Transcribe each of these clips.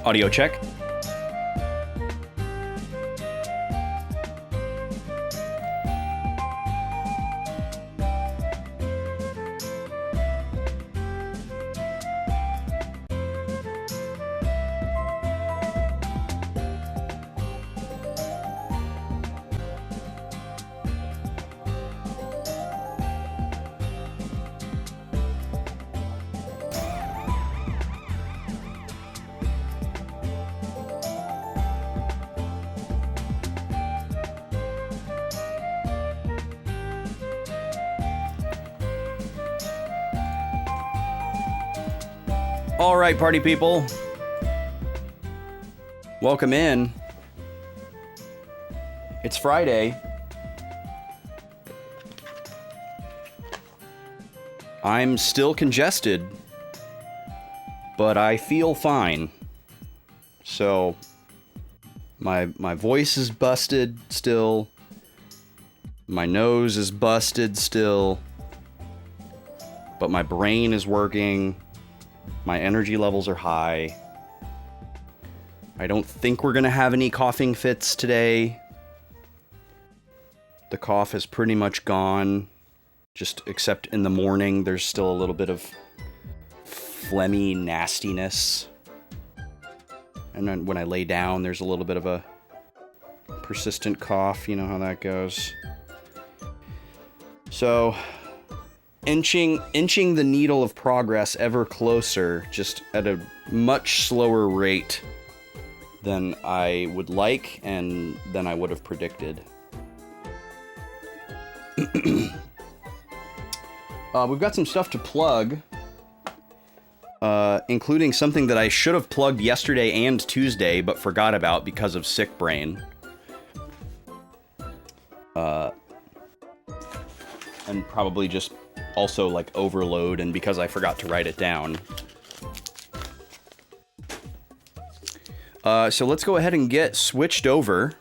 Audio check. All right, party people. Welcome in. It's Friday. I'm still congested, but I feel fine. So, my voice is busted still. My nose is busted still. But my brain is working. My energy levels are high. I don't think we're gonna have any coughing fits today. The cough is pretty much gone. Just except in the morning, there's still a little bit of phlegmy nastiness. And then when I lay down, there's a little bit of a persistent cough. You know how that goes. So, inching the needle of progress ever closer, just at a much slower rate than I would like and than I would have predicted. We've got some stuff to plug, including something that I should have plugged yesterday and Tuesday, but forgot about because of sick brain. And probably just also like overload, and because I forgot to write it down. So let's go ahead and get switched over.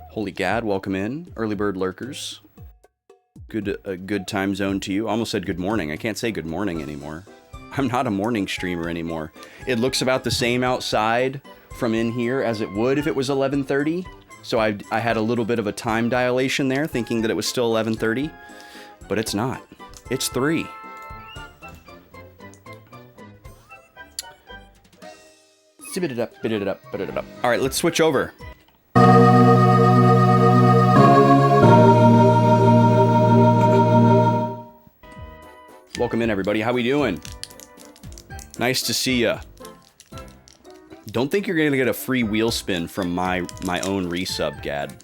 Holy Gad, welcome in, early bird lurkers. Good time zone to you. Almost said good morning. I can't say good morning anymore. I'm not a morning streamer anymore. It looks about the same outside from in here as it would if it was 11:30. So I had a little bit of a time dilation there, thinking that it was still 11:30, but it's not. It's 3. Spit it up, spit it up, spit it up. All right, let's switch over. Welcome in, everybody. How we doing? Nice to see ya. Don't think you're gonna get a free wheel spin from my own resub, Gad.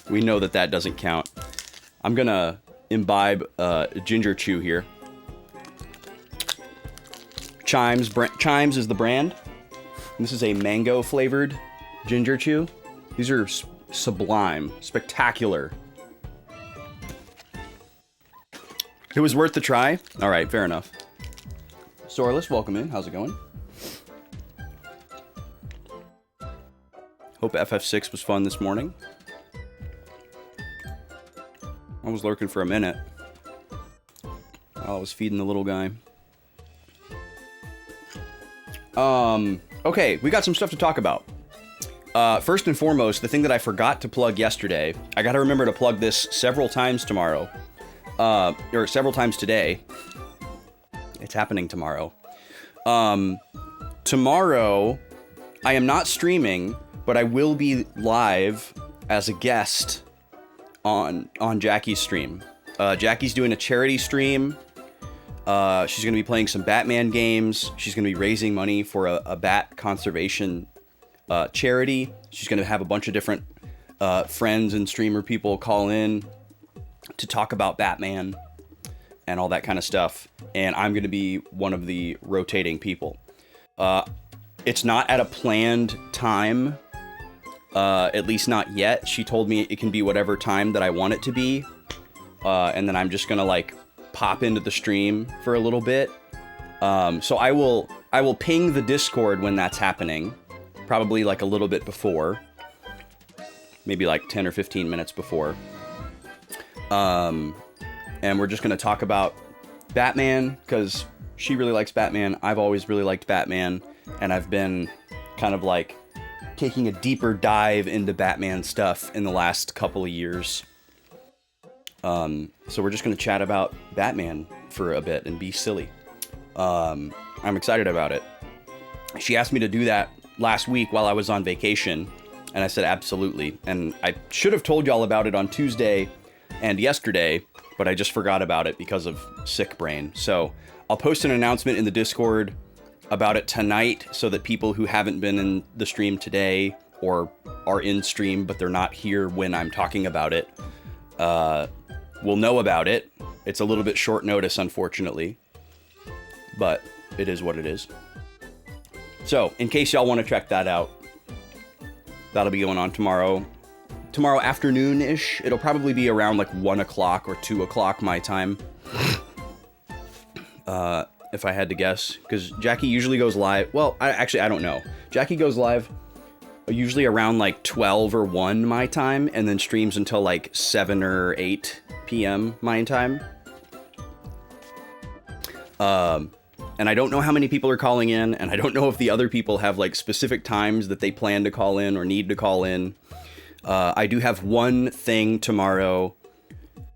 We know that doesn't count. I'm gonna imbibe ginger chew here. Chimes is the brand. This is a mango flavored ginger chew. These are sublime, spectacular. It was worth the try. All right, fair enough. Sorless, welcome in. How's it going? Hope FF6 was fun this morning. I was lurking for a minute while I was feeding the little guy. Okay, we got some stuff to talk about. First and foremost, the thing that I forgot to plug yesterday, I gotta remember to plug this several times tomorrow. Or several times today. It's happening tomorrow. Tomorrow, I am not streaming, but I will be live as a guest on Jackie's stream. Jackie's doing a charity stream. She's going to be playing some Batman games. She's going to be raising money for a bat conservation charity. She's going to have a bunch of different friends and streamer people call in to talk about Batman and all that kind of stuff. And I'm going to be one of the rotating people. It's not at a planned time. At least not yet. She told me it can be whatever time that I want it to be. And then I'm just gonna like pop into the stream for a little bit. So I will ping the Discord when that's happening. Probably like a little bit before. Maybe like 10 or 15 minutes before. And we're just gonna talk about Batman, because she really likes Batman. I've always really liked Batman, and I've been kind of like taking a deeper dive into Batman stuff in the last couple of years. So we're just going to chat about Batman for a bit and be silly. I'm excited about it. She asked me to do that last week while I was on vacation, and I said absolutely. And I should have told y'all about it on Tuesday and yesterday, but I just forgot about it because of sick brain. So I'll post an announcement in the Discord about it tonight so that people who haven't been in the stream today or are in stream but they're not here when I'm talking about it will know about it. It's a little bit short notice, unfortunately, but it is what it is. So in case y'all want to check that out, that'll be going on tomorrow afternoon-ish. It'll probably be around like 1 o'clock or 2 o'clock my time. If I had to guess, because Jackie usually goes live. Well, I don't know. Jackie goes live usually around like 12 or 1 my time, and then streams until like 7 or 8 p.m. my time. And I don't know how many people are calling in, and I don't know if the other people have like specific times that they plan to call in or need to call in. I do have one thing tomorrow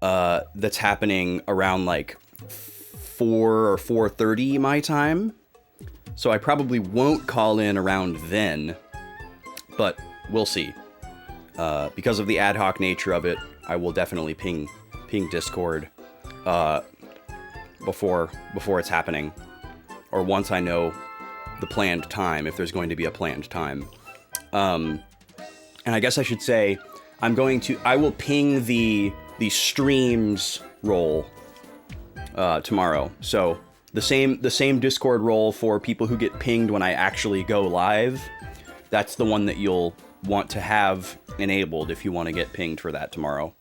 that's happening around like 4 or 4:30 my time, so I probably won't call in around then, but we'll see. Because of the ad hoc nature of it, I will definitely ping Discord before it's happening, or once I know the planned time, if there's going to be a planned time. And I guess I should say I will ping the streams role tomorrow. So the same Discord role for people who get pinged when I actually go live. That's the one that you'll want to have enabled if you want to get pinged for that tomorrow.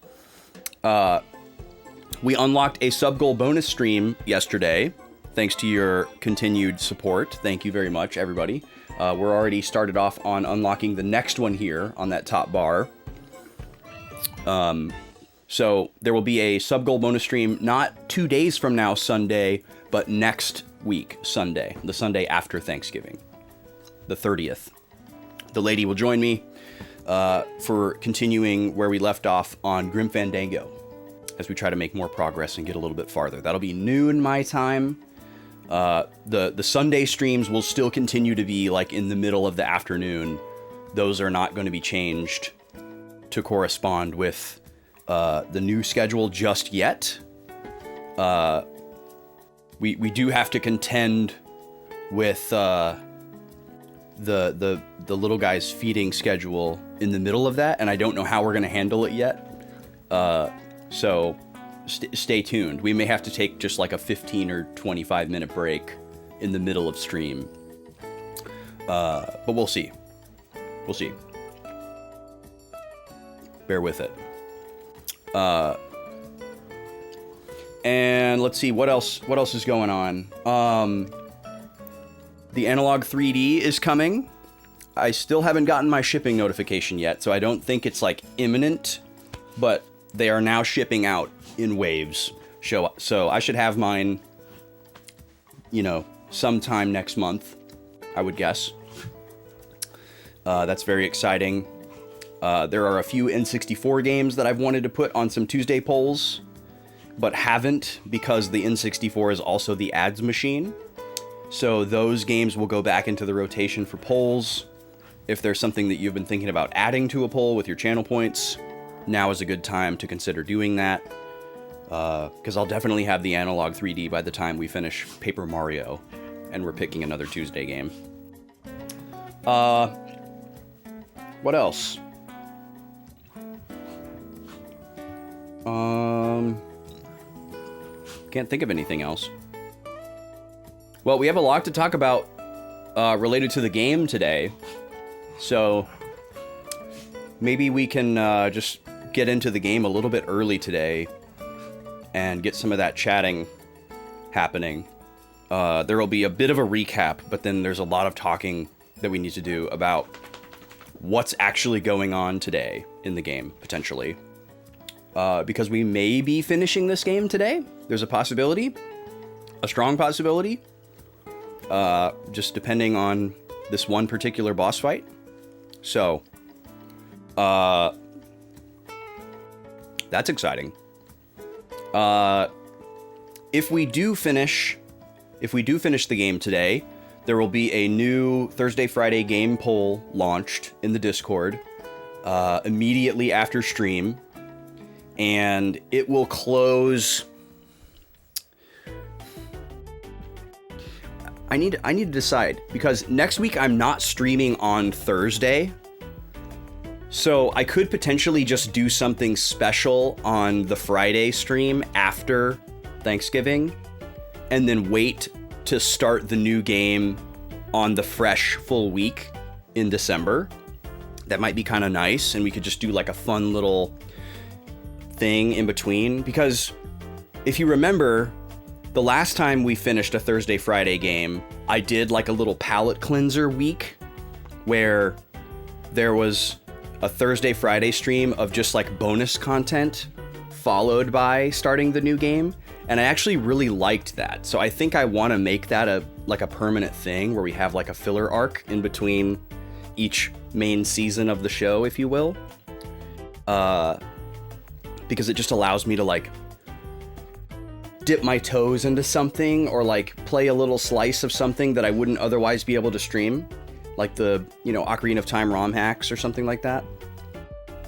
We unlocked a sub-goal bonus stream yesterday, thanks to your continued support. Thank you very much, everybody. We're already started off on unlocking the next one here on that top bar. So there will be a sub-goal bonus stream not 2 days from now, Sunday, but next week, Sunday, the Sunday after Thanksgiving, the 30th. The lady will join me for continuing where we left off on Grim Fandango as we try to make more progress and get a little bit farther. That'll be noon my time. The Sunday streams will still continue to be like in the middle of the afternoon. Those are not going to be changed to correspond with the new schedule just yet. We do have to contend with the little guy's feeding schedule in the middle of that, and I don't know how we're going to handle it yet. So stay tuned. We may have to take just like a 15 or 25 minute break in the middle of stream. But we'll see. We'll see. Bear with it. And let's see what else is going on. The Analog 3D is coming. I still haven't gotten my shipping notification yet, so I don't think it's like imminent, but they are now shipping out in waves. So I should have mine, sometime next month, I would guess. That's very exciting. There are a few N64 games that I've wanted to put on some Tuesday polls, but haven't because the N64 is also the ads machine. So those games will go back into the rotation for polls. If there's something that you've been thinking about adding to a poll with your channel points, now is a good time to consider doing that. Because I'll definitely have the Analog 3D by the time we finish Paper Mario, and we're picking another Tuesday game. What else? Can't think of anything else. Well, we have a lot to talk about related to the game today, so maybe we can just get into the game a little bit early today and get some of that chatting happening. There will be a bit of a recap, but then there's a lot of talking that we need to do about what's actually going on today in the game, potentially. Because we may be finishing this game today. There's a possibility. a strong possibility. Just depending on this one particular boss fight. So, that's exciting. If we do finish the game today, there will be a new Thursday, Friday game poll launched in the Discord, immediately after stream, and it will close. I need to decide, because next week I'm not streaming on Thursday. So I could potentially just do something special on the Friday stream after Thanksgiving, and then wait to start the new game on the fresh full week in December. That might be kind of nice, and we could just do like a fun little thing in between. Because if you remember, the last time we finished a Thursday, Friday game, I did like a little palate cleanser week where there was a Thursday, Friday stream of just like bonus content followed by starting the new game. And I actually really liked that. So I think I want to make that a permanent thing where we have like a filler arc in between each main season of the show, if you will. Because it just allows me to like dip my toes into something, or like play a little slice of something that I wouldn't otherwise be able to stream. Like the, Ocarina of Time ROM hacks or something like that.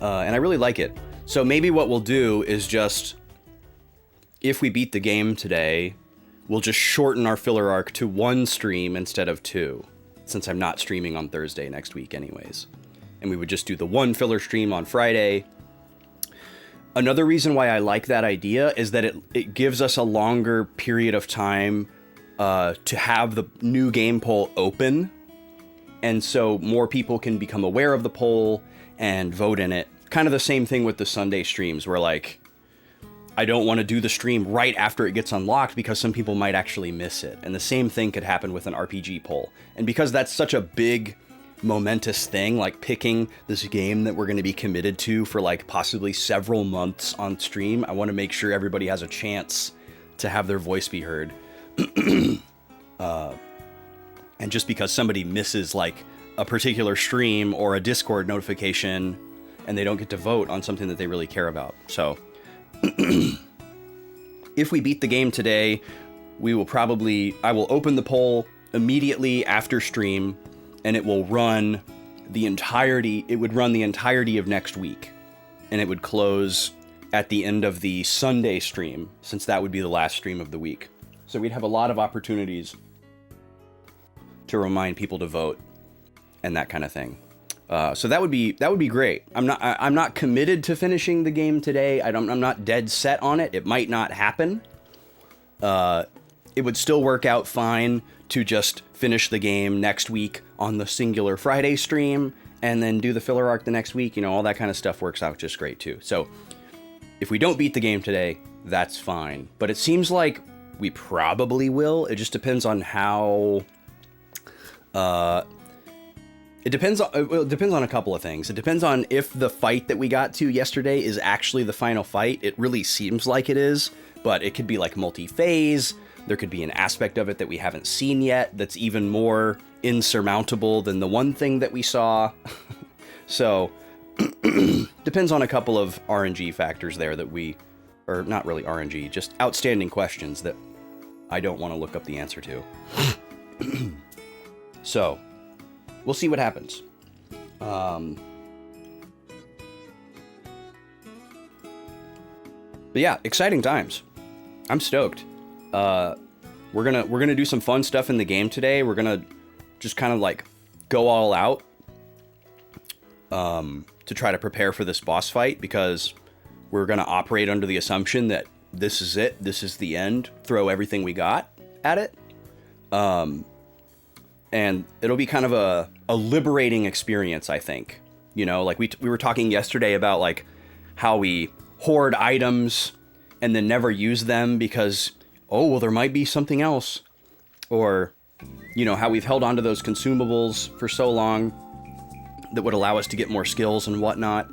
And I really like it. So maybe what we'll do is just, if we beat the game today, we'll just shorten our filler arc to one stream instead of two, since I'm not streaming on Thursday next week anyways. And we would just do the one filler stream on Friday. Another reason why I like that idea is that it gives us a longer period of time to have the new game poll open. And so more people can become aware of the poll and vote in it. Kind of the same thing with the Sunday streams, where like, I don't want to do the stream right after it gets unlocked because some people might actually miss it. And the same thing could happen with an RPG poll. And because that's such a big, momentous thing, like picking this game that we're going to be committed to for like possibly several months on stream, I want to make sure everybody has a chance to have their voice be heard. And just because somebody misses like a particular stream or a Discord notification and they don't get to vote on something that they really care about. So if we beat the game today, I will open the poll immediately after stream, and it would run the entirety of next week. And it would close at the end of the Sunday stream, since that would be the last stream of the week. So we'd have a lot of opportunities to remind people to vote and that kind of thing. So that would be great. I'm not committed to finishing the game today. I'm not dead set on it. It might not happen. It would still work out fine to just finish the game next week on the singular Friday stream and then do the filler arc the next week. All that kind of stuff works out just great too. So if we don't beat the game today, that's fine. But it seems like we probably will. It just depends on how... It depends on a couple of things. It depends on if the fight that we got to yesterday is actually the final fight. It really seems like it is, but it could be like multi-phase. There could be an aspect of it that we haven't seen yet that's even more insurmountable than the one thing that we saw. So, depends on a couple of RNG factors there or not really RNG, just outstanding questions that I don't want to look up the answer to. So, we'll see what happens. But yeah, exciting times. I'm stoked. We're gonna do some fun stuff in the game today. We're gonna just kind of like go all out to try to prepare for this boss fight, because we're gonna operate under the assumption that this is it. This is the end. Throw everything we got at it. And it'll be kind of a liberating experience, I think. Like we were talking yesterday about like how we hoard items and then never use them because, there might be something else. Or, how we've held onto those consumables for so long that would allow us to get more skills and whatnot.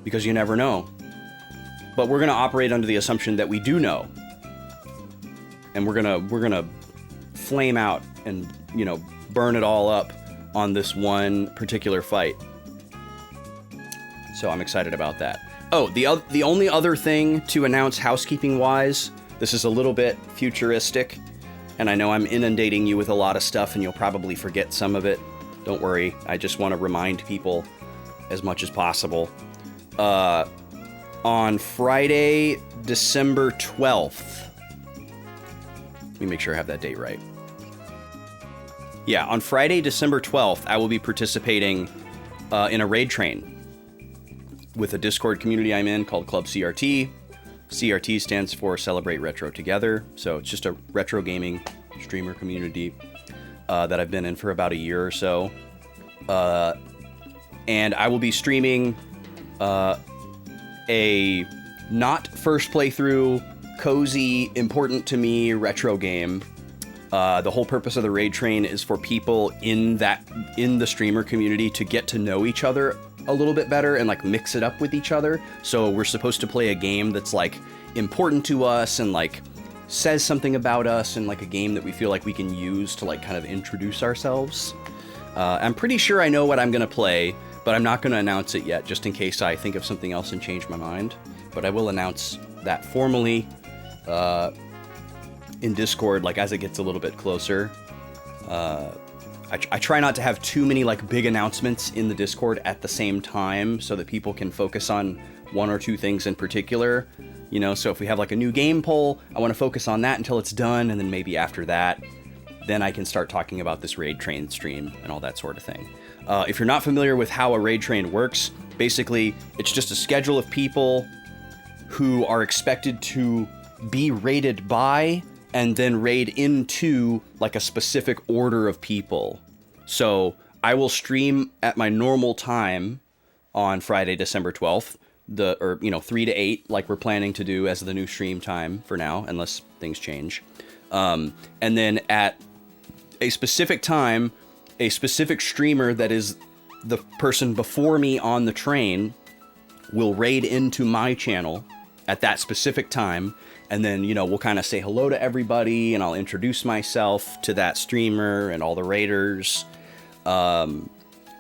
Because you never know. But we're going to operate under the assumption that we do know. and we're gonna flame out and, you know, burn it all up on this one particular fight. So I'm excited about that. Oh, the only other thing to announce housekeeping wise, this is a little bit futuristic, and I know I'm inundating you with a lot of stuff and you'll probably forget some of it. Don't worry, I just want to remind people as much as possible. On Friday, December 12th, let me make sure I have that date right. Yeah, on Friday, December 12th, I will be participating in a raid train with a Discord community I'm in called Club CRT. CRT stands for Celebrate Retro Together. So it's just a retro gaming streamer community that I've been in for about a year or so. And I will be streaming a not first playthrough, cozy, important to me retro game. The whole purpose of the raid train is for people in the streamer community to get to know each other a little bit better and like mix it up with each other. So we're supposed to play a game that's like important to us and like says something about us, and like a game that we feel like we can use to like kind of introduce ourselves. I'm pretty sure I know what I'm gonna play, but I'm not gonna announce it yet just in case I think of something else and change my mind. But I will announce that formally in Discord, like as it gets a little bit closer. I try not to have too many like big announcements in the Discord at the same time so that people can focus on one or two things in particular. You know, so if we have like a new game poll, I want to focus on that until it's done, and then maybe after that, then I can start talking about this raid train stream and all that sort of thing. If you're not familiar with how a raid train works, basically it's just a schedule of people who are expected to be raided by and then raid into like a specific order of people. So I will stream at my normal time on Friday, December 12th, 3 to 8, like we're planning to do as the new stream time for now, unless things change. And then at a specific time, a specific streamer that is the person before me on the train will raid into my channel at that specific time. And then, you know, we'll kind of say hello to everybody, and I'll introduce myself to that streamer and all the raiders. And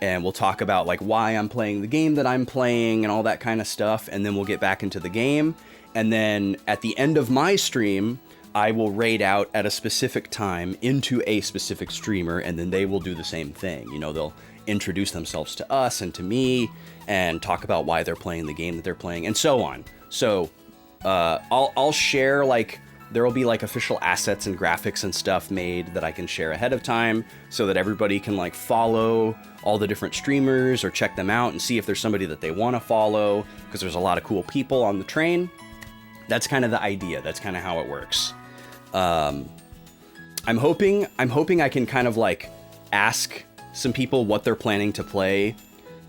we'll talk about like why I'm playing the game that I'm playing and all that kind of stuff. And then we'll get back into the game. And then at the end of my stream, I will raid out at a specific time into a specific streamer, and then they will do the same thing. You know, they'll introduce themselves to us and to me and talk about why they're playing the game that they're playing and so on. So I'll share, like, there will be like official assets and graphics and stuff made that I can share ahead of time so that everybody can like follow all the different streamers or check them out and see if there's somebody that they want to follow, because there's a lot of cool people on the train. That's kind of the idea. That's kind of how it works. I'm hoping I can kind of like ask some people what they're planning to play,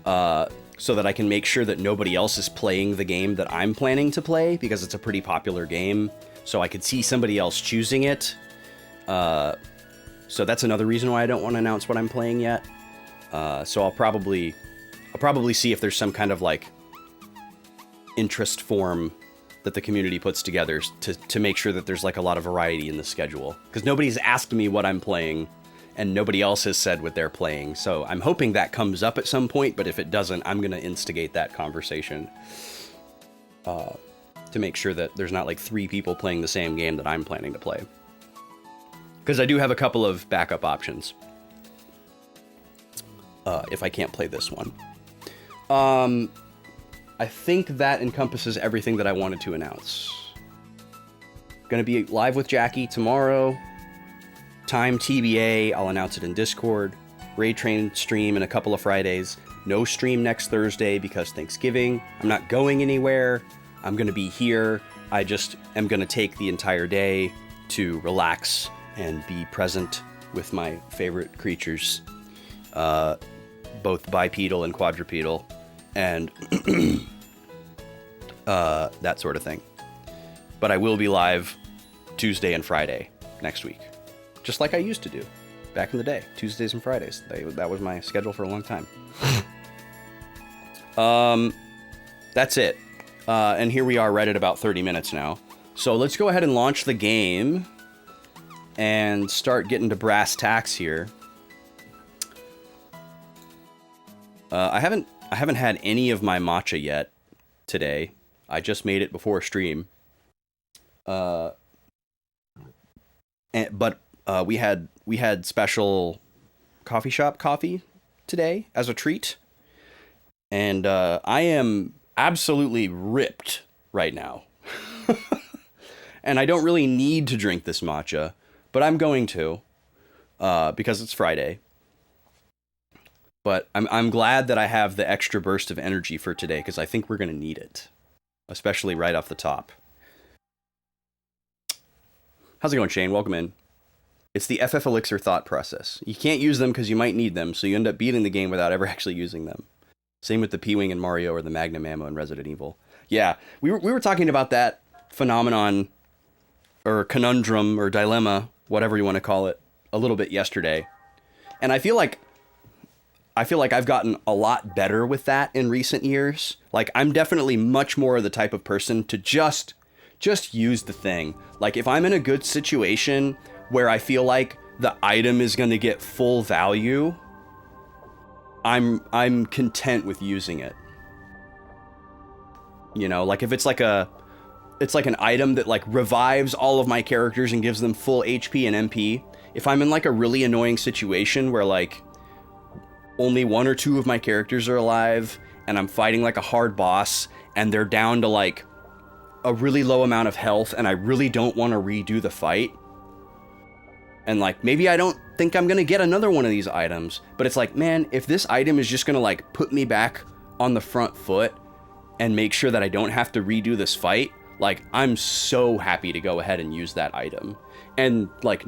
so that I can make sure that nobody else is playing the game that I'm planning to play, because it's a pretty popular game. So I could see somebody else choosing it. So that's another reason why I don't want to announce what I'm playing yet. So I'll probably see if there's some kind of like interest form that the community puts together to make sure that there's like a lot of variety in the schedule. Because nobody's asked me what I'm playing, and nobody else has said what they're playing. So I'm hoping that comes up at some point, but if it doesn't, I'm going to instigate that conversation to make sure that there's not like 3 people playing the same game that I'm planning to play. Because I do have a couple of backup options if I can't play this one. I think that encompasses everything that I wanted to announce. Gonna be live with Jackie tomorrow. Time TBA, I'll announce it in Discord. Raid Train stream in a couple of Fridays. No stream next Thursday because Thanksgiving. I'm not going anywhere. I'm gonna be here. I just am gonna take the entire day to relax and be present with my favorite creatures, both bipedal and quadrupedal, and that sort of thing. But I will be live Tuesday and Friday next week, just like I used to do back in the day. Tuesdays and Fridays. That was my schedule for a long time. That's it. And here we are right at about 30 minutes now. So let's go ahead and launch the game. and start getting to brass tacks here. I haven't had any of my matcha yet today. I just made it before stream. But we had special coffee shop coffee today as a treat, and I am absolutely ripped right now. And I don't really need to drink this matcha, but I'm going to, because it's Friday. But I'm glad that I have the extra burst of energy for today, because I think we're going to need it, especially right off the top. How's it going, Shane? Welcome in. It's the FF Elixir thought process. You can't use them because you might need them, so you end up beating the game without ever actually using them. Same with the P-Wing in Mario or the Magnum Ammo in Resident Evil. Yeah, we were talking about that phenomenon, or conundrum, or dilemma, whatever you want to call it, a little bit yesterday. And I feel like I've gotten a lot better with that in recent years. Like, I'm definitely much more the type of person to just use the thing. Like, if I'm in a good situation where I feel like the item is going to get full value, I'm content with using it. You know, like if it's like an item that like revives all of my characters and gives them full HP and MP. If I'm in like a really annoying situation where like only one or two of my characters are alive and I'm fighting like a hard boss and they're down to like a really low amount of health and I really don't want to redo the fight, and like maybe I don't think I'm gonna get another one of these items, but it's like, man, if this item is just gonna like put me back on the front foot and make sure that I don't have to redo this fight, like I'm so happy to go ahead and use that item. And like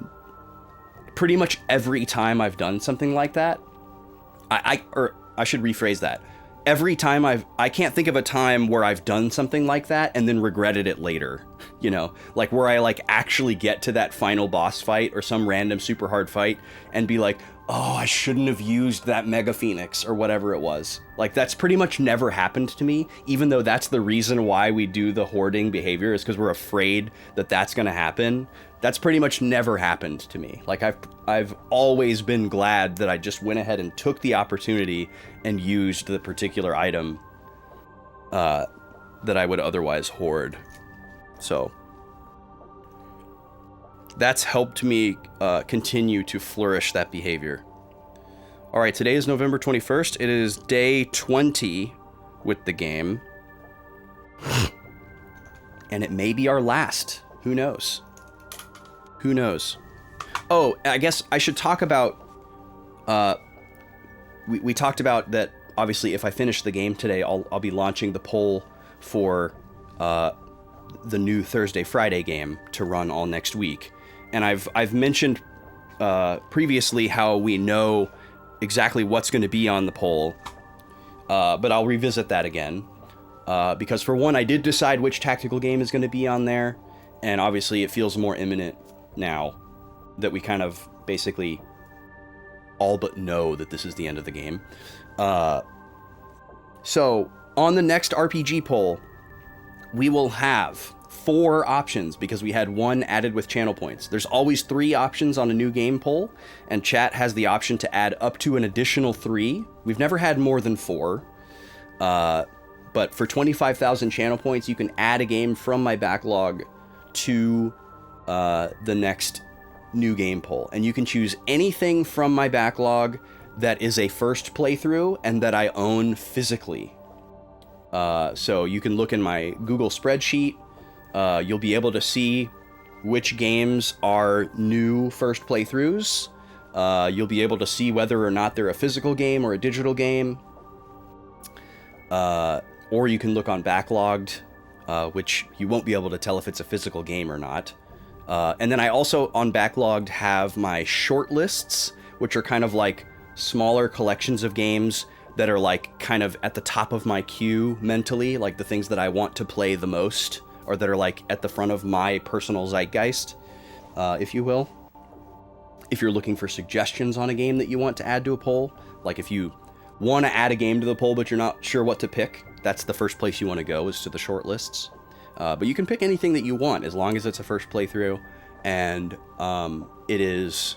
pretty much every time I've done something like that, I should rephrase that. Every time I can't think of a time where I've done something like that and then regretted it later, you know, like where I like actually get to that final boss fight or some random super hard fight and be like, oh, I shouldn't have used that Mega Phoenix or whatever it was. Like that's pretty much never happened to me, even though that's the reason why we do the hoarding behavior, is because we're afraid that that's going to happen. That's pretty much never happened to me. Like I've always been glad that I just went ahead and took the opportunity and used the particular item that I would otherwise hoard. So that's helped me continue to flourish that behavior. All right, today is November 21st. It is day 20 with the game. And it may be our last. Who knows? Who knows? Oh, I guess I should talk about... We talked about that, obviously, if I finish the game today, I'll be launching the poll for the new Thursday-Friday game to run all next week. And I've mentioned previously how we know exactly what's going to be on the poll, but I'll revisit that again. Because for one, I did decide which tactical game is going to be on there, and obviously it feels more imminent now that we kind of basically all but know that this is the end of the game. So on the next RPG poll, we will have 4 options because we had 1 added with channel points. There's always 3 options on a new game poll, and chat has the option to add up to an additional 3. We've never had more than 4. But for 25,000 channel points, you can add a game from my backlog to the next new game poll. And you can choose anything from my backlog that is a first playthrough and that I own physically. So you can look in my Google spreadsheet. You'll be able to see which games are new first playthroughs. You'll be able to see whether or not they're a physical game or a digital game. Or you can look on Backlogged, which you won't be able to tell if it's a physical game or not. And then I also, on Backlogged, have my short lists, which are kind of like smaller collections of games that are like kind of at the top of my queue mentally, like the things that I want to play the most, or that are like at the front of my personal zeitgeist, if you will. If you're looking for suggestions on a game that you want to add to a poll, like if you want to add a game to the poll but you're not sure what to pick, that's the first place you want to go, is to the short lists. But you can pick anything that you want as long as it's a first playthrough, and it is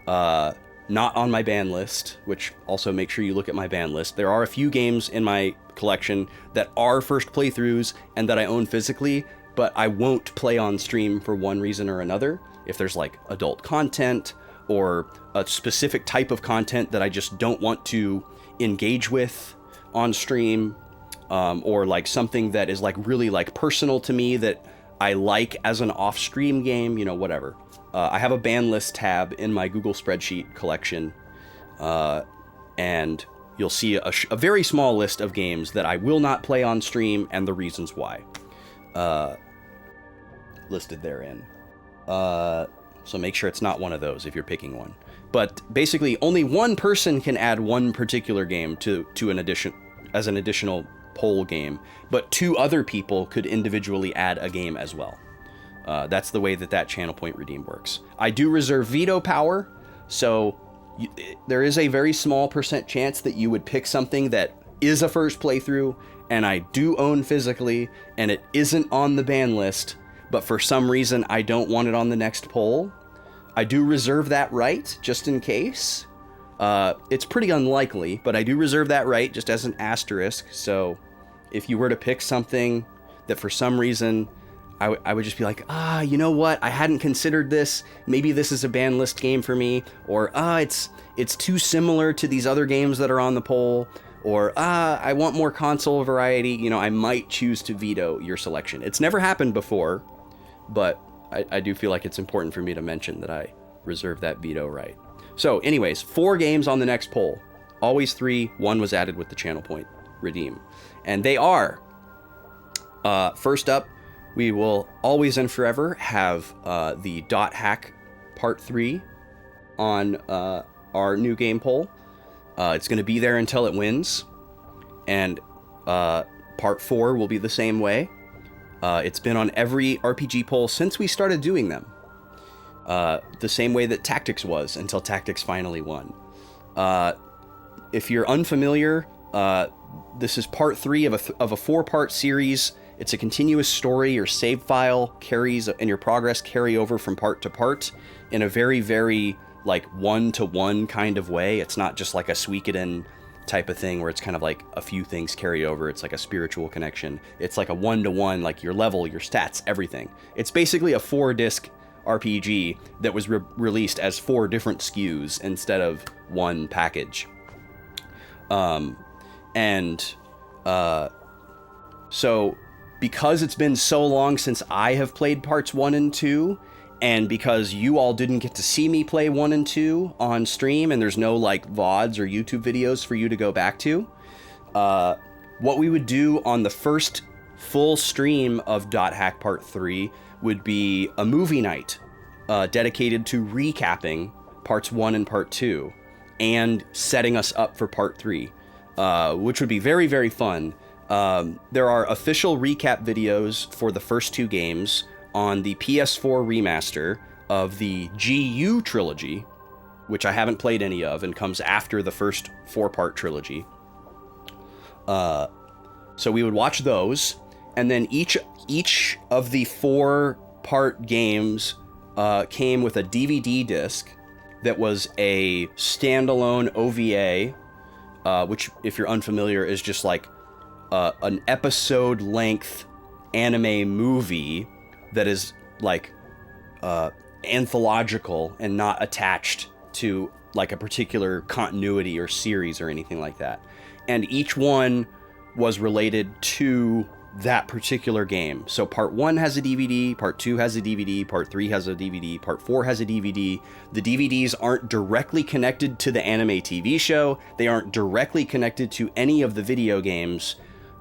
not on my ban list, which also make sure you look at my ban list. There are a few games in my collection that are first playthroughs and that I own physically, but I won't play on stream for one reason or another. If there's like adult content or a specific type of content that I just don't want to engage with on stream, or like something that is like really like personal to me that I like as an off-stream game, you know, whatever. I have a ban list tab in my Google spreadsheet collection, and you'll see a very small list of games that I will not play on stream and the reasons why, listed therein. So make sure it's not one of those if you're picking one. But basically, only one person can add one particular game to an addition as an additional poll game, but 2 other people could individually add a game as well. That's the way that channel point redeem works. I do reserve veto power, so there is a very small % chance that you would pick something that is a first playthrough, and I do own physically, and it isn't on the ban list, but for some reason I don't want it on the next poll. I do reserve that right, just in case. It's pretty unlikely, but I do reserve that right, just as an asterisk, so if you were to pick something that for some reason I would just be like, you know what? I hadn't considered this. Maybe this is a ban list game for me. Or, it's too similar to these other games that are on the poll. Or, I want more console variety. You know, I might choose to veto your selection. It's never happened before, but I do feel like it's important for me to mention that I reserve that veto right. So, anyways, 4 games on the next poll. Always 3. 1 was added with the channel point redeem. And they are, first up, we will always and forever have the Dot Hack Part 3 on our new game poll. It's going to be there until it wins. And Part 4 will be the same way. It's been on every RPG poll since we started doing them. The same way that Tactics was until Tactics finally won. If you're unfamiliar, this is Part 3 of a 4-part series. It's a continuous story. Your save file carries and your progress carry over from part to part in a very, very like one-to-one kind of way. It's not just like a Suikoden type of thing where it's kind of like a few things carry over. It's like a spiritual connection. It's like a one-to-one, like your level, your stats, everything. It's basically a 4-disc RPG that was released as 4 different SKUs instead of one package. So because it's been so long since I have played parts 1 and 2, and because you all didn't get to see me play 1 and 2 on stream, and there's no like VODs or YouTube videos for you to go back to, what we would do on the first full stream of Dot Hack Part 3 would be a movie night dedicated to recapping parts 1 and part 2 and setting us up for part 3, which would be very, very fun. There are official recap videos for the first 2 games on the PS4 remaster of the GU trilogy, which I haven't played any of and comes after the first 4-part trilogy. So we would watch those, and then each of the 4-part games came with a DVD disc that was a standalone OVA, which, if you're unfamiliar, is just like an episode-length anime movie that is like anthological and not attached to like a particular continuity or series or anything like that. And each one was related to that particular game. So part 1 has a DVD, part 2 has a DVD, part 3 has a DVD, part 4 has a DVD. The DVDs aren't directly connected to the anime TV show. They aren't directly connected to any of the video games,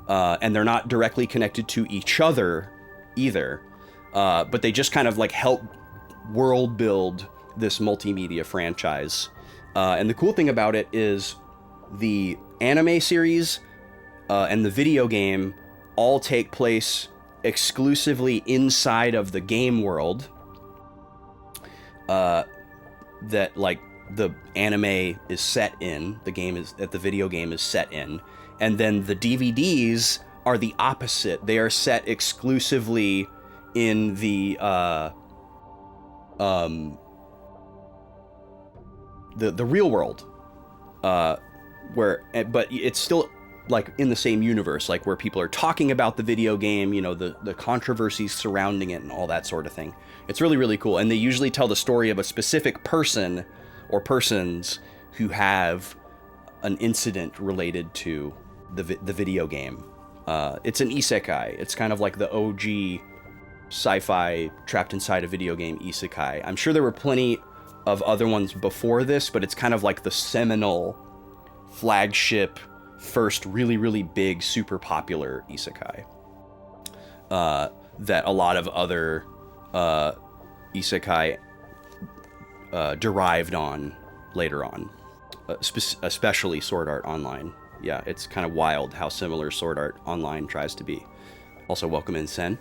and they're not directly connected to each other either. But they just kind of like help world build this multimedia franchise. And the cool thing about it is the anime series and the video game all take place exclusively inside of the game world that like the anime is set in, the video game is set in, and then the DVDs are the opposite. They are set exclusively in the the real world, but it's still like in the same universe, like where people are talking about the video game, you know, the controversies surrounding it and all that sort of thing. It's really, really cool. And they usually tell the story of a specific person or persons who have an incident related to the video game. It's an isekai. It's kind of like the OG sci-fi trapped inside a video game isekai. I'm sure there were plenty of other ones before this, but it's kind of like the seminal flagship first really, really big, super popular isekai that a lot of other isekai derived on later on, especially Sword Art Online. Yeah, it's kind of wild how similar Sword Art Online tries to be. Also, welcome in, Sen.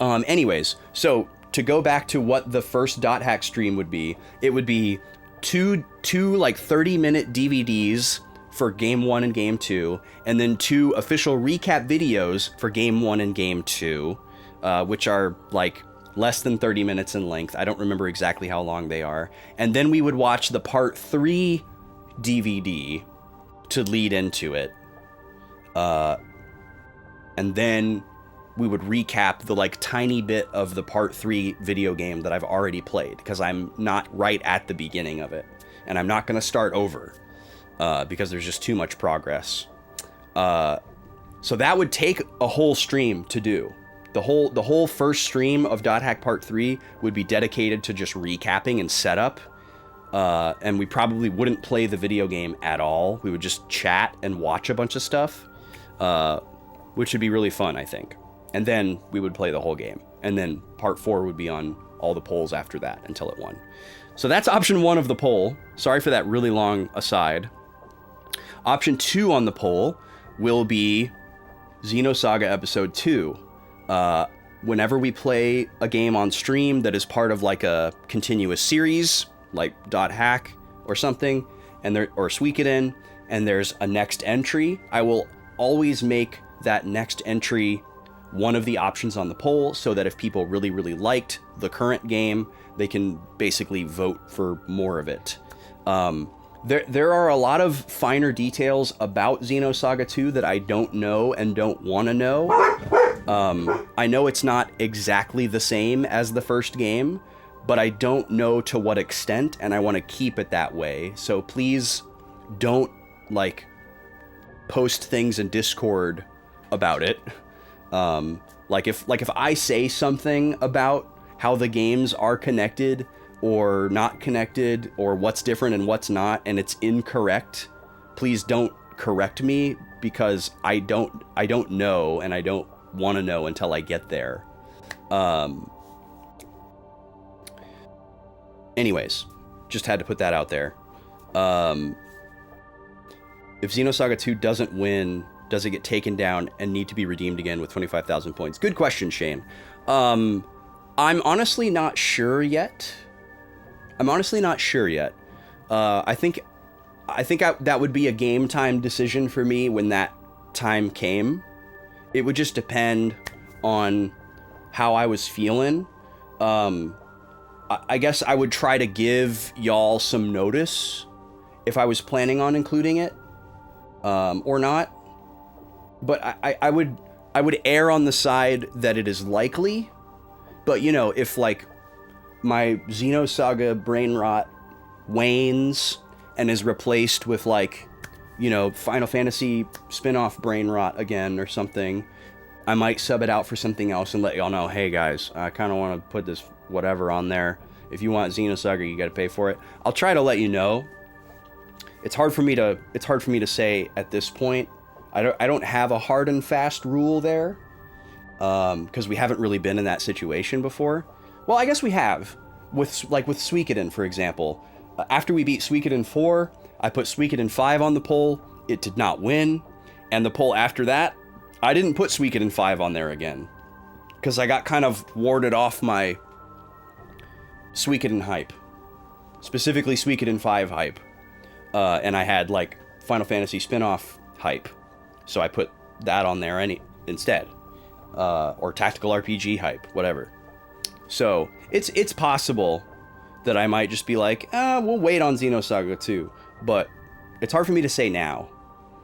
Anyways, so to go back to what the first Dot Hack stream would be, it would be two like 30-minute DVDs for Game 1 and Game 2, and then 2 official recap videos for Game 1 and Game 2, which are like less than 30 minutes in length. I don't remember exactly how long they are. And then we would watch the Part 3 DVD to lead into it. And then we would recap the like tiny bit of the Part 3 video game that I've already played, because I'm not right at the beginning of it. And I'm not going to start over because there's just too much progress. So that would take a whole stream to do. The whole first stream of Dot Hack Part 3 would be dedicated to just recapping and setup. And we probably wouldn't play the video game at all. We would just chat and watch a bunch of stuff, which would be really fun, I think. And then we would play the whole game. And then Part 4 would be on all the polls after that until it won. So that's option 1 of the poll. Sorry for that really long aside. Option 2 on the poll will be Xenosaga Episode II. Whenever we play a game on stream that is part of like a continuous series, like Dot Hack or something, or Suikoden, and there's a next entry, I will always make that next entry one of the options on the poll, so that if people really, really liked the current game, they can basically vote for more of it. There are a lot of finer details about Xenosaga 2 that I don't know and don't want to know. I know it's not exactly the same as the first game, but I don't know to what extent, and I want to keep it that way. So please don't like post things in Discord about it. Like if I say something about how the games are connected or not connected, or what's different and what's not, and it's incorrect, please don't correct me, because I don't know, and I don't want to know until I get there. Anyways, just had to put that out there. If Xenosaga 2 doesn't win, does it get taken down and need to be redeemed again with 25,000 points? Good question, Shane. I'm honestly not sure yet. I think that would be a game time decision for me when that time came. It would just depend on how I was feeling. I guess I would try to give y'all some notice if I was planning on including it, or not. But I would err on the side that it is likely. But, you know, if like my Xenosaga brain rot wanes and is replaced with like, you know, Final Fantasy spin-off brain rot again or something, I might sub it out for something else and let y'all know, hey guys, I kind of want to put this whatever on there. If you want Xenosaga, you got to pay for it. I'll try to let you know. It's hard for me to say at this point. I don't have a hard and fast rule there, because we haven't really been in that situation before. Well, I guess we have with Suikoden, for example. After we beat Suikoden 4, I put Suikoden 5 on the poll. It did not win, and the poll after that, I didn't put Suikoden 5 on there again, because I got kind of warded off my Suikoden hype, specifically Suikoden 5 hype, and I had like Final Fantasy spin-off hype, so I put that on there instead, or tactical RPG hype, whatever. So it's possible that I might just be like, we'll wait on Xenosaga 2. But it's hard for me to say now,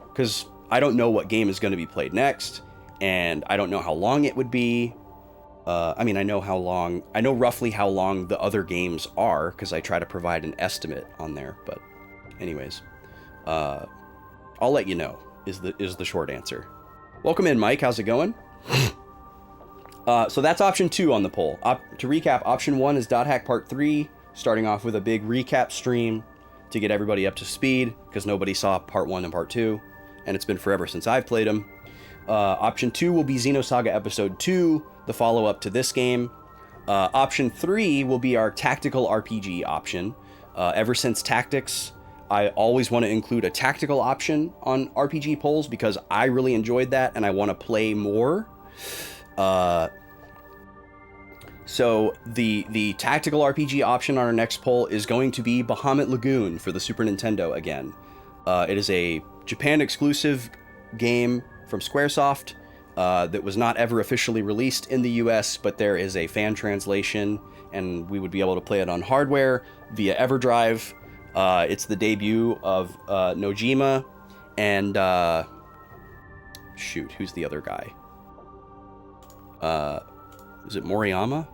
because I don't know what game is going to be played next, and I don't know how long it would be. I know roughly how long the other games are, because I try to provide an estimate on there. But anyways, I'll let you know is the short answer. Welcome in, Mike. How's it going? So that's option 2 on the poll. To recap, option 1 is Dot Hack Part 3, starting off with a big recap stream to get everybody up to speed, because nobody saw Part 1 and Part 2, and it's been forever since I've played them. Option 2 will be Xenosaga Episode 2, the follow-up to this game. Option 3 will be our tactical RPG option. Ever since Tactics, I always want to include a tactical option on RPG polls, because I really enjoyed that, and I want to play more. So the tactical RPG option on our next poll is going to be Bahamut Lagoon for the Super Nintendo again. It is a Japan exclusive game from Squaresoft that was not ever officially released in the US, but there is a fan translation, and we would be able to play it on hardware via Everdrive. It's the debut of Nojima and who's the other guy? Is it Moriyama?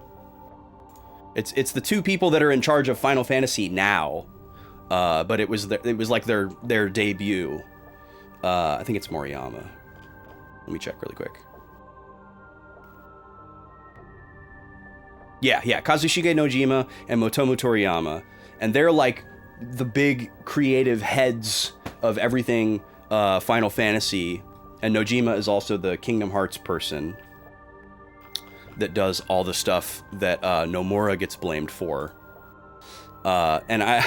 It's the two people that are in charge of Final Fantasy now, but it was like their debut. I think it's Moriyama. Let me check really quick. Yeah, Kazushige Nojima and Motomu Toriyama, and they're like the big creative heads of everything Final Fantasy, and Nojima is also the Kingdom Hearts person that does all the stuff that Nomura gets blamed for. And I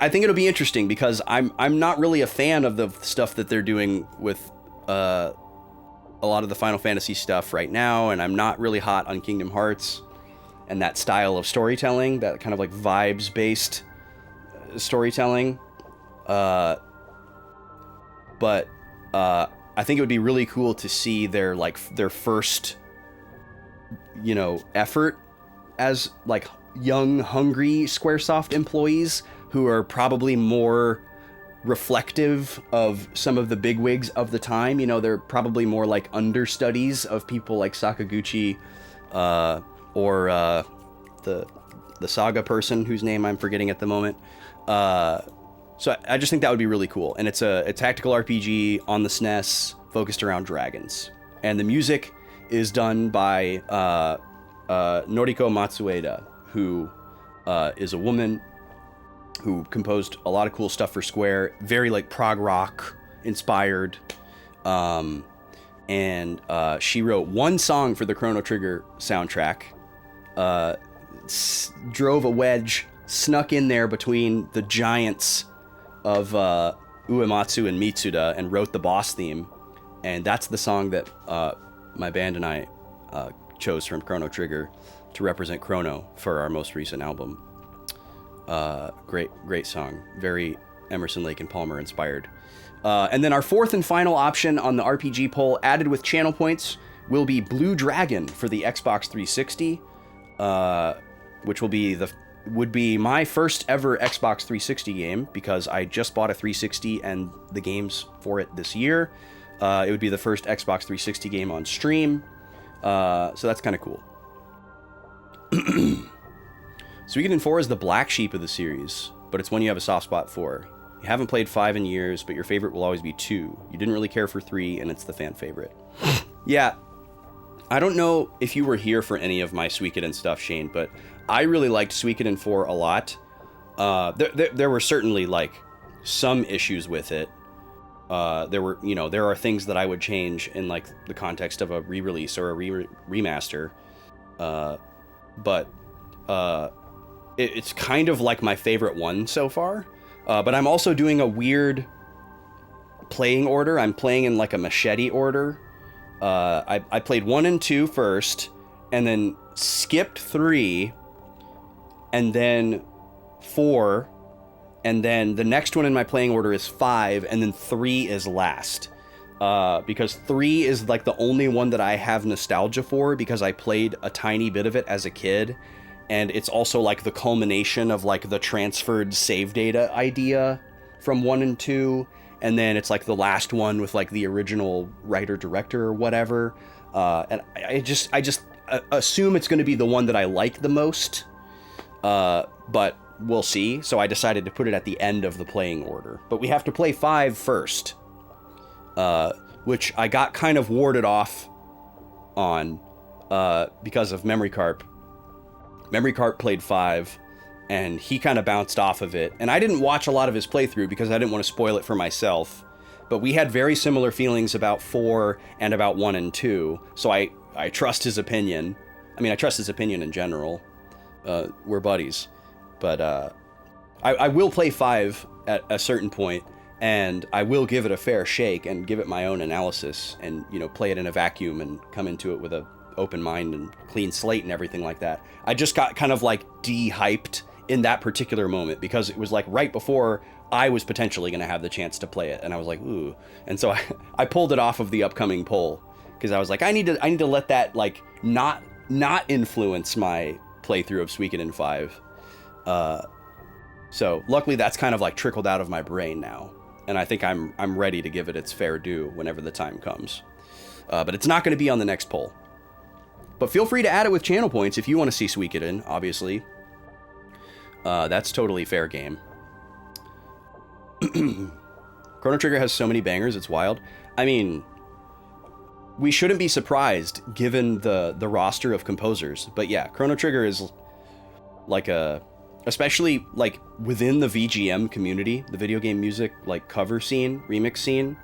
think it'll be interesting, because I'm not really a fan of the stuff that they're doing with a lot of the Final Fantasy stuff right now, and I'm not really hot on Kingdom Hearts and that style of storytelling, that kind of like vibes-based storytelling. But I think it would be really cool to see their first, effort as like young, hungry Squaresoft employees who are probably more reflective of some of the bigwigs of the time. They're probably more like understudies of people like Sakaguchi, or the Saga person whose name I'm forgetting at the moment. So I just think that would be really cool. And it's a tactical RPG on the SNES focused around dragons. And the music is done by Noriko Matsueda, who is a woman who composed a lot of cool stuff for Square, very like prog rock inspired. And she wrote one song for the Chrono Trigger soundtrack, drove a wedge, snuck in there between the giants of Uematsu and Mitsuda, and wrote the boss theme. And that's the song that my band and I chose from Chrono Trigger to represent Chrono for our most recent album. Great song. Very Emerson, Lake and Palmer inspired. And then our fourth and final option on the RPG poll, added with channel points, will be Blue Dragon for the Xbox 360, which would be my first ever Xbox 360 game, because I just bought a 360 and the games for it this year. It would be the first Xbox 360 game on stream, so that's kind of cool. Suikoden 4 is the black sheep of the series, but it's one you have a soft spot for. You haven't played 5 in years, but your favorite will always be 2. You didn't really care for 3, and it's the fan favorite. Yeah, I don't know if you were here for any of my Suikoden stuff, Shane, but I really liked Suikoden 4 a lot. There were certainly like some issues with it. There are things that I would change in like the context of a re-release or a remaster. But it's kind of like my favorite one so far. But I'm also doing a weird playing order. I'm playing in like a machete order. I played 1 and 2 first, and then skipped 3, and then 4, and then the next one in my playing order is 5, and then 3 is last. because 3 is like the only one that I have nostalgia for because I played a tiny bit of it as a kid, and it's also like the culmination of like the transferred save data idea from 1 and 2, and then it's like the last one with like the original writer director or whatever, and I just assume it's going to be the one that I like the most, but we'll see. So I decided to put it at the end of the playing order, but we have to play 5 first. Which I got kind of warded off on because of Memory Carp. Memory Carp played 5, and he kind of bounced off of it. And I didn't watch a lot of his playthrough because I didn't want to spoil it for myself. But we had very similar feelings about 4 and about 1 and 2, so I trust his opinion. I mean, I trust his opinion in general. We're buddies. But I will play 5 at a certain point, and I will give it a fair shake and give it my own analysis and, you know, play it in a vacuum and come into it with a open mind and clean slate and everything like that. I just got kind of like de-hyped in that particular moment because it was like right before I was potentially going to have the chance to play it, and I was like, ooh. And so I pulled it off of the upcoming poll because I was like, I need to let that like not influence my playthrough of Suikoden 5. So luckily that's kind of like trickled out of my brain now. And I think I'm ready to give it its fair due whenever the time comes. But it's not going to be on the next poll. But feel free to add it with channel points if you want to see Suikoden, obviously. That's totally fair game. Chrono Trigger has so many bangers, it's wild. I mean, we shouldn't be surprised given the roster of composers. But yeah, Chrono Trigger is like especially like within the VGM community, the video game music like cover scene, remix scene,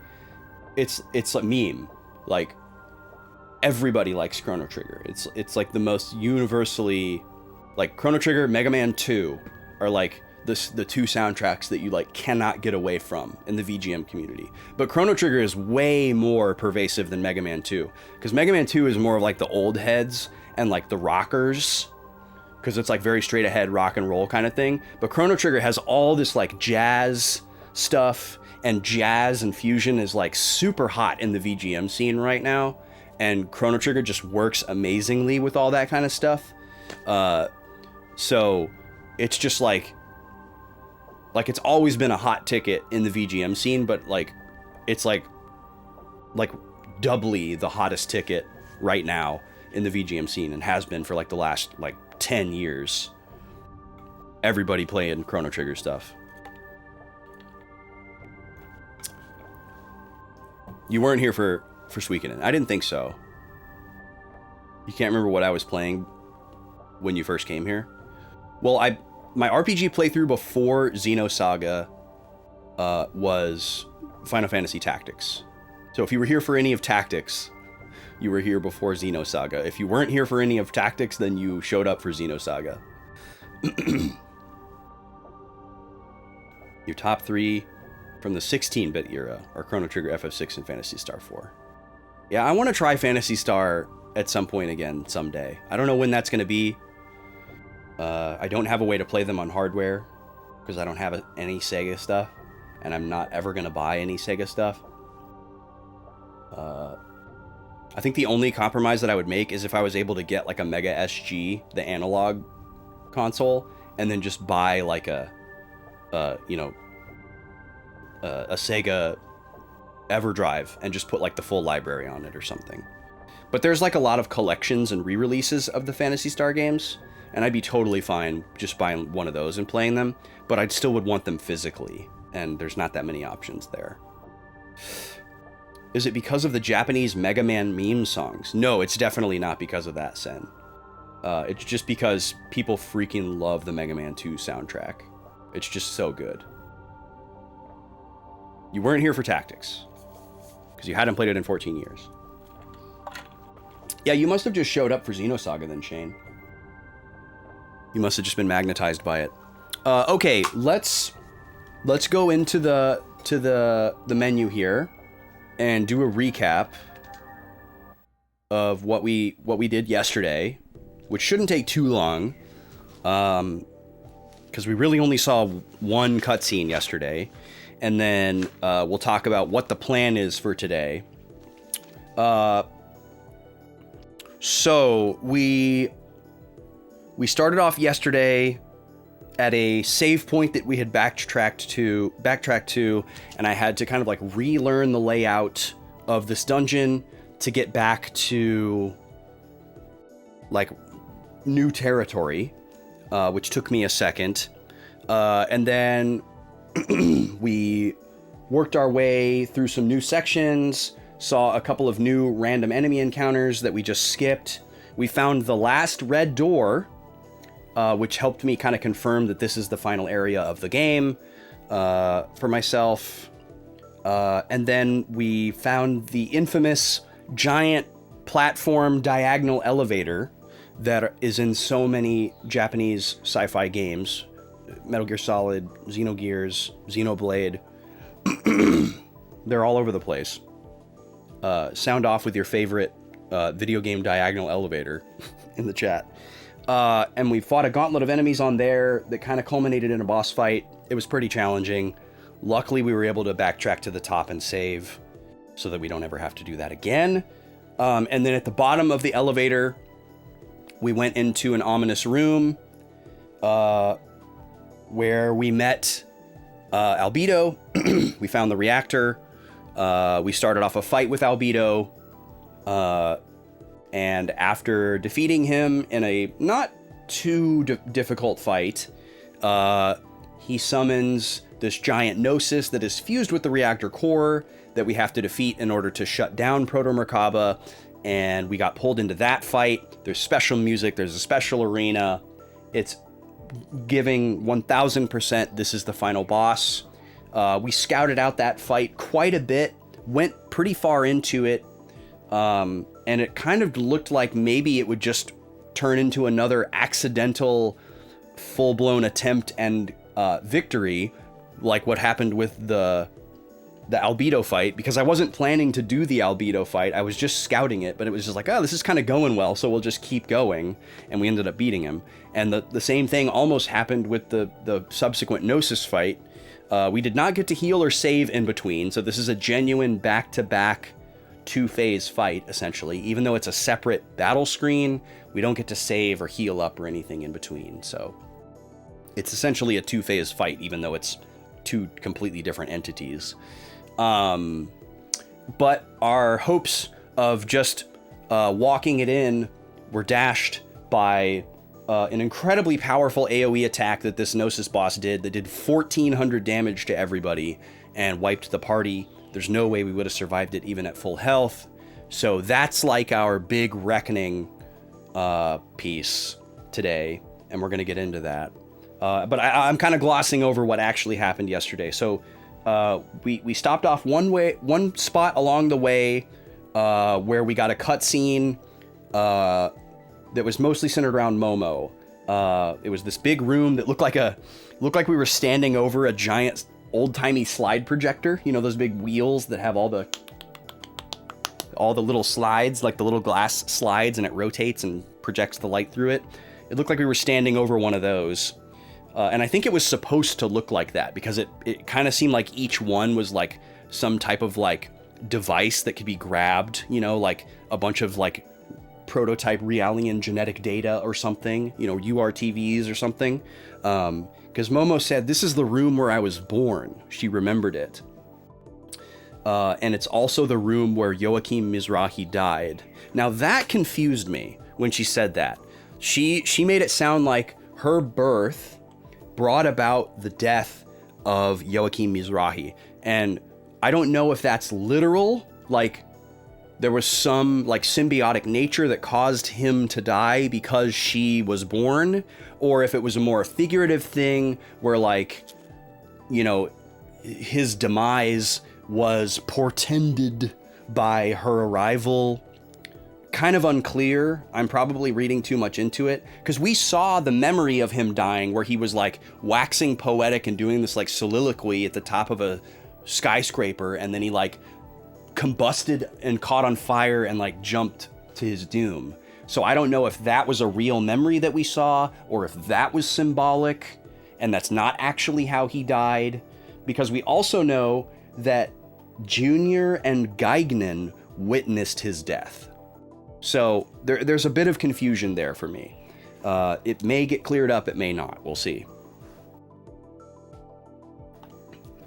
it's a meme. Like everybody likes Chrono Trigger. It's like the most universally, like Chrono Trigger, Mega Man 2 are like the 2 soundtracks that you like cannot get away from in the VGM community. But Chrono Trigger is way more pervasive than Mega Man 2, because Mega Man 2 is more of like the old heads and like the rockers, because it's like very straight ahead rock and roll kind of thing. But Chrono Trigger has all this like jazz stuff, and jazz and fusion is like super hot in the VGM scene right now. And Chrono Trigger just works amazingly with all that kind of stuff. So it's just like it's always been a hot ticket in the VGM scene, but like it's like doubly the hottest ticket right now in the VGM scene, and has been for like the last like 10 years. Everybody playing Chrono Trigger stuff. You weren't here for Suikoden. I didn't think so. You can't remember what I was playing when you first came here? Well, my RPG playthrough before Xenosaga was Final Fantasy Tactics. So if you were here for any of Tactics, you were here before Xenosaga. If you weren't here for any of Tactics, then you showed up for Xenosaga. Your top 3 from the 16-bit era are Chrono Trigger, FF6, and Phantasy Star 4. Yeah, I want to try Phantasy Star at some point again someday. I don't know when that's going to be. I don't have a way to play them on hardware because I don't have any Sega stuff, and I'm not ever going to buy any Sega stuff. I think the only compromise that I would make is if I was able to get like a Mega SG, the analog console, and then just buy like a Sega EverDrive and just put like the full library on it or something. But there's like a lot of collections and re-releases of the Phantasy Star games, and I'd be totally fine just buying one of those and playing them, but I still would want them physically, and there's not that many options there. Is it because of the Japanese Mega Man meme songs? No, it's definitely not because of that, Sen. It's just because people freaking love the Mega Man 2 soundtrack. It's just so good. You weren't here for Tactics, because you hadn't played it in 14 years. Yeah, you must have just showed up for Xenosaga then, Shane. You must have just been magnetized by it. Okay, let's go into the menu here and do a recap of what we did yesterday, which shouldn't take too long, because we really only saw one cutscene yesterday, and then we'll talk about what the plan is for today. So we started off yesterday at a save point that we had backtracked to, and I had to kind of like relearn the layout of this dungeon to get back to like new territory, which took me a second. And then we worked our way through some new sections, saw a couple of new random enemy encounters that we just skipped. We found the last red door, which helped me kind of confirm that this is the final area of the game for myself. And then we found the infamous giant platform diagonal elevator that is in so many Japanese sci-fi games. Metal Gear Solid, Xenogears, Xenoblade. They're all over the place. Sound off with your favorite video game diagonal elevator in the chat. And we fought a gauntlet of enemies on there that kind of culminated in a boss fight. It was pretty challenging. Luckily, we were able to backtrack to the top and save so that we don't ever have to do that again. And then at the bottom of the elevator, we went into an ominous room where we met Albedo. We found the reactor. We started off a fight with Albedo. And after defeating him in a not too difficult fight, he summons this giant Gnosis that is fused with the reactor core that we have to defeat in order to shut down Proto Merkaba. And we got pulled into that fight. There's special music. There's a special arena. It's giving 1000% this is the final boss. We scouted out that fight quite a bit, went pretty far into it, and it kind of looked like maybe it would just turn into another accidental full-blown attempt and victory, like what happened with the Albedo fight, because I wasn't planning to do the Albedo fight. I was just scouting it, but it was just like, oh, this is kind of going well, so we'll just keep going, and we ended up beating him. And the same thing almost happened with the subsequent Gnosis fight. We did not get to heal or save in between, so this is a genuine back-to-back two-phase fight, essentially. Even though it's a separate battle screen, we don't get to save or heal up or anything in between, so it's essentially a two-phase fight, even though it's two completely different entities. But our hopes of just walking it in were dashed by an incredibly powerful AoE attack that this Gnosis boss did that did 1400 damage to everybody and wiped the party. There's no way we would have survived it even at full health. So that's like our big reckoning piece today, and we're going to get into that. But I'm kind of glossing over what actually happened yesterday. So we stopped off one spot along the way where we got a cutscene that was mostly centered around Momo. It was this big room that looked like we were standing over a giant old-timey slide projector. You know, those big wheels that have all the little slides, like the little glass slides, and it rotates and projects the light through it. It looked like we were standing over one of those. And I think it was supposed to look like that because it kind of seemed like each one was like some type of like device that could be grabbed, you know, like a bunch of like prototype Realian genetic data or something, you know, URTVs or something. Because Momo said, this is the room where I was born. She remembered it. And it's also the room where Joachim Mizrahi died. Now that confused me when she said that. She made it sound like her birth brought about the death of Joachim Mizrahi. And I don't know if that's literal, like there was some like symbiotic nature that caused him to die because she was born, or if it was a more figurative thing where like, you know, his demise was portended by her arrival. Kind of unclear. I'm probably reading too much into it because we saw the memory of him dying where he was like waxing poetic and doing this like soliloquy at the top of a skyscraper, and then he like combusted and caught on fire and like jumped to his doom. So I don't know if that was a real memory that we saw or if that was symbolic and that's not actually how he died. because we also know that Junior and Gaignan witnessed his death. So there's a bit of confusion there for me. It may get cleared up, it may not. We'll see.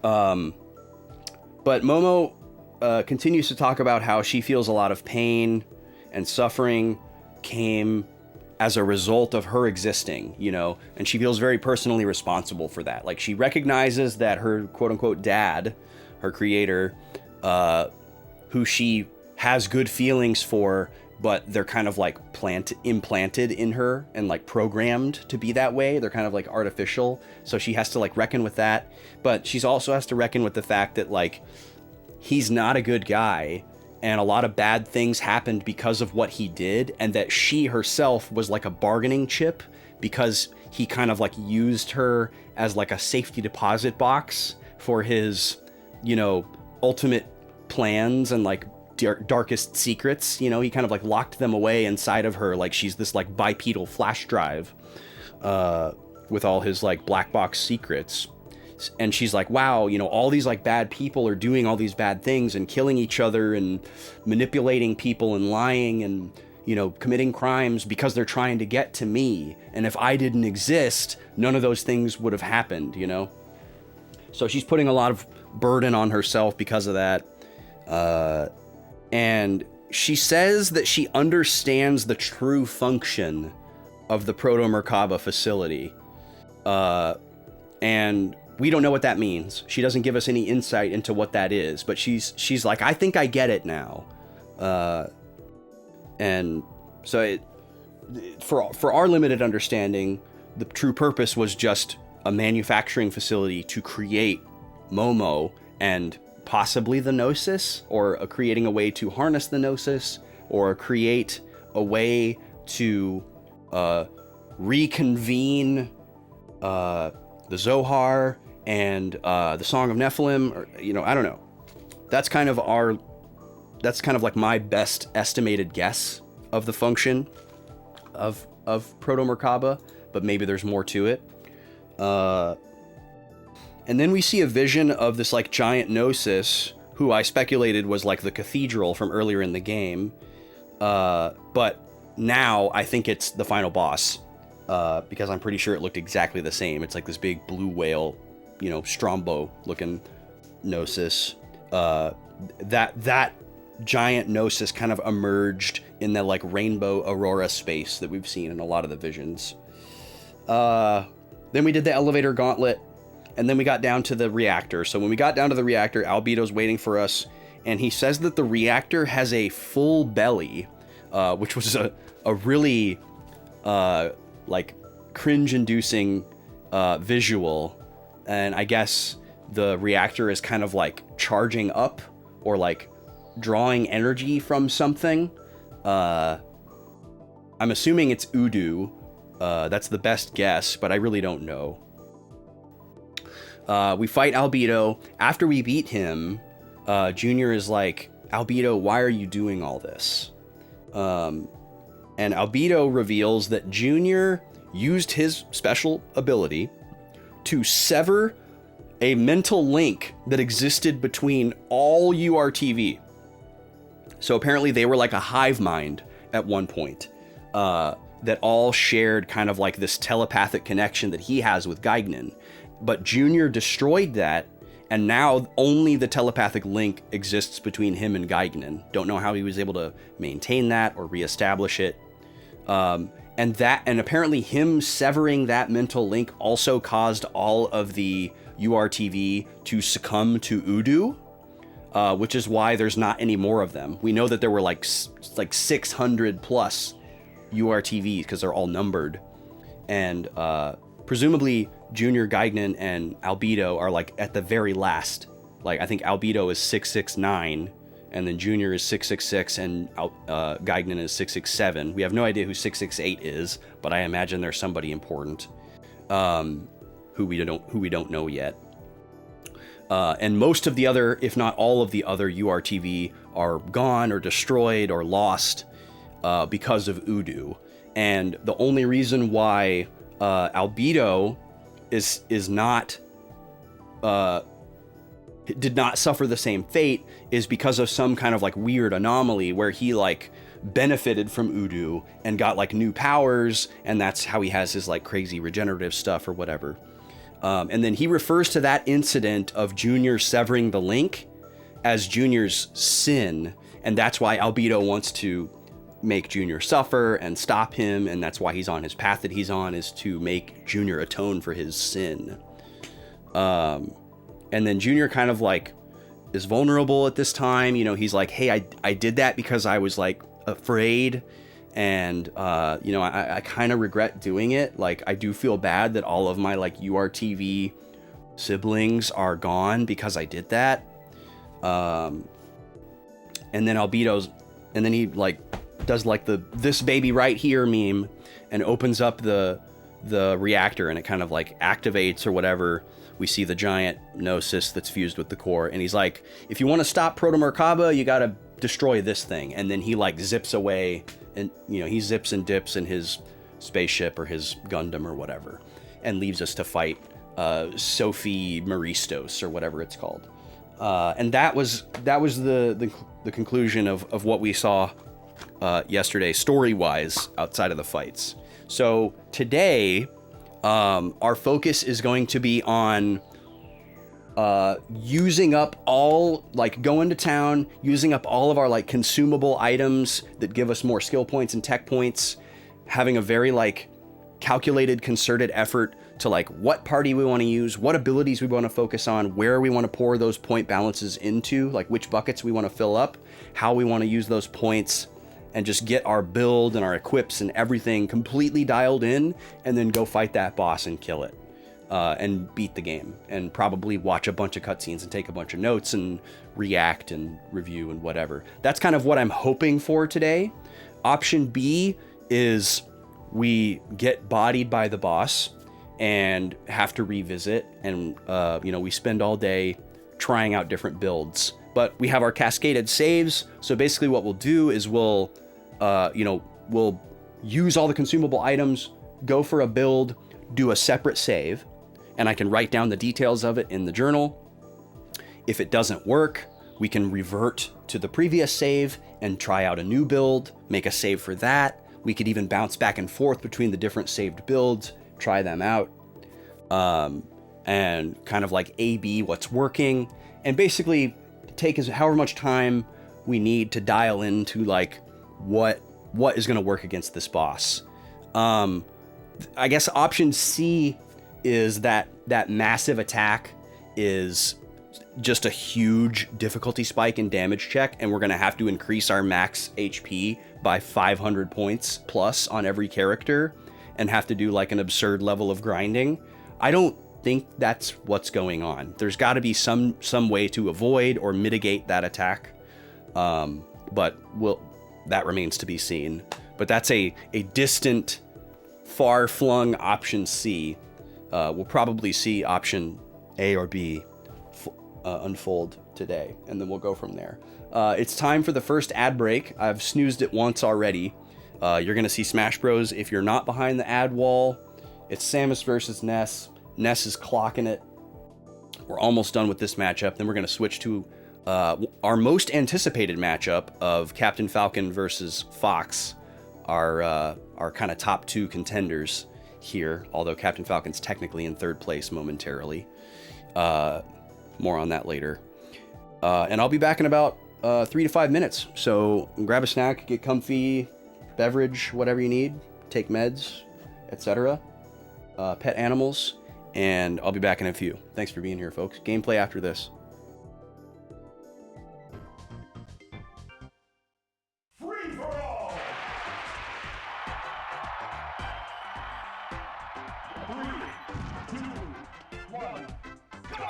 But Momo continues to talk about how she feels a lot of pain and suffering came as a result of her existing, you know, and she feels very personally responsible for that. Like, she recognizes that her quote-unquote dad, her creator, who she has good feelings for, but they're kind of like implanted in her and like programmed to be that way. They're kind of like artificial. So she has to like reckon with that. But she's also has to reckon with the fact that like he's not a good guy and a lot of bad things happened because of what he did, and that she herself was like a bargaining chip because he kind of like used her as like a safety deposit box for his, you know, ultimate plans and like darkest secrets. You know, he kind of like locked them away inside of her like she's this like bipedal flash drive with all his like black box secrets. And she's like, wow, you know, all these like bad people are doing all these bad things and killing each other and manipulating people and lying and, you know, committing crimes because they're trying to get to me. And if I didn't exist, none of those things would have happened, you know? So she's putting a lot of burden on herself because of that. And she says that she understands the true function of the Proto-Merkaba facility. And we don't know what that means. She doesn't give us any insight into what that is, but she's like, I think I get it now. And so for our limited understanding, the true purpose was just a manufacturing facility to create Momo and possibly the Gnosis, or creating a way to harness the Gnosis, or create a way to reconvene the Zohar and the Song of Nephilim, or, you know, I don't know. That's kind of like my best estimated guess of the function of Proto-Merkaba, but maybe there's more to it. And then we see a vision of this like giant Gnosis, who I speculated was like the cathedral from earlier in the game. But now I think it's the final boss, because I'm pretty sure it looked exactly the same. It's like this big blue whale, you know, Strombo looking Gnosis. That giant Gnosis kind of emerged in that like rainbow aurora space that we've seen in a lot of the visions. Then we did the elevator gauntlet, and then we got down to the reactor. So when we got down to the reactor, Albedo's waiting for us, and he says that the reactor has a full belly, which was a really like cringe-inducing visual. And I guess the reactor is kind of like charging up or like drawing energy from something. I'm assuming it's Udu. That's the best guess, but I really don't know. We fight Albedo. After we beat him, Junior is like, Albedo, why are you doing all this? And Albedo reveals that Junior used his special ability to sever a mental link that existed between all URTV. So apparently they were like a hive mind at one point, that all shared kind of like this telepathic connection that he has with Gaignan. But Junior destroyed that, and now only the telepathic link exists between him and Gaignan. Don't know how he was able to maintain that or reestablish it. And apparently him severing that mental link also caused all of the URTV to succumb to Udu, which is why there's not any more of them. We know that there were like 600 plus URTVs because they're all numbered. And presumably Junior, Gaignan, and Albedo are like at the very last. Like I think Albedo is 669, and then Junior is 666, and Gaignan is 667. We have no idea who 668 is, but I imagine there's somebody important who we don't know yet. And most of the other, if not all of the other URTV are gone or destroyed or lost because of Udu. And the only reason why Albedo is not did not suffer the same fate is because of some kind of like weird anomaly where he like benefited from Udu and got like new powers, and that's how he has his like crazy regenerative stuff or whatever. And then he refers to that incident of Junior severing the link as Junior's sin, and that's why Albedo wants to make Junior suffer and stop him, and that's why he's on his path that he's on, is to make Junior atone for his sin. And then Junior kind of like is vulnerable at this time. You know, he's like, hey, I did that because I was like afraid, and you know, I kind of regret doing it. Like, I do feel bad that all of my like URTV siblings are gone because I did that. And then and then he like does like the "this baby right here" meme and opens up the reactor, and it kind of like activates or whatever. We see the giant Gnosis that's fused with the core, and he's like, if you want to stop Proto Merkaba, you gotta destroy this thing. And then he like zips away, and you know, he zips and dips in his spaceship or his Gundam or whatever, and leaves us to fight Sophie Maristos or whatever it's called. And that was the conclusion of what we saw yesterday, story-wise, outside of the fights. So today, our focus is going to be on using up all, like, going to town, using up all of our like consumable items that give us more skill points and tech points, having a very like calculated, concerted effort to like what party we want to use, what abilities we want to focus on, where we want to pour those point balances into, like which buckets we want to fill up, how we want to use those points, and just get our build and our equips and everything completely dialed in, and then go fight that boss and kill it, and beat the game, and probably watch a bunch of cutscenes and take a bunch of notes and react and review and whatever. That's kind of what I'm hoping for today. Option B is we get bodied by the boss and have to revisit, and you know, we spend all day trying out different builds. But we have our cascaded saves, so basically what we'll do is we'll use all the consumable items, go for a build, do a separate save, and I can write down the details of it in the journal. If it doesn't work, we can revert to the previous save and try out a new build, make a save for that. We could even bounce back and forth between the different saved builds, try them out, and kind of like A/B what's working, and basically take however much time we need to dial into like what is going to work against this boss. I guess option C is that massive attack is just a huge difficulty spike and damage check, and we're going to have to increase our max HP by 500 points plus on every character and have to do like an absurd level of grinding. I don't think that's what's going on. There's got to be some way to avoid or mitigate that attack, but that remains to be seen. But that's a distant, far-flung option C. We'll probably see option A or B unfold today, and then we'll go from there. It's time for the first ad break. I've snoozed it once already. You're going to see Smash Bros. If you're not behind the ad wall. It's Samus versus Ness. Ness is clocking it. We're almost done with this matchup. Then we're going to switch to our most anticipated matchup of Captain Falcon versus Fox, our kind of top two contenders here, although Captain Falcon's technically in third place momentarily. More on that later. And I'll be back in about 3 to 5 minutes. So grab a snack, get comfy, beverage, whatever you need, take meds, etc. Pet animals, and I'll be back in a few. Thanks for being here, folks. Gameplay after this. Free for all! 3, 2, 1, go!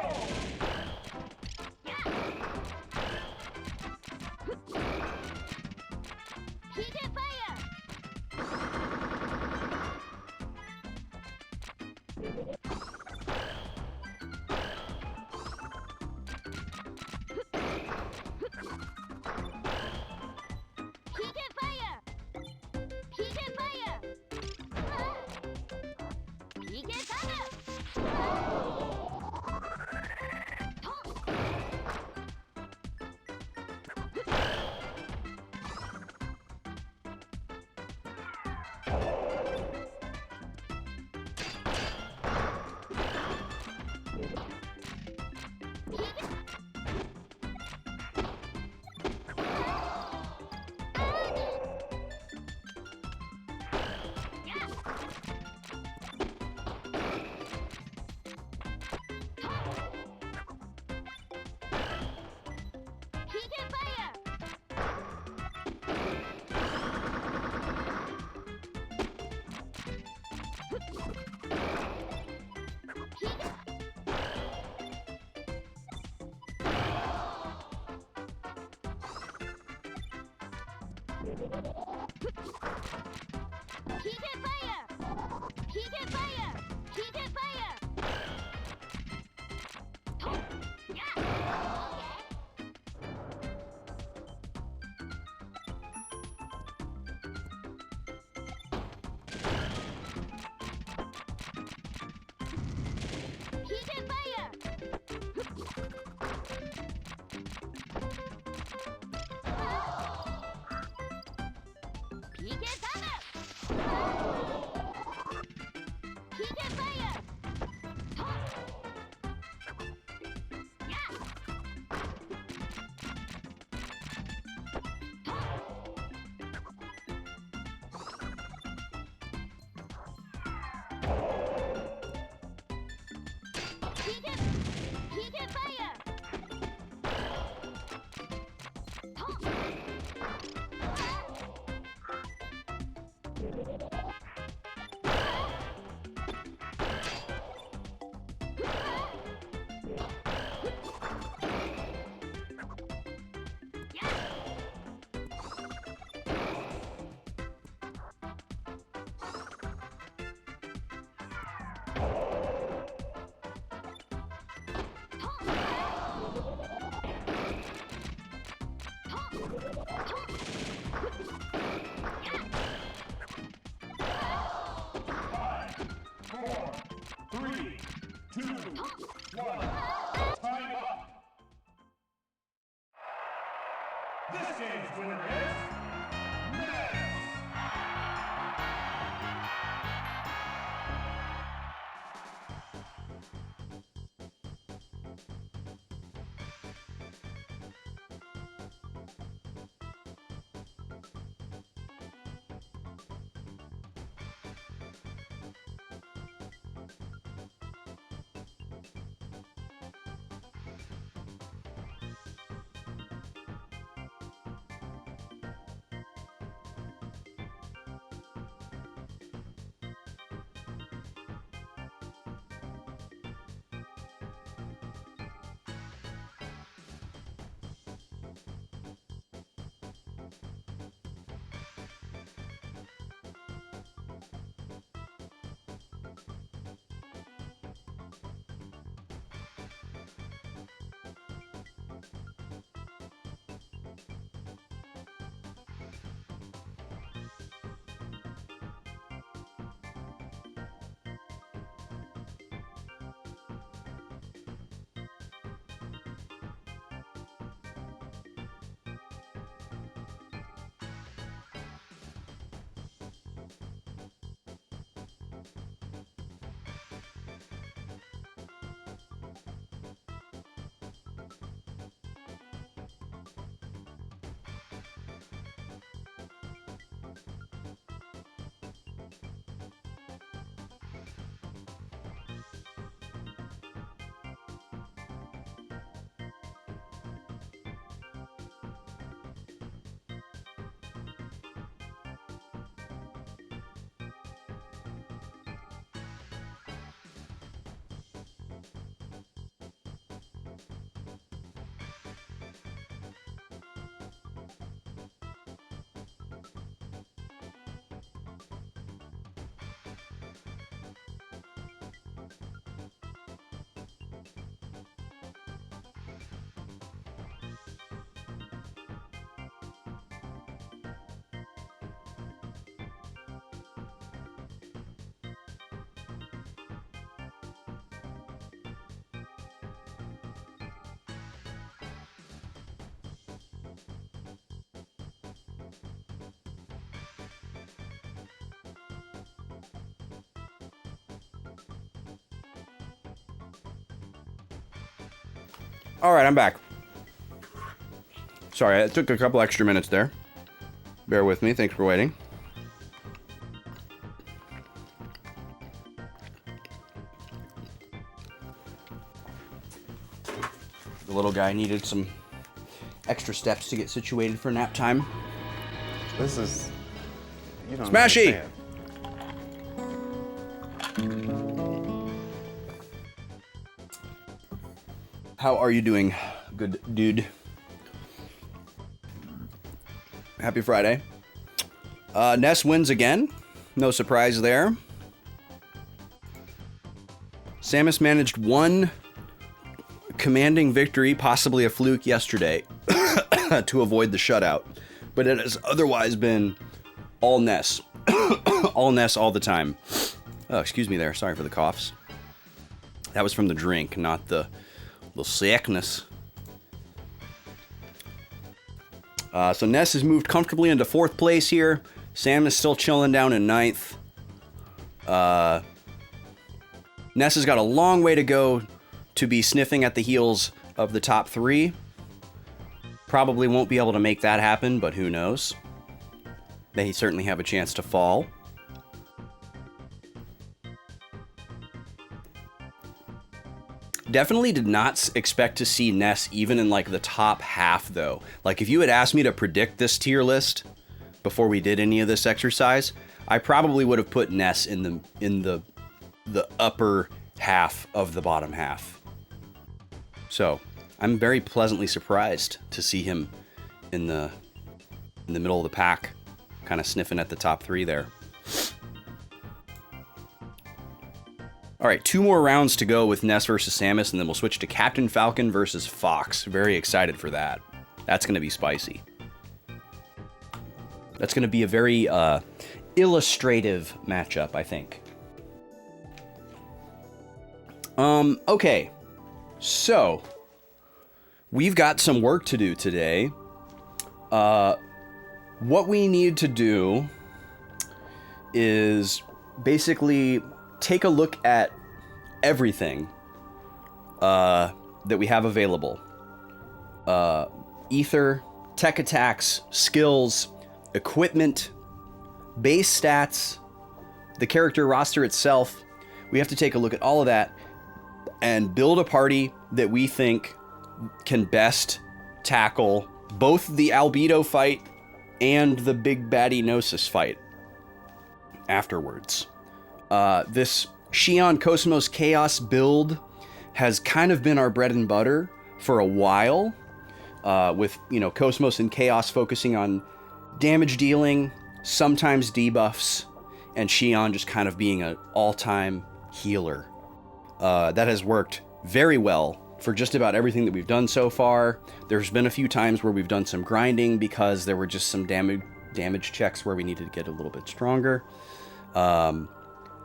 This game's winner is Ness. All right, I'm back. Sorry, it took a couple extra minutes there. Bear with me. Thanks for waiting. The little guy needed some extra steps to get situated for nap time. This is... You don't Smashy! understand. How are you doing, good dude? Happy Friday. Ness wins again. No surprise there. Samus managed one commanding victory, possibly a fluke yesterday, to avoid the shutout. But it has otherwise been all Ness. All Ness all the time. Oh, excuse me there. Sorry for the coughs. That was from the drink, not the sickness. So Ness has moved comfortably into 4th place here. Sam is still chilling down in 9th. Ness has got a long way to go to be sniffing at the heels of the top 3. Probably won't be able to make that happen, but who knows. They certainly have a chance to fall. Definitely did not expect to see Ness even in like the top half though. Like if you had asked me to predict this tier list before we did any of this exercise, I probably would have put Ness in the upper half of the bottom half. So I'm very pleasantly surprised to see him in the middle of the pack, kind of sniffing at the top 3 there. All right, 2 more rounds to go with Ness versus Samus, and then we'll switch to Captain Falcon versus Fox. Very excited for that. That's going to be spicy. That's going to be a very illustrative matchup, I think. Okay. So, we've got some work to do today. What we need to do is basically take a look at everything that we have available. Ether, tech attacks, skills, equipment, base stats, the character roster itself. We have to take a look at all of that and build a party that we think can best tackle both the Albedo fight and the big baddie Gnosis fight afterwards. This Xion Cosmos Chaos build has kind of been our bread and butter for a while, with, you know, Cosmos and Chaos focusing on damage dealing, sometimes debuffs, and Xion just kind of being an all-time healer. That has worked very well for just about everything that we've done so far. There's been a few times where we've done some grinding because there were just some damage checks where we needed to get a little bit stronger.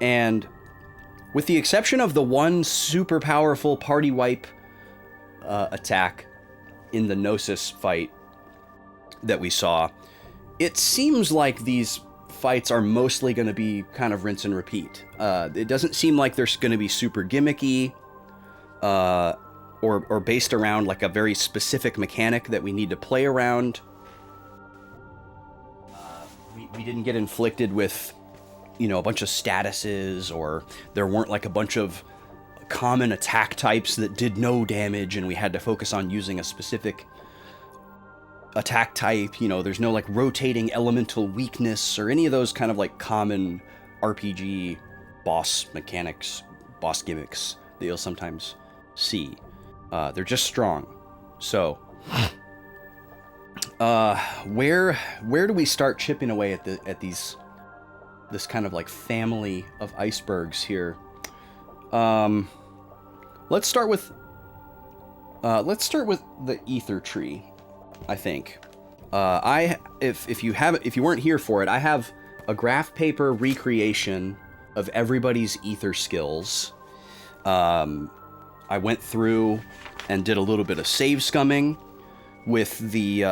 And with the exception of the one super powerful party wipe attack in the Gnosis fight that we saw, it seems like these fights are mostly going to be kind of rinse and repeat. It doesn't seem like they're going to be super gimmicky or based around like a very specific mechanic that we need to play around. We didn't get inflicted with, you know, a bunch of statuses, or there weren't like a bunch of common attack types that did no damage and we had to focus on using a specific attack type. You know, there's no like rotating elemental weakness or any of those kind of like common RPG boss mechanics, boss gimmicks that you'll sometimes see. They're just strong. So where do we start chipping away at these this kind of like family of icebergs here? Let's start with the ether tree, I think. If you weren't here for it, I have a graph paper recreation of everybody's ether skills. I went through and did a little bit of save scumming with the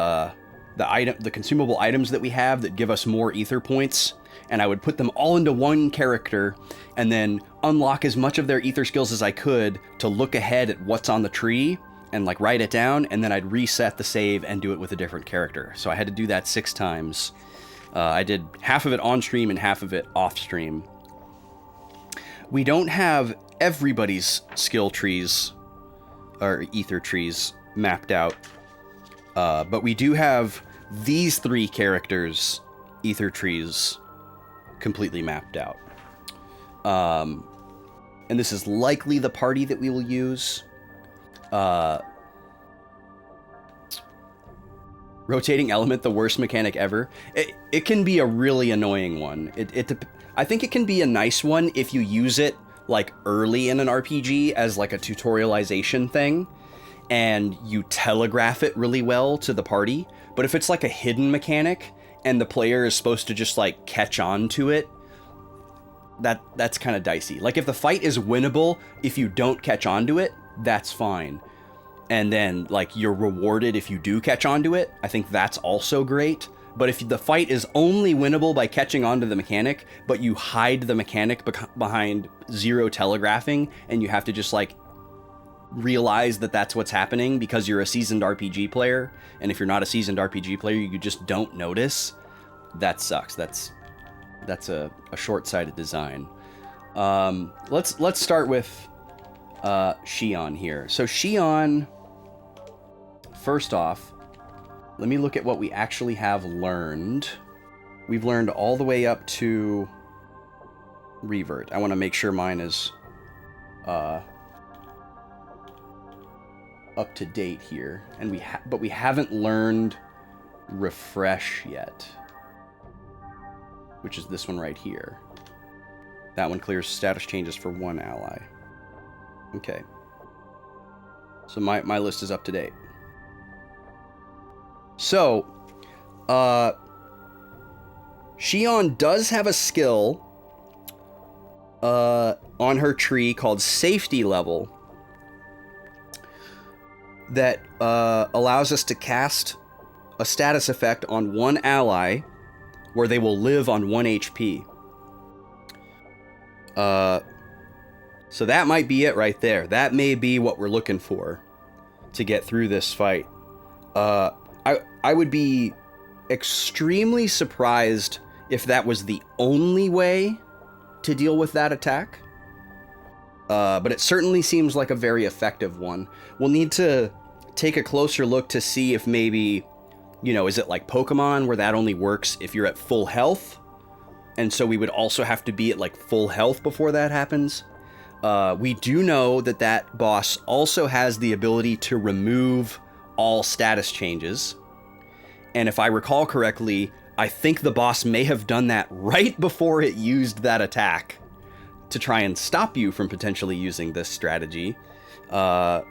consumable items that we have that give us more ether points, and I would put them all into one character and then unlock as much of their ether skills as I could to look ahead at what's on the tree and like write it down, and then I'd reset the save and do it with a different character. So I had to do that 6 times. I did half of it on stream and half of it off stream. We don't have everybody's skill trees or ether trees mapped out, but we do have these 3 characters' ether trees completely mapped out. And this is likely the party that we will use. Rotating element, the worst mechanic ever. It can be a really annoying one. I think it can be a nice one if you use it like early in an RPG as like a tutorialization thing, and you telegraph it really well to the party. But if it's like a hidden mechanic and the player is supposed to just like catch on to it, that's kind of dicey. Like if the fight is winnable, if you don't catch on to it, that's fine. And then like you're rewarded if you do catch on to it. I think that's also great. But if the fight is only winnable by catching on to the mechanic, but you hide the mechanic behind zero telegraphing, and you have to just like realize that that's what's happening because you're a seasoned RPG player, and if you're not a seasoned RPG player, you just don't notice, that sucks. That's a short-sighted design. Let's start with Xion here. So Xion, first off, let me look at what we actually have learned. We've learned all the way up to Revert. I want to make sure mine is up to date here, and but we haven't learned Refresh yet, which is this one right here. That one clears status changes for one ally. Okay. So my list is up to date. So, Xion does have a skill on her tree called Safety Level that allows us to cast a status effect on one ally where they will live on 1 HP. So that might be it right there. That may be what we're looking for to get through this fight. I would be extremely surprised if that was the only way to deal with that attack. But it certainly seems like a very effective one. We'll need to take a closer look to see if maybe, is it like Pokemon where that only works if you're at full health? And so we would also have to be at like full health before that happens. We do know that boss also has the ability to remove all status changes. And if I recall correctly, I think the boss may have done that right before it used that attack to try and stop you from potentially using this strategy. So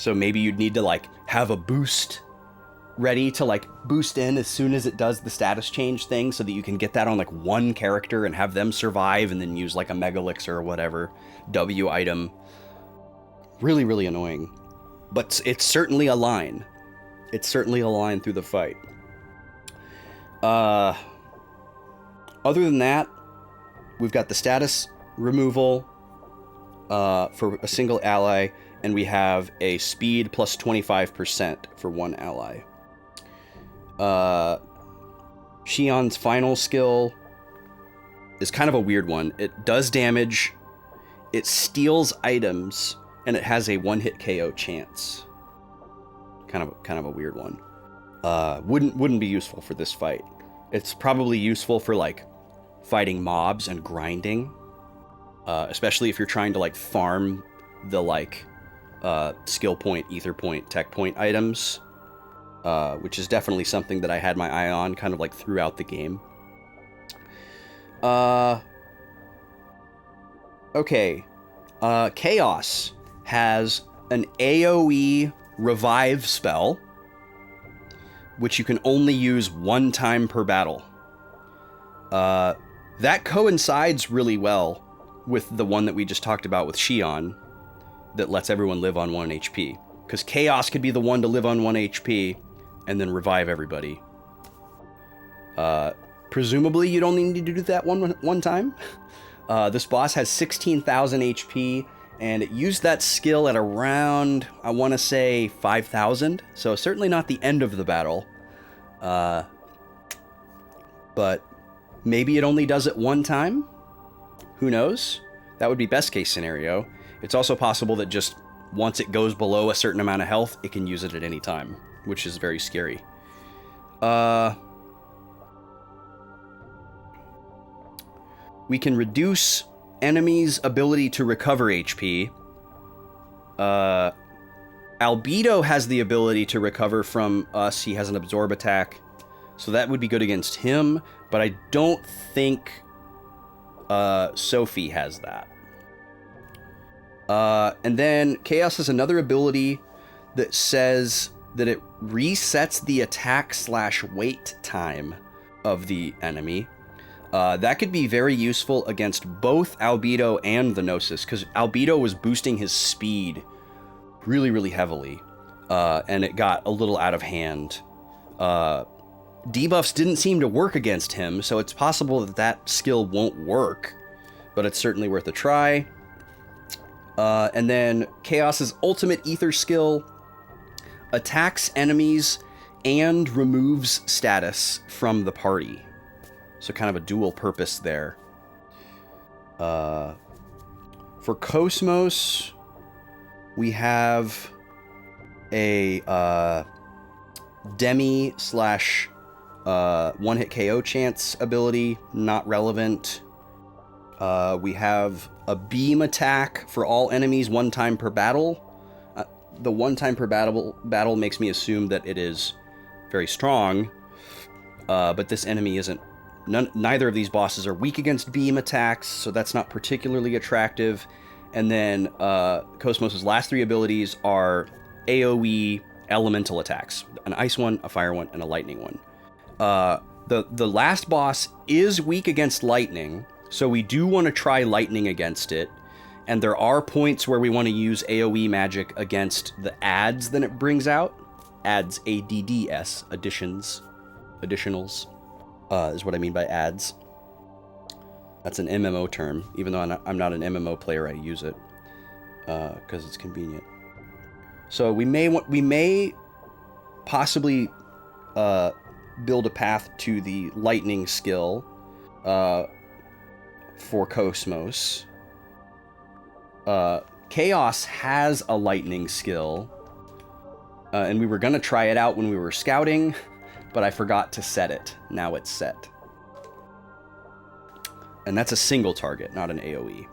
maybe you'd need to like have a boost ready to like boost in as soon as it does the status change thing so that you can get that on like one character and have them survive and then use like a Mega Elixir or whatever W item. Really, really annoying. But it's certainly a line. It's certainly a line through the fight. Other than that, we've got the status removal for a single ally, and we have a speed plus 25% for one ally. Xion's final skill is kind of a weird one. It does damage, it steals items, and it has a one-hit KO chance. Kind of a weird one. Wouldn't be useful for this fight. It's probably useful for like fighting mobs and grinding, especially if you're trying to like farm the like skill point, ether point, tech point items, which is definitely something that I had my eye on kind of like throughout the game. Okay. Chaos has an AoE revive spell, which you can only use one time per battle. That coincides really well with the one that we just talked about with Xion, that lets everyone live on 1 HP. Because Chaos could be the one to live on 1 HP and then revive everybody. Presumably you'd only need to do that one time. This boss has 16,000 HP, and it used that skill at around, I want to say, 5,000. So certainly not the end of the battle. But maybe it only does it one time? Who knows? That would be best case scenario. It's also possible that just once it goes below a certain amount of health, it can use it at any time, which is very scary. We can reduce enemies' ability to recover HP. Albedo has the ability to recover from us. He has an absorb attack, so that would be good against him, but I don't think Sophie has that. And then Chaos has another ability that says that it resets the attack/wait time of the enemy. That could be very useful against both Albedo and the Gnosis, because Albedo was boosting his speed really, really heavily, and it got a little out of hand. Debuffs didn't seem to work against him, so it's possible that that skill won't work, but it's certainly worth a try. And then Chaos's ultimate ether skill attacks enemies and removes status from the party. So kind of a dual purpose there. For Cosmos, we have a Demi slash one-hit KO chance ability, not relevant. We have a beam attack for all enemies one time per battle. The one time per battle makes me assume that it is very strong, but this enemy isn't. Neither of these bosses are weak against beam attacks, so that's not particularly attractive. And then Cosmos' last three abilities are AoE elemental attacks. An ice one, a fire one, and a lightning one. The last boss is weak against lightning, so we do want to try lightning against it. And there are points where we want to use AoE magic against the adds that it brings out. Adds, ADDS, additionals, is what I mean by adds. That's an MMO term. Even though I'm not an MMO player, I use it because it's convenient. So we may possibly build a path to the lightning skill for Cosmos. Chaos has a lightning skill, and we were going to try it out when we were scouting, but I forgot to set it. Now it's set. And that's a single target, not an AoE.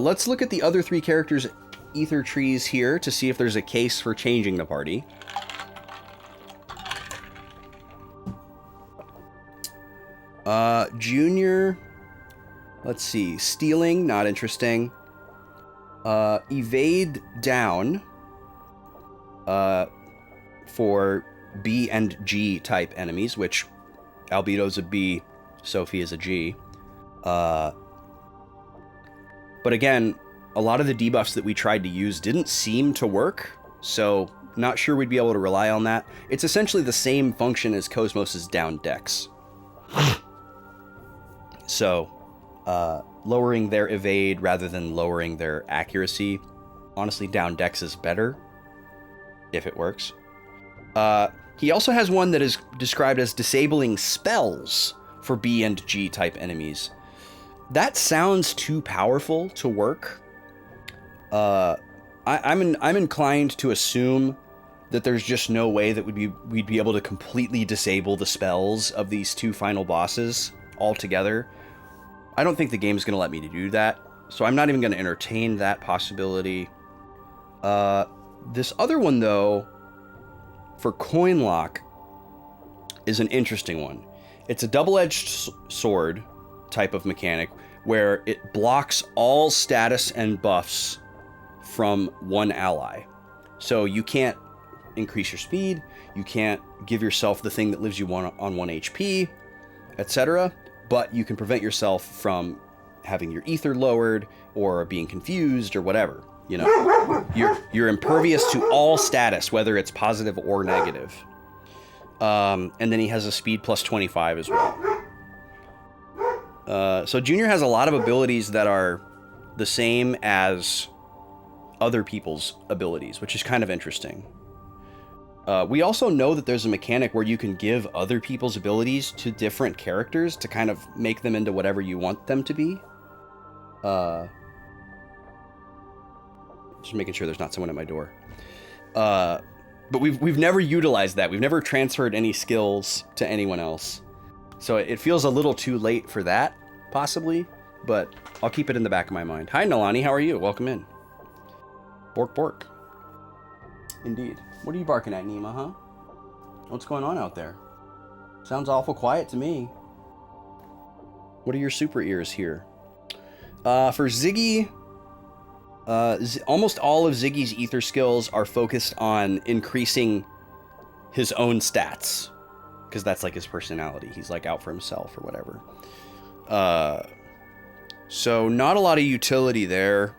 Let's look at the other three characters' ether trees here to see if there's a case for changing the party. Junior, let's see, stealing, not interesting. Evade down for B and G type enemies, which Albedo's a B, Sophie is a G. But again, a lot of the debuffs that we tried to use didn't seem to work, so not sure we'd be able to rely on that. It's essentially the same function as Cosmos' down dex. So, lowering their evade rather than lowering their accuracy. Honestly, down dex is better, if it works. He also has one that is described as disabling spells for B and G type enemies. That sounds too powerful to work. I'm inclined to assume that there's just no way that we'd be able to completely disable the spells of these two final bosses altogether. I don't think the game's going to let me do that, so I'm not even going to entertain that possibility. This other one, though, for coin lock, is an interesting one. It's a double-edged sword type of mechanic where it blocks all status and buffs from one ally. So you can't increase your speed, you can't give yourself the thing that lives you on 1 HP, etc., but you can prevent yourself from having your ether lowered or being confused or whatever. You know, you're impervious to all status, whether it's positive or negative. And then he has a speed plus 25 as well. So Junior has a lot of abilities that are the same as other people's abilities, which is kind of interesting. We also know that there's a mechanic where you can give other people's abilities to different characters to kind of make them into whatever you want them to be. Just making sure there's not someone at my door. But we've never utilized that. We've never transferred any skills to anyone else. So it feels a little too late for that, possibly, but I'll keep it in the back of my mind. Hi, Nalani, how are you? Welcome in. Bork, bork. Indeed. What are you barking at, Nima, huh? What's going on out there? Sounds awful quiet to me. What are your super ears here? For Ziggy, almost all of Ziggy's ether skills are focused on increasing his own stats. Because that's like his personality. He's like out for himself or whatever. So not a lot of utility there.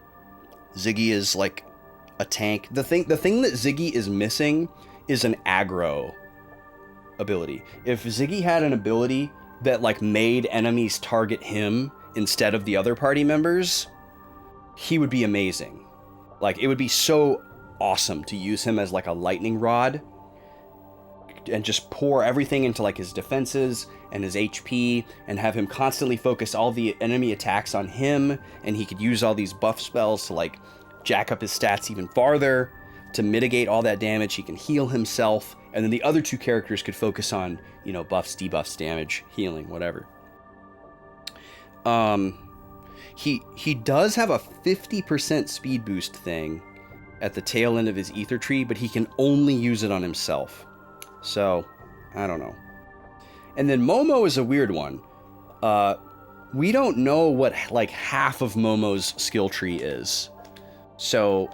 Ziggy is like a tank. The thing that Ziggy is missing is an aggro ability. If Ziggy had an ability that like made enemies target him instead of the other party members, he would be amazing. Like, it would be so awesome to use him as like a lightning rod and just pour everything into like his defenses and his HP and have him constantly focus all the enemy attacks on him, and he could use all these buff spells to like jack up his stats even farther to mitigate all that damage. He can heal himself, and then the other two characters could focus on, you know, buffs, debuffs, damage, healing, whatever. He does have a 50% speed boost thing at the tail end of his ether tree, but he can only use it on himself. So, I don't know. And then Momo is a weird one. We don't know what like half of Momo's skill tree is. So,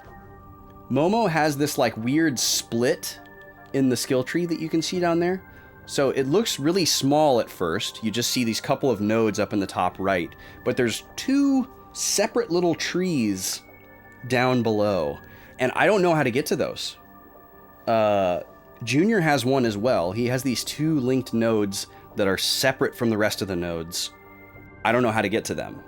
Momo has this like weird split in the skill tree that you can see down there. So it looks really small at first. You just see these couple of nodes up in the top right, but there's two separate little trees down below, and I don't know how to get to those. Junior has one as well. He has these two linked nodes that are separate from the rest of the nodes. I don't know how to get to them.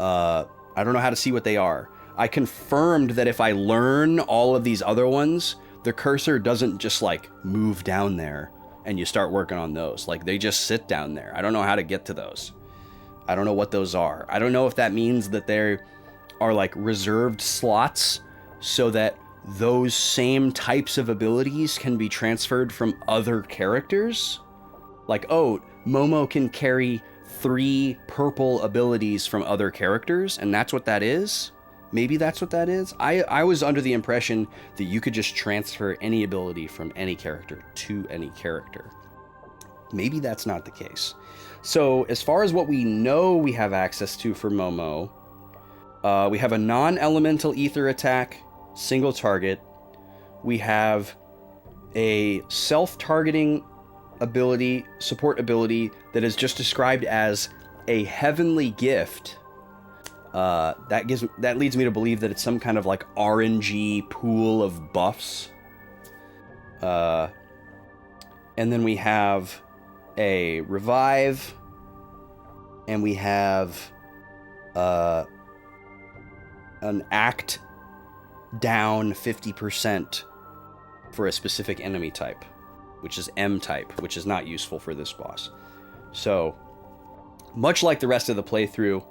I don't know how to see what they are. I confirmed that if I learn all of these other ones, the cursor doesn't just like move down there and you start working on those. Like, they just sit down there. I don't know how to get to those. I don't know what those are. I don't know if that means that there are like reserved slots so that those same types of abilities can be transferred from other characters. Like, oh, Momo can carry 3 purple abilities from other characters, and that's what that is? Maybe that's what that is? I was under the impression that you could just transfer any ability from any character to any character. Maybe that's not the case. So, as far as what we know we have access to for Momo, we have a non-elemental ether attack, single target. We have a self-targeting ability, support ability, that is just described as a heavenly gift. That leads me to believe that it's some kind of like RNG pool of buffs. And then we have a revive, and we have an act down 50% for a specific enemy type, which is M type, which is not useful for this boss. So, much like the rest of the playthrough,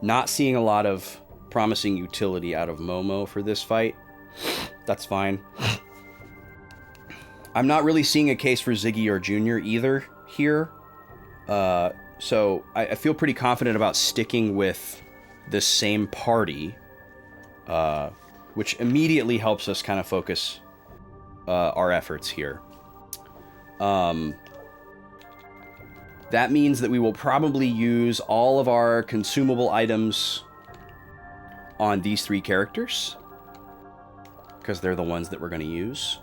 not seeing a lot of promising utility out of Momo for this fight. That's fine. I'm not really seeing a case for Ziggy or Junior either here. So I feel pretty confident about sticking with this same party, which immediately helps us kind of focus our efforts here. That means that we will probably use all of our consumable items on these 3 characters, because they're the ones that we're going to use.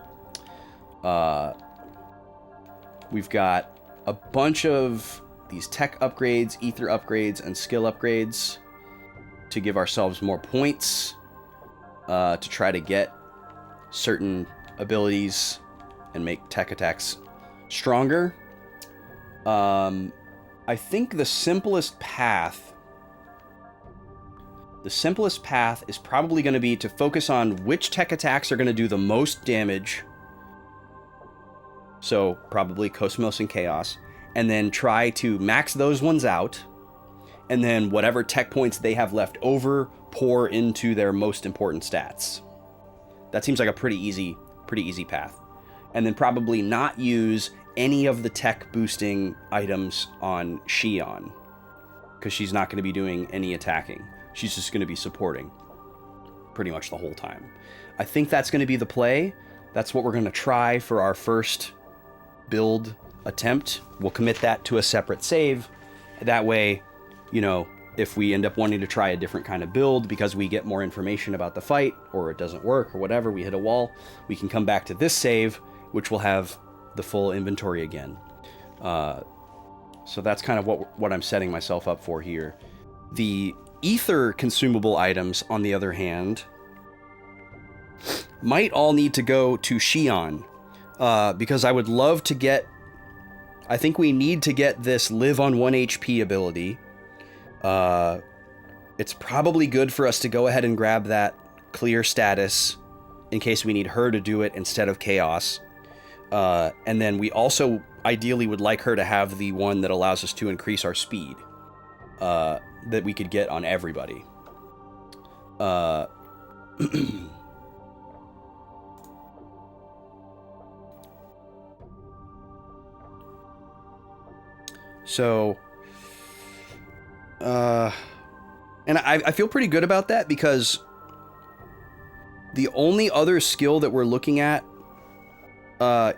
We've got a bunch of these tech upgrades, ether upgrades, and skill upgrades to give ourselves more points, to try to get certain abilities and make tech attacks stronger. I think the simplest path is probably going to be to focus on which tech attacks are going to do the most damage. So probably Cosmos and Chaos, and then try to max those ones out, and then whatever tech points they have left over, pour into their most important stats. That seems like a pretty easy path. And then probably not use any of the tech boosting items on Xion, because she's not going to be doing any attacking. She's just going to be supporting pretty much the whole time. I think that's going to be the play. That's what we're going to try for our first build attempt. We'll commit that to a separate save. That way, you know, if we end up wanting to try a different kind of build because we get more information about the fight, or it doesn't work, or whatever, we hit a wall, we can come back to this save, which will have the full inventory again. So that's kind of what I'm setting myself up for here. The ether consumable items, on the other hand, might all need to go to Xion, because I would love to get... I think we need to get this live on 1 HP ability. It's probably good for us to go ahead and grab that clear status in case we need her to do it instead of Chaos. And then we also ideally would like her to have the one that allows us to increase our speed, that we could get on everybody. So, and I feel pretty good about that, because the only other skill that we're looking at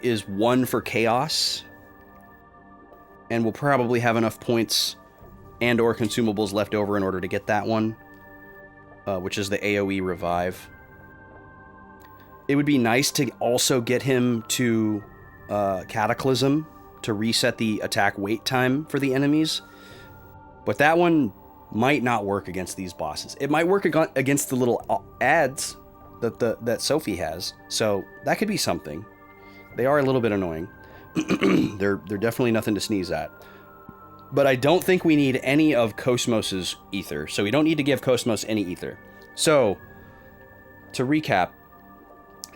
is one for Chaos, and we'll probably have enough points and or consumables left over in order to get that one, which is the AoE revive. It would be nice to also get him to Cataclysm to reset the attack wait time for the enemies, but that one might not work against these bosses. It might work against the little ads that Sophie has, so that could be something. They are a little bit annoying. They're definitely nothing to sneeze at. But I don't think we need any of Cosmos's ether, so we don't need to give Cosmos any ether. So, to recap,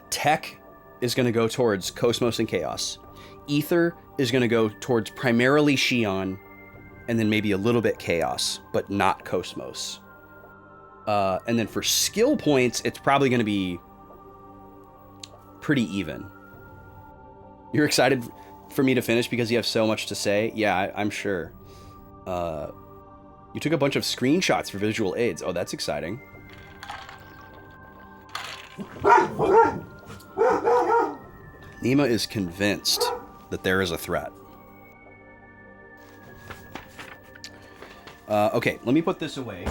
Tech is going to go towards Cosmos and Chaos. Ether is going to go towards primarily Xion, and then maybe a little bit Chaos, but not Cosmos. And then for skill points, it's probably going to be pretty even. You're excited for me to finish because you have so much to say? Yeah, I'm sure. You took a bunch of screenshots for visual aids. Oh, that's exciting. Nima is convinced that there is a threat. Okay, let me put this away.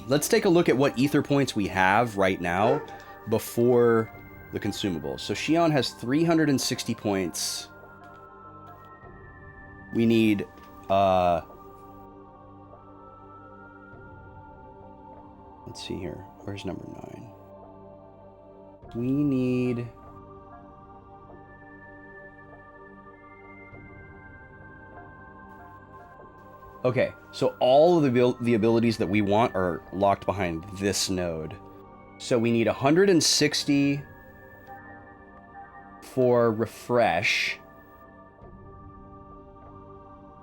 Let's take a look at what ether points we have right now before the consumables. So Xion has 360 points. We need let's see here. Where's number 9? We need... Okay, so all of the abilities that we want are locked behind this node. So we need 160 for refresh.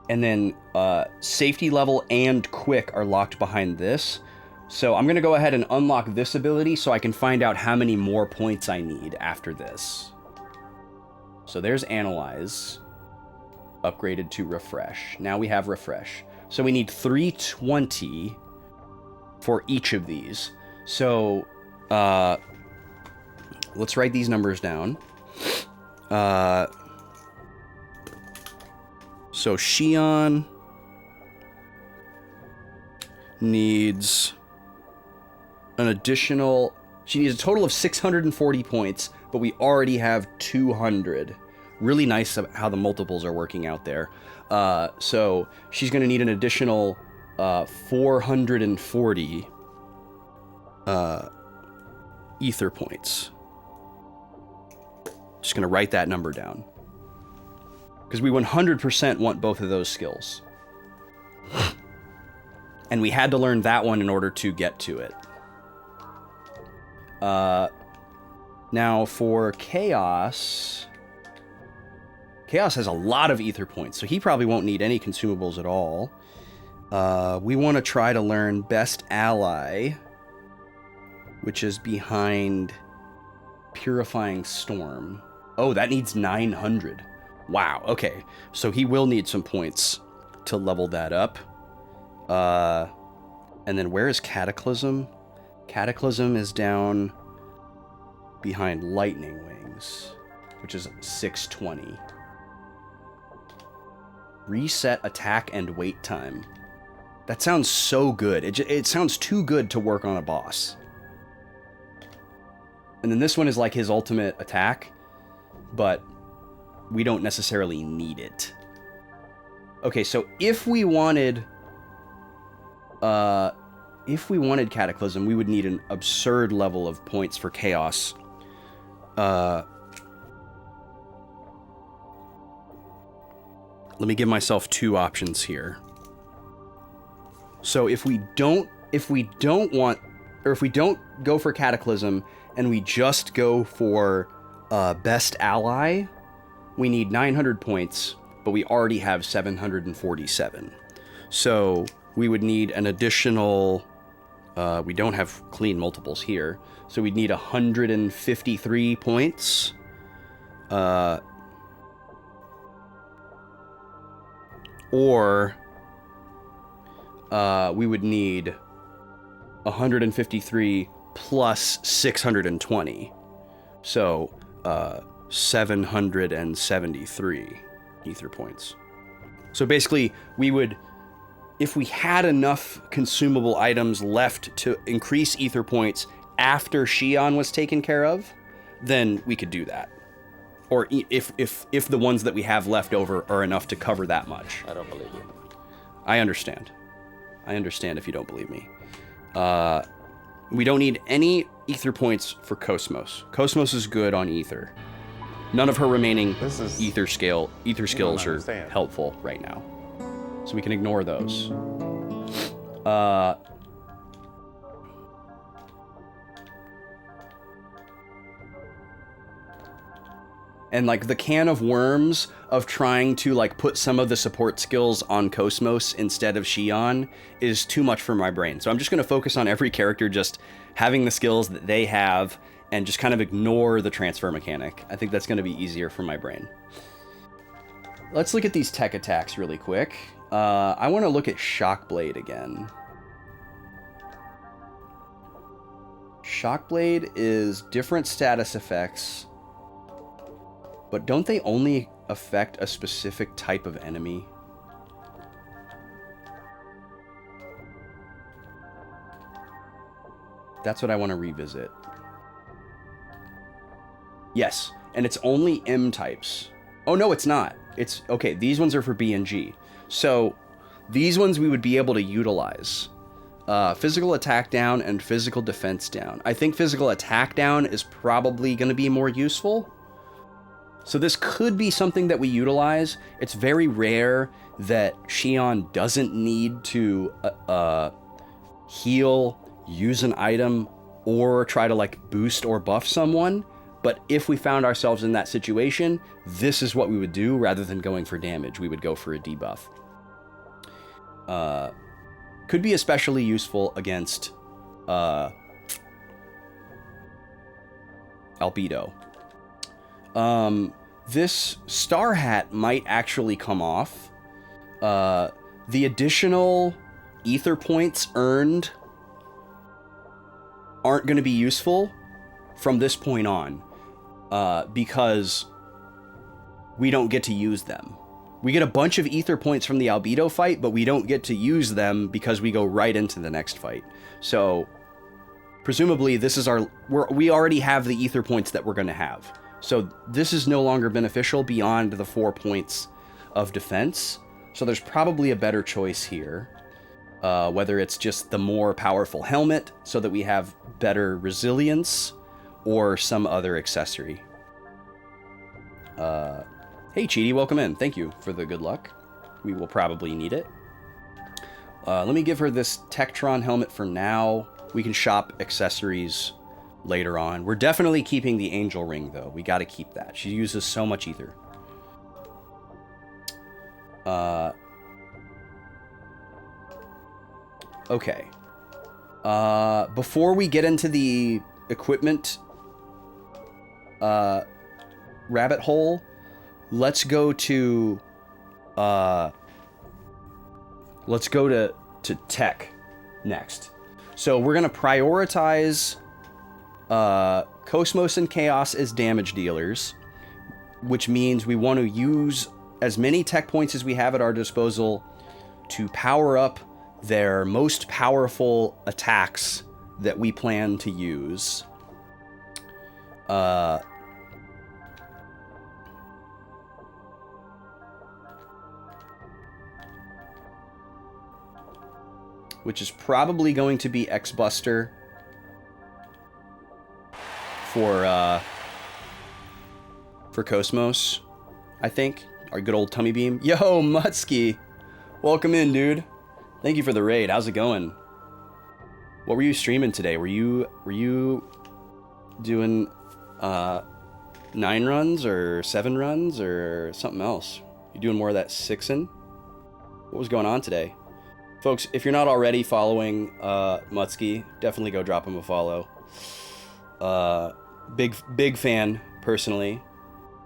And then safety level and quick are locked behind this. So I'm going to go ahead and unlock this ability so I can find out how many more points I need after this. So there's Analyze, upgraded to Refresh. Now we have Refresh. So we need 320 for each of these. So let's write these numbers down. So Xion needs an additional... She needs a total of 640 points, but we already have 200. Really nice how the multiples are working out there. So she's going to need an additional 440 ether points. Just going to write that number down, because we 100% want both of those skills. And we had to learn that one in order to get to it. Now for Chaos... Chaos has a lot of ether points, so he probably won't need any consumables at all. We want to try to learn Best Ally, which is behind Purifying Storm. Oh, that needs 900. Wow, okay. So he will need some points to level that up. And then where is Cataclysm? Cataclysm is down behind lightning wings, which is 620. Reset attack and wait time. That sounds so good. It sounds too good to work on a boss. And then this one is like his ultimate attack, but we don't necessarily need it. Okay, so if we wanted Cataclysm, we would need an absurd level of points for Chaos. Let me give myself two options here. So if we don't go for Cataclysm and we just go for Best Ally, we need 900 points, but we already have 747. So we would need an additional, we don't have clean multiples here, so we'd need 153 points. Or we would need 153 plus 620. So 773 ether points. So basically, we would, if we had enough consumable items left to increase ether points after Xion was taken care of, then we could do that. Or if the ones that we have left over are enough to cover that much. I don't believe you. I understand. I understand if you don't believe me. We don't need any ether points for Cosmos. Cosmos is good on ether. None of her remaining ether skills are helpful right now. So we can ignore those. And like the can of worms of trying to like put some of the support skills on Cosmos instead of Xion is too much for my brain. So I'm just going to focus on every character just having the skills that they have and just kind of ignore the transfer mechanic. I think that's going to be easier for my brain. Let's look at these tech attacks really quick. I want to look at Shockblade again. Shockblade is different status effects, but don't they only affect a specific type of enemy? That's what I want to revisit. Yes, and it's only M types. Oh, no, it's not. It's, okay, these ones are for B and G. So, these ones we would be able to utilize. Physical attack down and physical defense down. I think physical attack down is probably going to be more useful. So this could be something that we utilize. It's very rare that Xion doesn't need to heal, use an item, or try to like boost or buff someone. But if we found ourselves in that situation, this is what we would do rather than going for damage. We would go for a debuff. Could be especially useful against Albedo. This Star Hat might actually come off. The additional ether points earned aren't going to be useful from this point on, because we don't get to use them. We get a bunch of ether points from the Albedo fight, but we don't get to use them because we go right into the next fight. So, presumably, this is we already have the ether points that we're going to have. So this is no longer beneficial beyond the 4 points of defense. So there's probably a better choice here. Whether it's just the more powerful helmet so that we have better resilience, or some other accessory. Hey Cheaty, welcome in. Thank you for the good luck. We will probably need it. Let me give her this Tektron helmet for now. We can shop accessories later on. We're definitely keeping the angel ring, though. We got to keep that. She uses so much ether. Okay. Before we get into the equipment rabbit hole, let's go to tech next. So we're going to prioritize Cosmos and Chaos as damage dealers, which means we want to use as many tech points as we have at our disposal to power up their most powerful attacks that we plan to use. Which is probably going to be X-Buster for Cosmos, I think. Our good old Tummy Beam. Yo, Mutsky! Welcome in, dude. Thank you for the raid. How's it going? What were you streaming today? Were you doing 9 runs or 7 runs or something else? You doing more of that 6-in? What was going on today? Folks, if you're not already following Mutsky, definitely go drop him a follow. Big fan, personally.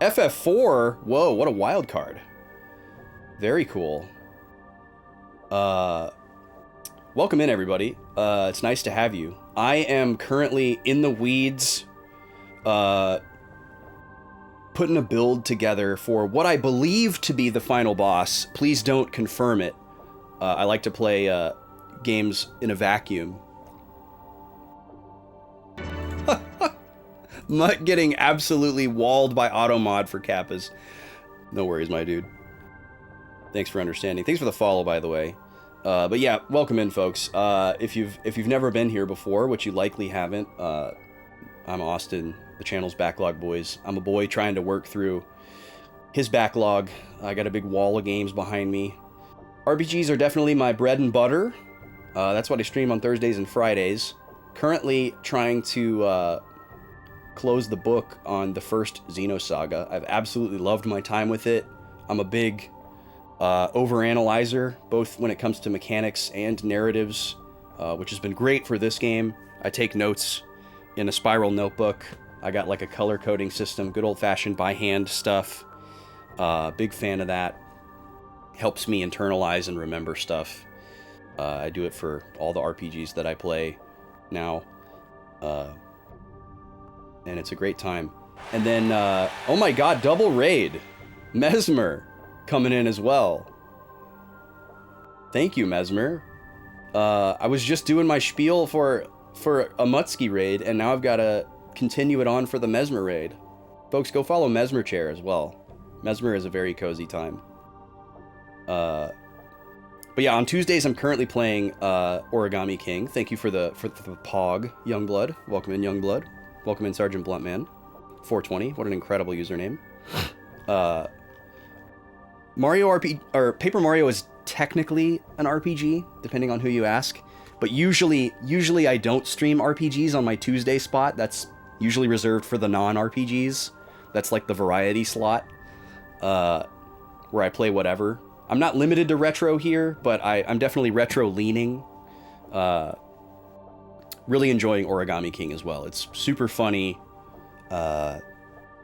FF4? Whoa, what a wild card. Very cool. Welcome in, everybody. It's nice to have you. I am currently in the weeds, putting a build together for what I believe to be the final boss. Please don't confirm it. I like to play games in a vacuum. Mutt getting absolutely walled by automod for Kappas. No worries, my dude. Thanks for understanding. Thanks for the follow, by the way. But yeah, welcome in, folks. If you've never been here before, which you likely haven't, I'm Austin, the channel's Backlog Boys. I'm a boy trying to work through his backlog. I got a big wall of games behind me. RPGs are definitely my bread and butter. That's what I stream on Thursdays and Fridays. Currently trying to close the book on the first Xenosaga. I've absolutely loved my time with it. I'm a big overanalyzer, both when it comes to mechanics and narratives, which has been great for this game. I take notes in a spiral notebook. I got like a color coding system, good old-fashioned by hand stuff. Big fan of that. Helps me internalize and remember stuff. I do it for all the RPGs that I play now. And it's a great time. And then, oh my god, double raid. Mesmer coming in as well. Thank you, Mesmer. I was just doing my spiel for a Mutsky raid, and now I've got to continue it on for the Mesmer raid. Folks, go follow Mesmer Chair as well. Mesmer is a very cozy time. But yeah, on Tuesdays I'm currently playing Origami King. Thank you for the Pog, Youngblood. Welcome in, Youngblood. Welcome in, Sergeant Bluntman. 420. What an incredible username. Paper Mario is technically an RPG, depending on who you ask. But usually I don't stream RPGs on my Tuesday spot. That's usually reserved for the non-RPGs. That's like the variety slot, where I play whatever. I'm not limited to retro here, but I'm definitely retro-leaning. Really enjoying Origami King as well. It's super funny,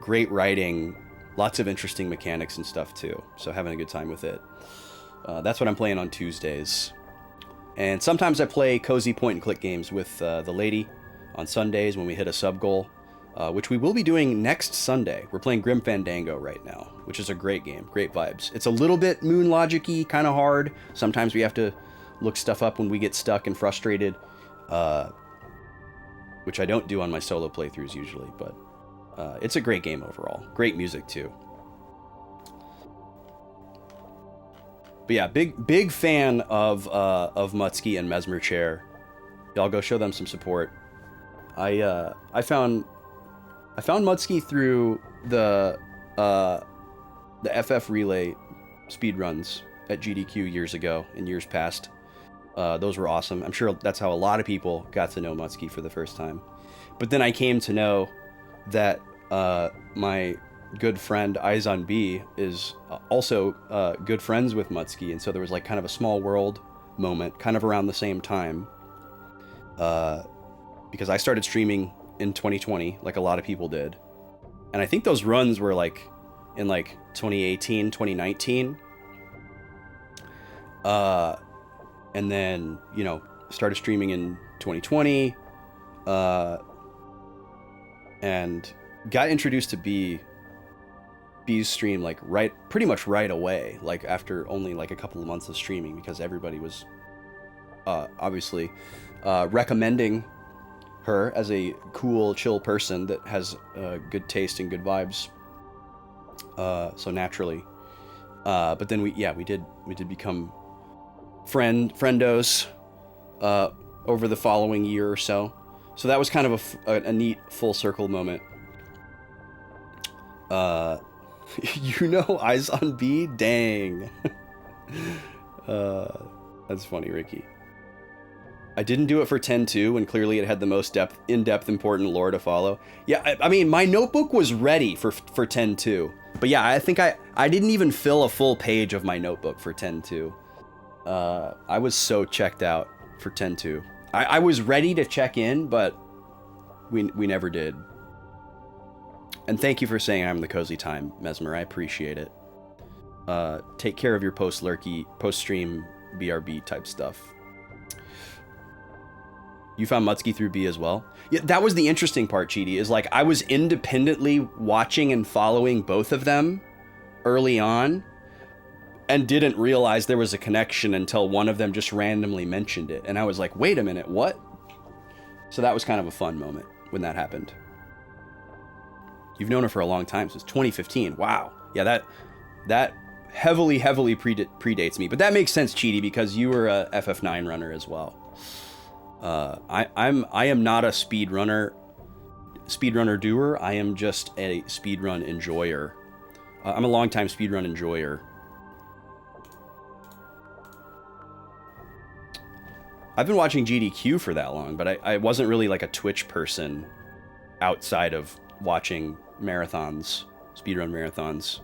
great writing, lots of interesting mechanics and stuff too. So having a good time with it. That's what I'm playing on Tuesdays. And sometimes I play cozy point-and-click games with the lady on Sundays when we hit a sub-goal, which we will be doing next Sunday. We're playing Grim Fandango right now, which is a great game, great vibes. It's a little bit Moon Logic-y, kind of hard. Sometimes we have to look stuff up when we get stuck and frustrated, which I don't do on my solo playthroughs usually, but it's a great game overall. Great music too. But yeah, big fan of Mutsky and Mesmer Chair. Y'all go show them some support. I found Mutsky through the FF Relay speedruns at GDQ years ago, in years past. Those were awesome. I'm sure that's how a lot of people got to know Mutsky for the first time. But then I came to know that my good friend Aizan B is also good friends with Mutsky, and so there was like kind of a small world moment kind of around the same time, because I started streaming in 2020 like a lot of people did, and I think those runs were like in like 2018, 2019, and then, you know, started streaming in 2020, and got introduced to B's stream like pretty much right away, like after only like a couple of months of streaming, because everybody was obviously recommending her as a cool, chill person that has good taste and good vibes. So naturally, but then we did become friendos over the following year or so. So that was kind of a neat full circle moment. Eyes on B? Dang. That's funny, Ricky. I didn't do it for 10-2 when clearly it had the most in-depth, important lore to follow. Yeah, I mean, my notebook was ready for 10-2. But yeah, I think I didn't even fill a full page of my notebook for 10-2. I was so checked out for 10-2. I was ready to check in, but we never did. And thank you for saying I'm the cozy time, Mesmer. I appreciate it. Take care of your post-stream BRB type stuff. You found Mutski through B as well? Yeah, that was the interesting part, Cheaty, is like I was independently watching and following both of them early on and didn't realize there was a connection until one of them just randomly mentioned it. And I was like, wait a minute, what? So that was kind of a fun moment when that happened. You've known her for a long time, since 2015. Wow. Yeah, that heavily predates me. But that makes sense, Cheaty, because you were a FF9 runner as well. I am not a speedrunner doer. I am just a speedrun enjoyer. I'm a longtime speedrun enjoyer. I've been watching GDQ for that long, but I wasn't really like a Twitch person outside of watching marathons, speedrun marathons.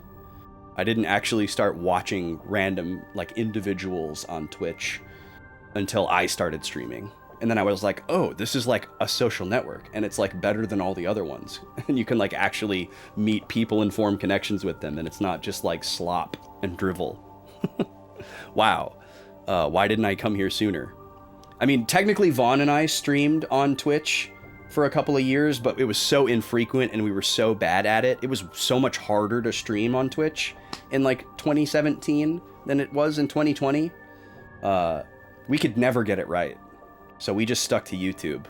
I didn't actually start watching random like individuals on Twitch until I started streaming. And then I was like, oh, this is like a social network, and it's like better than all the other ones. And you can like actually meet people and form connections with them, and it's not just like slop and drivel. Wow. Why didn't I come here sooner? I mean, technically Vaughn and I streamed on Twitch for a couple of years, but it was so infrequent and we were so bad at it. It was so much harder to stream on Twitch in like 2017 than it was in 2020. We could never get it right. So we just stuck to YouTube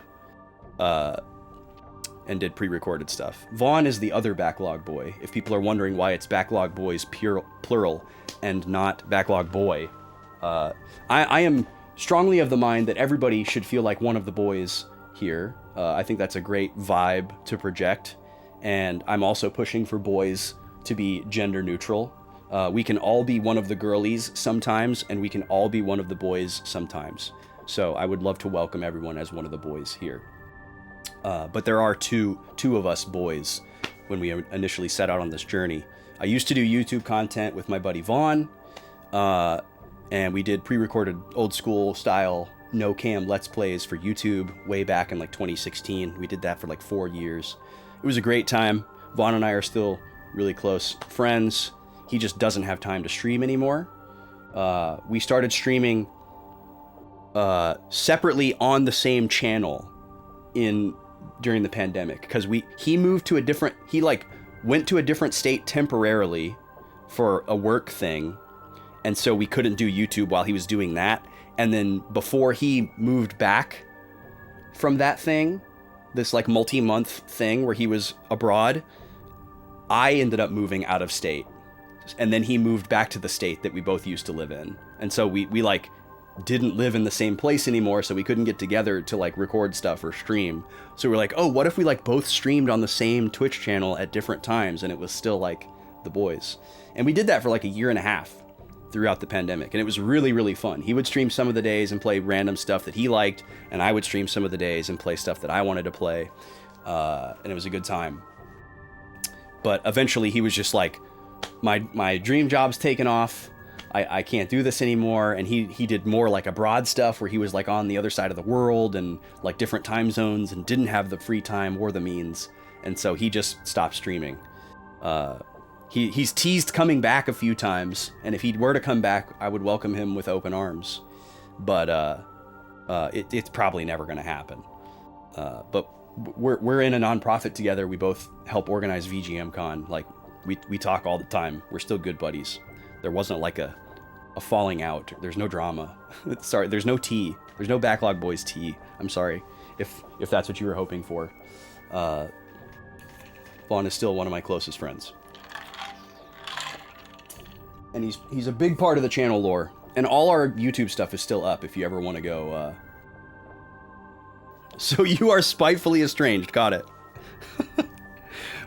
and did pre-recorded stuff. Vaughn is the other Backlog boy, if people are wondering why it's Backlog boys plural and not Backlog boy. I am strongly of the mind that everybody should feel like one of the boys here. I think that's a great vibe to project. And I'm also pushing for boys to be gender neutral. We can all be one of the girlies sometimes, and we can all be one of the boys sometimes. So I would love to welcome everyone as one of the boys here. But there are two of us boys when we initially set out on this journey. I used to do YouTube content with my buddy Vaughn, and we did pre-recorded old school style no cam let's plays for YouTube way back in like 2016. We did that for like 4 years. It was a great time. Vaughn and I are still really close friends. He just doesn't have time to stream anymore. We started streaming separately on the same channel during the pandemic, because he moved to went to a different state temporarily for a work thing, and so we couldn't do YouTube while he was doing that. And then before he moved back from that thing, this like multi-month thing where he was abroad, I ended up moving out of state, and then he moved back to the state that we both used to live in. And so we like didn't live in the same place anymore, so we couldn't get together to like record stuff or stream. So we're like, oh, what if we like both streamed on the same Twitch channel at different times, and it was still like the boys? And we did that for like a year and a half throughout the pandemic, and it was really, really fun. He would stream some of the days and play random stuff that he liked, and I would stream some of the days and play stuff that I wanted to play, and it was a good time. But eventually he was just like, my dream job's taken off, I can't do this anymore. And he did more like abroad stuff where he was like on the other side of the world and like different time zones and didn't have the free time or the means. And so he just stopped streaming. He's teased coming back a few times, and if he were to come back, I would welcome him with open arms. But it's probably never going to happen. But we're in a nonprofit together. We both help organize VGMCon. Like we talk all the time. We're still good buddies. There wasn't like a falling out. There's no drama. Sorry, there's no tea. There's no Backlog Boys tea. I'm sorry if that's what you were hoping for. Vaughn is still one of my closest friends. And he's a big part of the channel lore. And all our YouTube stuff is still up if you ever want to go. So you are spitefully estranged. Got it.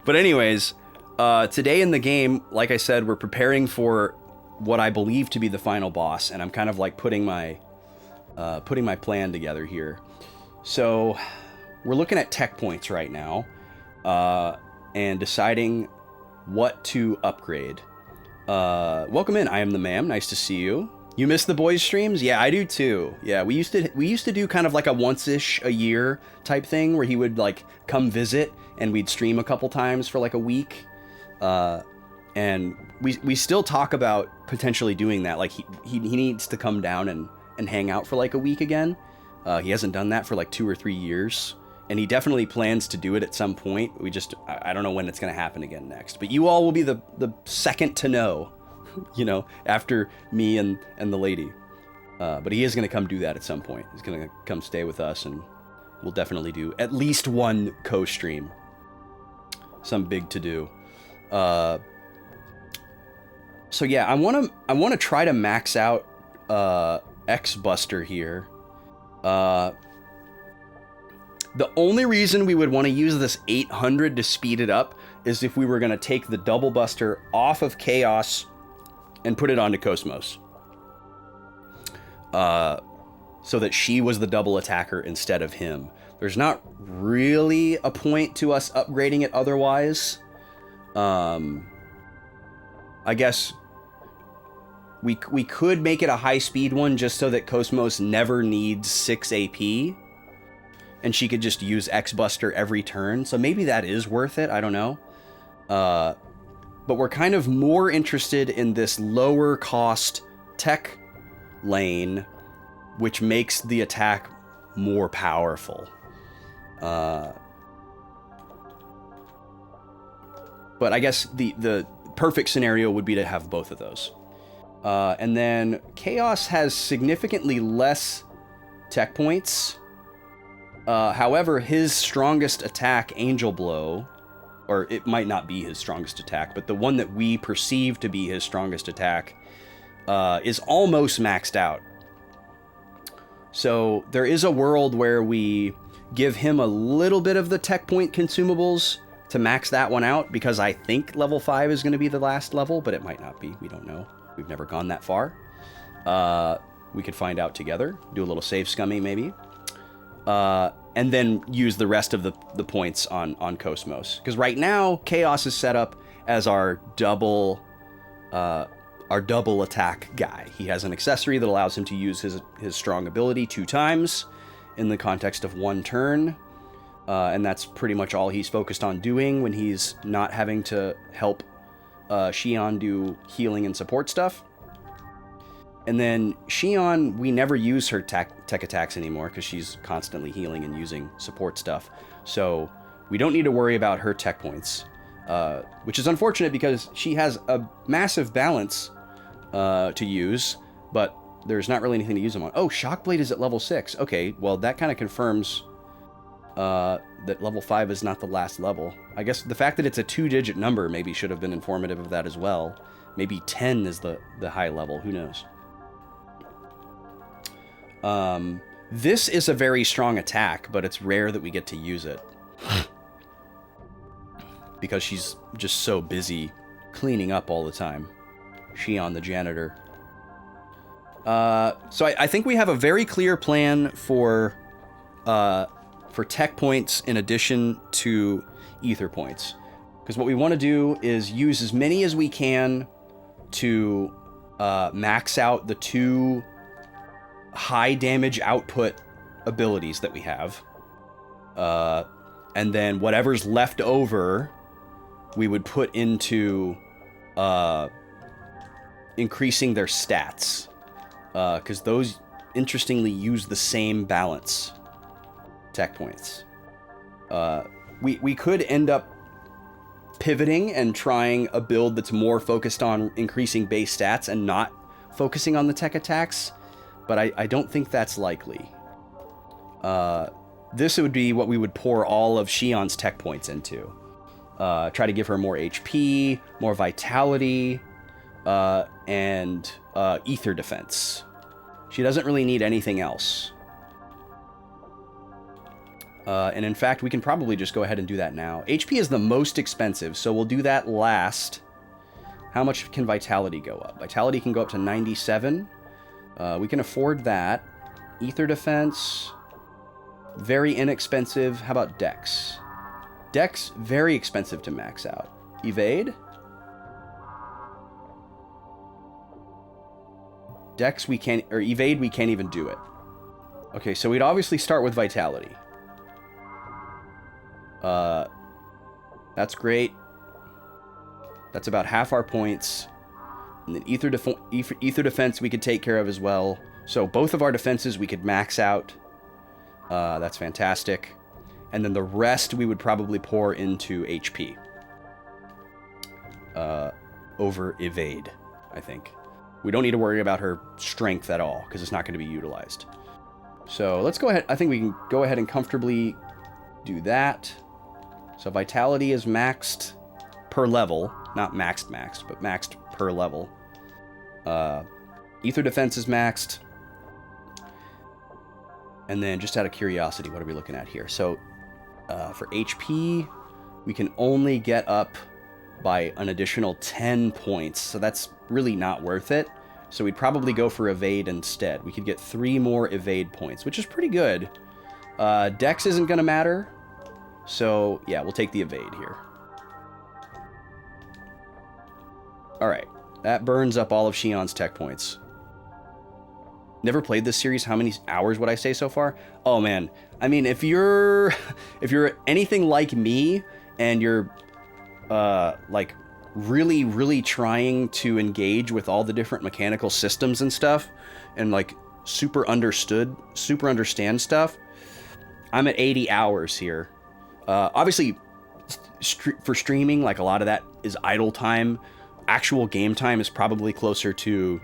But anyways, today in the game, like I said, we're preparing for what I believe to be the final boss. And I'm kind of like putting my plan together here. So we're looking at tech points right now. And deciding what to upgrade. Welcome in. I am the Ma'am. Nice to see you. You miss the boys streams? Yeah, I do too. Yeah, we used to do kind of like a once-ish a year type thing where he would like come visit and we'd stream a couple times for like a week. And we still talk about potentially doing that. Like he needs to come down and hang out for like a week again. He hasn't done that for like 2 or 3 years. And he definitely plans to do it at some point. I don't know when it's going to happen again next. But you all will be the second to know, after me and the lady. But he is going to come do that at some point. He's going to come stay with us, and we'll definitely do at least one co-stream. Some big to do. So yeah, I want to try to max out X-Buster here. The only reason we would want to use this 800 to speed it up is if we were going to take the Double Buster off of Chaos and put it onto Cosmos. So that she was the double attacker instead of him. There's not really a point to us upgrading it otherwise. I guess we could make it a high speed one just so that Cosmos never needs 6 AP. And she could just use X-Buster every turn. So maybe that is worth it. I don't know. But we're kind of more interested in this lower cost tech lane, which makes the attack more powerful. But I guess the perfect scenario would be to have both of those. And then Chaos has significantly less tech points. However, his strongest attack, Angel Blow, or it might not be his strongest attack, but the one that we perceive to be his strongest attack, is almost maxed out. So there is a world where we give him a little bit of the tech point consumables to max that one out, because I think level 5 is going to be the last level, but it might not be. We don't know. We've never gone that far. We could find out together. Do a little save scumming, maybe. And then use the rest of the points on Cosmos. Because right now, Chaos is set up as our double attack guy. He has an accessory that allows him to use his strong ability 2 times in the context of 1 turn. And that's pretty much all he's focused on doing when he's not having to help Xion do healing and support stuff. And then Xion, we never use her tech attacks anymore because she's constantly healing and using support stuff. So we don't need to worry about her tech points, which is unfortunate because she has a massive balance to use, but there's not really anything to use them on. Oh, Shockblade is at level 6. Okay, well, that kind of confirms that level 5 is not the last level. I guess the fact that it's a 2-digit number maybe should have been informative of that as well. Maybe 10 is the high level. Who knows? This is a very strong attack, but it's rare that we get to use it. Because she's just so busy cleaning up all the time. Xion the janitor. So I think we have a very clear plan for tech points in addition to ether points. Because what we want to do is use as many as we can to max out the 2 high damage output abilities that we have. And then whatever's left over, we would put into increasing their stats. Because those, interestingly, use the same balance tech points. We could end up pivoting and trying a build that's more focused on increasing base stats and not focusing on the tech attacks, but I don't think that's likely. This would be what we would pour all of Shion's tech points into. Try to give her more HP, more vitality, and ether defense. She doesn't really need anything else. And in fact, we can probably just go ahead and do that now. HP is the most expensive, so we'll do that last. How much can vitality go up? Vitality can go up to 97. We can afford that. Ether defense, very inexpensive. How about Dex? Dex, very expensive to max out. Evade? Dex, we can't, or Evade, we can't even do it. Okay, so we'd obviously start with Vitality. That's great. That's about half our points. And then Ether Defense we could take care of as well. So both of our defenses we could max out. That's fantastic. And then the rest we would probably pour into HP. Over Evade, I think. We don't need to worry about her strength at all, because it's not going to be utilized. So let's go ahead. I think we can go ahead and comfortably do that. So Vitality is maxed per level. Not maxed, but maxed per level. Ether Defense is maxed. And then just out of curiosity, what are we looking at here? So for HP, we can only get up by an additional 10 points. So that's really not worth it. So we'd probably go for Evade instead. We could get 3 more Evade points, which is pretty good. Dex isn't going to matter. So yeah, we'll take the Evade here. All right. That burns up all of Shion's tech points. Never played this series. How many hours would I say so far? Oh man. I mean, if you're anything like me and you're like really trying to engage with all the different mechanical systems and stuff and like super understand stuff, I'm at 80 hours here. Obviously for streaming, like a lot of that is idle time. Actual game time is probably closer to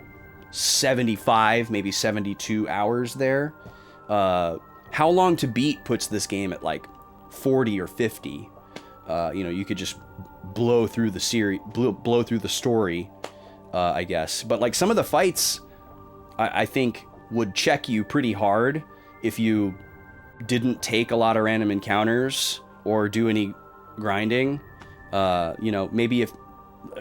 75, maybe 72 hours there. How Long to Beat puts this game at like 40 or 50. You could just blow through the series, blow through the story, I guess. But like some of the fights, I think would check you pretty hard if you didn't take a lot of random encounters or do any grinding. Maybe if,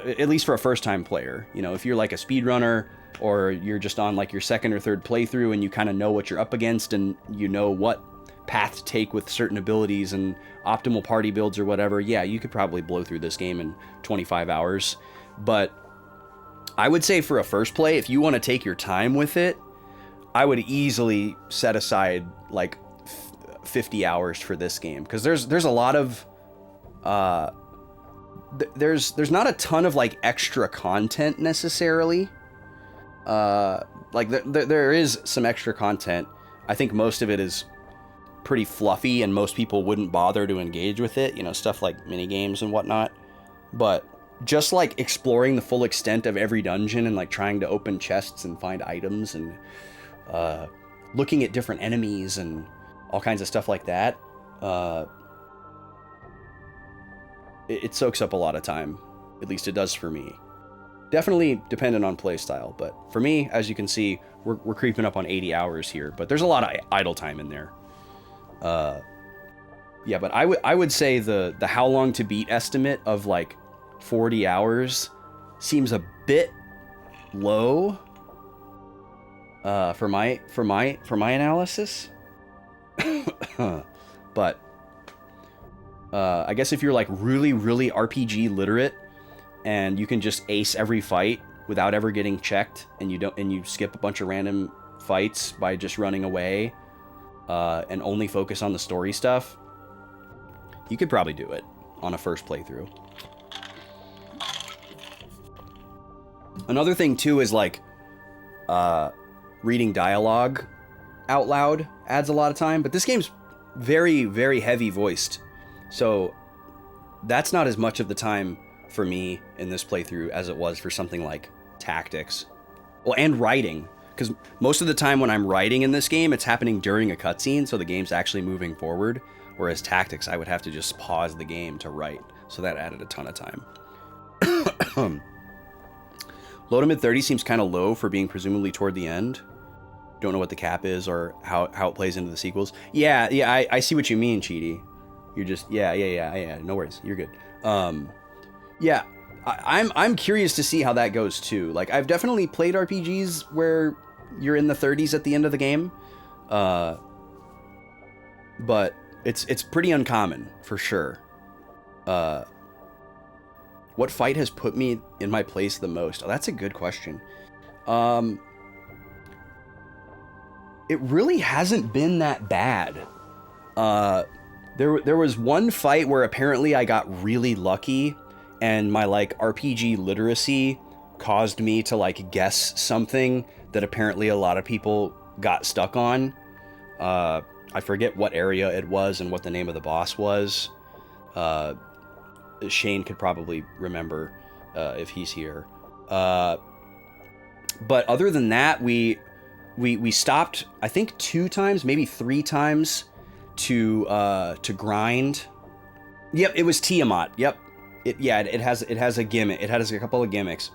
at least for a first-time player, if you're like a speedrunner or you're just on like your second or third playthrough and you kind of know what you're up against and you know what path to take with certain abilities and optimal party builds or whatever, yeah, you could probably blow through this game in 25 hours. But I would say for a first play, if you want to take your time with it, I would easily set aside like 50 hours for this game, because there's a lot of there's not a ton of like extra content necessarily. There is some extra content. I think most of it is pretty fluffy and most people wouldn't bother to engage with it, stuff like mini games and whatnot. But just like exploring the full extent of every dungeon and like trying to open chests and find items and looking at different enemies and all kinds of stuff like that, it soaks up a lot of time. At least it does for me. Definitely dependent on playstyle, but for me, as you can see, we're creeping up on 80 hours here, but there's a lot of idle time in there. Yeah, but I would say the How Long to Beat estimate of like 40 hours seems a bit low for my analysis. But I guess if you're like really RPG literate and you can just ace every fight without ever getting checked, and you skip a bunch of random fights by just running away, and only focus on the story stuff, you could probably do it on a first playthrough. Another thing too is like reading dialogue out loud adds a lot of time, but this game's very heavy voiced. So that's not as much of the time for me in this playthrough as it was for something like Tactics. Well, and writing, because most of the time when I'm writing in this game, it's happening during a cutscene, so the game's actually moving forward, whereas Tactics, I would have to just pause the game to write, so that added a ton of time. Low to mid 30 seems kind of low for being presumably toward the end. Don't know what the cap is or how it plays into the sequels. Yeah, I see what you mean, Cheaty. You're just, yeah, no worries, you're good. Yeah, I'm curious to see how that goes too. Like, I've definitely played RPGs where you're in the 30s at the end of the game, but it's pretty uncommon for sure. What fight has put me in my place the most? Oh, that's a good question. It really hasn't been that bad. There was one fight where apparently I got really lucky, and my like RPG literacy caused me to like guess something that apparently a lot of people got stuck on. I forget what area it was and what the name of the boss was. Shane could probably remember if he's here. But other than that, we stopped, I think 2 times, maybe 3 times to grind. Yep, it was Tiamat. Yep. It has a gimmick. It has a couple of gimmicks.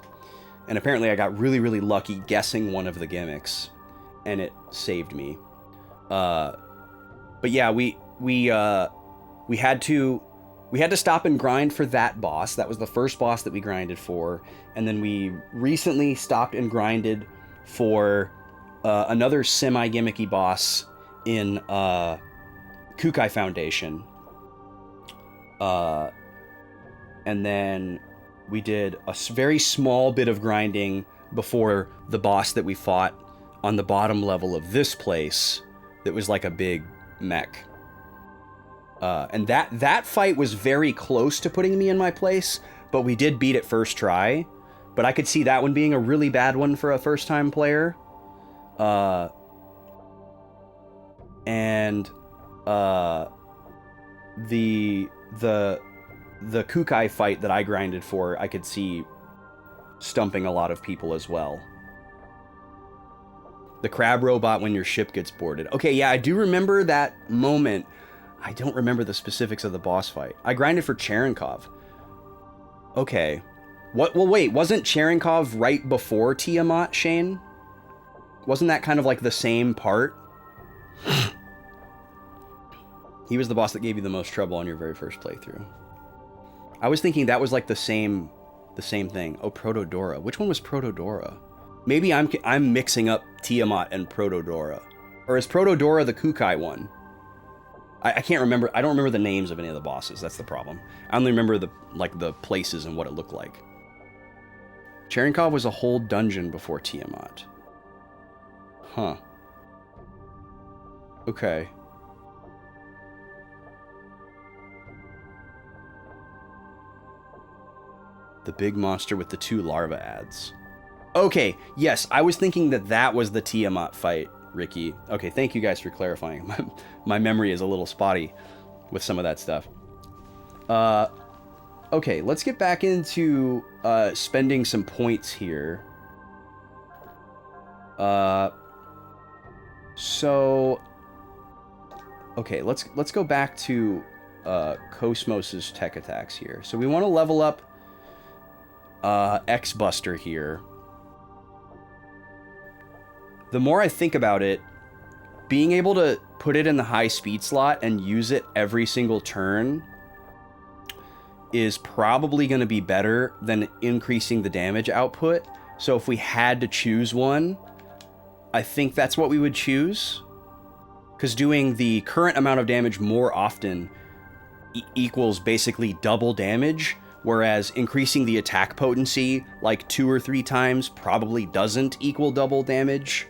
And apparently I got really, really lucky guessing one of the gimmicks, and it saved me. But yeah, we had to stop and grind for that boss. That was the first boss that we grinded for. And then we recently stopped and grinded for another semi-gimmicky boss in Kukai Foundation. And then we did a very small bit of grinding before the boss that we fought on the bottom level of this place that was like a big mech. And that fight was very close to putting me in my place, but we did beat it first try. But I could see that one being a really bad one for a first-time player. And the Kukai fight that I grinded for, I could see stumping a lot of people as well. The crab robot when your ship gets boarded. Okay, yeah, I do remember that moment. I don't remember the specifics of the boss fight. I grinded for Cherenkov. Okay. What? Well, wait, wasn't Cherenkov right before Tiamat, Shane? Wasn't that kind of like the same part? He was the boss that gave you the most trouble on your very first playthrough. I was thinking that was like the same thing. Oh, Protodora. Which one was Protodora? Maybe I'm mixing up Tiamat and Protodora. Or is Protodora the Kukai one? I can't remember. I don't remember the names of any of the bosses. That's the problem. I only remember the places and what it looked like. Cherenkov was a whole dungeon before Tiamat. Huh. Okay. The big monster with the 2 larva ads. Okay, yes, I was thinking that was the Tiamat fight, Ricky. Okay, thank you guys for clarifying. My memory is a little spotty with some of that stuff. Okay, let's get back into spending some points here. So, okay, let's go back to Cosmos's tech attacks here. So we want to level up X-Buster here. The more I think about it, being able to put it in the high speed slot and use it every single turn is probably going to be better than increasing the damage output. So if we had to choose one, I think that's what we would choose. Because doing the current amount of damage more often equals basically double damage, whereas increasing the attack potency like 2 or 3 times probably doesn't equal double damage.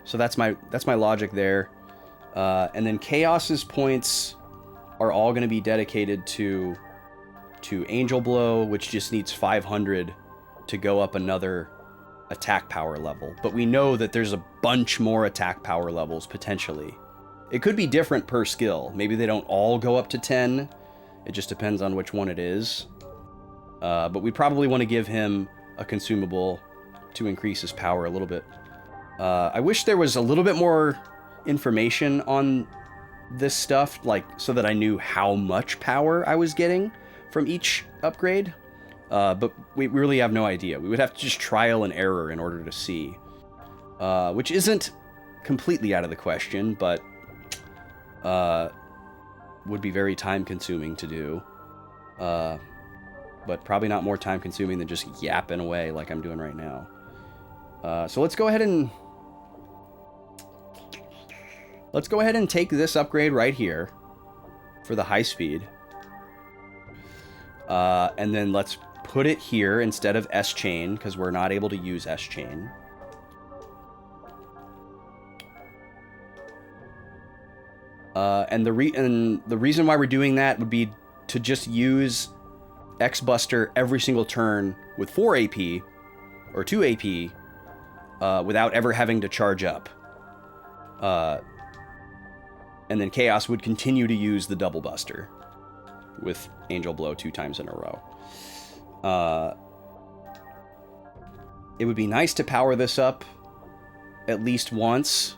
So that's my logic there. And then Chaos's points are all going to be dedicated to Angel Blow, which just needs 500 to go up another attack power level. But we know that there's a bunch more attack power levels potentially It could be different per skill. Maybe they don't all go up to 10. It just depends on which one it is. But we probably want to give him a consumable to increase his power a little bit. I wish there was a little bit more information on this stuff, like so that I knew how much power I was getting from each upgrade. But we really have no idea. We would have to just trial and error in order to see. Which isn't completely out of the question, but would be very time-consuming to do. But probably not more time-consuming than just yapping away like I'm doing right now. So let's go ahead and take this upgrade right here for the high speed. And then let's put it here instead of S-Chain, because we're not able to use S-Chain. And the reason why we're doing that would be to just use X-Buster every single turn with 4 AP or 2 AP without ever having to charge up. And then Chaos would continue to use the Double Buster with Angel Blow 2 times in a row. It would be nice to power this up at least once.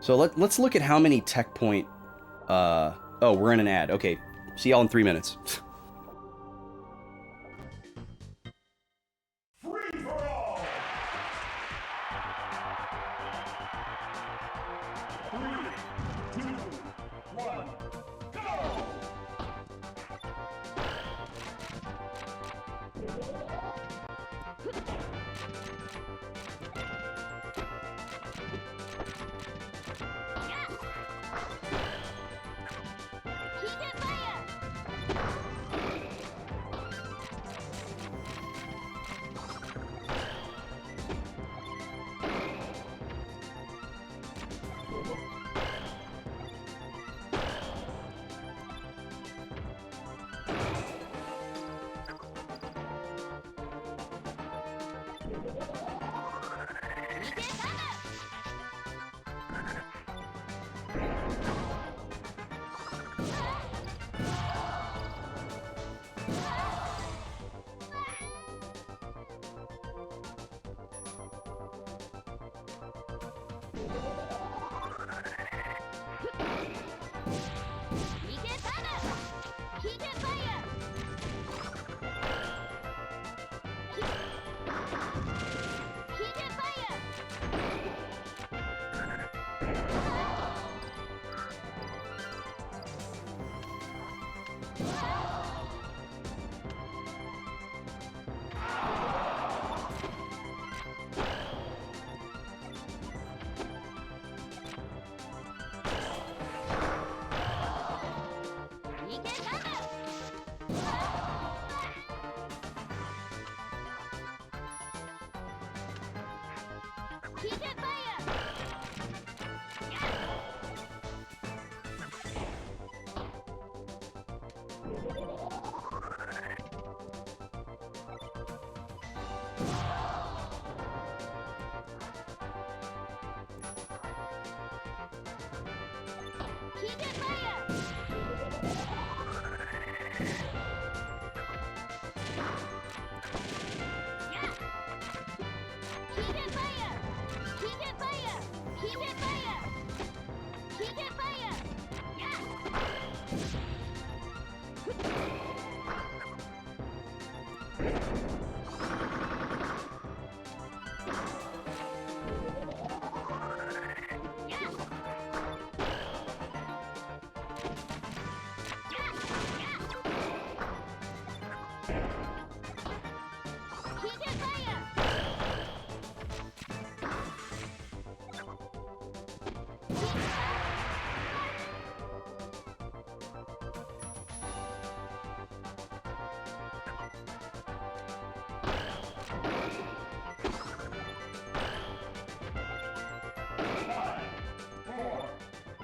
So let's look at how many tech point... oh, we're in an ad. Okay, see y'all in 3 minutes. Free for all.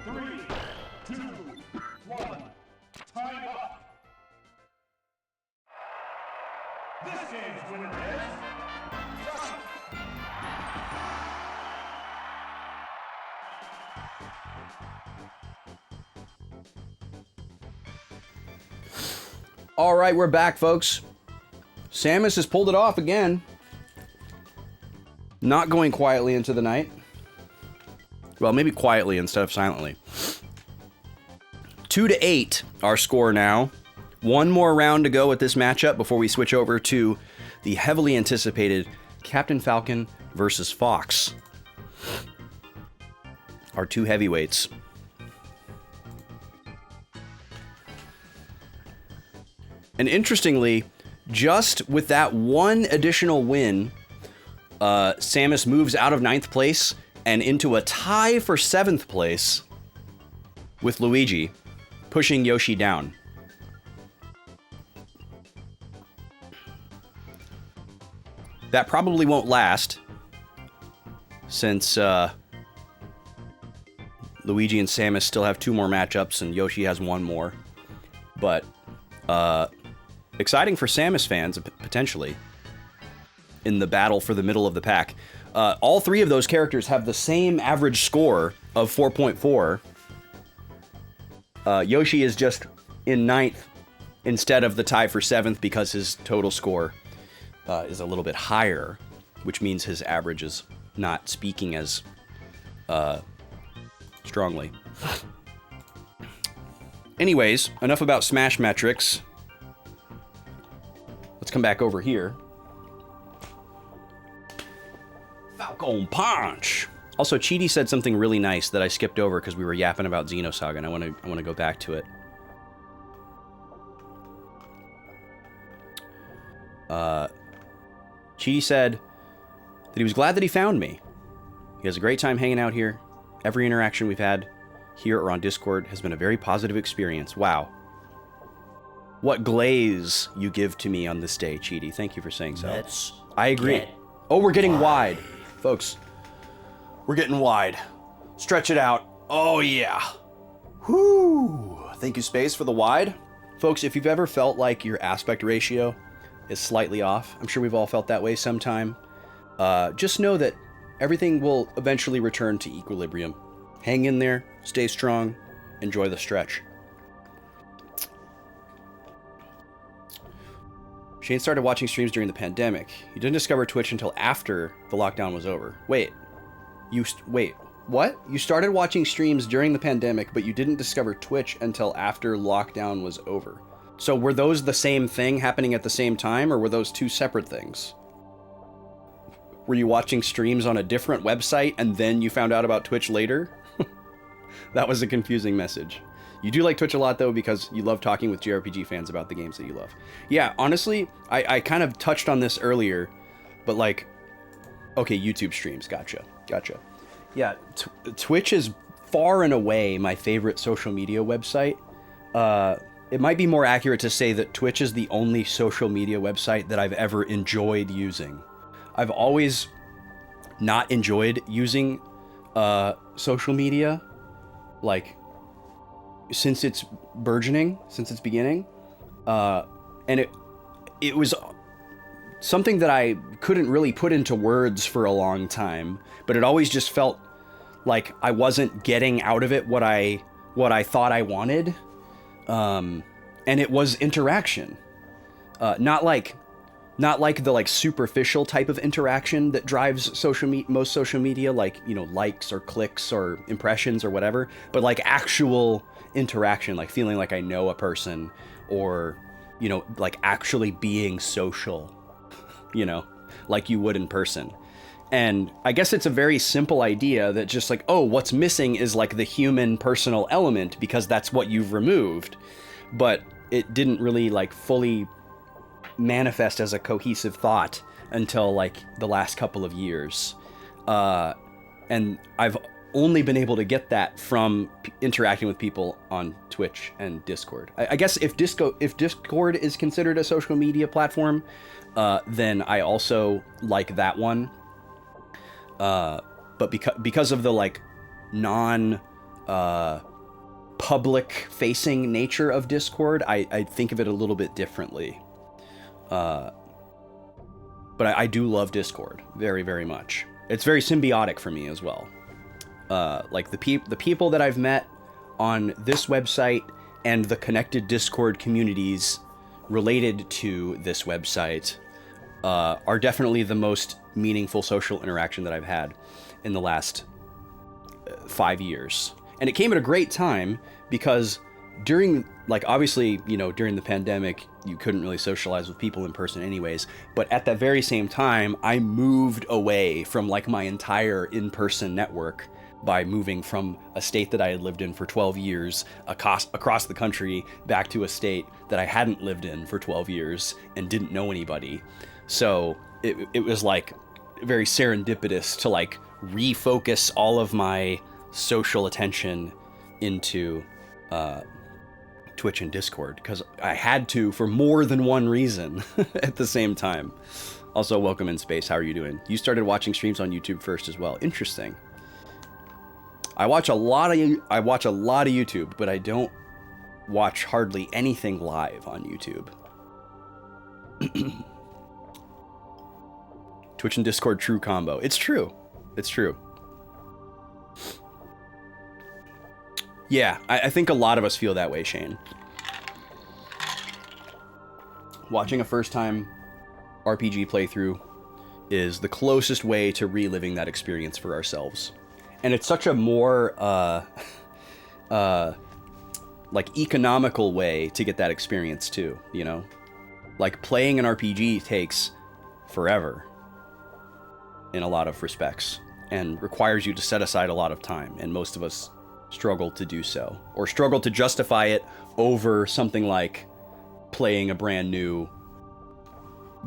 3, 2, 1, go! This game's winner is Sonic. All right, we're back, folks. Samus has pulled it off again. Not going quietly into the night. Well, maybe quietly instead of silently. 2-8, our score now. One more round to go with this matchup before we switch over to the heavily anticipated Captain Falcon versus Fox. Our two heavyweights. And interestingly, just with that one additional win, Samus moves out of 9th place and into a tie for 7th place with Luigi, pushing Yoshi down. That probably won't last, since Luigi and Samus still have 2 more matchups and Yoshi has 1 more. But exciting for Samus fans, potentially, in the battle for the middle of the pack. All 3 of those characters have the same average score of 4.4. Yoshi is just in 9th instead of the tie for 7th because his total score is a little bit higher, which means his average is not speaking as strongly. Anyways, enough about Smash metrics. Let's come back over here. Falcon Punch! Also, Cheaty said something really nice that I skipped over because we were yapping about Xenosaga, and I want to go back to it. Cheaty said that he was glad that he found me. He has a great time hanging out here. Every interaction we've had here or on Discord has been a very positive experience. Wow. What glaze you give to me on this day, Cheaty. Thank you for saying so. I agree. Oh, we're getting wide. Folks, we're getting wide. Stretch it out. Oh, yeah. Whoo. Thank you, Space, for the wide. Folks, if you've ever felt like your aspect ratio is slightly off, I'm sure we've all felt that way sometime, just know that everything will eventually return to equilibrium. Hang in there, stay strong, enjoy the stretch. Shane started watching streams during the pandemic. You didn't discover Twitch until after the lockdown was over. Wait, what? You started watching streams during the pandemic, but you didn't discover Twitch until after lockdown was over. So were those the same thing happening at the same time, or were those 2 separate things? Were you watching streams on a different website and then you found out about Twitch later? That was a confusing message. You do like Twitch a lot, though, because you love talking with JRPG fans about the games that you love. Yeah, honestly, I kind of touched on this earlier, but like, okay, YouTube streams, gotcha. Yeah, Twitch is far and away my favorite social media website. It might be more accurate to say that Twitch is the only social media website that I've ever enjoyed using. I've always not enjoyed using social media, like, since its burgeoning, since its beginning. And it was something that I couldn't really put into words for a long time, but it always just felt like I wasn't getting out of it what I thought I wanted. And it was interaction. Not like the like superficial type of interaction that drives most social media, like, you know, likes or clicks or impressions or whatever, but like actual interaction, like feeling like I know a person, or, you know, like actually being social, you know, like you would in person. And I guess it's a very simple idea that just like, oh, what's missing is like the human personal element because that's what you've removed. But it didn't really like fully manifest as a cohesive thought until like the last couple of years. And I've only been able to get that from interacting with people on Twitch and Discord. I guess if Discord is considered a social media platform, then I also like that one. But because of the like public facing nature of Discord, I think of it a little bit differently. But I do love Discord very, very much. It's very symbiotic for me as well. Like the people that I've met on this website and the connected Discord communities related to this website are definitely the most meaningful social interaction that I've had in the last 5 years. And it came at a great time because during, like, obviously, you know, during the pandemic, you couldn't really socialize with people in person anyways. But at that very same time, I moved away from, like, my entire in-person network by moving from a state that I had lived in for 12 years across the country back to a state that I hadn't lived in for 12 years and didn't know anybody. So it was, like, very serendipitous to, like, refocus all of my social attention into Twitch and Discord, because I had to for more than one reason at the same time. Also, welcome in Space. How are you doing? You started watching streams on YouTube first as well. Interesting. I watch a lot of YouTube, but I don't watch hardly anything live on YouTube. Twitch and Discord true combo. It's true. It's true. Yeah, I think a lot of us feel that way, Shane. Watching a first-time RPG playthrough is the closest way to reliving that experience for ourselves. And it's such a more, like, economical way to get that experience, too, you know? Like, playing an RPG takes forever in a lot of respects and requires you to set aside a lot of time, and most of us struggle to do so, or struggle to justify it over something like playing a brand new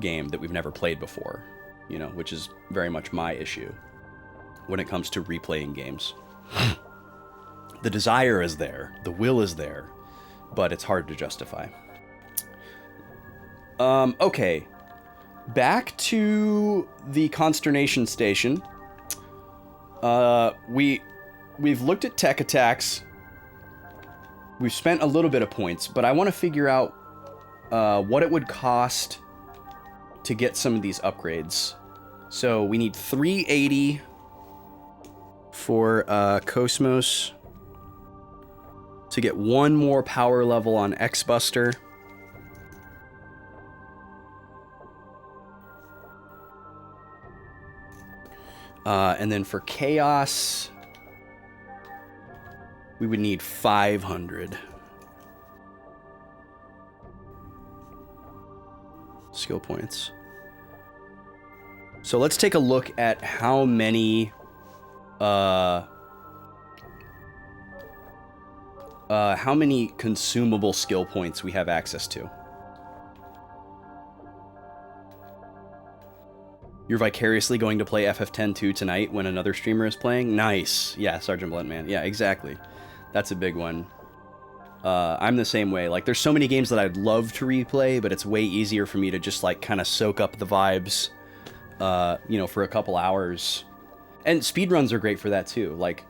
game that we've never played before, you know, which is very much my issue when it comes to replaying games. The desire is there, the will is there, but it's hard to justify. Okay, back to the Consternation Station. We've looked at tech attacks. We've spent a little bit of points, but I want to figure out what it would cost to get some of these upgrades. So we need 380 for Cosmos to get one more power level on X-Buster. And then for Chaos, we would need 500 skill points. So let's take a look at how many consumable skill points we have access to. You're vicariously going to play FF10 tonight when another streamer is playing? Nice. Yeah, Sergeant Bluntman. Yeah, exactly. That's a big one. I'm the same way. Like, there's so many games that I'd love to replay, but it's way easier for me to just, like, kind of soak up the vibes, you know, for a couple hours. And speedruns are great for that, too. Like,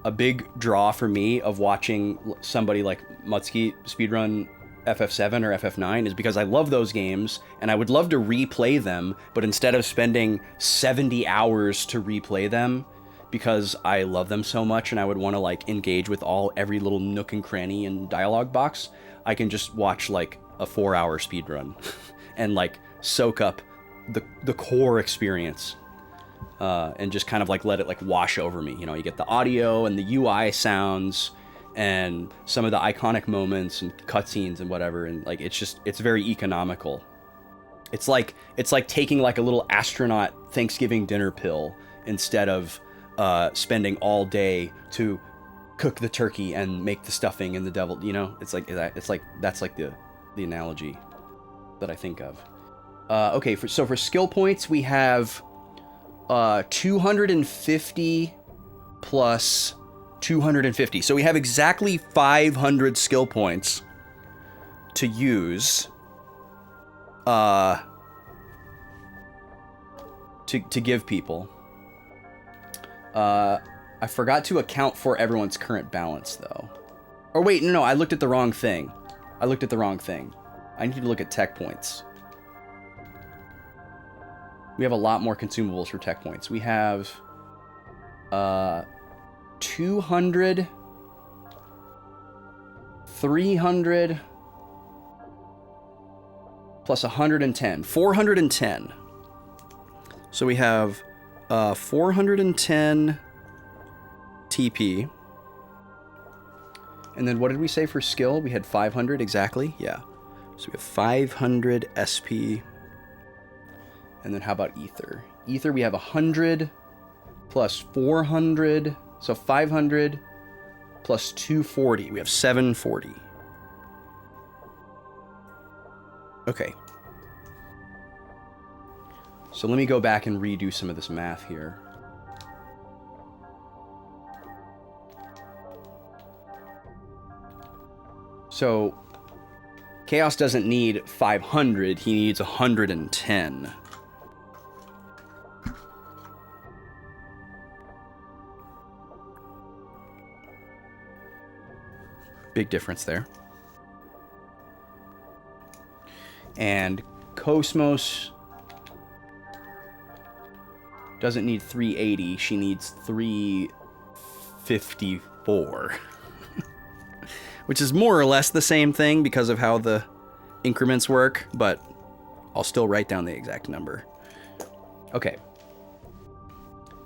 a big draw for me of watching somebody like Mutski speedrun FF7 or FF9 is because I love those games, and I would love to replay them, but instead of spending 70 hours to replay them, because I love them so much and I would want to, like, engage with every little nook and cranny and dialogue box, I can just watch, like, a 4-hour speedrun and, like, soak up the core experience, and just kind of, like, let it, like, wash over me. You know, you get the audio and the UI sounds and some of the iconic moments and cutscenes and whatever, and, like, it's very economical. It's like taking, like, a little astronaut Thanksgiving dinner pill instead of spending all day to cook the turkey and make the stuffing and the devil, you know? It's like that's like the analogy that I think of. Okay, so for skill points, we have 250 plus 250. So we have exactly 500 skill points to use to give people. I forgot to account for everyone's current balance, though. Or wait, no, I looked at the wrong thing. I need to look at tech points. We have a lot more consumables for tech points. We have 200, 300, plus 110. 410. So we have 410 TP. And then what did we say for skill? We had 500 exactly? Yeah. So we have 500 SP. And then how about ether? Ether, we have 100 plus 400. So 500 plus 240. We have 740. Okay. So let me go back and redo some of this math here. So Chaos doesn't need 500, he needs 110. Big difference there. And Cosmos doesn't need 380, she needs 354. Which is more or less the same thing because of how the increments work, but I'll still write down the exact number. Okay.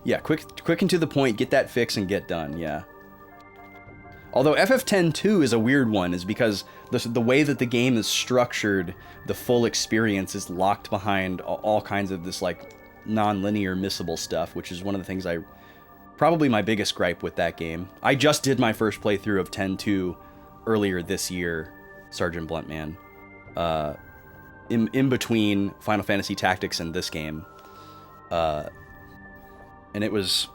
Yeah, quick and to the point, get that fix and get done, yeah. Although FF10-2 is a weird one, is because the way that the game is structured, the full experience is locked behind all kinds of this, like, non-linear missable stuff, which is one of the things probably my biggest gripe with that game. I just did my first playthrough of 10-2 earlier this year, Sergeant Bluntman, in between Final Fantasy Tactics and this game, and it was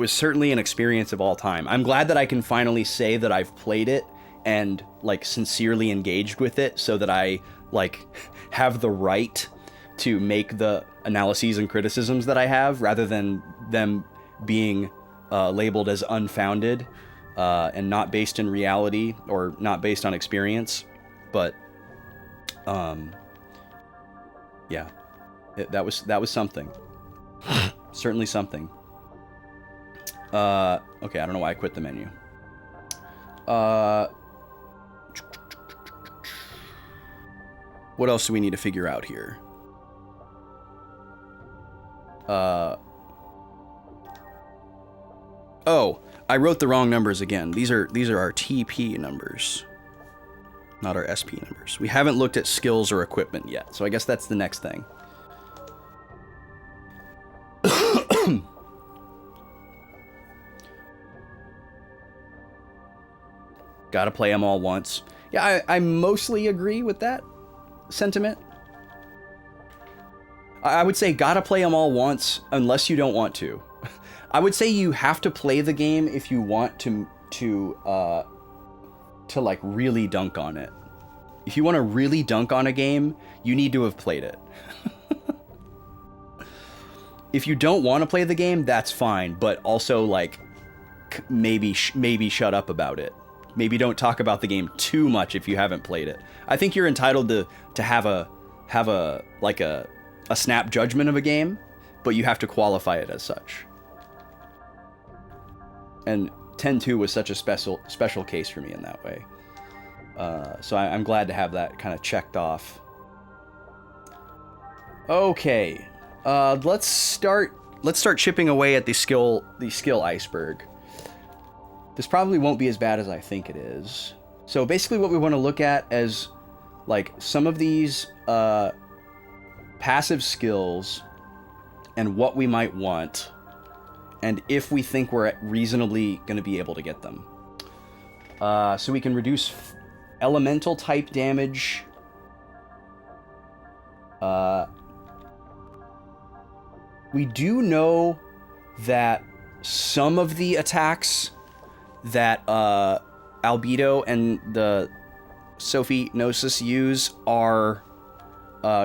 certainly an experience of all time. I'm glad that I can finally say that I've played it and like sincerely engaged with it, so that I like have the right to make the analyses and criticisms that I have, rather than them being labeled as unfounded. And not based in reality or not based on experience, but yeah, that was something. Certainly something. Okay, I don't know why I quit the menu. What else do we need to figure out here? Oh, I wrote the wrong numbers again. These are our TP numbers, not our SP numbers. We haven't looked at skills or equipment yet, so I guess that's the next thing. Gotta play them all once. Yeah, I mostly agree with that sentiment. I would say gotta play them all once unless you don't want to. I would say you have to play the game if you want to like really dunk on it. If you want to really dunk on a game, you need to have played it. If you don't want to play the game, that's fine, but also like maybe shut up about it. Maybe don't talk about the game too much if you haven't played it. I think you're entitled to have a snap judgment of a game, but you have to qualify it as such. And 10-2 was such a special case for me in that way. So I'm glad to have that kind of checked off. Okay, let's start chipping away at the skill iceberg. This probably won't be as bad as I think it is. So basically what we want to look at is like some of these passive skills and what we might want, and if we think we're reasonably going to be able to get them. So we can reduce elemental type damage. We do know that some of the attacks that Albedo and the Sophie Gnosis use are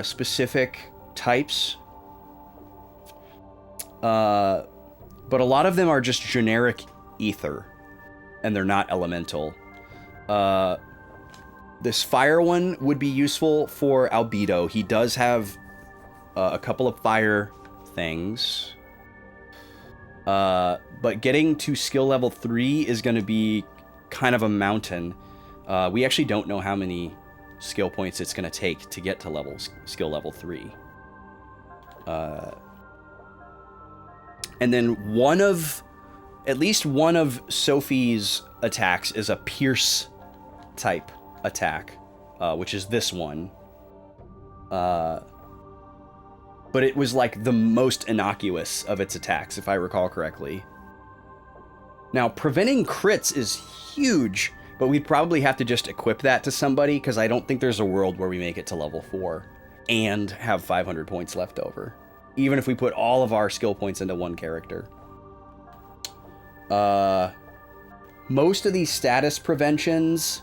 specific types. But a lot of them are just generic ether, and they're not elemental. This fire one would be useful for Albedo. He does have a couple of fire things. But getting to skill level 3 is going to be kind of a mountain. We actually don't know how many skill points it's going to take to get to skill level 3. And then at least one of Sophie's attacks is a pierce type attack, which is this one. But it was like the most innocuous of its attacks, if I recall correctly. Now, preventing crits is huge, but we'd probably have to just equip that to somebody, because I don't think there's a world where we make it to level 4 and have 500 points left over, even if we put all of our skill points into one character. Most of these status preventions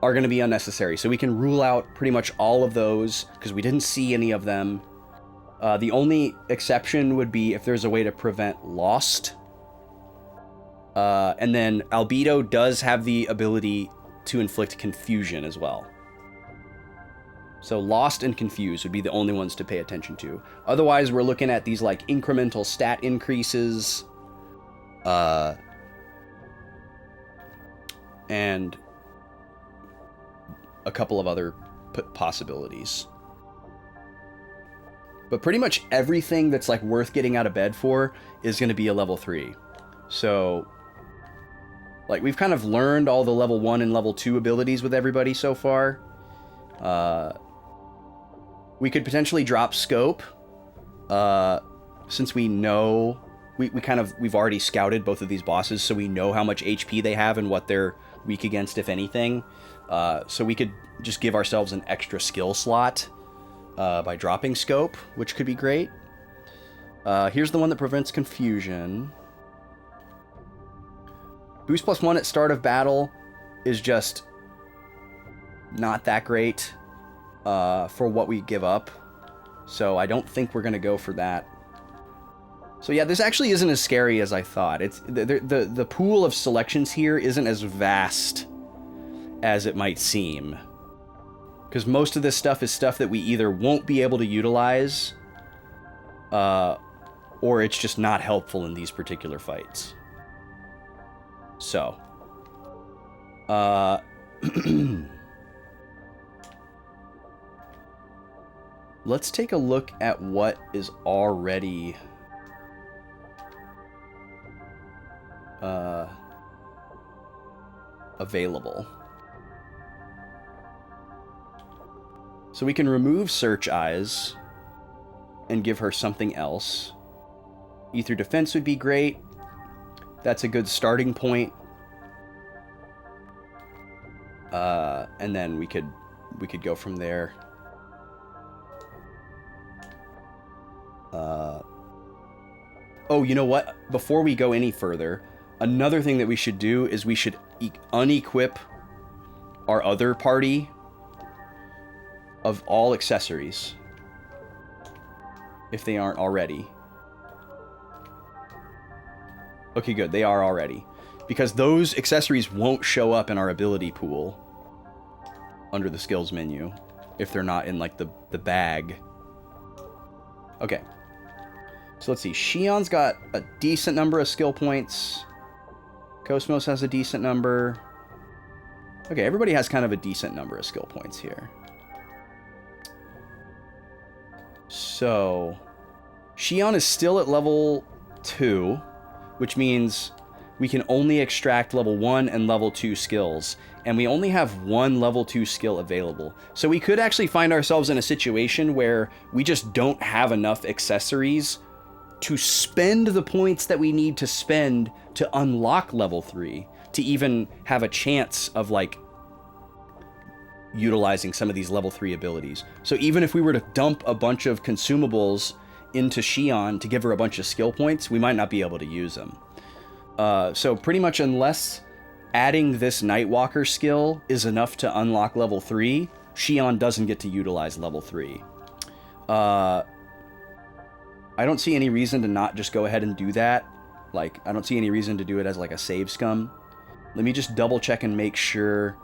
are going to be unnecessary, so we can rule out pretty much all of those, because we didn't see any of them. The only exception would be if there's a way to prevent lost. And then Albedo does have the ability to inflict confusion as well. So lost and confused would be the only ones to pay attention to. Otherwise, we're looking at these like incremental stat increases, and a couple of other possibilities. But pretty much everything that's like worth getting out of bed for is going to be a level 3. So like we've kind of learned all the level 1 and level 2 abilities with everybody so far. We could potentially drop scope, since we know we've already scouted both of these bosses, so we know how much HP they have and what they're weak against, if anything. So we could just give ourselves an extra skill slot by dropping scope, which could be great. Here's the one that prevents confusion. Boost +1 at start of battle is just not that great for what we give up. So I don't think we're going to go for that. So yeah, this actually isn't as scary as I thought. It's the pool of selections here isn't as vast as it might seem. Because most of this stuff is stuff that we either won't be able to utilize, or it's just not helpful in these particular fights. So, let's take a look at what is already available. So we can remove Search Eyes and give her something else. Ether Defense would be great. That's a good starting point. And then we could go from there. Oh, you know what? Before we go any further, another thing that we should do is we should unequip our other party of all accessories, if they aren't already. Okay, good. They are already. Because those accessories won't show up in our ability pool under the skills menu if they're not in, like, the bag. Okay. So let's see. Shion's got a decent number of skill points. Cosmos has a decent number. Okay, everybody has kind of a decent number of skill points here. So, Shion is still at level 2, which means we can only extract level 1 and level 2 skills, and we only have one level 2 skill available. So we could actually find ourselves in a situation where we just don't have enough accessories to spend the points that we need to spend to unlock level 3, to even have a chance of, like, utilizing some of these level 3 abilities. So even if we were to dump a bunch of consumables into Shion to give her a bunch of skill points, we might not be able to use them. So pretty much unless adding this Nightwalker skill is enough to unlock level 3, Shion doesn't get to utilize level 3. I don't see any reason to not just go ahead and do that. Like, I don't see any reason to do it as like a save scum. Let me just double check and make sure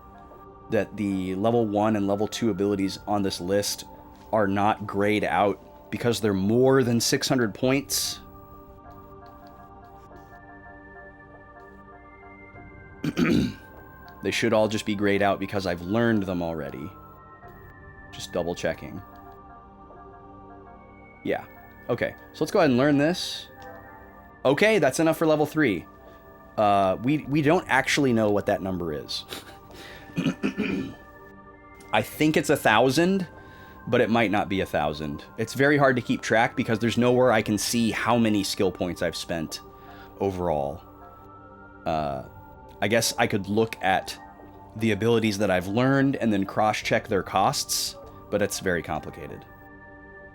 that the level 1 and level 2 abilities on this list are not grayed out because they're more than 600 points. They should all just be grayed out because I've learned them already. Just double checking. Yeah. Okay, so let's go ahead and learn this. Okay, that's enough for level 3. We don't actually know what that number is. I think it's 1,000, but it might not be 1,000. It's very hard to keep track because there's nowhere I can see how many skill points I've spent overall. I guess I could look at the abilities that I've learned and then cross-check their costs, but it's very complicated.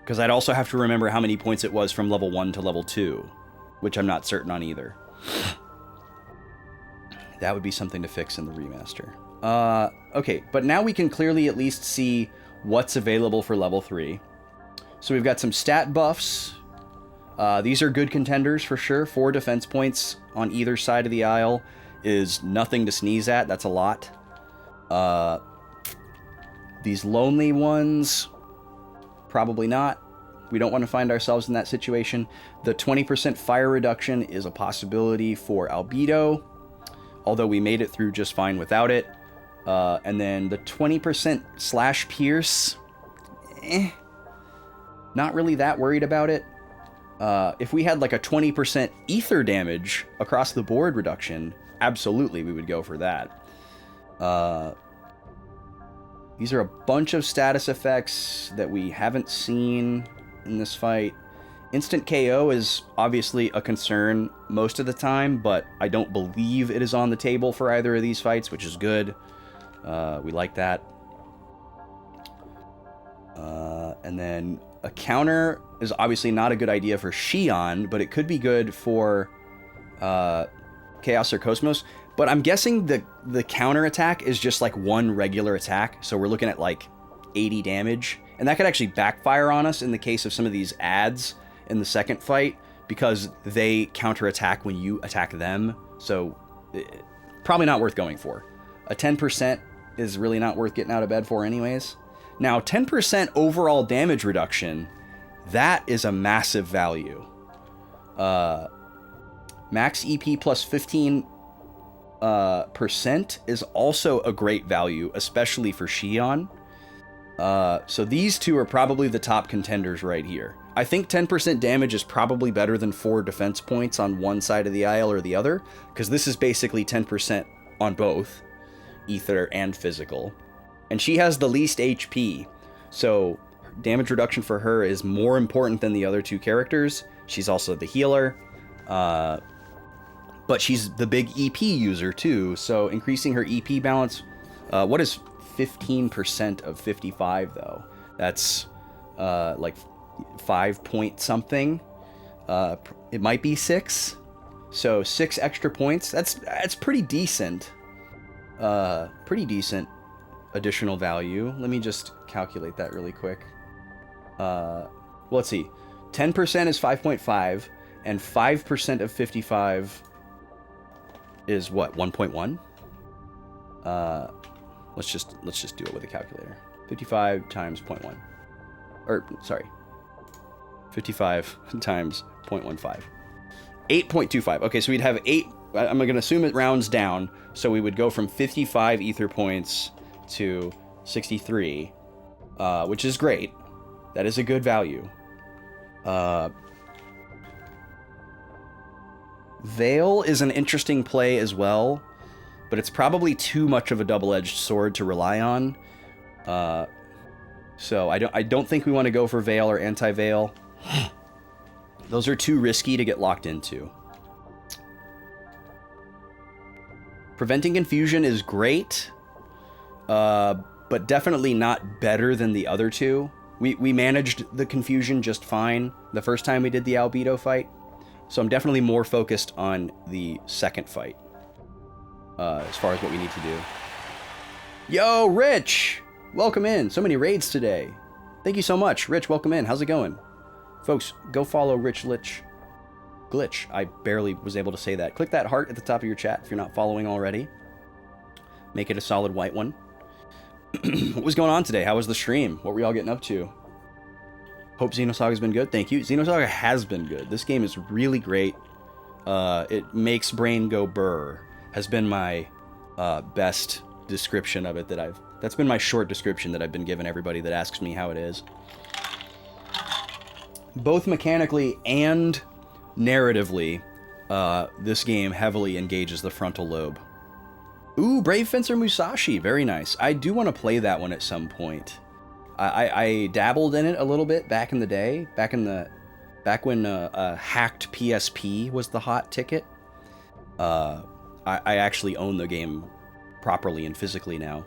Because I'd also have to remember how many points it was from level 1 to level 2, which I'm not certain on either. That would be something to fix in the remaster. Okay, but now we can clearly at least see what's available for level 3. So we've got some stat buffs. These are good contenders for sure. 4 defense points on either side of the aisle is nothing to sneeze at. That's a lot. These lonely ones, probably not. We don't want to find ourselves in that situation. The 20% fire reduction is a possibility for albedo, although we made it through just fine without it. And then the 20% slash pierce, not really that worried about it. If we had like a 20% ether damage across the board reduction, absolutely we would go for that. These are a bunch of status effects that we haven't seen in this fight. Instant KO is obviously a concern most of the time, but I don't believe it is on the table for either of these fights, which is good. We like that. And then a counter is obviously not a good idea for Xion, but it could be good for Chaos or Cosmos. But I'm guessing the counter attack is just like one regular attack, so we're looking at like 80 damage. And that could actually backfire on us in the case of some of these ads in the second fight, because they counterattack when you attack them. So probably not worth going for. A 10% is really not worth getting out of bed for anyways. Now, 10% overall damage reduction, that is a massive value. Max EP plus 15% is also a great value, especially for Xion. So these two are probably the top contenders right here. I think 10% damage is probably better than 4 defense points on one side of the aisle or the other, because this is basically 10% on both, ether and physical. And she has the least HP, so damage reduction for her is more important than the other two characters. She's also the healer, but she's the big EP user too, so increasing her EP balance, what is 15% of 55 though? That's like 5 point something. It might be 6. So 6 extra points. That's pretty decent. Pretty decent additional value. Let me just calculate that really quick. Well, let's see. 10% is 5.5, and 5% of 55 is what? 1.1. Let's just do it with a calculator. 55 times 0.1. Or, sorry. 55 times 0.15. 8.25. Okay, so we'd have 8... I'm going to assume it rounds down. So we would go from 55 ether points to 63, which is great. That is a good value. Veil is an interesting play as well, but it's probably too much of a double-edged sword to rely on. So I don't think we want to go for Veil or Anti-Veil. Those are too risky to get locked into. Preventing Confusion is great, but definitely not better than the other two. We managed the confusion just fine the first time we did the Albedo fight, so I'm definitely more focused on the second fight as far as what we need to do. Yo, Rich! Welcome in. So many raids today. Thank you so much. Rich, welcome in. How's it going? Folks, go follow Rich Glitch. I barely was able to say that. Click that heart at the top of your chat if you're not following already. Make it a solid white one. What was going on today? How was the stream? What were y'all getting up to? Hope Xenosaga's been good. Thank you. Xenosaga has been good. This game is really great. It makes brain go burr. Has been my best description of it that's been my short description that I've been giving everybody that asks me how it is. Both mechanically and narratively, this game heavily engages the frontal lobe. Ooh, Brave Fencer Musashi, very nice. I do want to play that one at some point. I dabbled in it a little bit back in the day, back when hacked PSP was the hot ticket. I actually own the game properly and physically now.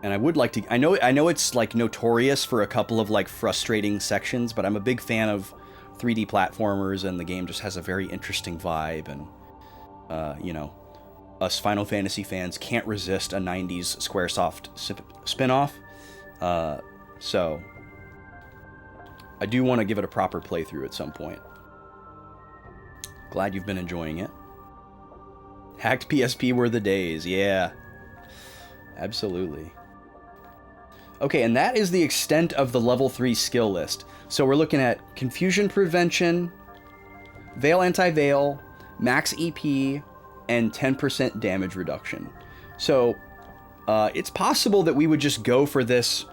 And I would like to. I know it's like notorious for a couple of like frustrating sections, but I'm a big fan of 3D platformers, and the game just has a very interesting vibe. And you know, us Final Fantasy fans can't resist a '90s SquareSoft spinoff. So I do want to give it a proper playthrough at some point. Glad you've been enjoying it. Hacked PSP were the days, yeah. Absolutely. Okay, and that is the extent of the level 3 skill list. So we're looking at Confusion Prevention, Veil Anti-Veil, Max EP, and 10% damage reduction. So it's possible that we would just go for this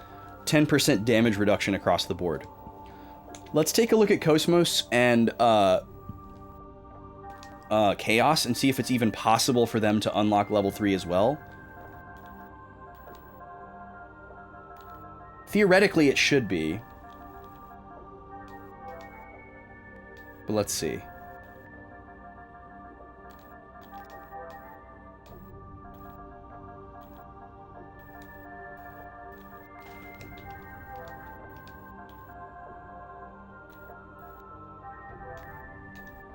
10% damage reduction across the board. Let's take a look at Cosmos and Chaos and see if it's even possible for them to unlock level 3 as well. Theoretically, it should be. But let's see.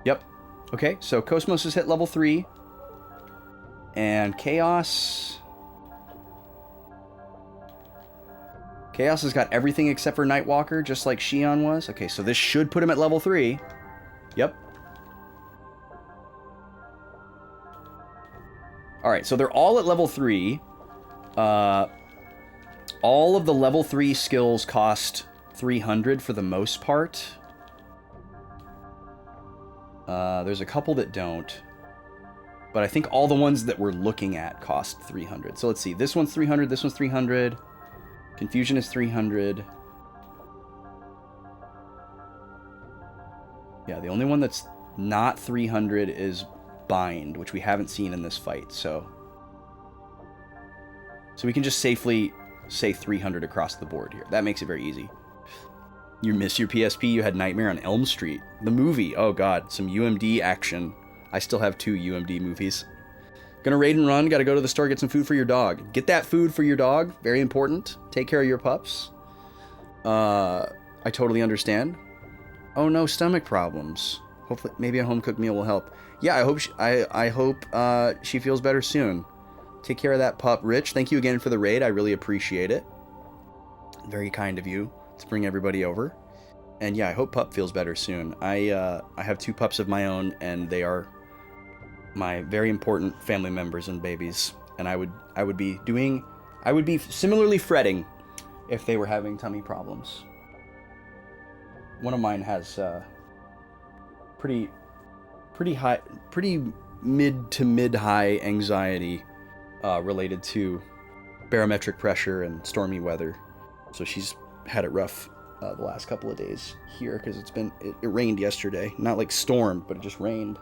Yep. Okay, so Cosmos has hit level 3. And Chaos has got everything except for Nightwalker, just like Shion was. Okay, so this should put him at level 3. Yep. Alright, so they're all at level 3. All of the level 3 skills cost 300 for the most part. There's a couple that don't. But I think all the ones that we're looking at cost 300. So let's see. This one's 300, this one's 300. Confusion is 300. Yeah, the only one that's not 300 is Bind, which we haven't seen in this fight, so we can just safely say 300 across the board here. That makes it very easy. You miss your PSP, you had Nightmare on Elm Street. The movie, oh god, some UMD action. I still have 2 UMD movies. Gonna raid and run, gotta go to the store, get some food for your dog. Get that food for your dog, very important. Take care of your pups. I totally understand. Oh no, stomach problems. Hopefully, maybe a home-cooked meal will help. Yeah, I hope she feels better soon. Take care of that pup. Rich, thank you again for the raid, I really appreciate it. Very kind of you to bring everybody over. And yeah, I hope pup feels better soon. I have 2 pups of my own, and they are my very important family members and babies, and I would be similarly fretting if they were having tummy problems. One of mine has pretty mid to mid-high anxiety related to barometric pressure and stormy weather, so she's had it rough the last couple of days here because it rained yesterday. Not like stormed, but it just rained.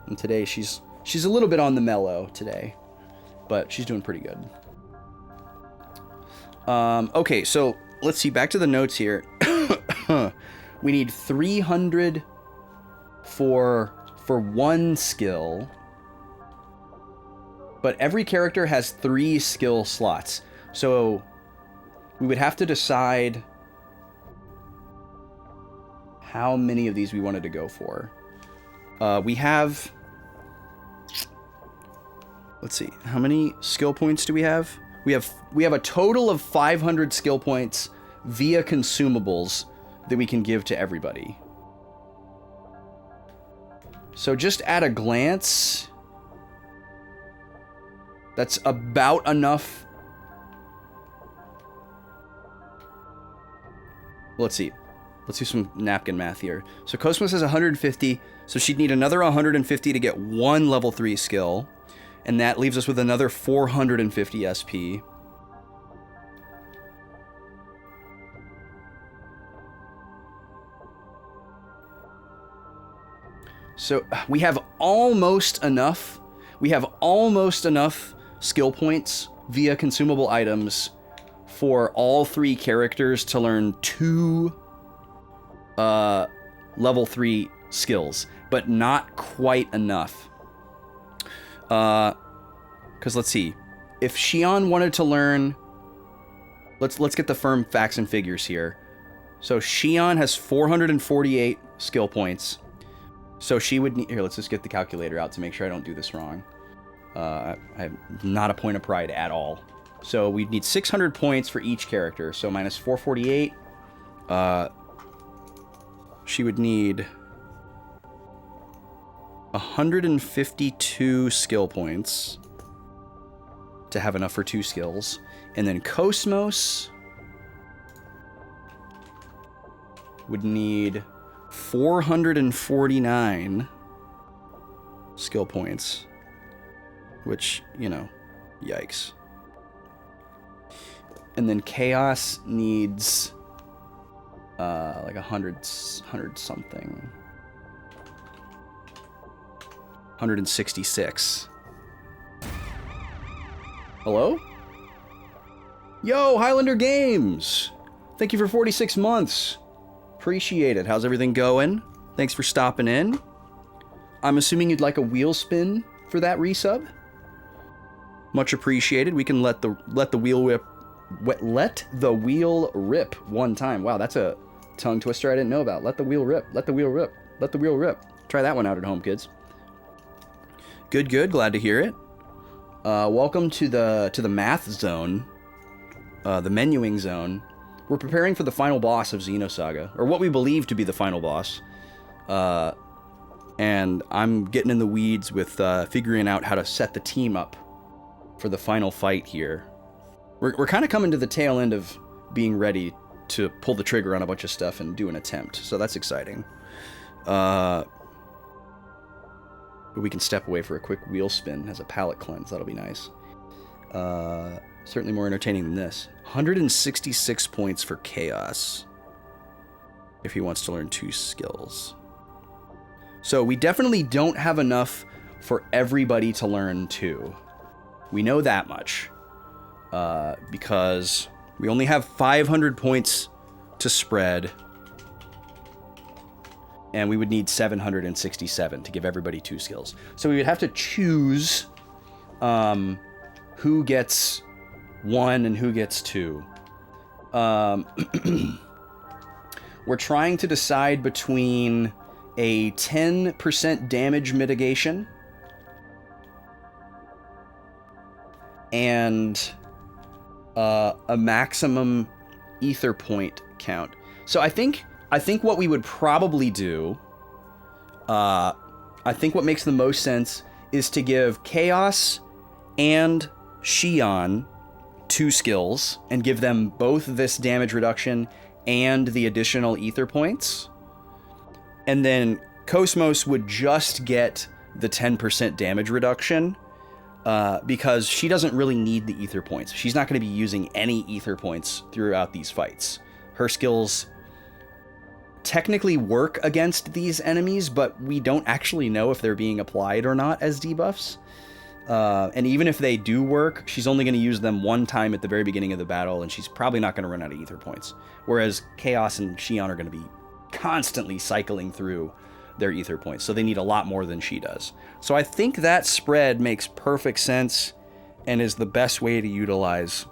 And today she's a little bit on the mellow today, but she's doing pretty good. Okay, so let's see, back to the notes here. We need 300 for 1 skill, but every character has 3 skill slots. So we would have to decide how many of these we wanted to go for. We have... Let's see. How many skill points do we have? We have a total of 500 skill points via consumables that we can give to everybody. So just at a glance, that's about enough. Let's see. let's do some napkin math here. So Cosmos has 150, so she'd need another 150 to get one level 3 skill, and that leaves us with another 450 SP. So we have almost enough. We have almost enough skill points via consumable items for all 3 characters to learn 2 level 3 skills, but not quite enough. Because let's see, if Xion wanted to learn, let's get the firm facts and figures here. So Xion has 448 skill points. So she would need, here, let's just get the calculator out to make sure I don't do this wrong. I have not a point of pride at all. So we'd need 600 points for each character. So minus 448. She would need 152 skill points to have enough for 2 skills. And then Cosmos would need 449 skill points, which, you know, yikes. And then Chaos needs like 100 something. 166. Hello? Yo, Highlander Games! Thank you for 46 months. Appreciate it. How's everything going? Thanks for stopping in. I'm assuming you'd like a wheel spin for that resub. Much appreciated. We can let the wheel rip one time. Wow, that's a tongue twister I didn't know about. Let the wheel rip. Let the wheel rip. Let the wheel rip. Try that one out at home, kids. Good. Glad to hear it. Welcome to the math zone, the menuing zone. We're preparing for the final boss of Xenosaga, or what we believe to be the final boss. And I'm getting in the weeds with figuring out how to set the team up for the final fight here. We're kind of coming to the tail end of being ready to pull the trigger on a bunch of stuff and do an attempt, so that's exciting. But we can step away for a quick wheel spin as a palate cleanse. That'll be nice. Certainly more entertaining than this. 166 points for Chaos if he wants to learn 2 skills. So we definitely don't have enough for everybody to learn 2. We know that much. Because we only have 500 points to spread. And we would need 767 to give everybody 2 skills. So we would have to choose who gets 1 and who gets 2. We're trying to decide between a 10% damage mitigation and a maximum ether point count. So I think what we would probably do, I think what makes the most sense is to give Chaos and Xion 2 skills and give them both this damage reduction and the additional ether points. And then Cosmos would just get the 10% damage reduction because she doesn't really need the ether points. She's not going to be using any ether points throughout these fights. Her skills technically work against these enemies, but we don't actually know if they're being applied or not as debuffs. And even if they do work, she's only going to use them one time at the very beginning of the battle, and she's probably not going to run out of ether points. Whereas Chaos and Xion are going to be constantly cycling through their ether points, so they need a lot more than she does. So I think that spread makes perfect sense and is the best way to utilize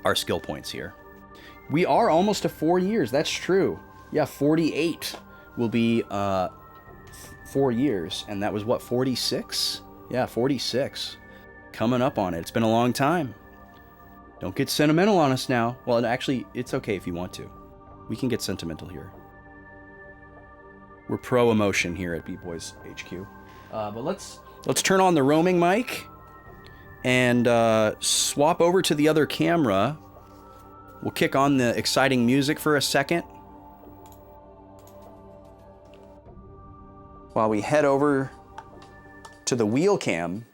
our skill points here. We are almost to 4 years, that's true. Yeah, 48 will be 4 years, and that was what, 46? Yeah, 46. Coming up on it. It's been a long time. Don't get sentimental on us now. Well, actually, it's okay if you want to. We can get sentimental here. We're pro emotion here at Beat Boys HQ. But let's turn on the roaming mic and swap over to the other camera. We'll kick on the exciting music for a second. while we head over to the wheel cam,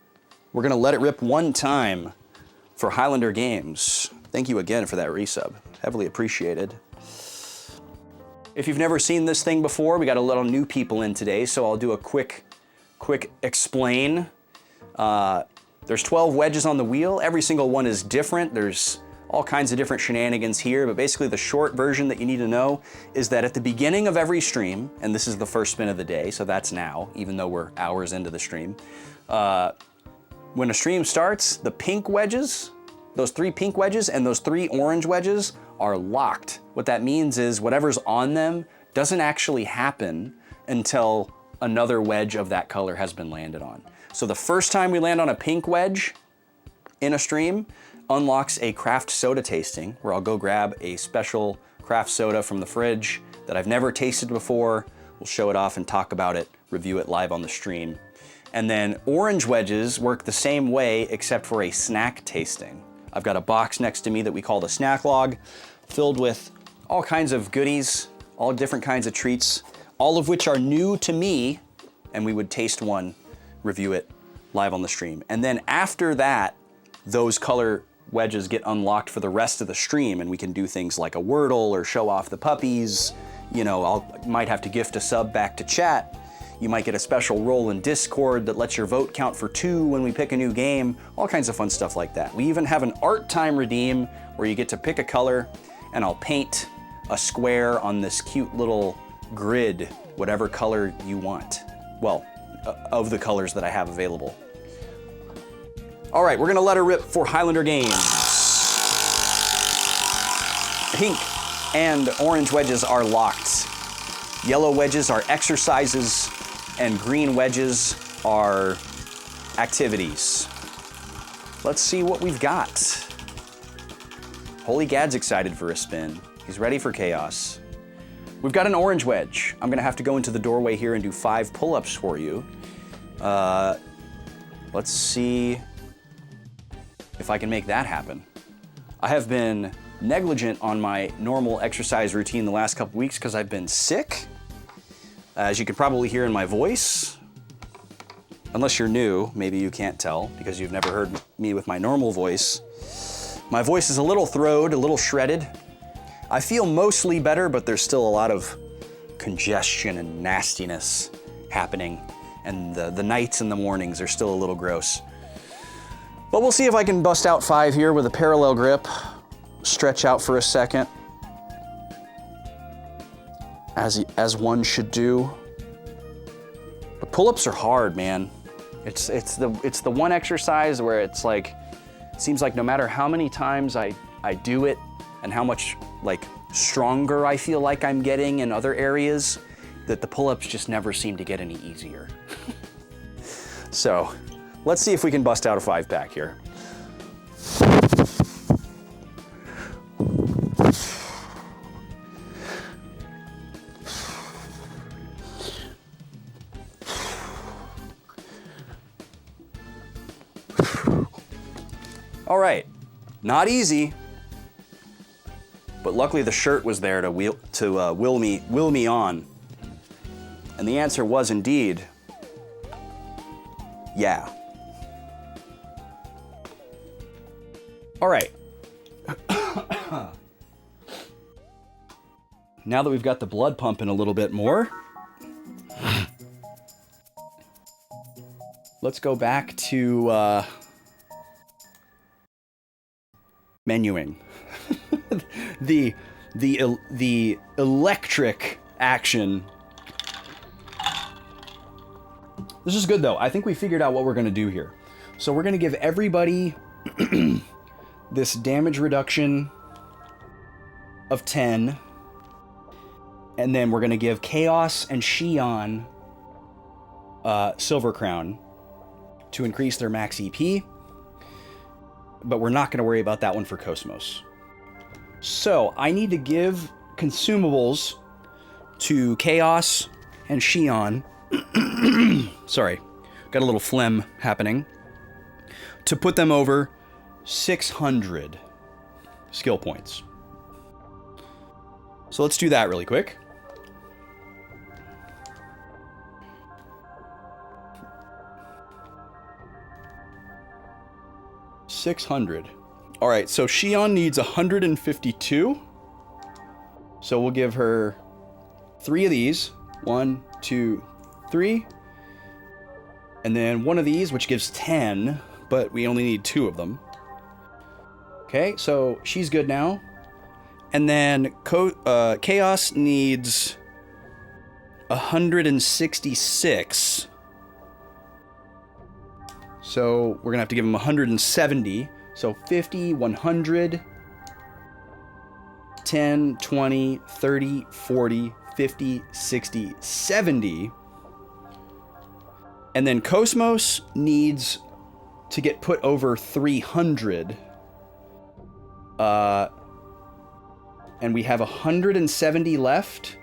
we're gonna let it rip one time for Highlander Games. Thank you again for that resub. Heavily appreciated. If you've never seen this thing before, we got a little new people in today, so I'll do a quick explain. There's 12 wedges on the wheel. Every single one is different. There's all kinds of different shenanigans here, but basically the short version that you need to know is that at the beginning of every stream, and this is the first spin of the day, so that's now, even though we're hours into the stream, when a stream starts, the pink wedges, those 3 pink wedges and those 3 orange wedges are locked. What that means is whatever's on them doesn't actually happen until another wedge of that color has been landed on. So the first time we land on a pink wedge in a stream unlocks a craft soda tasting, where I'll go grab a special craft soda from the fridge that I've never tasted before. We'll show it off and talk about it, review it live on the stream. And then orange wedges work the same way except for a snack tasting. I've got a box next to me that we call the snack log, filled with all kinds of goodies, all different kinds of treats, all of which are new to me, and we would taste one, review it live on the stream. And then after that, those color wedges get unlocked for the rest of the stream, and we can do things like a Wordle or show off the puppies. You know, might have to gift a sub back to chat. You might get a special role in Discord that lets your vote count for 2 when we pick a new game, all kinds of fun stuff like that. We even have an art time redeem where you get to pick a color, and I'll paint a square on this cute little grid, whatever color you want. Well, of the colors that I have available. All right, we're gonna let her rip for Highlander Games. Pink and orange wedges are locked. Yellow wedges are exercises, and green wedges are activities. Let's see what we've got. Holy Gad's excited for a spin. He's ready for chaos. We've got an orange wedge. I'm gonna have to go into the doorway here and do 5 pull-ups for you. Let's see if I can make that happen. I have been negligent on my normal exercise routine the last couple weeks because I've been sick. As you can probably hear in my voice, unless you're new, maybe you can't tell because you've never heard me with my normal voice. My voice is a little throwed, a little shredded. I feel mostly better, but there's still a lot of congestion and nastiness happening, and the nights and the mornings are still a little gross. But we'll see if I can bust out 5 here with a parallel grip. Stretch out for a second, as one should do. But pull-ups are hard, man. It's the one exercise where it's like, it seems like no matter how many times I do it and how much like stronger I feel like I'm getting in other areas, that the pull-ups just never seem to get any easier. So let's see if we can bust out a 5-pack here. All right, not easy, but luckily the shirt was there to will me on, and the answer was indeed, yeah. All right. Now that we've got the blood pumping a little bit more, let's go back to menuing. the electric action. This is good though. I think we figured out what we're gonna do here. So we're gonna give everybody this damage reduction of 10, and then we're gonna give Chaos and Shion Silver Crown to increase their max EP, but we're not gonna worry about that one for Cosmos. So I need to give consumables to Chaos and Shion. Sorry, got a little phlegm happening. To put them over 600 skill points. So let's do that really quick. 600. All right, so Xion needs 152. So we'll give her 3 of these. 1, 2, 3. And then 1 of these, which gives 10, but we only need 2 of them. Okay, so she's good now. And then Chaos needs 166. So we're gonna have to give him 170. So 50, 100, 10, 20, 30, 40, 50, 60, 70. And then Cosmos needs to get put over 300. And we have 170 left.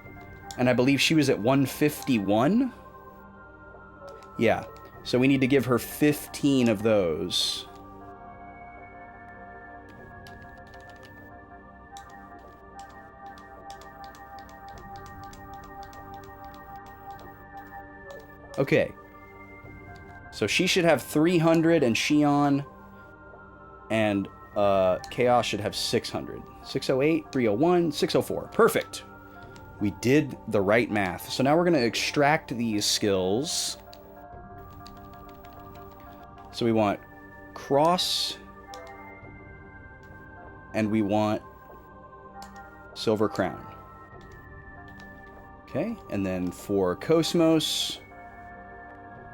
And I believe she was at 151. Yeah. So we need to give her 15 of those. Okay. So she should have 300 and Xion and Chaos should have 600. 608, 301, 604. Perfect. We did the right math. So now we're going to extract these skills. So we want Cross and we want Silver Crown. Okay, and then for Cosmos,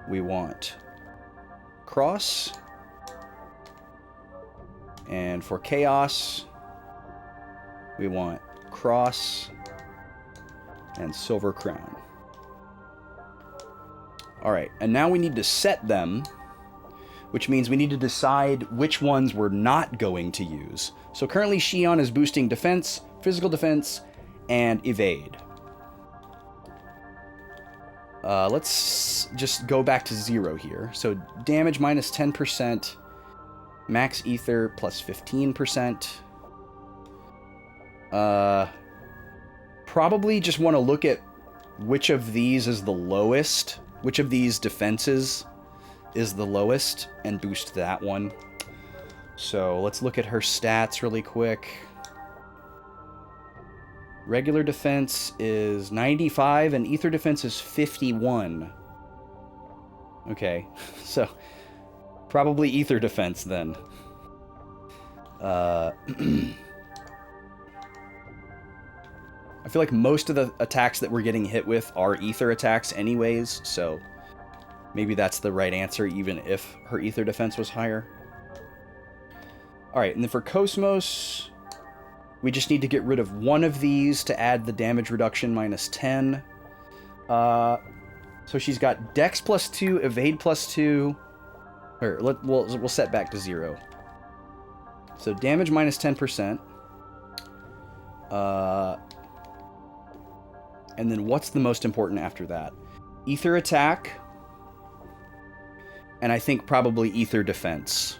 we want Cross. And for Chaos, we want Cross and Silver Crown. All right, and now we need to set them, which means we need to decide which ones we're not going to use. So currently Xion is boosting defense, physical defense, and evade. Let's just go back to 0 here. So damage minus 10%, max ether plus 15%. Probably just want to look at which of these is the lowest, which of these defenses is the lowest, and boost that one. So let's look at her stats really quick. Regular defense is 95 and ether defense is 51. Okay, so probably ether defense then. I feel like most of the attacks that we're getting hit with are ether attacks anyways, so maybe that's the right answer even if her ether defense was higher. Alright, and then for Cosmos, we just need to get rid of 1 of these to add the damage reduction minus 10. So she's got Dex plus 2, Evade plus 2. Or we'll set back to 0. So damage minus 10%. And then what's the most important after that? Ether attack. And I think probably ether defense.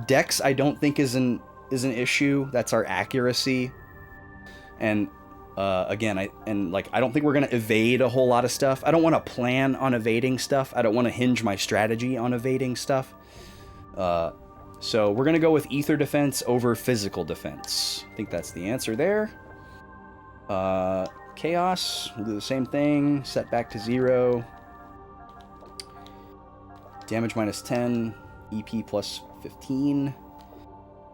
Dex I don't think is an issue. That's our accuracy. And again, I don't think we're gonna evade a whole lot of stuff. I don't want to plan on evading stuff. I don't want to hinge my strategy on evading stuff. So we're gonna go with ether defense over physical defense. I think that's the answer there. Chaos, we'll do the same thing. Set back to 0. Damage minus 10. EP plus 15.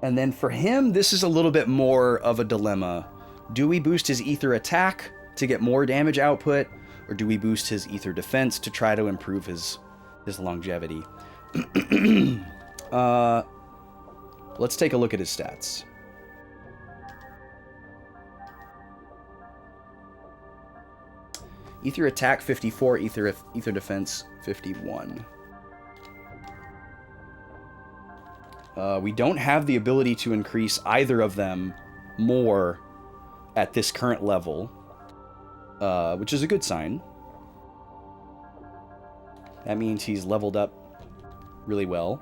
And then for him, this is a little bit more of a dilemma. Do we boost his ether attack to get more damage output, or do we boost his ether defense to try to improve his longevity? Let's take a look at his stats. Ether attack 54, ether defense 51. We don't have the ability to increase either of them more at this current level, which is a good sign. That means he's leveled up really well.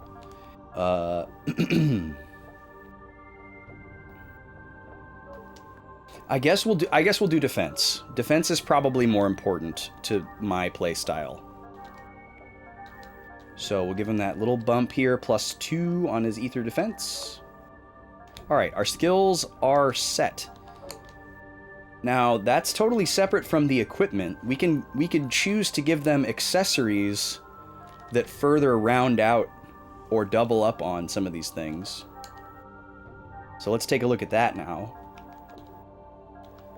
I guess we'll do defense. Defense is probably more important to my play style. So we'll give him that little bump here, +2 on his ether defense. All right, our skills are set. Now, that's totally separate from the equipment. We can choose to give them accessories that further round out or double up on some of these things. So let's take a look at that now.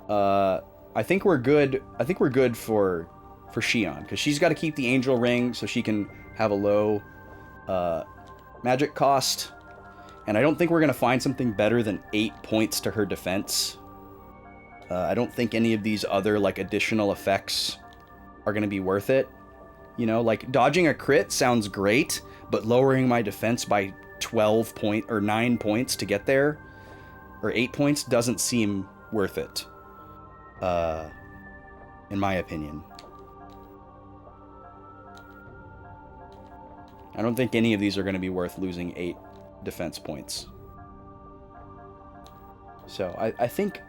I think we're good. I think we're good for Xion, because she's got to keep the angel ring so she can have a low magic cost. And I don't think we're going to find something better than 8 points to her defense. I don't think any of these other, like, additional effects are going to be worth it. You know, like, dodging a crit sounds great, but lowering my defense by 9 points to get there, or 8 points, doesn't seem worth it. In my opinion. I don't think any of these are going to be worth losing 8 defense points. So I think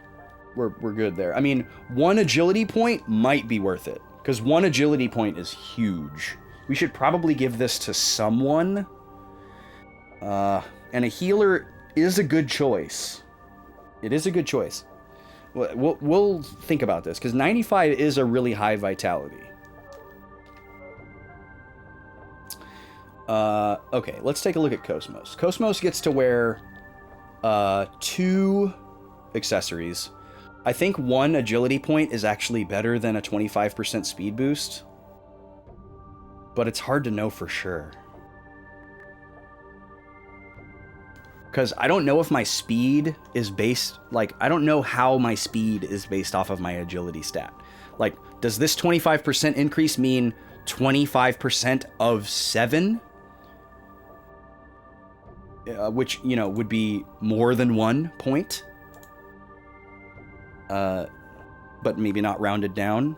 we're good there. I mean, 1 agility point might be worth it, because 1 agility point is huge. We should probably give this to someone. And a healer is a good choice. It is a good choice. We'll think about this, because 95 is a really high vitality. Okay, let's take a look at Cosmos. Cosmos gets to wear 2 accessories. I think 1 agility point is actually better than a 25% speed boost, but it's hard to know for sure. Because I don't know if my speed is based, like, I don't know how my speed is based off of my agility stat. Like, does this 25% increase mean 25% of 7? Which, you know, would be more than 1 point. But maybe not rounded down.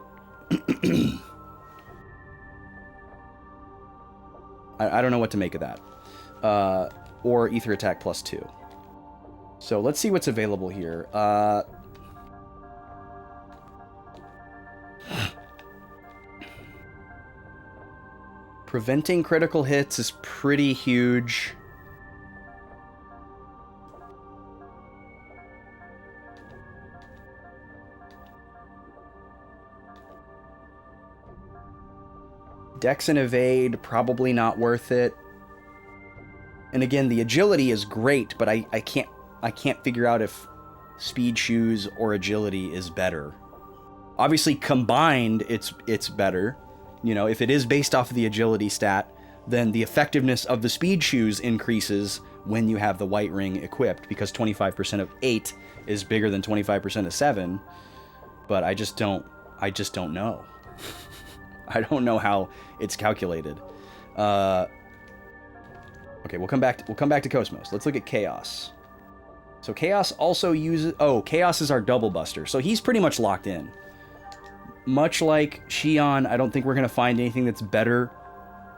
I don't know what to make of that. Or ether attack +2. So let's see what's available here. Preventing critical hits is pretty huge. Dex and evade, probably not worth it. And again, the agility is great, but I can't figure out if speed shoes or agility is better. Obviously, combined, it's better. You know, if it is based off of the agility stat, then the effectiveness of the speed shoes increases when you have the white ring equipped, because 25% of 8 is bigger than 25% of 7. But I just don't know. I don't know how it's calculated. Okay, we'll come back to Cosmos. Let's look at Chaos. So Chaos also uses... Oh, Chaos is our double buster. So he's pretty much locked in. Much like Xion, I don't think we're going to find anything that's better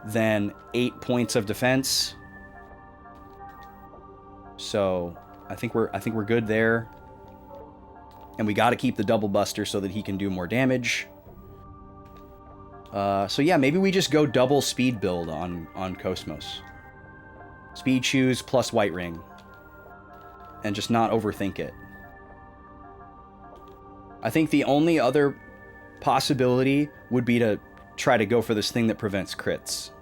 than 8 points of defense. So I think we're good there. And we got to keep the double buster so that he can do more damage. So yeah, maybe we just go double speed build on Cosmos. Speed shoes plus white ring. And just not overthink it. I think the only other possibility would be to try to go for this thing that prevents crits.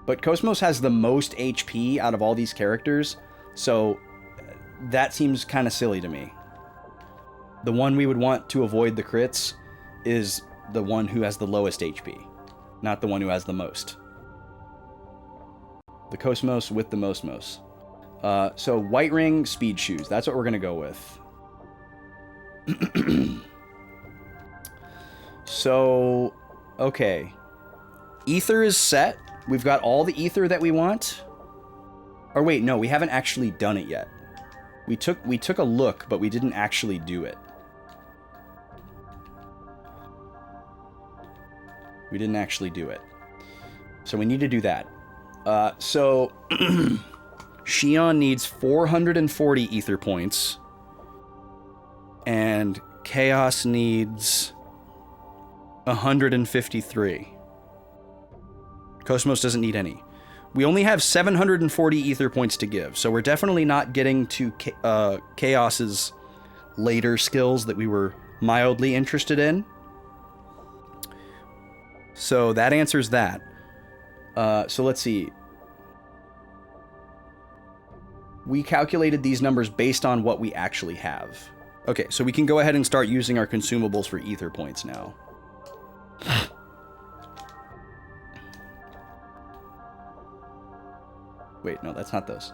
But Cosmos has the most HP out of all these characters, so that seems kind of silly to me. The one we would want to avoid the crits is the one who has the lowest HP, not the one who has the most. The Cosmos with the most. So white ring, speed shoes. That's what we're gonna go with. So, okay. Ether is set. We've got all the ether that we want. Or wait, no, we haven't actually done it yet. We took a look, but we didn't actually do it. We didn't actually do it. So we need to do that. So Xion needs 440 ether points. And Chaos needs 153. Cosmos doesn't need any. We only have 740 ether points to give, so we're definitely not getting to Chaos's later skills that we were mildly interested in. So that answers that. So let's see. We calculated these numbers based on what we actually have. Okay, so we can go ahead and start using our consumables for ether points now. Wait, no, that's not those.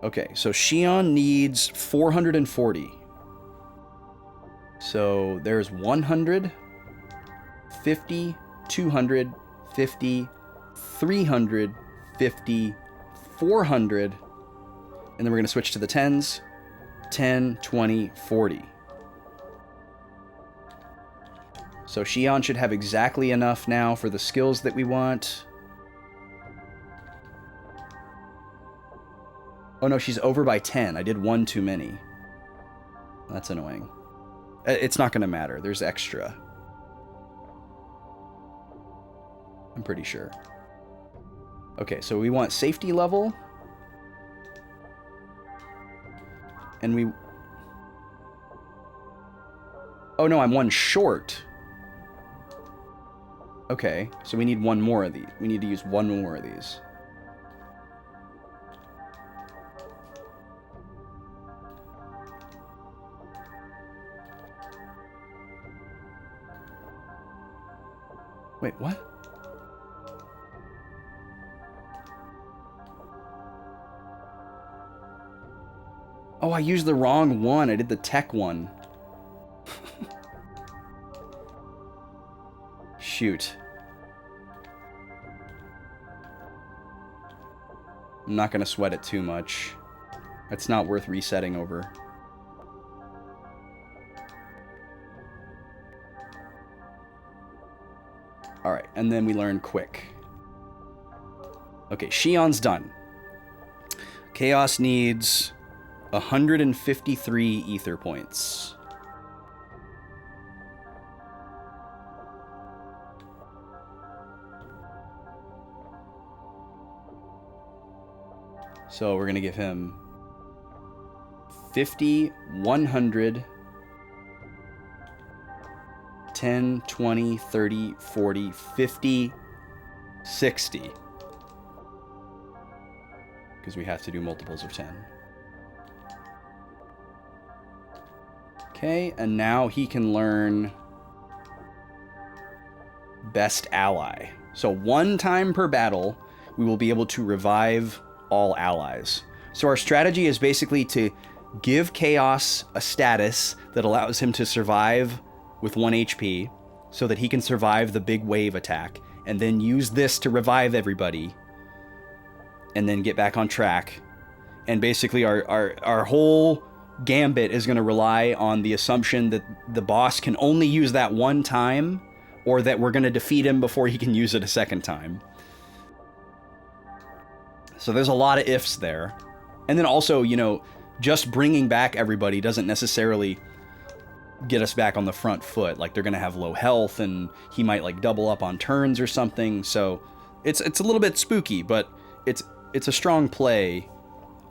Okay, so Xion needs 440. So there's 100, 50, 200, 50, 300, 50, 400, and then we're going to switch to the 10s. 10, 20, 40. So Xion should have exactly enough now for the skills that we want. Oh no, she's over by 10. I did one too many. That's annoying. It's not going to matter. There's extra. I'm pretty sure. Okay, so we want safety level. And we... Oh no, I'm one short. Okay, so we need one more of these. We need to use one more of these. Wait, what? Oh, I used the wrong one. I did the tech one. Shoot. I'm not going to sweat it too much. It's not worth resetting over. Alright, and then we learn quick. Okay, Xion's done. Chaos needs 153 ether points. So we're going to give him 50, 100, 10, 20, 30, 40, 50, 60. Because we have to do multiples of 10. Okay, and now he can learn Best Ally. So one time per battle, we will be able to revive all allies. So our strategy is basically to give Chaos a status that allows him to survive with 1 HP so that he can survive the big wave attack, and then use this to revive everybody and then get back on track. And basically our whole gambit is going to rely on the assumption that the boss can only use that one time, or that we're going to defeat him before he can use it a second time. So there's a lot of ifs there. And then also, you know, just bringing back everybody doesn't necessarily get us back on the front foot. Like, they're going to have low health, and he might like double up on turns or something. So it's a little bit spooky, but it's a strong play,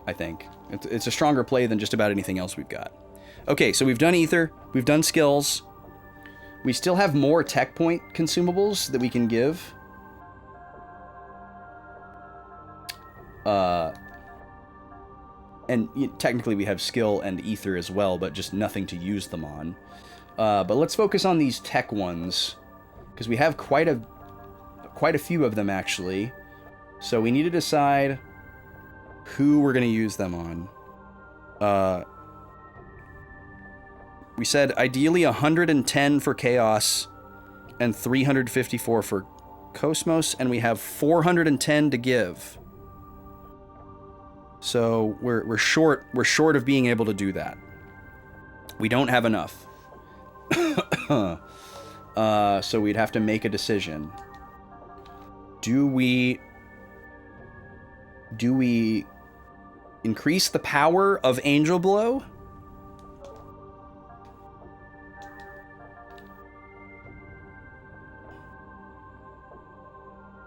I think. It's a stronger play than just about anything else we've got. Okay, so we've done ether, we've done skills. We still have more tech point consumables that we can give. And technically we have skill and ether as well, but just nothing to use them on. But let's focus on these tech ones, because we have quite a few of them actually. So we need to decide who we're going to use them on. We said ideally 110 for Chaos and 354 for Cosmos, and we have 410 to give. So we're short of being able to do that. We don't have enough. So we'd have to make a decision. Do we increase the power of Angel Blow?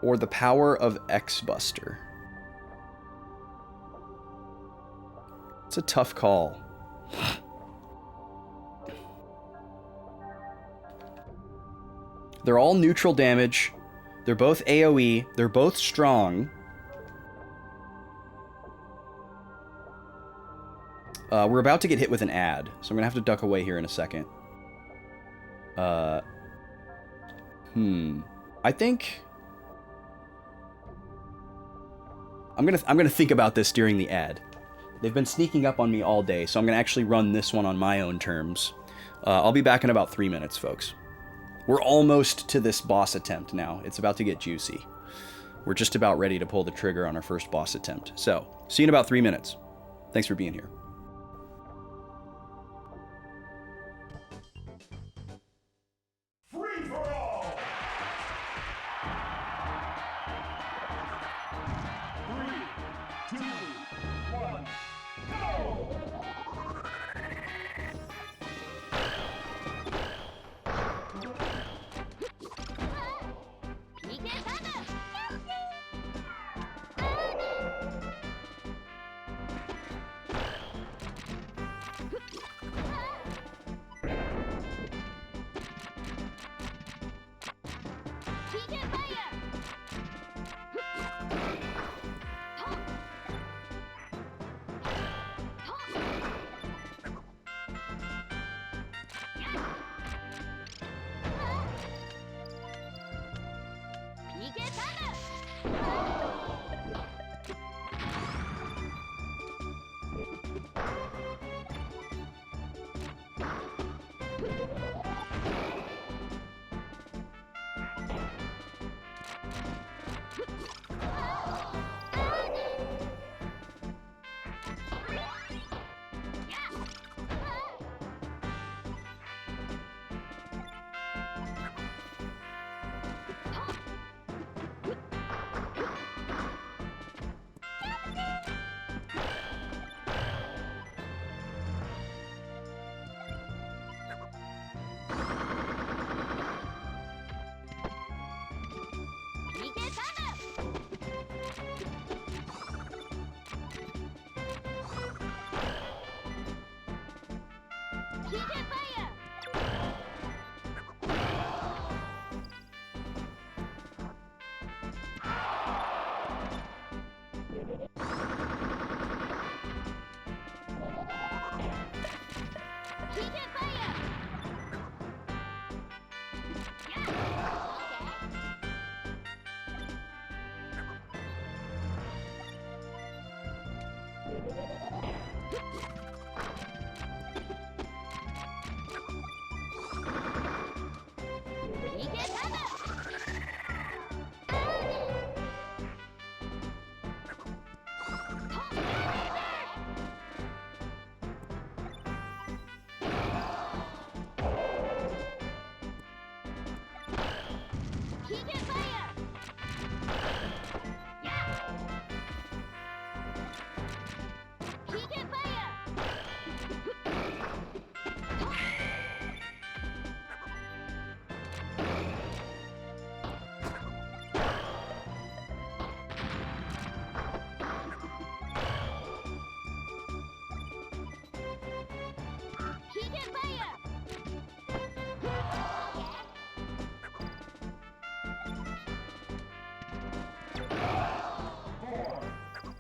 or the power of X-Buster? It's a tough call. They're all neutral damage. They're both AoE. They're both strong. We're about to get hit with an ad, so I'm gonna have to duck away here in a second. I think I'm gonna think about this during the ad. They've been sneaking up on me all day, so I'm gonna actually run this one on my own terms. I'll be back in about 3 minutes, folks. We're almost to this boss attempt now. It's about to get juicy. We're just about ready to pull the trigger on our first boss attempt. So, see you in about 3 minutes. Thanks for being here. Free for all.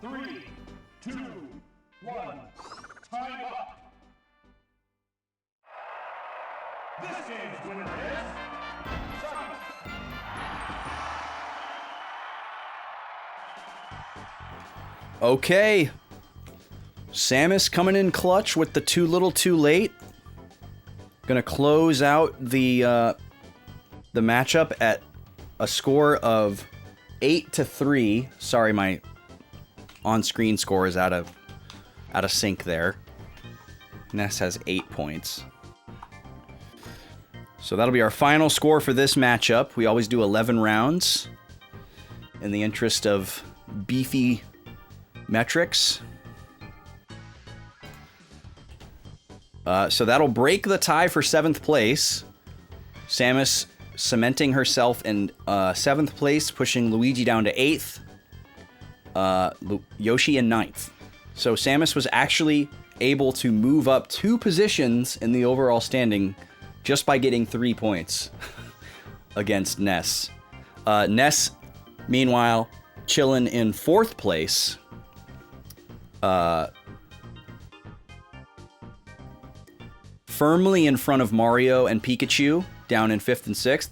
3, 2, 1, go! This game's winner is Saga. Okay. Samus coming in clutch with the too little too late. Gonna close out the matchup at a score of 8-3. Sorry, my on-screen score is out of sync there. Ness has 8 points. So that'll be our final score for this matchup. We always do 11 rounds in the interest of beefy metrics. So that'll break the tie for 7th place. Samus cementing herself in 7th place, pushing Luigi down to 8th, Yoshi in 9th. So Samus was actually able to move up 2 positions in the overall standing just by getting 3 points against Ness. Ness, meanwhile, chilling in 4th place. Firmly in front of Mario and Pikachu, down in 5th and 6th.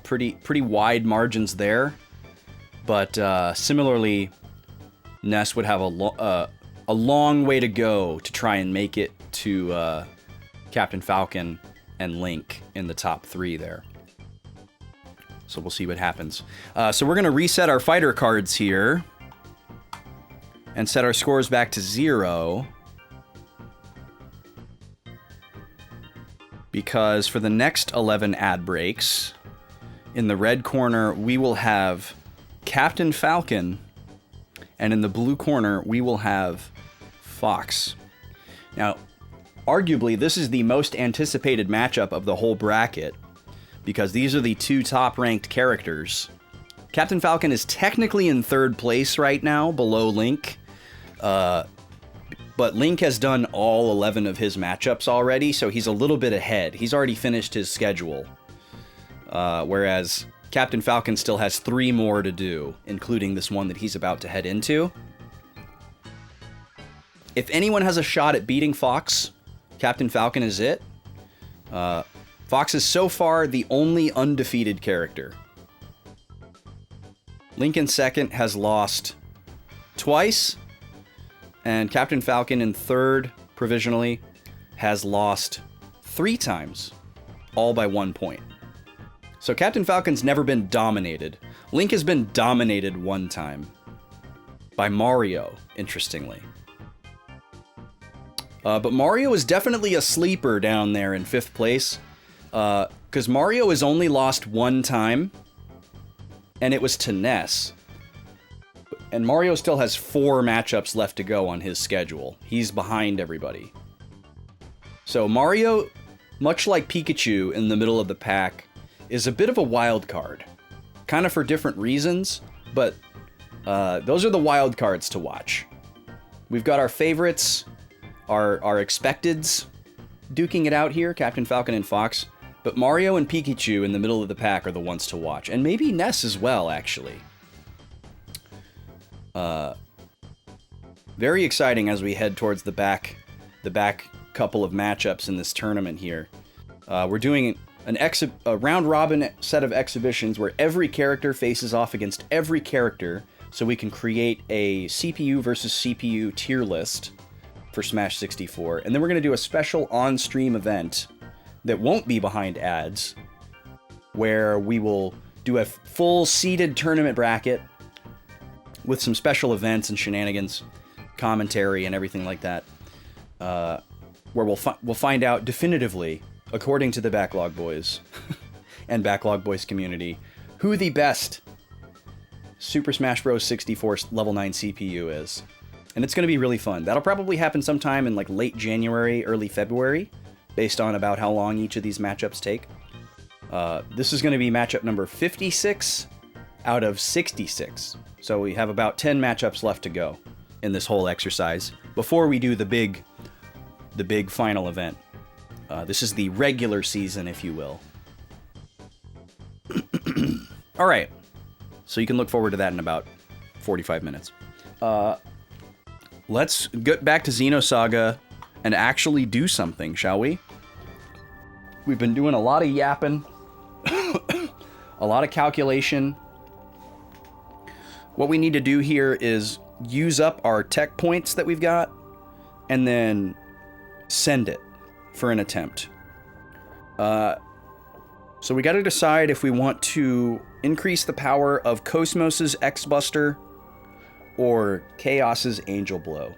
Pretty wide margins there. But similarly, Ness would have a long way to go to try and make it to Captain Falcon and Link in the top 3 there. So we'll see what happens. So we're going to reset our fighter cards here and set our scores back to 0. Because for the next 11 ad breaks, in the red corner, we will have Captain Falcon, and in the blue corner, we will have Fox. Now, arguably, this is the most anticipated matchup of the whole bracket, because these are the 2 top-ranked characters. Captain Falcon is technically in 3rd place right now, below Link, but Link has done all 11 of his matchups already, so he's a little bit ahead. He's already finished his schedule, whereas Captain Falcon still has 3 more to do, including this one that he's about to head into. If anyone has a shot at beating Fox, Captain Falcon is it. Fox is so far the only undefeated character. Link in 2nd has lost twice, and Captain Falcon in 3rd, provisionally, has lost 3 times, all by 1 point. So Captain Falcon's never been dominated. Link has been dominated 1 time. By Mario, interestingly. But Mario is definitely a sleeper down there in 5th place. Because Mario has only lost 1 time, and it was to Ness. And Mario still has 4 matchups left to go on his schedule. He's behind everybody. So Mario, much like Pikachu in the middle of the pack, is a bit of a wild card. Kind of for different reasons, but those are the wild cards to watch. We've got our favorites, our expecteds, duking it out here, Captain Falcon and Fox. But Mario and Pikachu in the middle of the pack are the ones to watch. And maybe Ness as well, actually. Very exciting as we head towards the back couple of matchups in this tournament here. We're doing a round-robin set of exhibitions where every character faces off against every character, so we can create a CPU versus CPU tier list for Smash 64. And then we're going to do a special on-stream event that won't be behind ads, where we will do a full seeded tournament bracket with some special events and shenanigans, commentary and everything like that, where we'll find out definitively, according to the Backlog Boys and Backlog Boys community, who the best Super Smash Bros. 64 level 9 CPU is. And it's going to be really fun. That'll probably happen sometime in like late January, early February, based on about how long each of these matchups take. This is going to be matchup number 56 out of 66. So we have about 10 matchups left to go in this whole exercise before we do the big final event. This is the regular season, if you will. All right. So you can look forward to that in about 45 minutes. Let's get back to Xenosaga and actually do something, shall we? We've been doing a lot of yapping, a lot of calculation. What we need to do here is use up our tech points that we've got and then send it for an attempt. So we got to decide if we want to increase the power of Cosmos's X-Buster or Chaos's Angel Blow.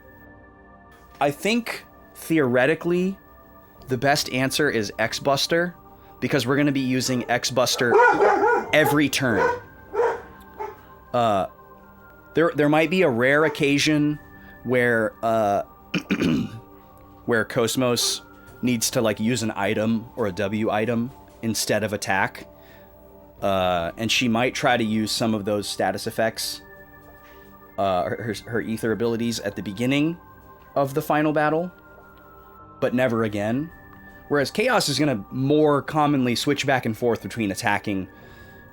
I think, theoretically, the best answer is X-Buster, because we're going to be using X-Buster every turn. There might be a rare occasion where where Cosmos needs to like use an item or a W item instead of attack. And she might try to use some of those status effects, her ether abilities at the beginning of the final battle, but never again. Whereas Chaos is going to more commonly switch back and forth between attacking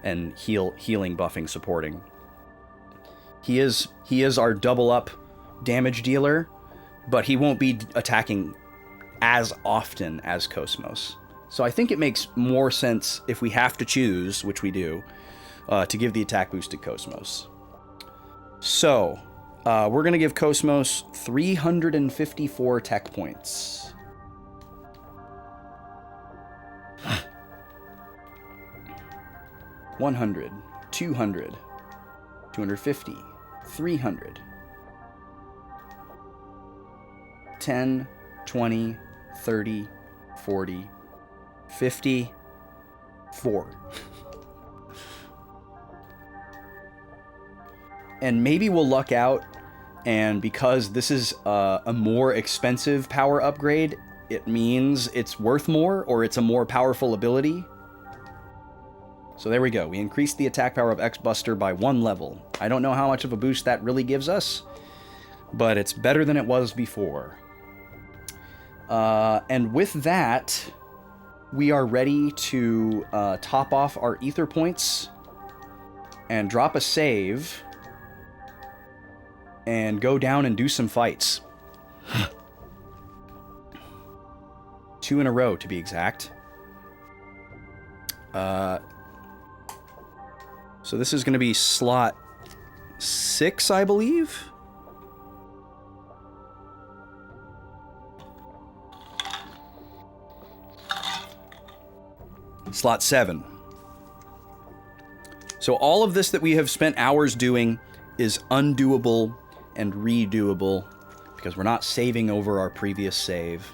and healing, buffing, supporting. He is our double up damage dealer, but he won't be attacking as often as Cosmos. So I think it makes more sense if we have to choose, which we do, to give the attack boost to Cosmos. So we're going to give Cosmos 354 tech points. 100, 200, 250, 300, 10, 20, 30, 40, 50, 4. And maybe we'll luck out, and because this is a more expensive power upgrade, it means it's worth more, or it's a more powerful ability. So there we go. We increased the attack power of X-Buster by 1 level. I don't know how much of a boost that really gives us, but it's better than it was before. And with that, we are ready to top off our ether points and drop a save and go down and do some fights. 2 in a row, to be exact. So this is going to be slot 6, I believe. Slot 7. So all of this that we have spent hours doing is undoable and redoable because we're not saving over our previous save.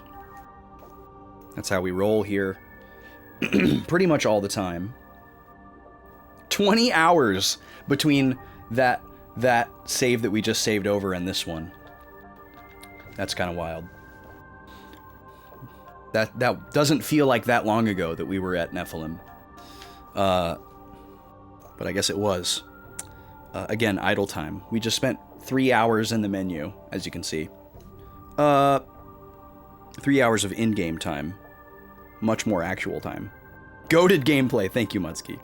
That's how we roll here pretty much all the time. 20 hours between that save that we just saved over and this one. That's kind of wild. That doesn't feel like that long ago that we were at Nephilim. But I guess it was. Again, idle time. We just spent 3 hours in the menu, as you can see. 3 hours of in-game time. Much more actual time. Goated gameplay. Thank you, Mutsky.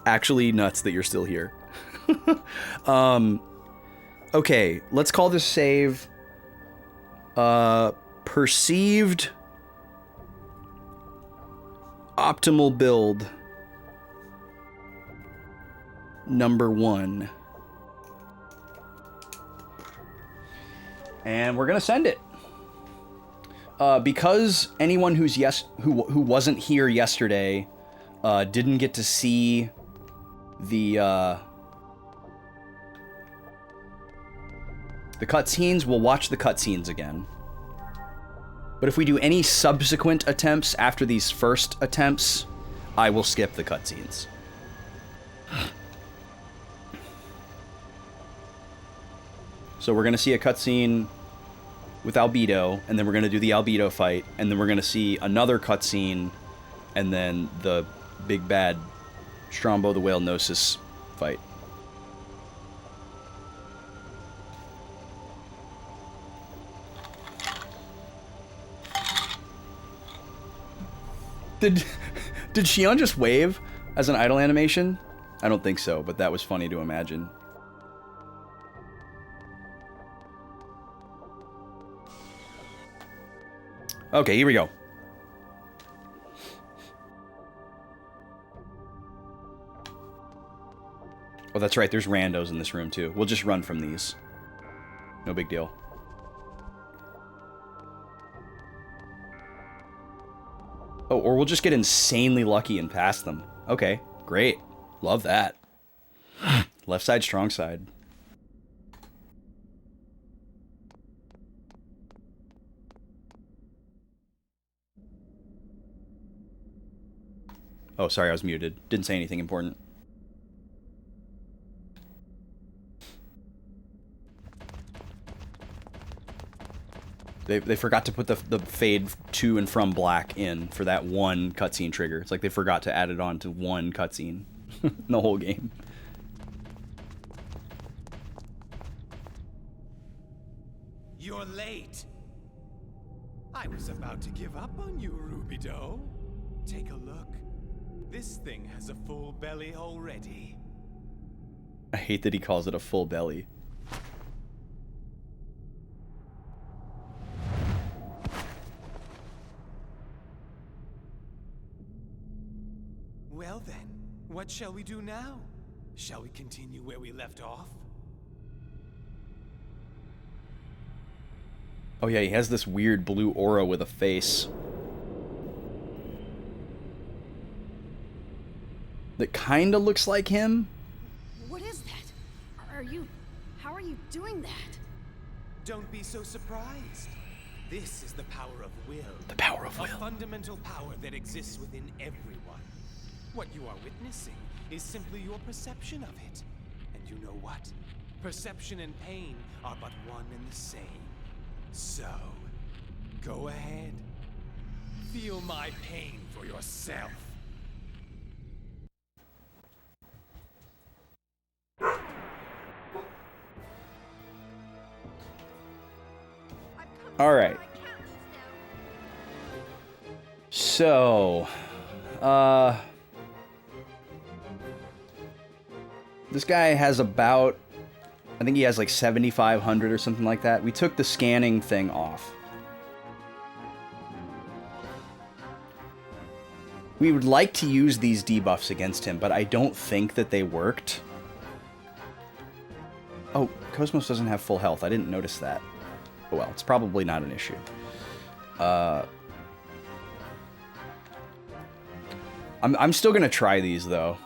Actually nuts that you're still here. Okay, let's call this save perceived optimal build number 1. And we're gonna send it. Because anyone who wasn't here yesterday didn't get to see the cutscenes, we'll watch the cutscenes again. But if we do any subsequent attempts after these first attempts, I will skip the cutscenes. So we're going to see a cutscene with Albedo, and then we're going to do the Albedo fight, and then we're going to see another cutscene, and then the big bad Strombo the Whale Gnosis fight. Did Shion just wave as an idle animation? I don't think so, but that was funny to imagine. Okay, here we go. Oh, that's right. There's randos in this room, too. We'll just run from these. No big deal. Oh, or we'll just get insanely lucky and pass them. Okay, great. Love that. Left side, strong side. Oh, sorry, I was muted. Didn't say anything important. They forgot to put the fade to and from black in for that one cutscene trigger. It's like they forgot to add it on to one cutscene in the whole game. You're late. I was about to give up on you, Rubido. Take a look. This thing has a full belly already. I hate that he calls it a full belly. Well then, what shall we do now? Shall we continue where we left off? Oh yeah, he has this weird blue aura with a face. That kinda looks like him. What is that? How are you doing that? Don't be so surprised. This is the power of will. The power of A will. fundamental power that exists within everyone. What you are witnessing is simply your perception of it. And you know what? Perception and pain are but one and the same. So, go ahead. Feel my pain for yourself. Alright. So, this guy has about, I think he has like 7,500 or something like that. We took the scanning thing off. We would like to use these debuffs against him, but I don't think that they worked. Oh, Cosmos doesn't have full health. I didn't notice that. Oh well, it's probably not an issue. I'm still gonna try these though.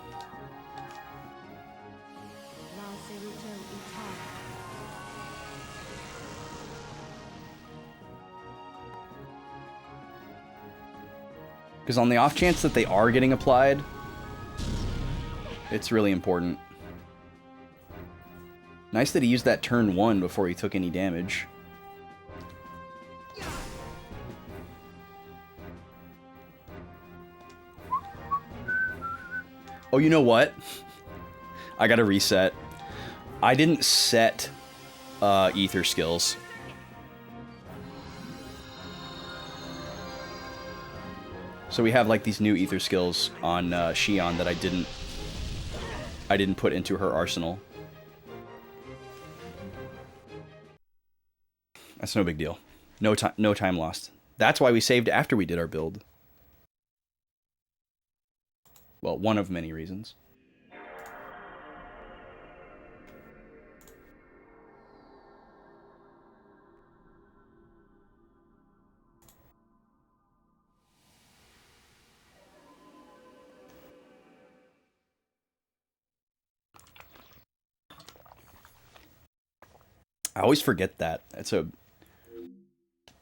Because on the off chance that they are getting applied, it's really important. Nice that he used that turn 1 before he took any damage. Oh, you know what? I gotta reset. I didn't set ether skills. So we have like these new ether skills on Xion that I didn't put into her arsenal. That's no big deal. No time lost. That's why we saved after we did our build. Well, one of many reasons. I always forget that. It's a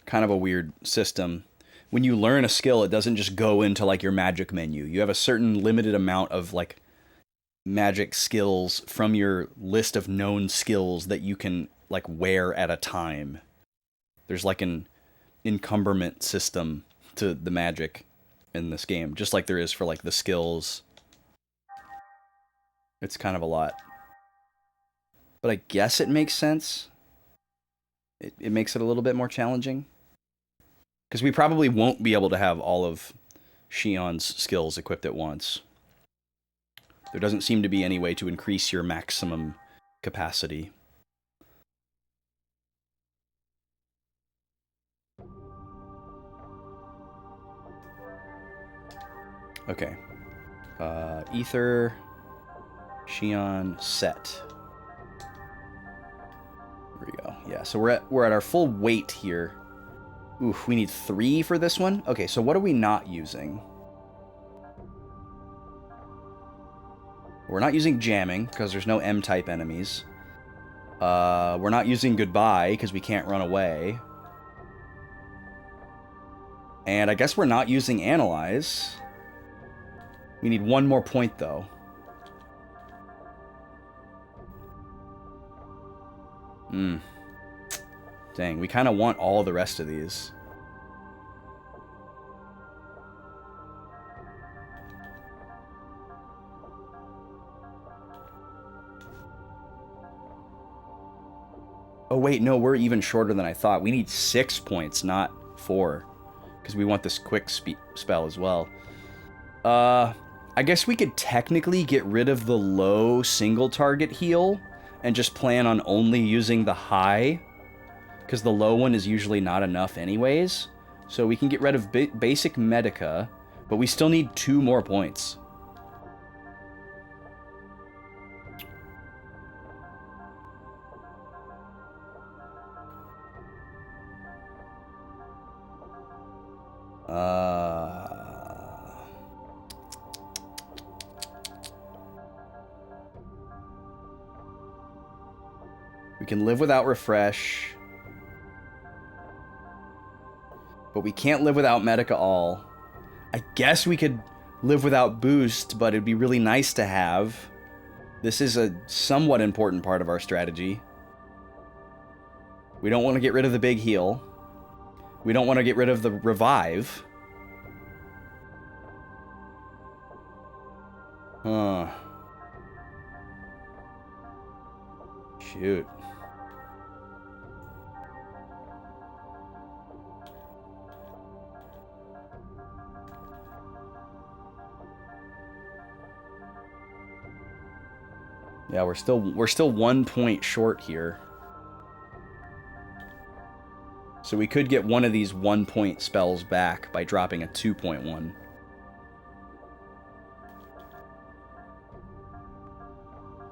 kind of a weird system. When you learn a skill, it doesn't just go into like your magic menu. You have a certain limited amount of like magic skills from your list of known skills that you can like wear at a time. There's like an encumberment system to the magic in this game, just like there is for like the skills. It's kind of a lot. But I guess it makes sense. It makes it a little bit more challenging. Because we probably won't be able to have all of Xion's skills equipped at once. There doesn't seem to be any way to increase your maximum capacity. Okay. Ether, Xion, set. There we go. Yeah, so we're at our full weight here. Oof, we need 3 for this one? Okay, so what are we not using? We're not using jamming, because there's no M-type enemies. We're not using goodbye, because we can't run away. And I guess we're not using analyze. We need 1 more point, though. Dang, we kind of want all the rest of these. Oh wait, no, we're even shorter than I thought. We need 6 points, not 4. Because we want this quick spell as well. I guess we could technically get rid of the low single target heal and just plan on only using the high, because the low one is usually not enough anyways. So we can get rid of basic Medica, but we still need 2 more points. We can live without refresh, but we can't live without Medica all. I guess we could live without boost, but it'd be really nice to have. This is a somewhat important part of our strategy. We don't want to get rid of the big heal. We don't want to get rid of the revive. Huh. Shoot. Yeah, we're still 1 point short here. So we could get one of these 1 point spells back by dropping a 2.1.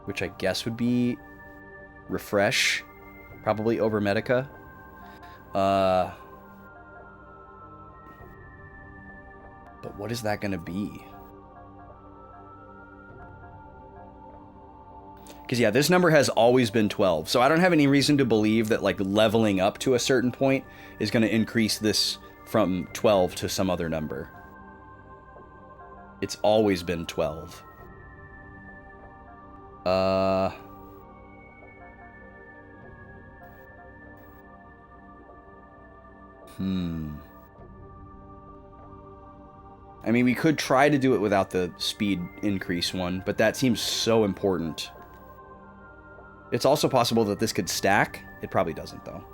Which I guess would be refresh, probably over Medica. But what is that going to be? Because, yeah, this number has always been 12. So I don't have any reason to believe that, like, leveling up to a certain point is going to increase this from 12 to some other number. It's always been 12. I mean, we could try to do it without the speed increase one, but that seems so important. It's also possible that this could stack. It probably doesn't, though.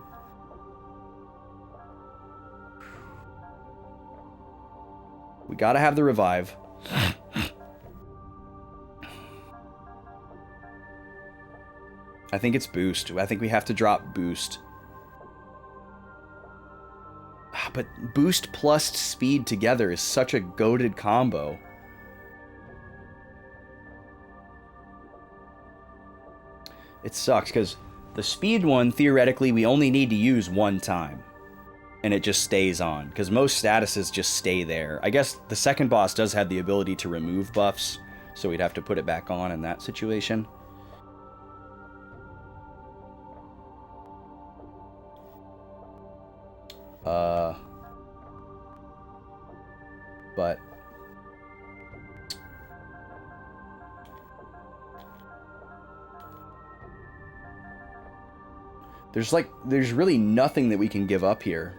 We gotta have the revive. I think it's boost. I think we have to drop boost. But boost plus speed together is such a goated combo. It sucks, because the speed one, theoretically, we only need to use 1 time. And it just stays on, because most statuses just stay there. I guess the second boss does have the ability to remove buffs, so we'd have to put it back on in that situation. But there's really nothing that we can give up here.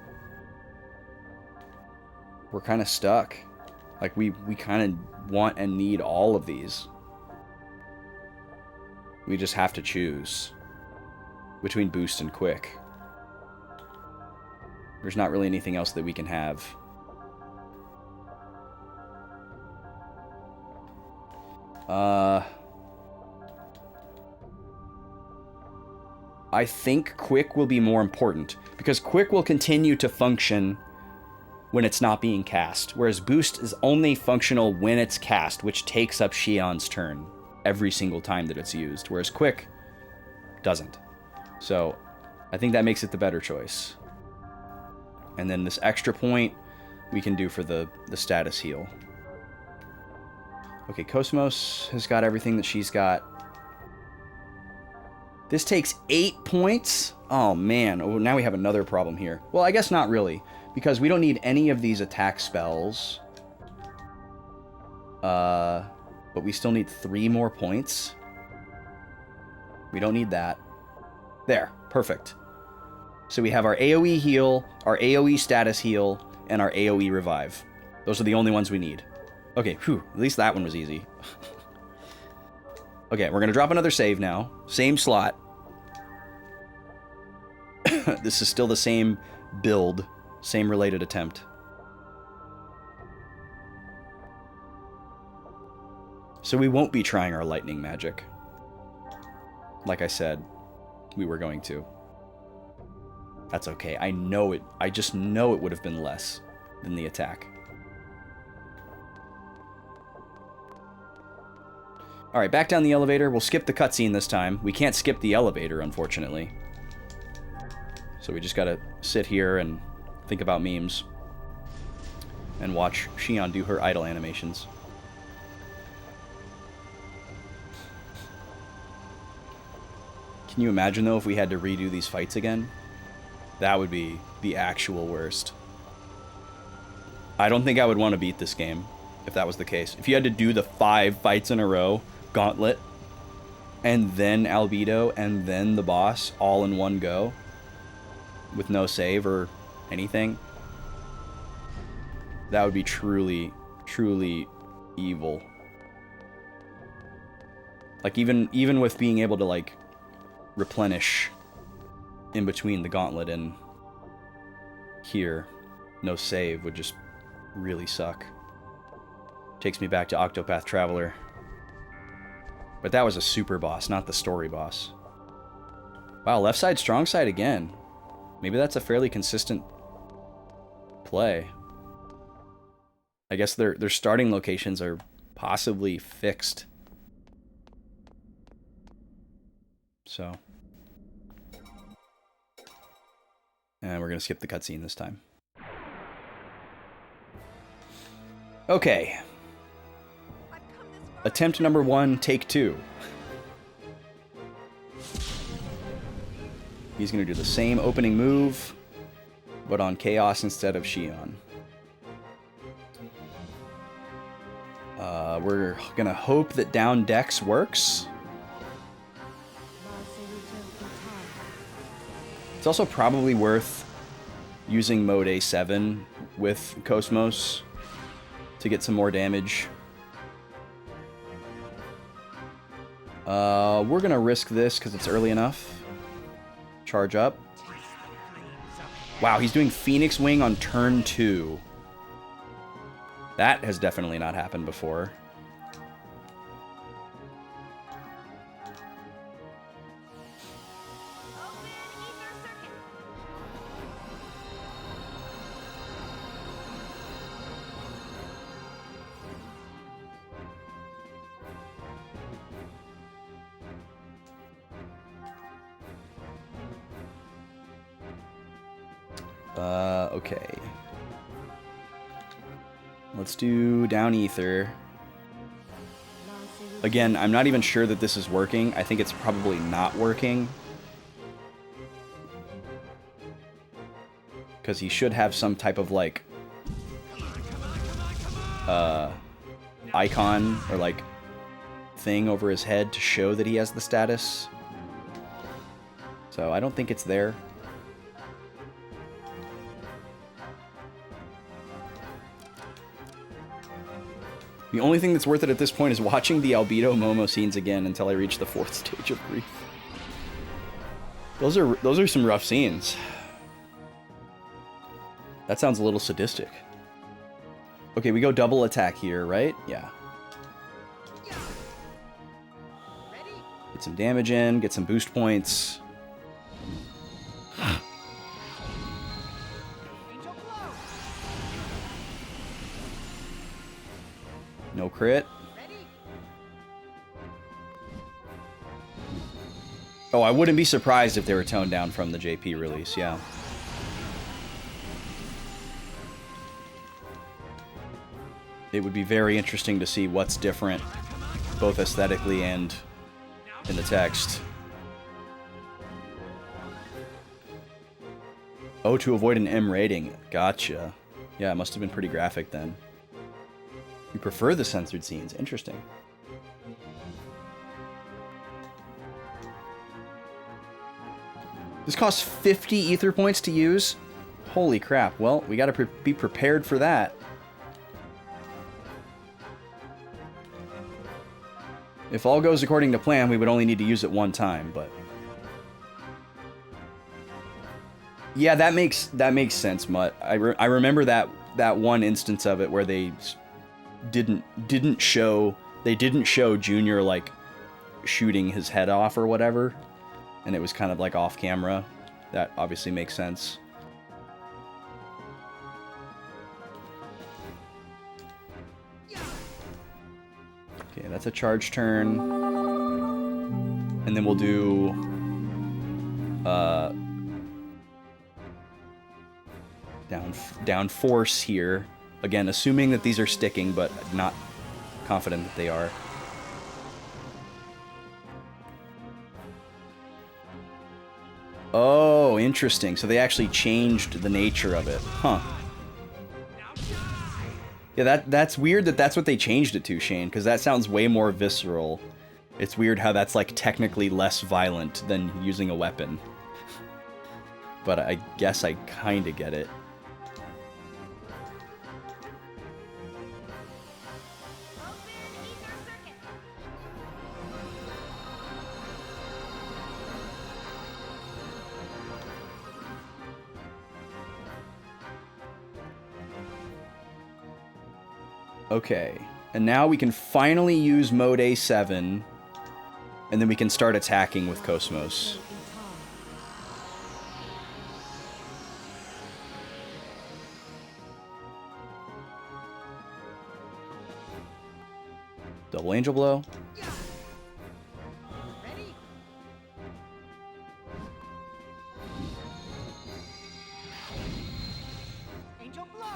We're kind of stuck. Like, we kind of want and need all of these. We just have to choose between boost and quick. There's not really anything else that we can have. I think quick will be more important, because quick will continue to function when it's not being cast, whereas boost is only functional when it's cast, which takes up Shion's turn every single time that it's used, whereas quick doesn't. So I think that makes it the better choice. And then this extra point we can do for the status heal. Okay, Cosmos has got everything that she's got. This takes 8 points? Oh, man. Oh, now we have another problem here. Well, I guess not really, because we don't need any of these attack spells. But we still need 3 more points. We don't need that. There. Perfect. So we have our AoE heal, our AoE status heal, and our AoE revive. Those are the only ones we need. Okay, whew, at least that one was easy. Okay, we're gonna drop another save now. Same slot. This is still the same build, same related attempt. So we won't be trying our lightning magic. Like I said, we were going to. That's okay. I know it. I just know it would have been less than the attack. Alright, back down the elevator. We'll skip the cutscene this time. We can't skip the elevator, unfortunately. So we just gotta sit here and think about memes. And watch Shion do her idle animations. Can you imagine, though, if we had to redo these fights again? That would be the actual worst. I don't think I would want to beat this game if that was the case. If you had to do the 5 fights in a row, Gauntlet, and then Albedo, and then the boss, all in one go, with no save or anything, that would be truly, truly evil. Like, even with being able to, like, replenish in between the Gauntlet and here, no save would just really suck. Takes me back to Octopath Traveler. But that was a super boss, not the story boss. Wow, left side, strong side again. Maybe that's a fairly consistent play. I guess their starting locations are possibly fixed. So. And we're going to skip the cutscene this time. Okay. Attempt number 1, take 2. He's going to do the same opening move, but on Chaos instead of Shion. We're going to hope that down Dex works. It's also probably worth using mode A7 with Cosmos to get some more damage. We're gonna risk this because it's early enough. Charge up. Wow, he's doing Phoenix Wing on turn 2. That has definitely not happened before. Okay. Let's do down ether. Again, I'm not even sure that this is working. I think it's probably not working. Because he should have some type of, like, icon or, like, thing over his head to show that he has the status. So I don't think it's there. The only thing that's worth it at this point is watching the Albedo Momo scenes again until I reach the 4th stage of grief. Those are some rough scenes. That sounds a little sadistic. Okay, we go double attack here, right? Yeah. Get some damage in, get some boost points. No crit. Oh, I wouldn't be surprised if they were toned down from the JP release, yeah. It would be very interesting to see what's different, both aesthetically and in the text. Oh, to avoid an M rating. Gotcha. Yeah, it must have been pretty graphic then. You prefer the censored scenes. Interesting. This costs 50 ether points to use? Holy crap. Well, we gotta be prepared for that. If all goes according to plan, we would only need to use it one time, but... Yeah, that makes sense, Mutt. I remember that one instance of it where they didn't show Junior, like, shooting his head off or whatever, and it was kind of like off camera. That obviously makes sense. Okay, that's a charge turn. And then we'll do down force here. Again, assuming that these are sticking, but not confident that they are. Oh, interesting. So they actually changed the nature of it. Huh. Yeah, that's weird that that's what they changed it to, Shane, because that sounds way more visceral. It's weird how that's, like, technically less violent than using a weapon. But I guess I kind of get it. Okay, and now we can finally use mode A7, and then we can start attacking with Cosmos. Double Angel Blow. Ready? Angel Blow.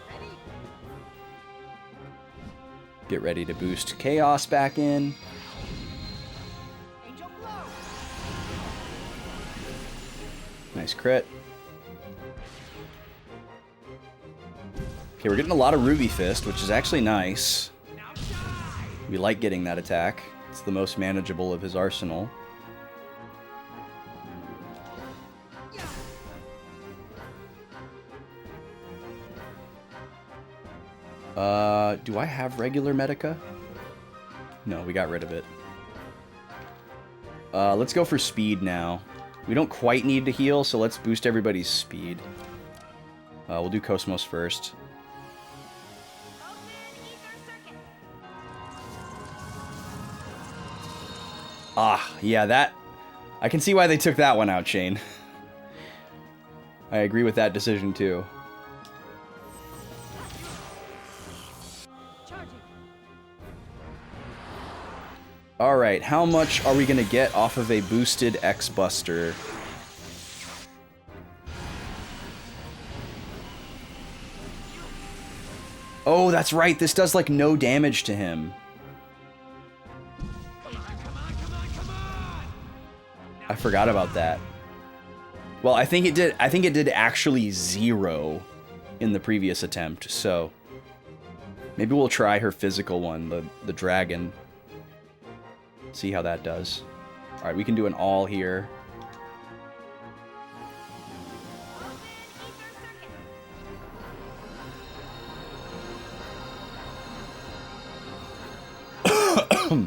Ready? Get ready to boost Chaos back in. Angel Blow. Nice crit. Okay, we're getting a lot of Ruby Fist, which is actually nice. We like getting that attack. It's the most manageable of his arsenal. Do I have regular Medica? No, we got rid of it. Let's go for speed now. We don't quite need to heal, so let's boost everybody's speed. We'll do Cosmos first. Ah, yeah, that... I can see why they took that one out, Shane. I agree with that decision, too. Alright, how much are we going to get off of a boosted X-Buster? Oh, that's right, this does, like, no damage to him. I forgot about that. Well, I think it did actually 0 in the previous attempt, so maybe we'll try her physical one, the dragon. See how that does. All right, we can do an all here. I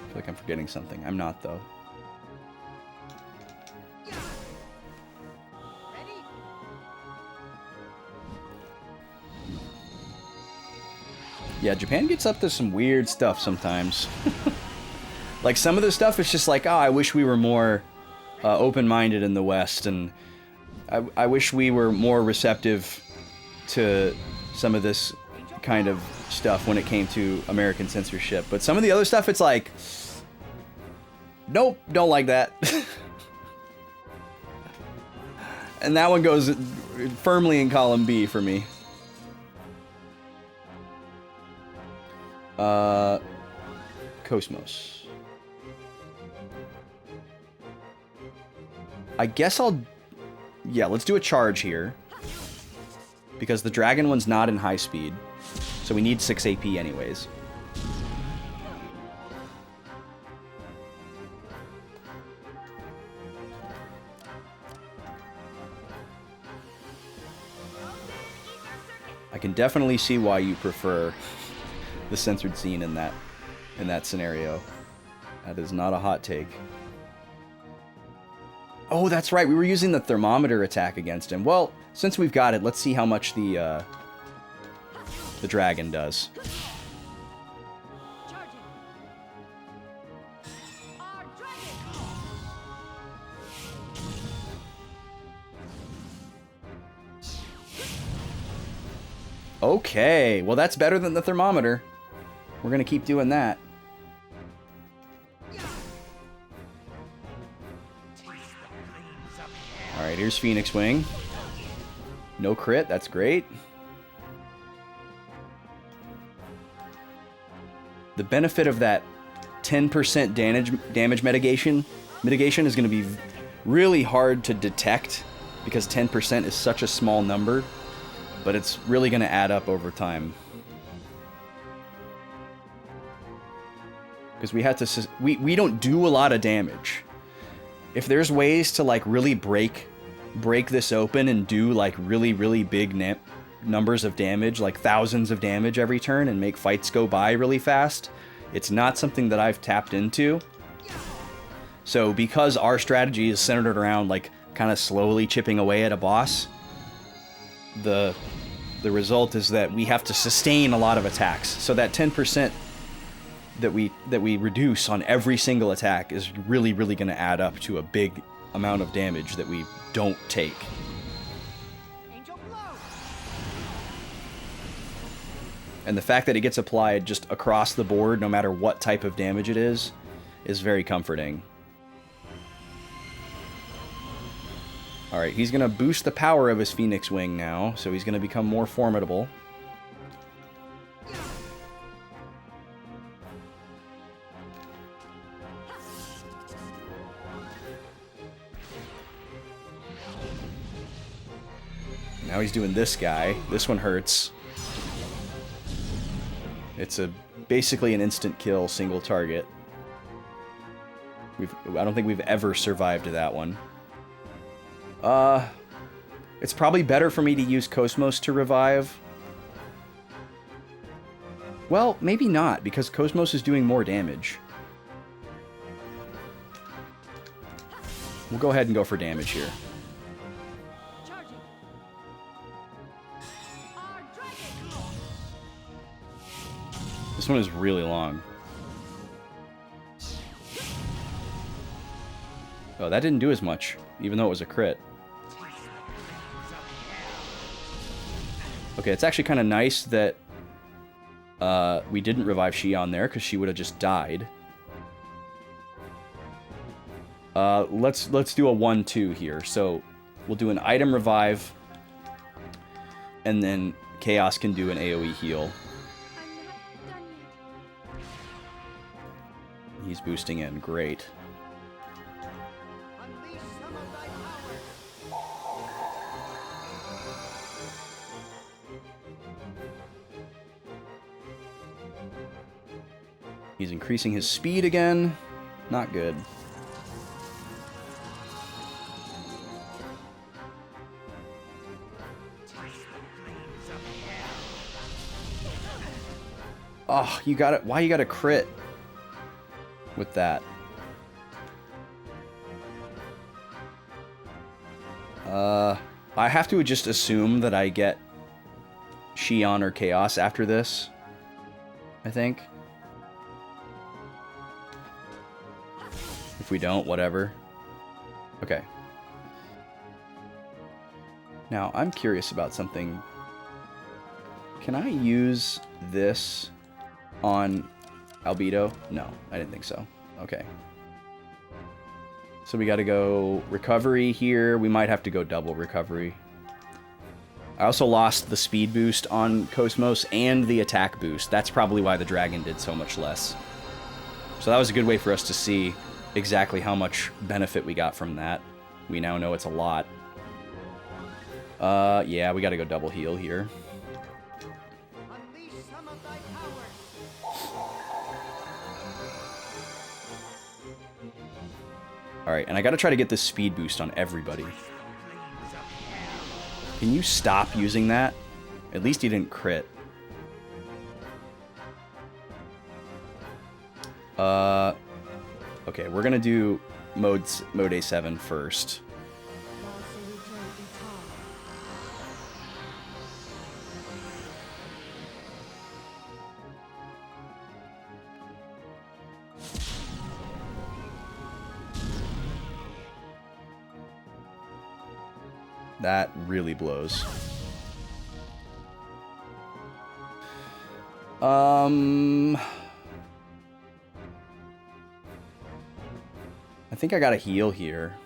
feel like I'm forgetting something. I'm not, though. Yeah, Japan gets up to some weird stuff sometimes. Like, some of the stuff is just like, oh, I wish we were more open-minded in the West, and I wish we were more receptive to some of this kind of stuff when it came to American censorship. But some of the other stuff, it's like, nope, don't like that. And that one goes firmly in column B for me. Cosmos. I guess I'll Yeah, let's do a charge here. Because the dragon one's not in high speed. So we need 6 AP anyways. I can definitely see why you prefer the censored scene in that scenario. That is not a hot take. Oh, that's right. We were using the thermometer attack against him. Well, since we've got it, let's see how much the dragon does. Charging. Our dragon. Okay, well that's better than the thermometer. We're gonna keep doing that. Alright, here's Phoenix Wing. No crit, that's great. The benefit of that 10% damage mitigation is going to be really hard to detect because 10% is such a small number, but it's really going to add up over time. Because we have to, we don't do a lot of damage. If there's ways to like really break this open and do like really big numbers of damage, like thousands of damage every turn, and make fights go by really fast, it's not something that I've tapped into. So because our strategy is centered around like kind of slowly chipping away at a boss, the result is that we have to sustain a lot of attacks. So that 10% that we reduce on every single attack is really going to add up to a big amount of damage that we don't take. Angel Blow. And the fact that it gets applied just across the board, no matter what type of damage it is very comforting. Alright, he's going to boost the power of his Phoenix Wing now, so he's going to become more formidable. Now he's doing this guy. This one hurts. It's basically an instant kill, single target. I don't think we've ever survived that one. It's probably better for me to use Cosmos to revive. Well, maybe not, because Cosmos is doing more damage. We'll go ahead and go for damage here. Charging. Our dragon. This one is really long. Oh, that didn't do as much, even though it was a crit. Okay, it's actually kind of nice that we didn't revive Xion there, because she would have just died. Let's do a 1-2 here. So we'll do an item revive, and then Chaos can do an AoE heal. I'm not done yet. He's boosting in, great. Unleash some of thy power. He's increasing his speed again. Not good. Oh, you got it. Why you got a crit with that? I have to just assume that I get Xion or Chaos after this, I think. If we don't, whatever. Okay. Now, I'm curious about something. Can I use this on Albedo? No, I didn't think so. Okay. So we gotta go recovery here. We might have to go double recovery. I also lost the speed boost on Cosmos and the attack boost. That's probably why the dragon did so much less. So that was a good way for us to see exactly how much benefit we got from that. We now know it's a lot. Yeah, we gotta go double heal here. Unleash some of thy power. Alright, and I gotta try to get this speed boost on everybody. Can you stop using that? At least he didn't crit. Okay, we're gonna do mode A7 first. That really blows. I think I gotta heal here.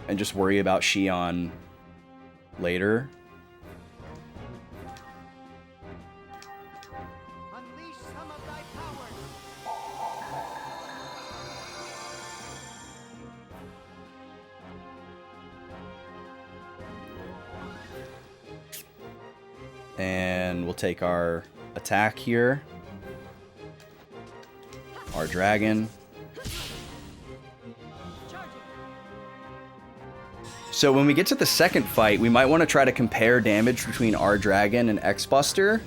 And just worry about Xion later. Unleash some of thy power. And we'll take our attack here. Our dragon. So when we get to the second fight, we might want to try to compare damage between our dragon and X-Buster.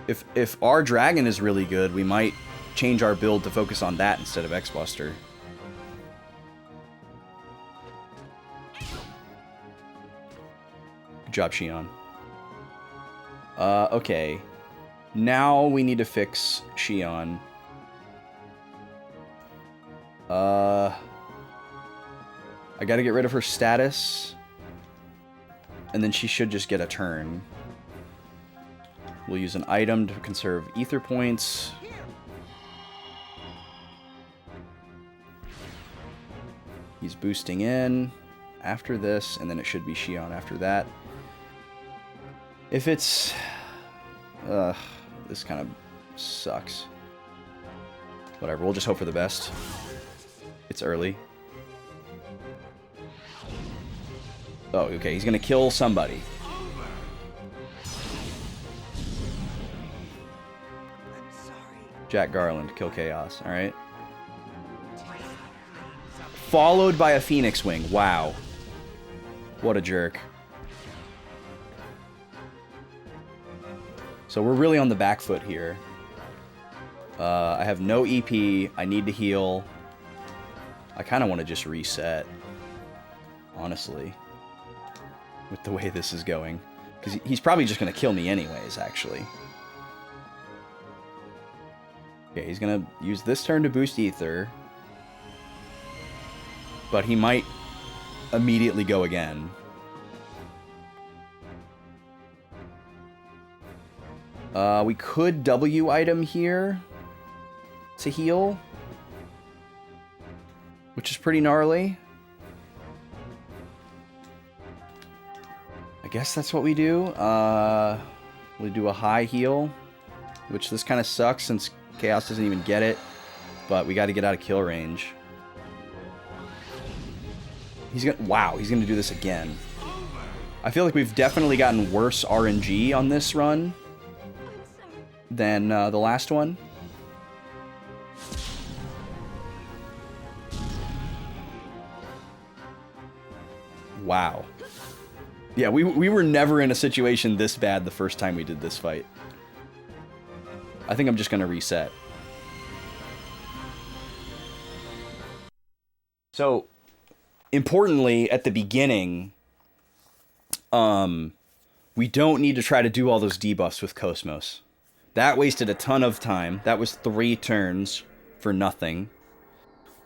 If our dragon is really good, we might change our build to focus on that instead of X-Buster. Good job, Xion. Okay. Now we need to fix Xion. I gotta get rid of her status. And then she should just get a turn. We'll use an item to conserve ether points. He's boosting in after this, and then it should be Xion after that. If it's... this kind of sucks. Whatever, we'll just hope for the best. It's early. Oh, okay, he's gonna kill somebody. Jack Garland, kill Chaos, alright. Followed by a Phoenix Wing, wow. What a jerk. So we're really on the back foot here. I have no EP. I need to heal. I kind of want to just reset. Honestly. With the way this is going. Because he's probably just going to kill me anyways, actually. Okay, he's going to use this turn to boost Ether. But he might immediately go again. We could W item here to heal, which is pretty gnarly. I guess that's what we do. We do a high heal, which this kind of sucks since Chaos doesn't even get it, but we got to get out of kill range. He's gonna, wow, he's gonna do this again. I feel like we've definitely gotten worse RNG on this run than the last one. Wow. Yeah, we were never in a situation this bad the first time we did this fight. I think I'm just gonna reset. So, importantly, at the beginning, we don't need to try to do all those debuffs with Cosmos. That wasted a ton of time. That was 3 turns for nothing.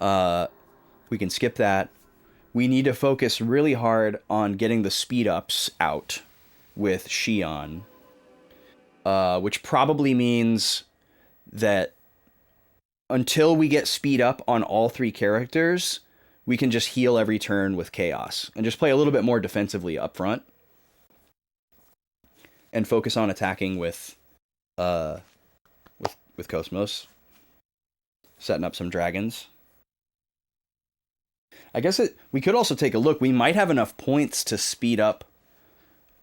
We can skip that. We need to focus really hard on getting the speed ups out with Xion. Which probably means that until we get speed up on all 3 characters, we can just heal every turn with Chaos. And just play a little bit more defensively up front. And focus on attacking with with Cosmos. Setting up some dragons. I guess we could also take a look. We might have enough points to speed up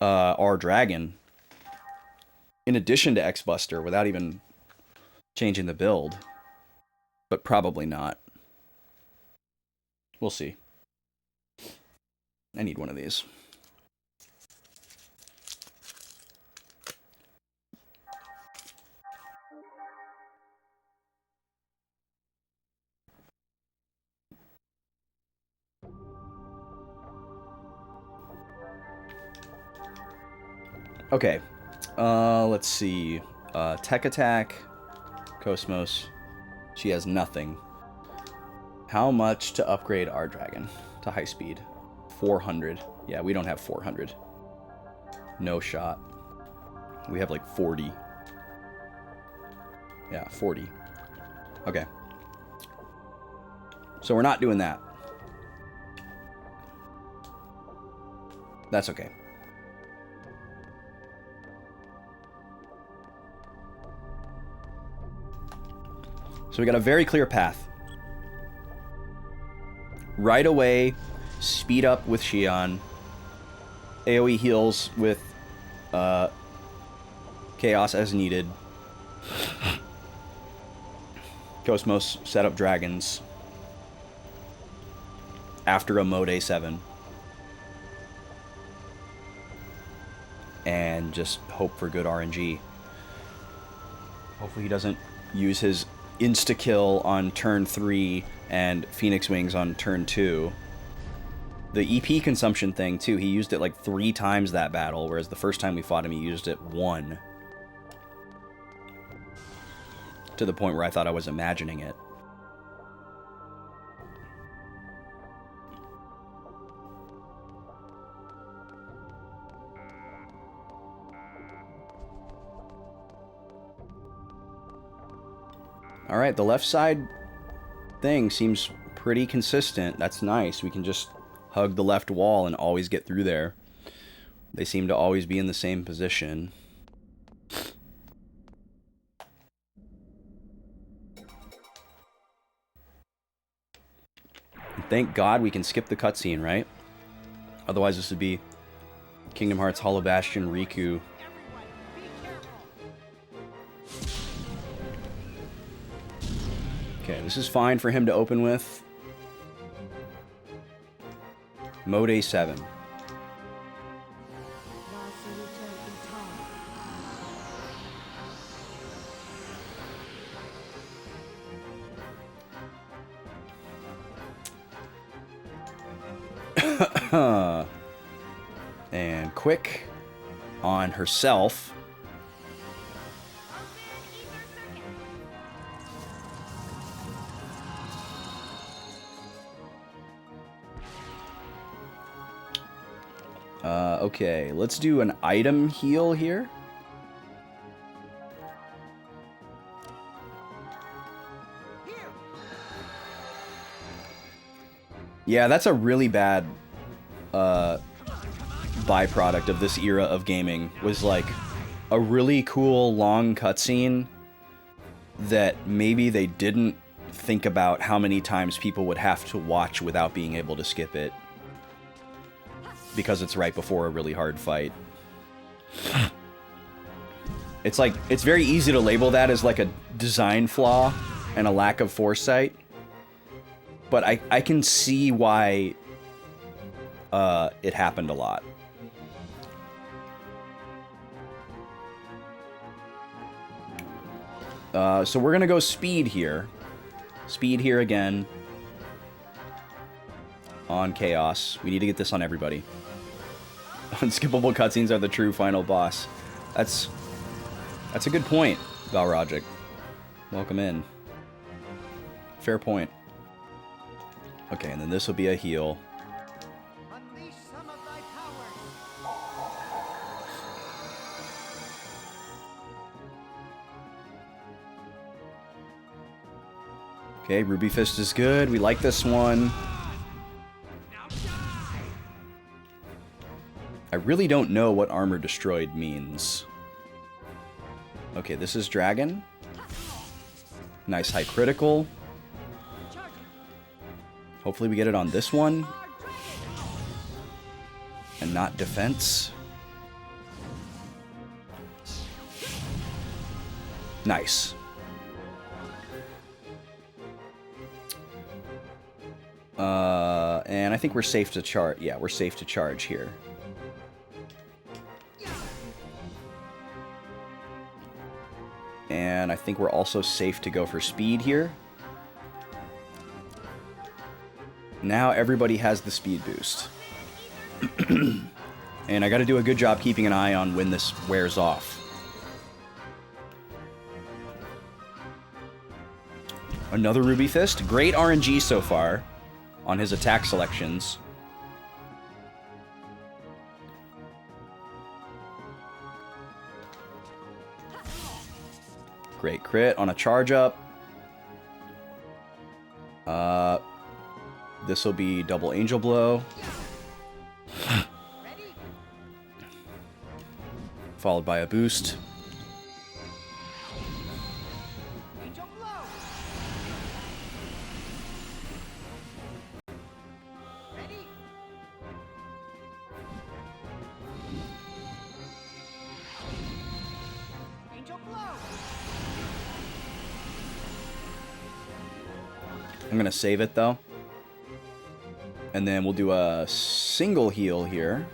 our dragon in addition to X-Buster without even changing the build. But probably not. We'll see. I need one of these. Okay, let's see. Tech Attack, Cosmos. She has nothing. How much to upgrade our dragon to high speed? 400. Yeah, we don't have 400. No shot. We have like 40. Yeah, 40. Okay. So we're not doing that. That's okay. So we got a very clear path. Right away, speed up with Xion. AoE heals with Chaos as needed. Cosmos set up dragons after a Mode 7. And just hope for good RNG. Hopefully he doesn't use his insta-kill on turn 3 and Phoenix Wings on turn 2. The EP consumption thing, too, he used it like 3 times that battle, whereas the first time we fought him, he used it 1. To the point where I thought I was imagining it. Alright, the left side thing seems pretty consistent. That's nice. We can just hug the left wall and always get through there. They seem to always be in the same position. Thank God we can skip the cutscene, right? Otherwise this would be Kingdom Hearts Hollow Bastion Riku. Okay, this is fine for him to open with. Mode 7. And quick on herself. Okay, let's do an item heal here. Yeah, that's a really bad byproduct of this era of gaming, was like a really cool long cutscene that maybe they didn't think about how many times people would have to watch without being able to skip it. Because it's right before a really hard fight. It's like, it's very easy to label that as like a design flaw and a lack of foresight. But I can see why it happened a lot. So we're gonna go speed here. Speed here again. On Chaos. We need to get this on everybody. Unskippable cutscenes are the true final boss. That's a good point, Balrogic. Welcome in. Fair point. Okay, and then this will be a heal. Unleash some of thy power. Okay, Ruby Fist is good. We like this one. I really don't know what Armor Destroyed means. Okay, this is Dragon. Nice high critical. Hopefully we get it on this one. And not defense. Nice. And I think we're safe to charge. Yeah, we're safe to charge here. And I think we're also safe to go for speed here. Now everybody has the speed boost. And I got to do a good job keeping an eye on when this wears off. Another Ruby Fist. Great RNG so far on his attack selections. Great crit on a charge up. This will be double angel blow. Followed by a boost. Angel blow. Ready? Angel blow. I'm going to save it though. And then we'll do a single heal here.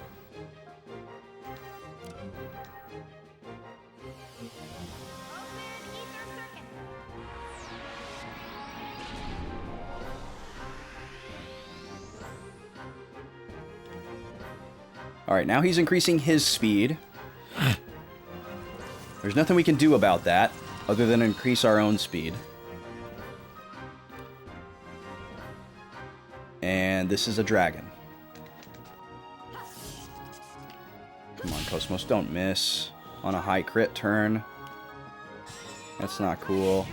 Alright, now he's increasing his speed. There's nothing we can do about that, other than increase our own speed. And this is a dragon. Come on, Cosmos, don't miss. On a high crit turn. That's not cool.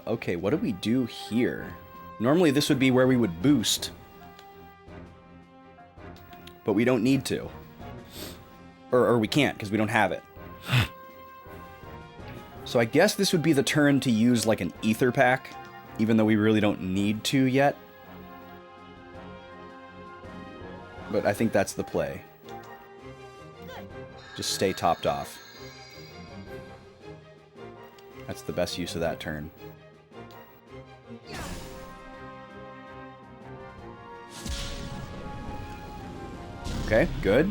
Okay, what do we do here? Normally this would be where we would boost. But we don't need to. Or we can't, because we don't have it. So I guess this would be the turn to use like an ether pack, even though we really don't need to yet. But I think that's the play. Just stay topped off. That's the best use of that turn. Okay, good.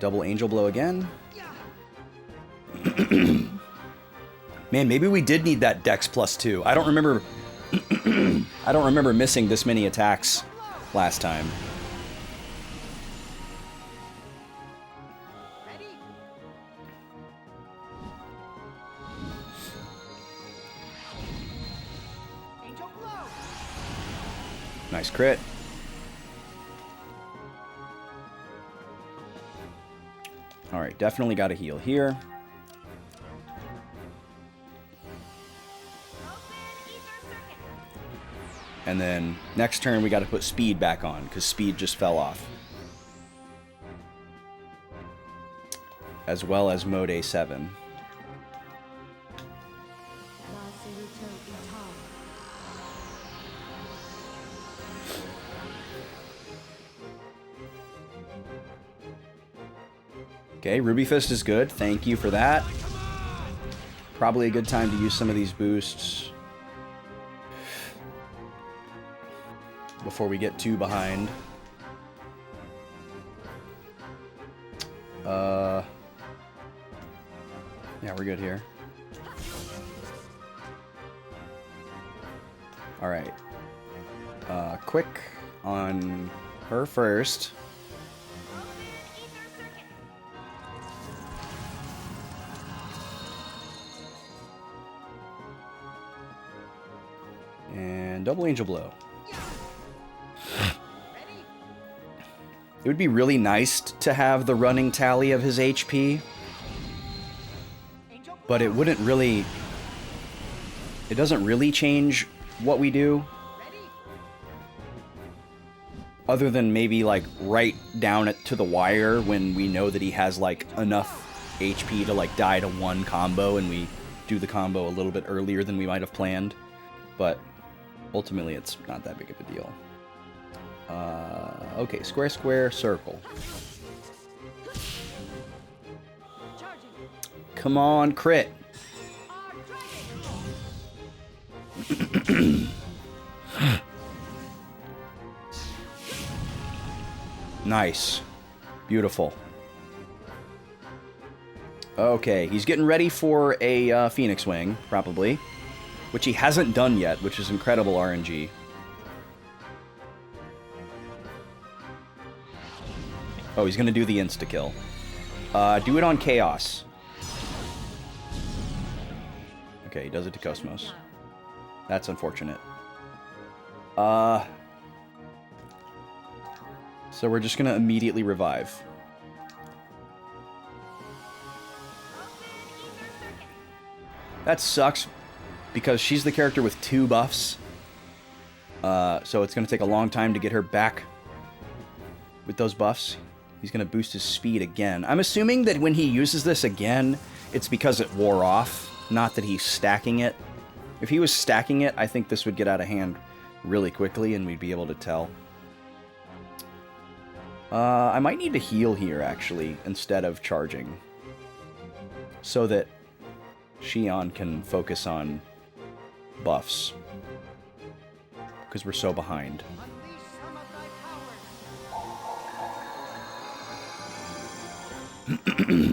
Double angel blow again. Man, maybe we did need that Dex +2. I don't remember. I don't remember missing this many attacks last time. Nice crit. Alright, definitely got to heal here. And then next turn we got to put speed back on, because speed just fell off. As well as mode A7. Okay, Ruby Fist is good. Thank you for that. Probably a good time to use some of these boosts before we get too behind. Yeah, we're good here. Alright. Quick on her first. And double angel blow. It would be really nice to have the running tally of his HP, but it wouldn't really it doesn't really change what we do. Other than maybe, like, right down it to the wire when we know that he has, like, enough HP to, like, die to one combo, and we do the combo a little bit earlier than we might have planned. But ultimately, it's not that big of a deal. Okay, square, square, circle. Come on, crit. Nice. Beautiful. Okay, he's getting ready for a Phoenix Wing, probably. Which he hasn't done yet, which is incredible RNG. Oh, he's going to do the insta-kill. Do it on Chaos. Okay, he does it to Cosmos. That's unfortunate. So we're just going to immediately revive. That sucks, because she's the character with 2 buffs. So it's going to take a long time to get her back with those buffs. He's going to boost his speed again. I'm assuming that when he uses this again, it's because it wore off, not that he's stacking it. If he was stacking it, I think this would get out of hand really quickly and we'd be able to tell. I might need to heal here, actually, instead of charging. So that Xion can focus on buffs. Because we're so behind. Unleash some of thy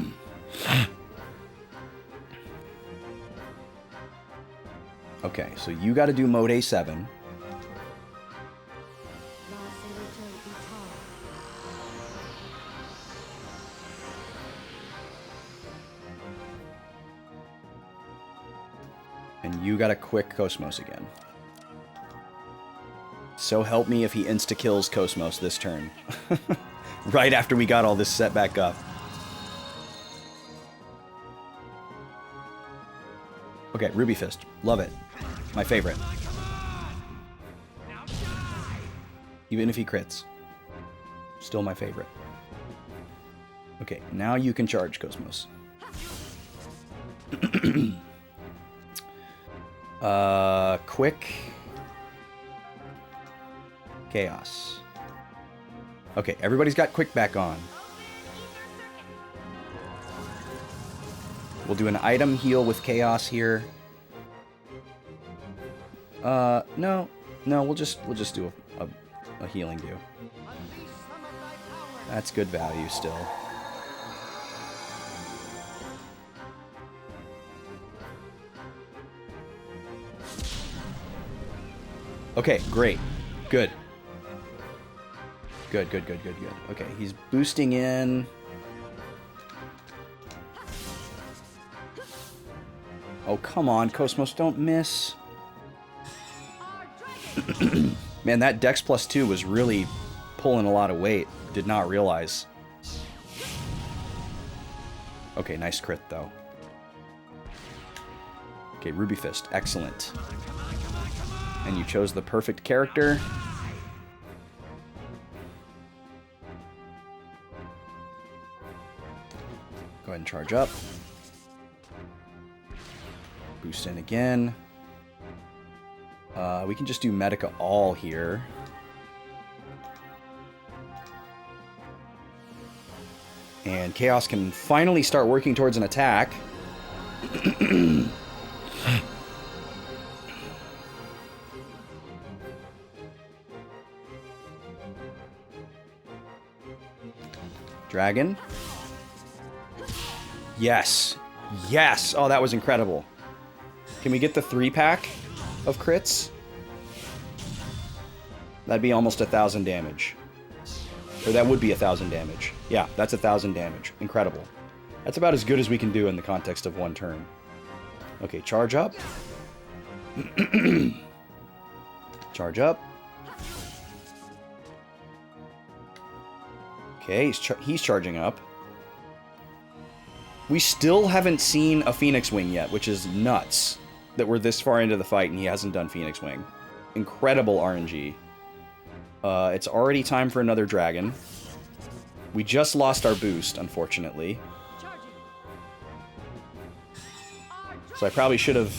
power. Okay, so you got to do mode A7. And you got to quick Cosmos again. So help me if he insta-kills Cosmos this turn. Right after we got all this set back up. Okay, Ruby Fist. Love it. My favorite. Even if he crits. Still my favorite. Okay, now you can charge Cosmos. Quick. Chaos. Okay, everybody's got quick back on. We'll do an item heal with Chaos here. No, we'll just do a healing do. That's good value still. Okay, great. Good. Good. Okay, he's boosting in. Oh, come on, Cosmos, don't miss. Man, that Dex +2 was really pulling a lot of weight. Did not realize. Okay, nice crit, though. Okay, Ruby Fist. Excellent. And you chose the perfect character. Go ahead and charge up. Boost in again. We can just do Medica all here. And Chaos can finally start working towards an attack. Dragon. Yes. Yes. Oh, that was incredible. Can we get the 3-pack of crits? That'd be almost 1,000 damage. Or that would be 1,000 damage. Yeah, that's 1,000 damage. Incredible. That's about as good as we can do in the context of one turn. Okay, charge up. Charge up. Okay, he's charging up. We still haven't seen a Phoenix Wing yet, which is nuts. that we're this far into the fight and he hasn't done Phoenix Wing. Incredible RNG. It's already time for another dragon. We just lost our boost, unfortunately. So I probably should have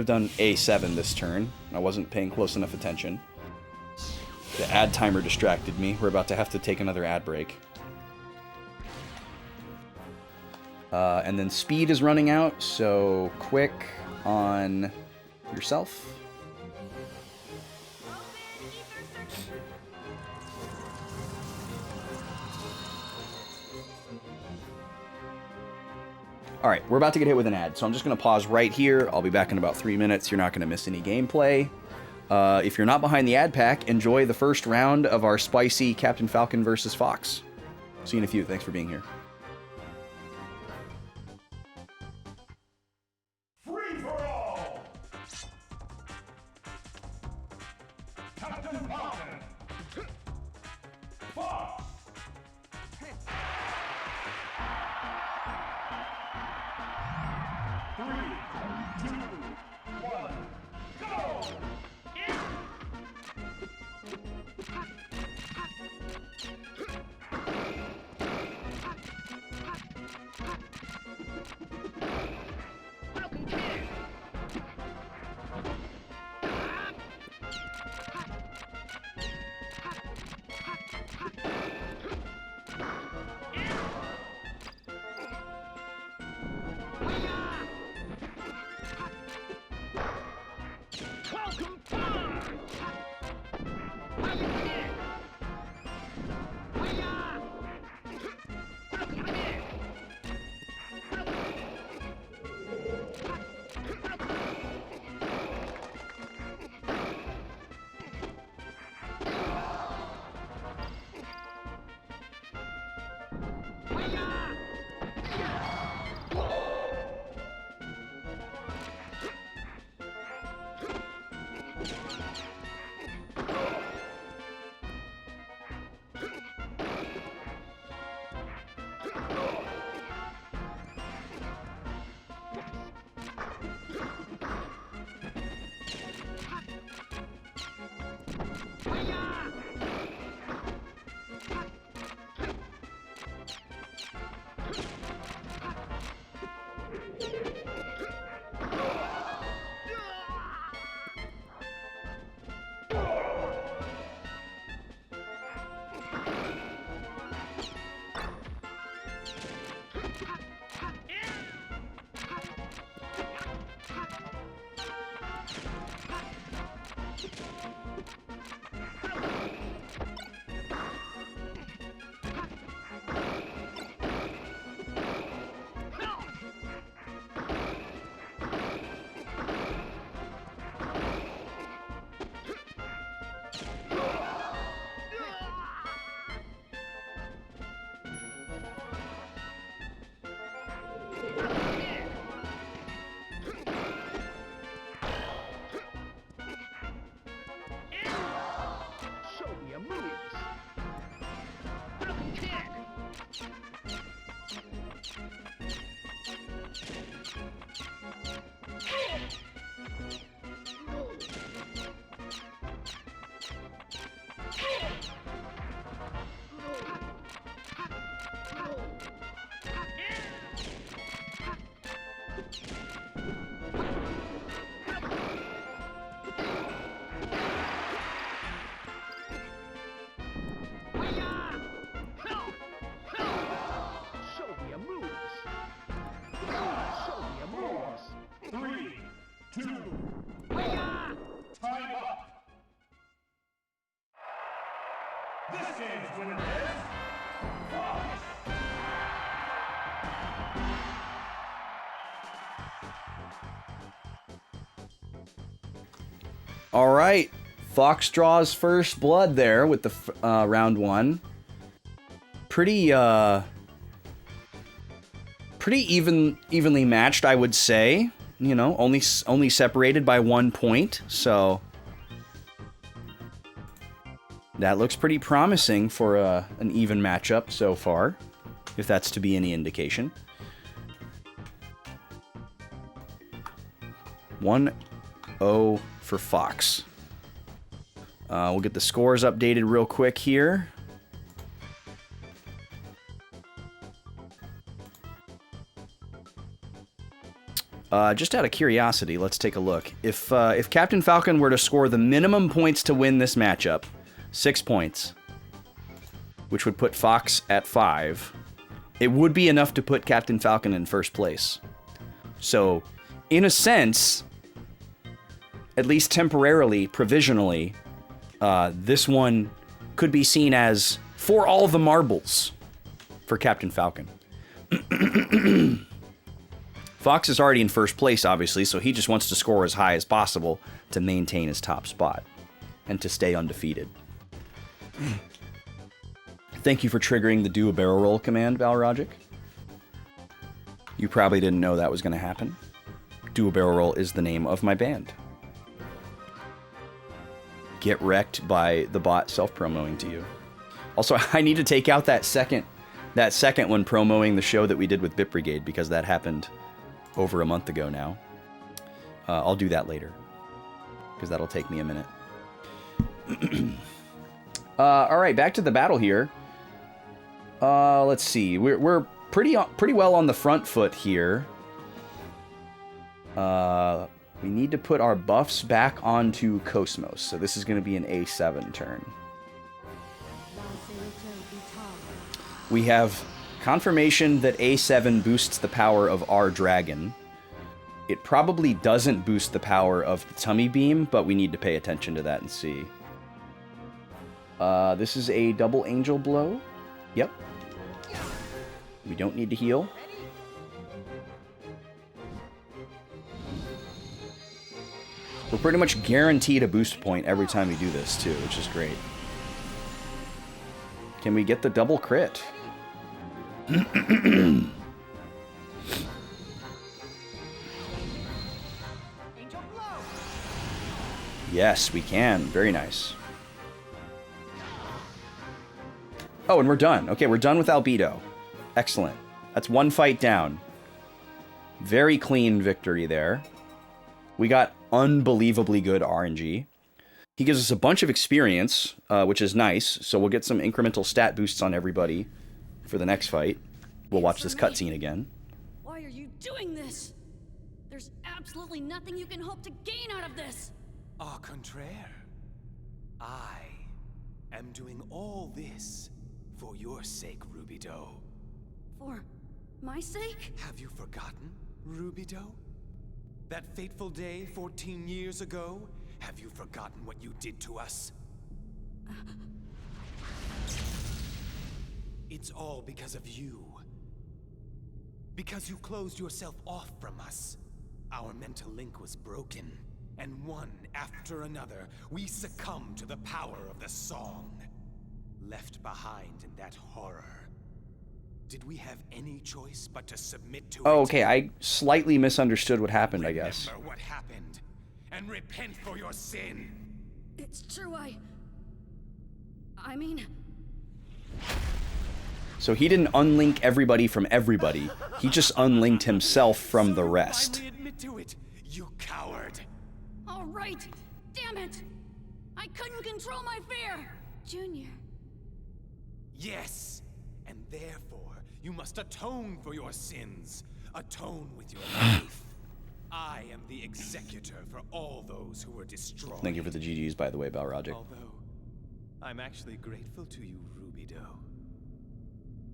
done A7 this turn. I wasn't paying close enough attention. The ad timer distracted me. We're about to have to take another ad break. And then speed is running out, so quick on yourself. Alright, we're about to get hit with an ad, so I'm just going to pause right here. I'll be back in about 3 minutes. You're not going to miss any gameplay. If you're not behind the ad pack, enjoy the first round of our spicy Captain Falcon versus Fox. See you in a few. Thanks for being here. Free for all! Captain Falcon! Fox! Three, two, one, go! This game's winner is Fox. All right, Fox draws first blood there with the round one. Pretty evenly matched, I would say. You know, only separated by 1 point, so that looks pretty promising for an even matchup so far, if that's to be any indication. 1-0 for Fox. We'll get the scores updated real quick here. Just out of curiosity, let's take a look. If Captain Falcon were to score the minimum points to win this matchup, 6 points, which would put Fox at 5, it would be enough to put Captain Falcon in first place. So, in a sense, at least temporarily, provisionally, this one could be seen as for all the marbles for Captain Falcon. Fox is already in first place, obviously, so he just wants to score as high as possible to maintain his top spot and to stay undefeated. Thank you for triggering the do a barrel roll command, Balrogic. You probably didn't know that was going to happen. Do a barrel roll is the name of my band. Get wrecked by the bot self-promoting to you. Also, I need to take out that second one promoting the show that we did with Bit Brigade, because that happened over a month ago now. I'll do that later, because that'll take me a minute. All right, back to the battle here. Let's see. We're pretty well on the front foot here. We need to put our buffs back onto Cosmos, so this is going to be an A7 turn. We have confirmation that A7 boosts the power of our dragon. It probably doesn't boost the power of the tummy beam, but we need to pay attention to that and see. This is a double angel blow. Yep. We don't need to heal. We're pretty much guaranteed a boost point every time we do this, too, which is great. Can we get the double crit? Yes, we can. Very nice. Oh, and we're done. Okay, we're done with Albedo. Excellent. That's one fight down. Very clean victory there. We got unbelievably good RNG. He gives us a bunch of experience, which is nice, so we'll get some incremental stat boosts on everybody for the next fight. We'll watch this cutscene again. Why are you doing this? There's absolutely nothing you can hope to gain out of this. Au contraire. I am doing all this for your sake, Rubidoux. For my sake? Have you forgotten, Rubidoux? That fateful day 14 years ago? Have you forgotten what you did to us? It's all because of you. Because you closed yourself off from us. Our mental link was broken, and one after another, we succumbed to the power of the song. Left behind in that horror. Did we have any choice but to submit to it? Oh, okay, I slightly misunderstood what happened, I guess. Remember what happened, and repent for your sin. It's true, I mean... So he didn't unlink everybody from everybody. He just unlinked himself from the rest. Finally admit to it, you coward. All right, damn it! I couldn't control my fear! Junior. Yes, and therefore, you must atone for your sins. Atone with your life. I am the executor for all those who were destroyed. Thank you for the GGs, by the way, Balrogic. Although, I'm actually grateful to you, Rubidoux.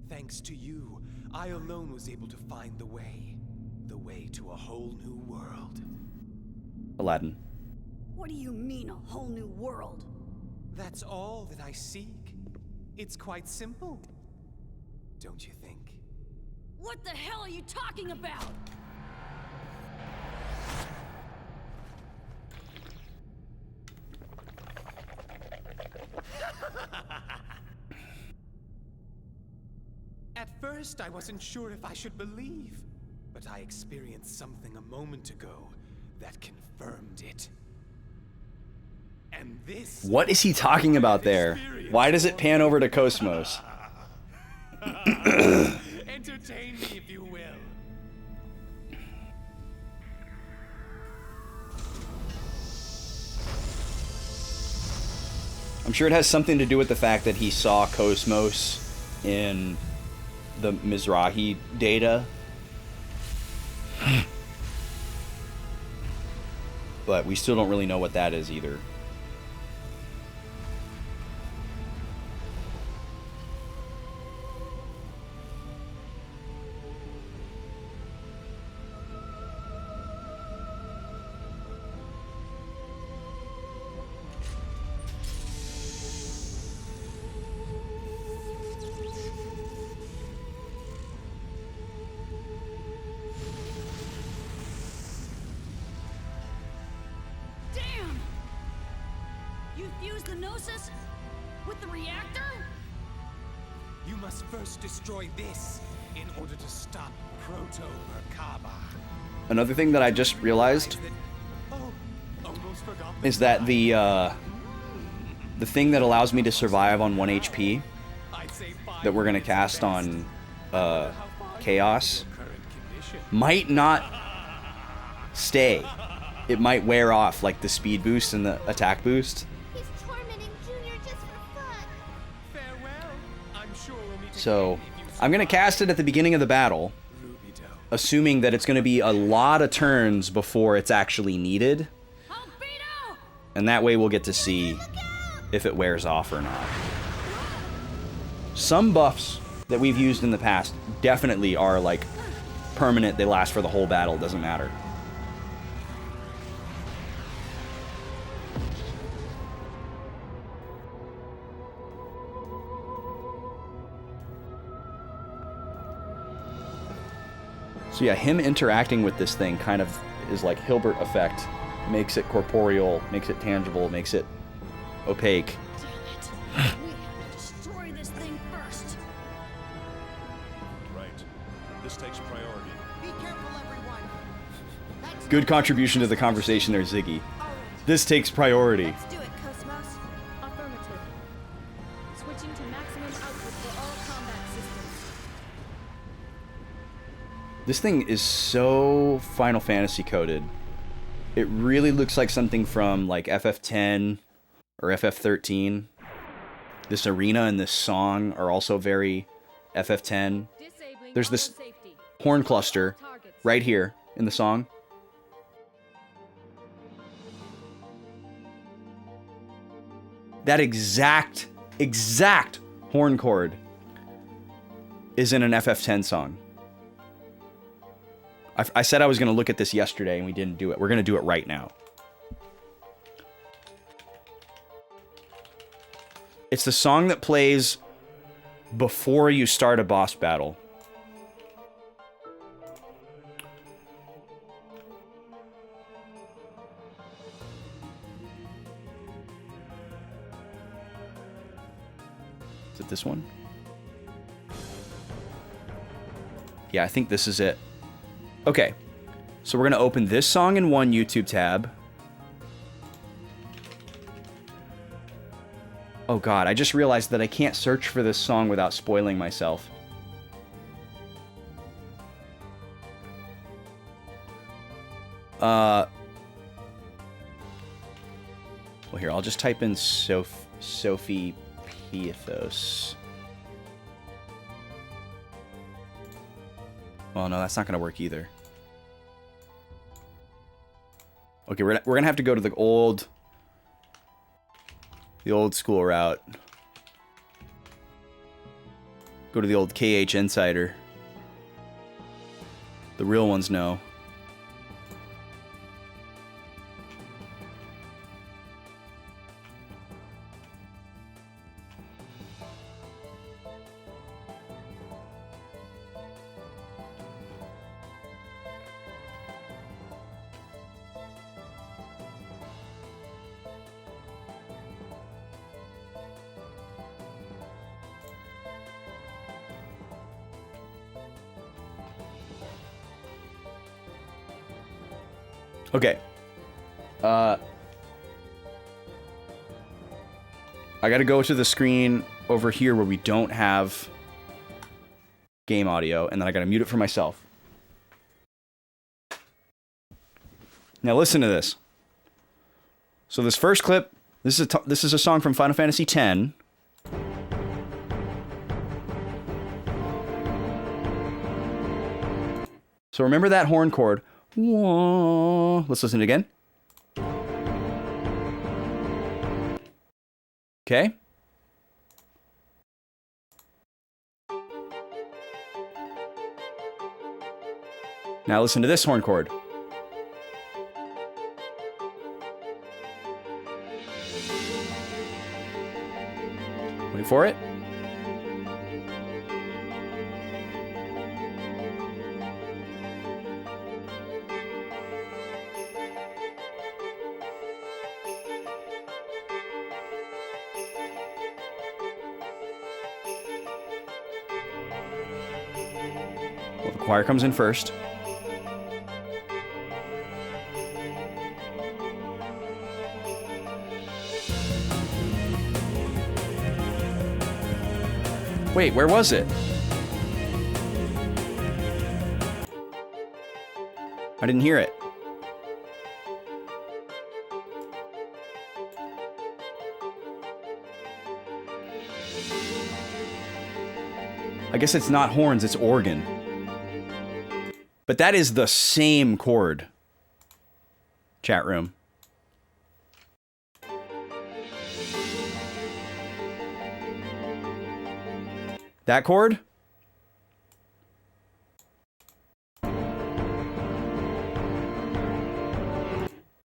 Thanks to you, I alone was able to find the way to a whole new world. Aladdin. What do you mean, a whole new world? That's all that I seek. It's quite simple. Don't you think? What the hell are you talking about? At first, I wasn't sure if I should believe, but I experienced something a moment ago that confirmed it. And this... What is he talking about there? Why does it pan over to Cosmos? Entertain me if you will. I'm sure it has something to do with the fact that he saw Cosmos in the Mizrahi data. But we still don't really know what that is either. Damn! You fused the Gnosis with the reactor? You must first destroy this in order to stop Proto-Merkaba. Another thing that I just realized Oh, almost forgot is that the thing that allows me to survive on 1 HP I'd say 5 that we're gonna minutes cast at on best. Chaos Current condition. might not stay. It might wear off, like the speed boost and the attack boost. He's tormenting Junior just for fun. Farewell. I'm sure we'll meet So again if you I'm gonna cast it at the beginning of the battle, Rubido. assuming that it's gonna be a lot of turns before it's actually needed, Albedo! and that way we'll get to see if it wears off or not. Some buffs that we've used in the past definitely are like permanent, they last for the whole battle, doesn't matter. So yeah, him interacting with this thing kind of is like Hilbert effect. Makes it corporeal, makes it tangible, makes it opaque. Damn it. We have to destroy this thing first. Right. This takes priority. Be careful, everyone. That's Good contribution to the conversation there, Ziggy. All right, This takes priority. let's do it, Cosmos. Affirmative. Switching to maximum output for all combat systems. This thing is so Final Fantasy coded. It really looks like something from like FF10 or FF13. This arena and this song are also very FF10. Disabling There's this auto safety. horn cluster Targets. right here in the song. That exact horn chord is in an FF10 song. I said I was going to look at this yesterday and we didn't do it. We're going to do it right now. It's the song that plays before you start a boss battle. Is it this one? Yeah, I think this is it. Okay, so we're going to open this song in one YouTube tab. Oh god, I just realized that I can't search for this song without spoiling myself. Well, here, I'll just type in Sophie Piethos. Oh no, that's not gonna work either. Okay, we're gonna have to go to the old school route. Go to the old KH Insider. The real ones know. Okay. I gotta go to the screen over here where we don't have game audio, and then I gotta mute it for myself. Now listen to this. So this first clip This is a song from Final Fantasy X. So remember that horn chord. Whoa. Let's listen again. Okay. Now listen to this horn chord. Wait for it. Well, the choir comes in first. Wait, where was it? I didn't hear it. I guess it's not horns, it's organ. But that is the same chord. Chat room. That chord?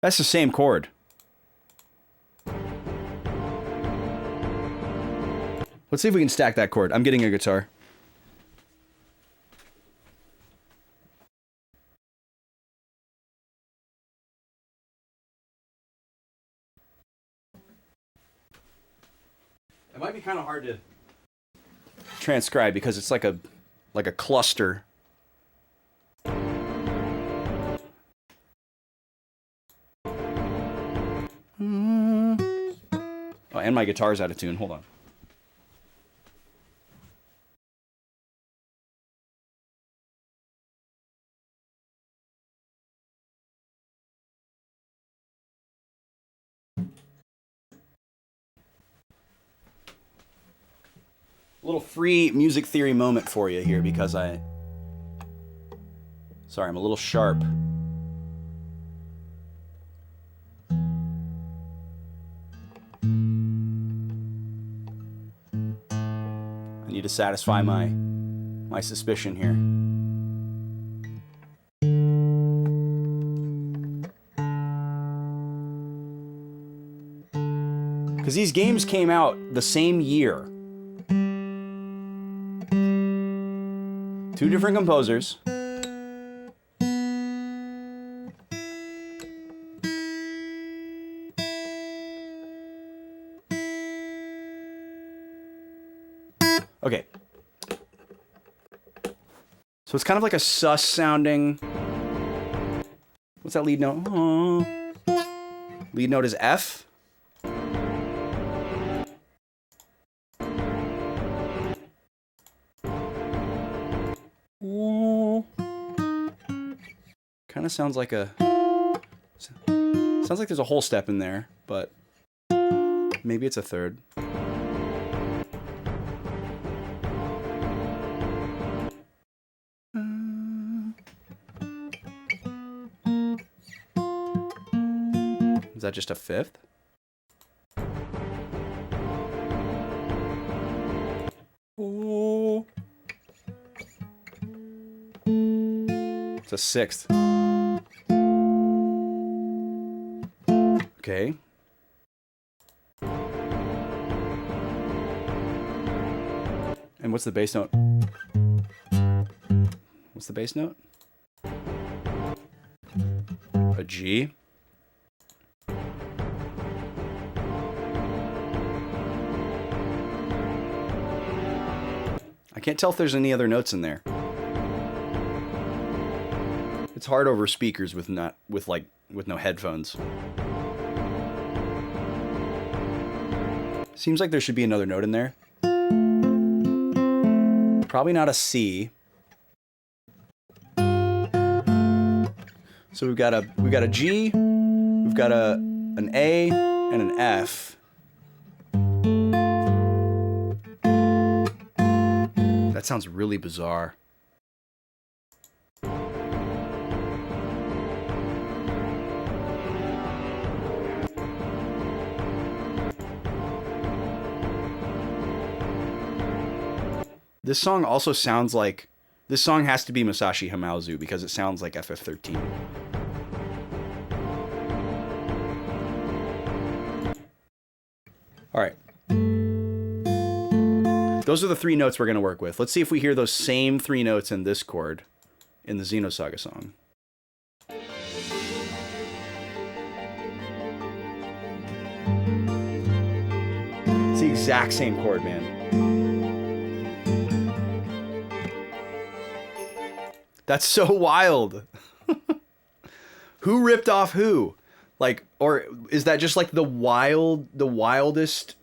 That's the same chord. Let's see if we can stack that chord. I'm getting a guitar. It might be kind of hard to transcribe because it's like a cluster. Oh, and my guitar's out of tune. Hold on. A little free music theory moment for you here because sorry, I'm a little sharp. I need to satisfy my suspicion here. Because these games came out the same year. Two different composers. Okay. So it's kind of like a sus sounding. What's that lead note? Oh. Lead note is F. Kind of sounds like there's a whole step in there, but maybe it's a third. Is that just a fifth? Oh. It's a sixth. Okay. And what's the bass note? What's the bass note? A G. I can't tell if there's any other notes in there. It's hard over speakers with no headphones. Seems like there should be another note in there. Probably not a C. So we've got a G, we've got an A, and an F. That sounds really bizarre. This song also sounds like... This song has to be Masashi Hamauzu because it sounds like FF13. Alright. Those are the 3 notes we're going to work with. Let's see if we hear those same 3 notes in this chord in the Xenosaga song. It's the exact same chord, man. That's so wild. Who ripped off who? Like, or is that just like the wildest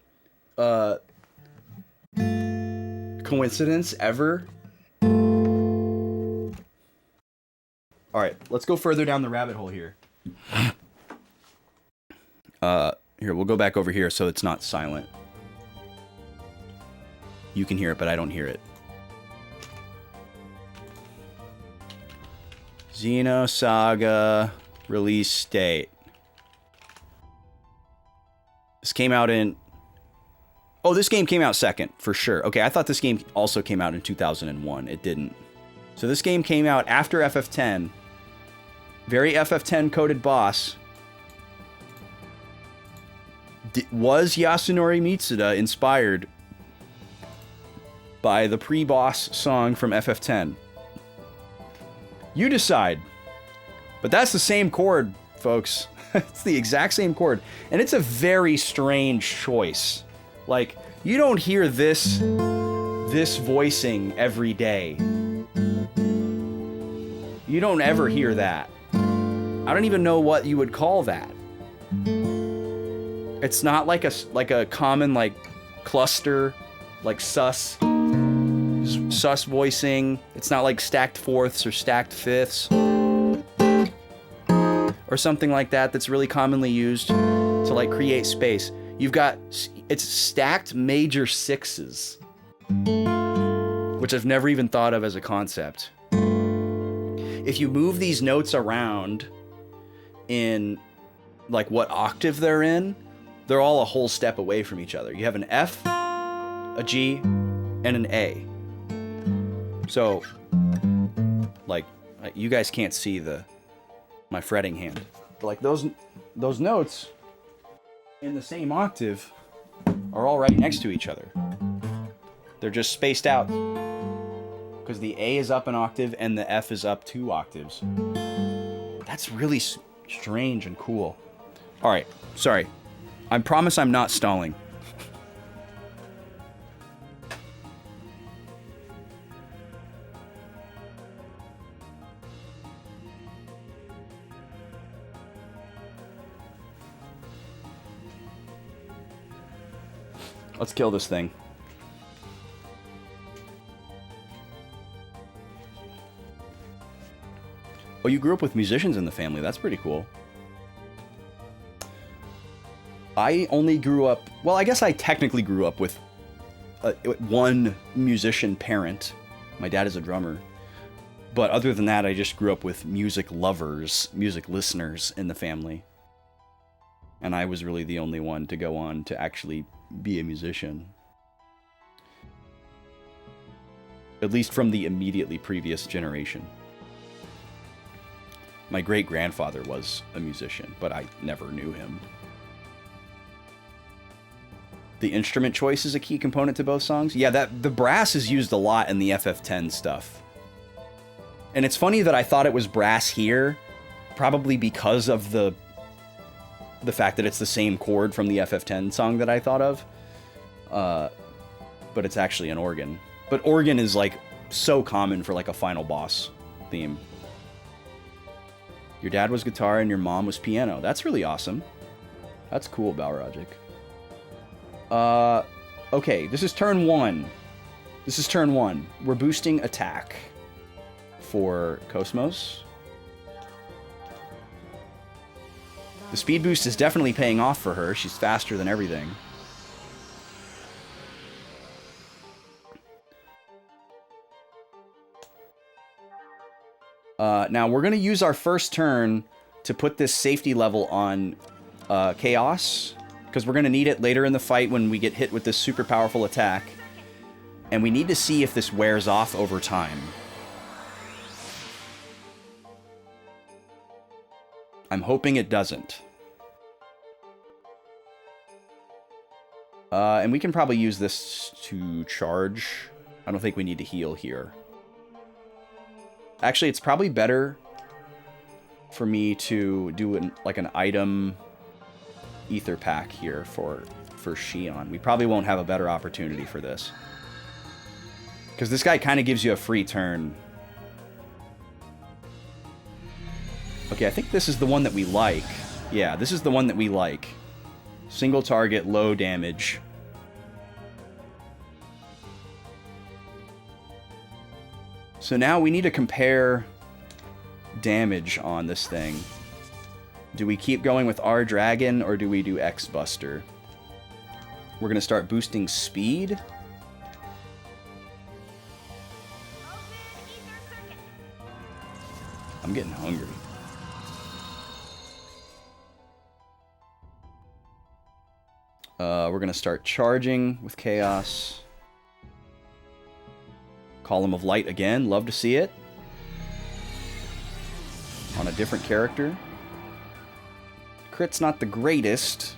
coincidence ever? All right, let's go further down the rabbit hole here. Here, we'll go back over here so it's not silent. You can hear it, but I don't hear it. Xenosaga release date. This came out in... Oh, this game came out second, for sure. Okay, I thought this game also came out in 2001. It didn't. So this game came out after FF10. Very FF10 coded boss. Was Yasunori Mitsuda inspired by the pre-boss song from FF10? You decide. But that's the same chord, folks. It's the exact same chord. And it's a very strange choice. Like, you don't hear this voicing every day. You don't ever hear that. I don't even know what you would call that. It's not like a common like cluster, like sus voicing. It's not like stacked fourths or stacked fifths or something like that that's really commonly used to like create space. You've got, it's stacked major sixes, which I've never even thought of as a concept. If you move these notes around in like what octave they're in, they're all a whole step away from each other. You have an F, a G, and an A. So, like, you guys can't see my fretting hand. But like those notes in the same octave are all right next to each other. They're just spaced out because the A is up an octave and the F is up 2 octaves. That's really strange and cool. All right, sorry. I promise I'm not stalling. Let's kill this thing. Oh, you grew up with musicians in the family. That's pretty cool. I only grew up... Well, I guess I technically grew up with one musician parent. My dad is a drummer. But other than that, I just grew up with music lovers, music listeners in the family. And I was really the only one to go on to actually be a musician. At least from the immediately previous generation. My great-grandfather was a musician, but I never knew him. The instrument choice is a key component to both songs. Yeah, the brass is used a lot in the FF10 stuff. And it's funny that I thought it was brass here, probably because of the fact that it's the same chord from the FF10 song that I thought of. But it's actually an organ. But organ is like so common for like a final boss theme. Your dad was guitar and your mom was piano. That's really awesome. That's cool, Balrogic. Okay, this is turn 1. This is turn 1. We're boosting attack for Cosmos. The speed boost is definitely paying off for her. She's faster than everything. Now, we're going to use our first turn to put this safety level on Chaos, because we're going to need it later in the fight when we get hit with this super powerful attack. And we need to see if this wears off over time. I'm hoping it doesn't. And we can probably use this to charge. I don't think we need to heal here. Actually, it's probably better for me to do like an item ether pack here for Xion. We probably won't have a better opportunity for this. Because this guy kind of gives you a free turn. Okay, I think this is the one that we like. Yeah, this is the one that we like. Single target, low damage. So now we need to compare damage on this thing. Do we keep going with our dragon or do we do X Buster? We're going to start boosting speed. I'm getting hungry. We're going to start charging with Chaos. Column of Light again. Love to see it. On a different character. Crit's not the greatest,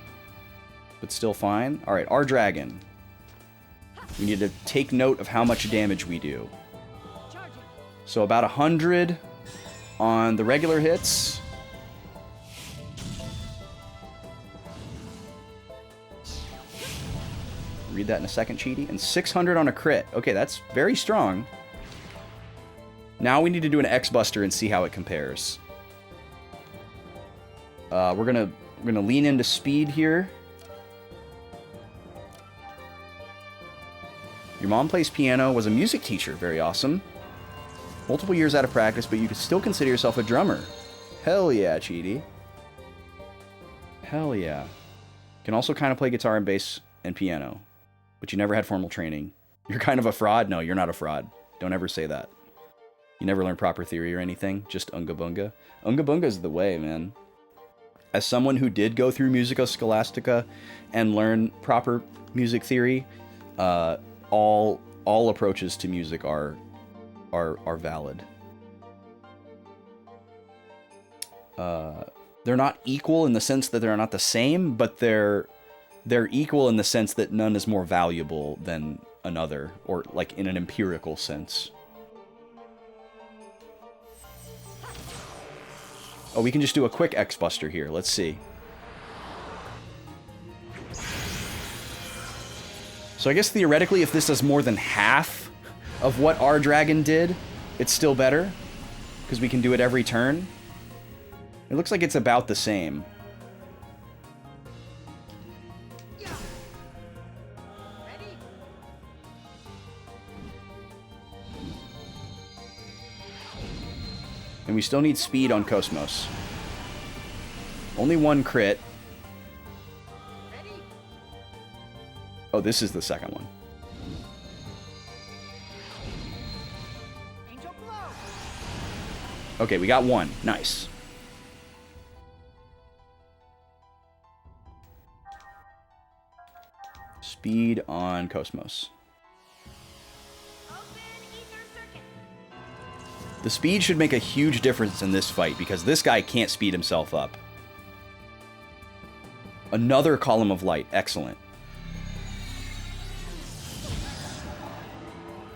but still fine. Alright, our dragon. We need to take note of how much damage we do. So about 100 on the regular hits. Read that in a second, Cheaty. And 600 on a crit. Okay, that's very strong. Now we need to do an X-Buster and see how it compares. We're gonna lean into speed here. Your mom plays piano, was a music teacher. Very awesome. Multiple years out of practice, but you could still consider yourself a drummer. Hell yeah, Cheaty. Hell yeah. Can also kind of play guitar and bass and piano. But you never had formal training. You're kind of a fraud? No, you're not a fraud. Don't ever say that. You never learned proper theory or anything. Just Unga Bunga. Unga Bunga's the way, man. As someone who did go through Musica Scholastica and learn proper music theory, all approaches to music are valid. They're not equal in the sense that they're not the same, but they're equal in the sense that none is more valuable than another, or like in an empirical sense. Oh, we can just do a quick X-Buster here. Let's see. So I guess theoretically, if this does more than half of what our dragon did, it's still better, because we can do it every turn. It looks like it's about the same. And we still need speed on Cosmos. Only one crit. Oh, this is the second one. Okay, we got one. Nice. Speed on Cosmos. The speed should make a huge difference in this fight, because this guy can't speed himself up. Another column of light. Excellent.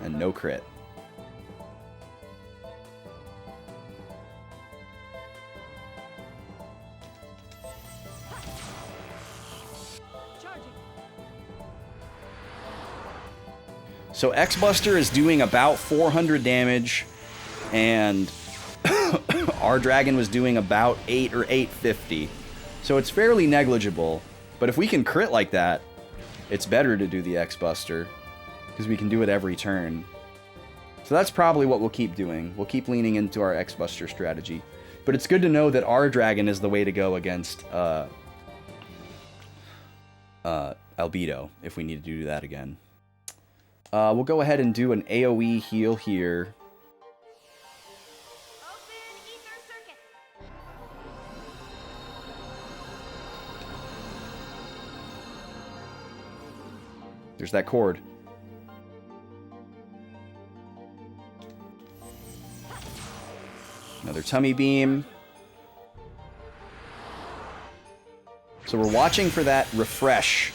And no crit. So X-Buster is doing about 400 damage. And our dragon was doing about 8 or 850. So it's fairly negligible. But if we can crit like that, it's better to do the X-Buster, because we can do it every turn. So that's probably what we'll keep doing. We'll keep leaning into our X-Buster strategy. But it's good to know that our dragon is the way to go against Albedo, if we need to do that again. We'll go ahead and do an AoE heal here. Open ether circuit. There's that cord. Another tummy beam. So we're watching for that refresh.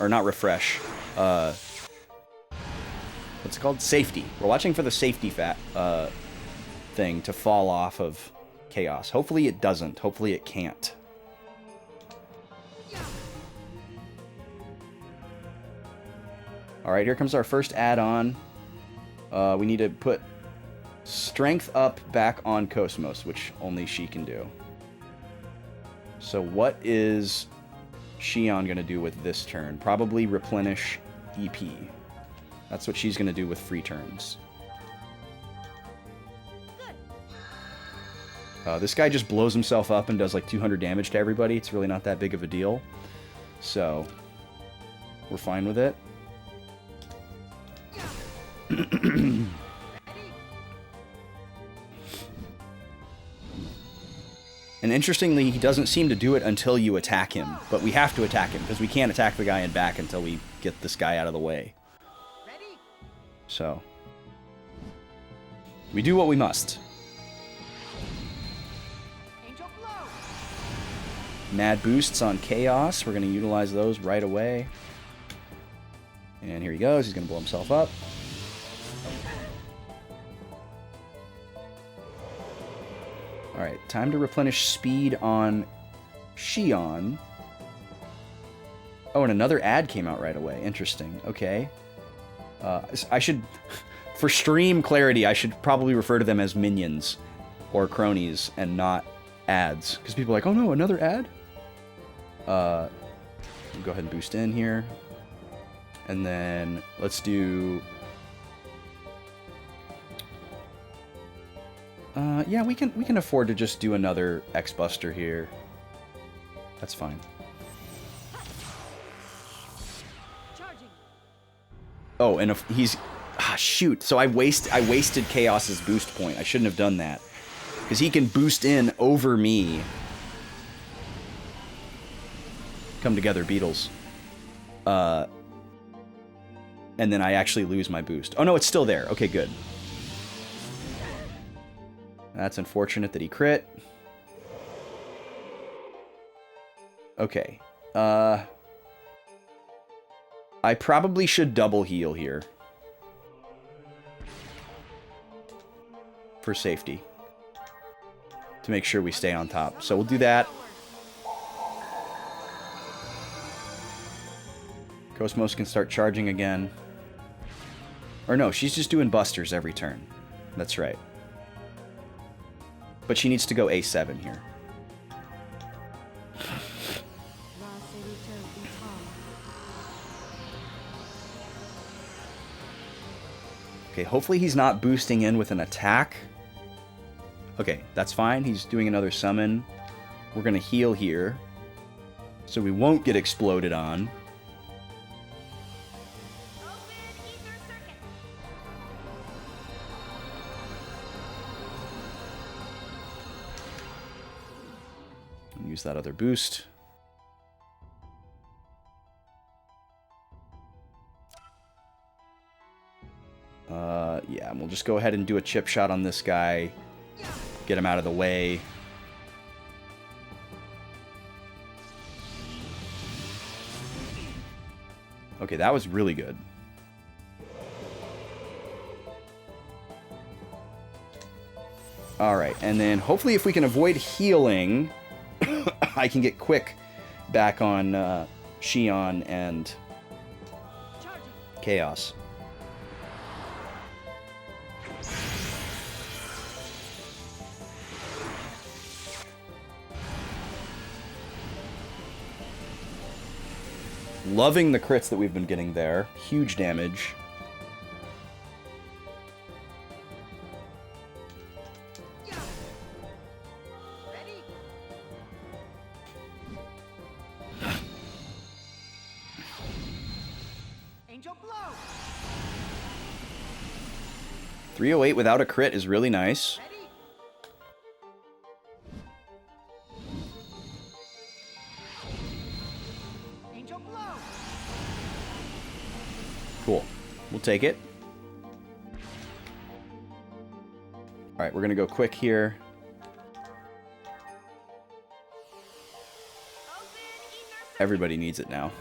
Or not refresh. What's it called? Safety. We're watching for the safety thing to fall off of Chaos. Hopefully it doesn't. Hopefully it can't. Alright, here comes our first add-on. We need to put strength up back on Cosmos, which only she can do. So what is Xion going to do with this turn? Probably replenish EP. That's what she's going to do with free turns. This guy just blows himself up and does like 200 damage to everybody. It's really not that big of a deal. So, we're fine with it. And interestingly, he doesn't seem to do it until you attack him. But we have to attack him, because we can't attack the guy in back until we get this guy out of the way. So, we do what we must. Mad boosts on Chaos. We're going to utilize those right away. And here he goes. He's going to blow himself up. Alright, time to replenish speed on Xion. Oh, and another ad came out right away. Interesting. Okay. I should... For stream clarity, I should probably refer to them as minions or cronies and not ads. Because people are like, oh no, another ad? Go ahead and boost in here. And then let's do... yeah, we can afford to just do another X-Buster here. That's fine. Oh, and if he's... Ah, shoot. So I wasted Chaos's boost point. I shouldn't have done that. Because he can boost in over me. Come together, Beatles. And then I actually lose my boost. Oh, no, it's still there. Okay, good. That's unfortunate that he crit. Okay. I probably should double heal here. For safety. To make sure we stay on top. So we'll do that. Cosmos can start charging again. Or no, she's just doing busters every turn. That's right. But she needs to go A7 here. Okay, hopefully he's not boosting in with an attack. Okay, that's fine. He's doing another summon. We're going to heal here. So we won't get exploded on. Use that other boost. Yeah, and we'll just go ahead and do a chip shot on this guy. Get him out of the way. Okay, that was really good. Alright, and then hopefully if we can avoid healing, I can get quick back on Xion and Chaos. Loving the crits that we've been getting there. Huge damage. 308 without a crit is really nice. Angel blow. Cool. We'll take it. Alright, we're gonna go quick here. Everybody needs it now.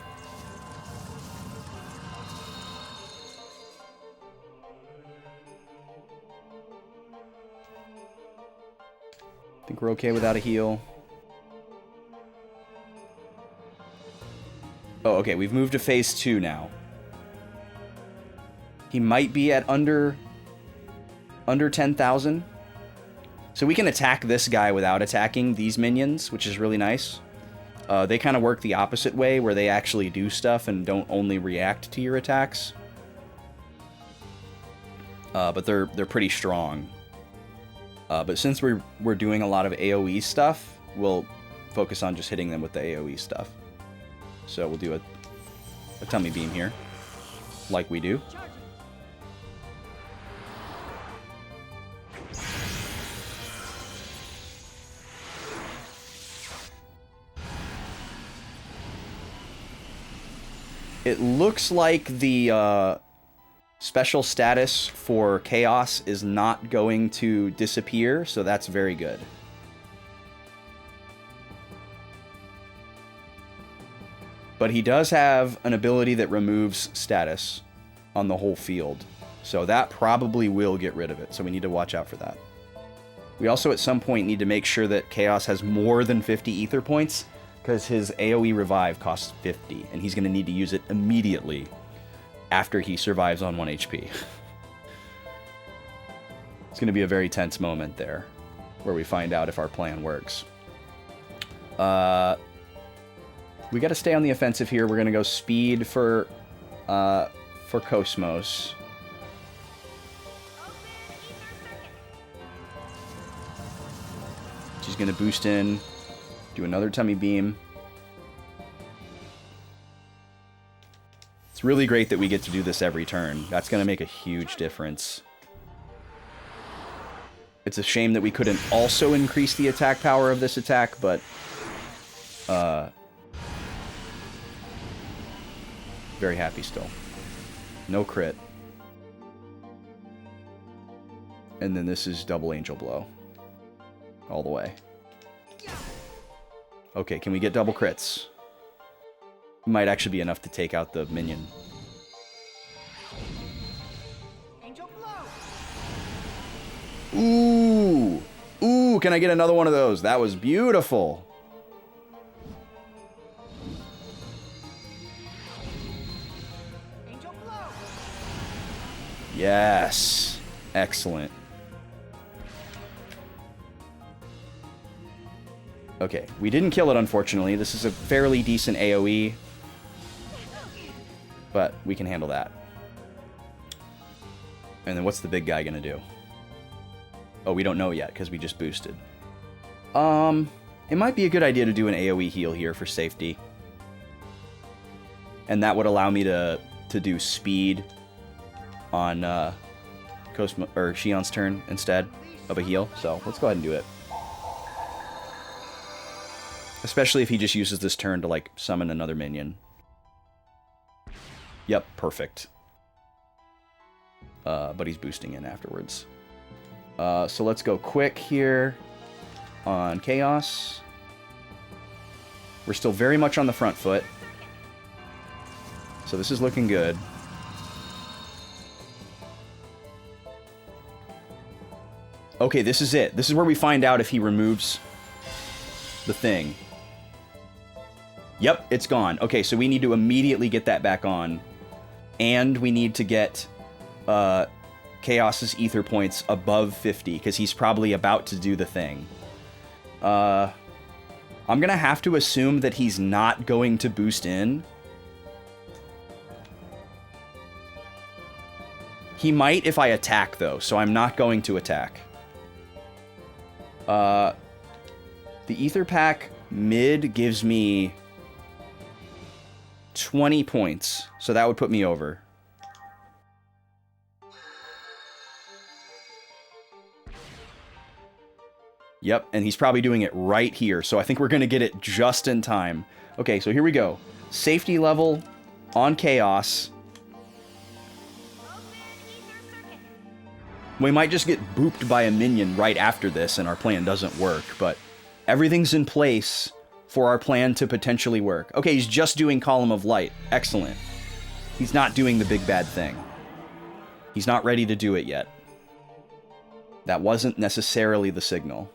I think we're okay without a heal. Oh, okay, we've moved to phase 2 now. He might be at under 10,000. So we can attack this guy without attacking these minions, which is really nice. They kind of work the opposite way, where they actually do stuff and don't only react to your attacks. But they're pretty strong. But since we're doing a lot of AoE stuff, we'll focus on just hitting them with the AoE stuff. So we'll do a tummy beam here, like we do. It looks like the special status for Chaos is not going to disappear, so that's very good. But he does have an ability that removes status on the whole field, so that probably will get rid of it, so we need to watch out for that. We also at some point need to make sure that Chaos has more than 50 ether points, because his AoE revive costs 50, and he's going to need to use it immediately after he survives on 1 HP. It's going to be a very tense moment there, where we find out if our plan works. We got to stay on the offensive here. We're going to go speed for Cosmos. She's going to boost in. Do another tummy beam. It's really great that we get to do this every turn. That's going to make a huge difference. It's a shame that we couldn't also increase the attack power of this attack, but very happy still. No crit. And then this is double angel blow. All the way. Okay, can we get double crits? Might actually be enough to take out the minion. Angel blow. Ooh! Ooh, can I get another one of those? That was beautiful. Angel blow. Yes. Excellent. Okay, we didn't kill it, unfortunately. This is a fairly decent AoE, but we can handle that. And then what's the big guy gonna do? Oh, we don't know yet, because we just boosted. It might be a good idea to do an AoE heal here for safety. And that would allow me to do speed on Cosmo or Shion's turn instead of a heal. So let's go ahead and do it. Especially if he just uses this turn to, like, summon another minion. Yep, perfect. But he's boosting in afterwards. So let's go quick here on Chaos. We're still very much on the front foot. So this is looking good. Okay, this is it. This is where we find out if he removes the thing. Yep, it's gone. Okay, so we need to immediately get that back on. And we need to get Chaos's ether points above 50, because he's probably about to do the thing. I'm going to have to assume that he's not going to boost in. He might if I attack, though, so I'm not going to attack. The ether pack mid gives me 20 points, so that would put me over. Yep, and he's probably doing it right here, so I think we're going to get it just in time. Okay, so here we go. Safety level on Chaos. We might just get booped by a minion right after this and our plan doesn't work, but everything's in place for our plan to potentially work. Okay, he's just doing Column of Light. Excellent. He's not doing the big bad thing. He's not ready to do it yet. That wasn't necessarily the signal.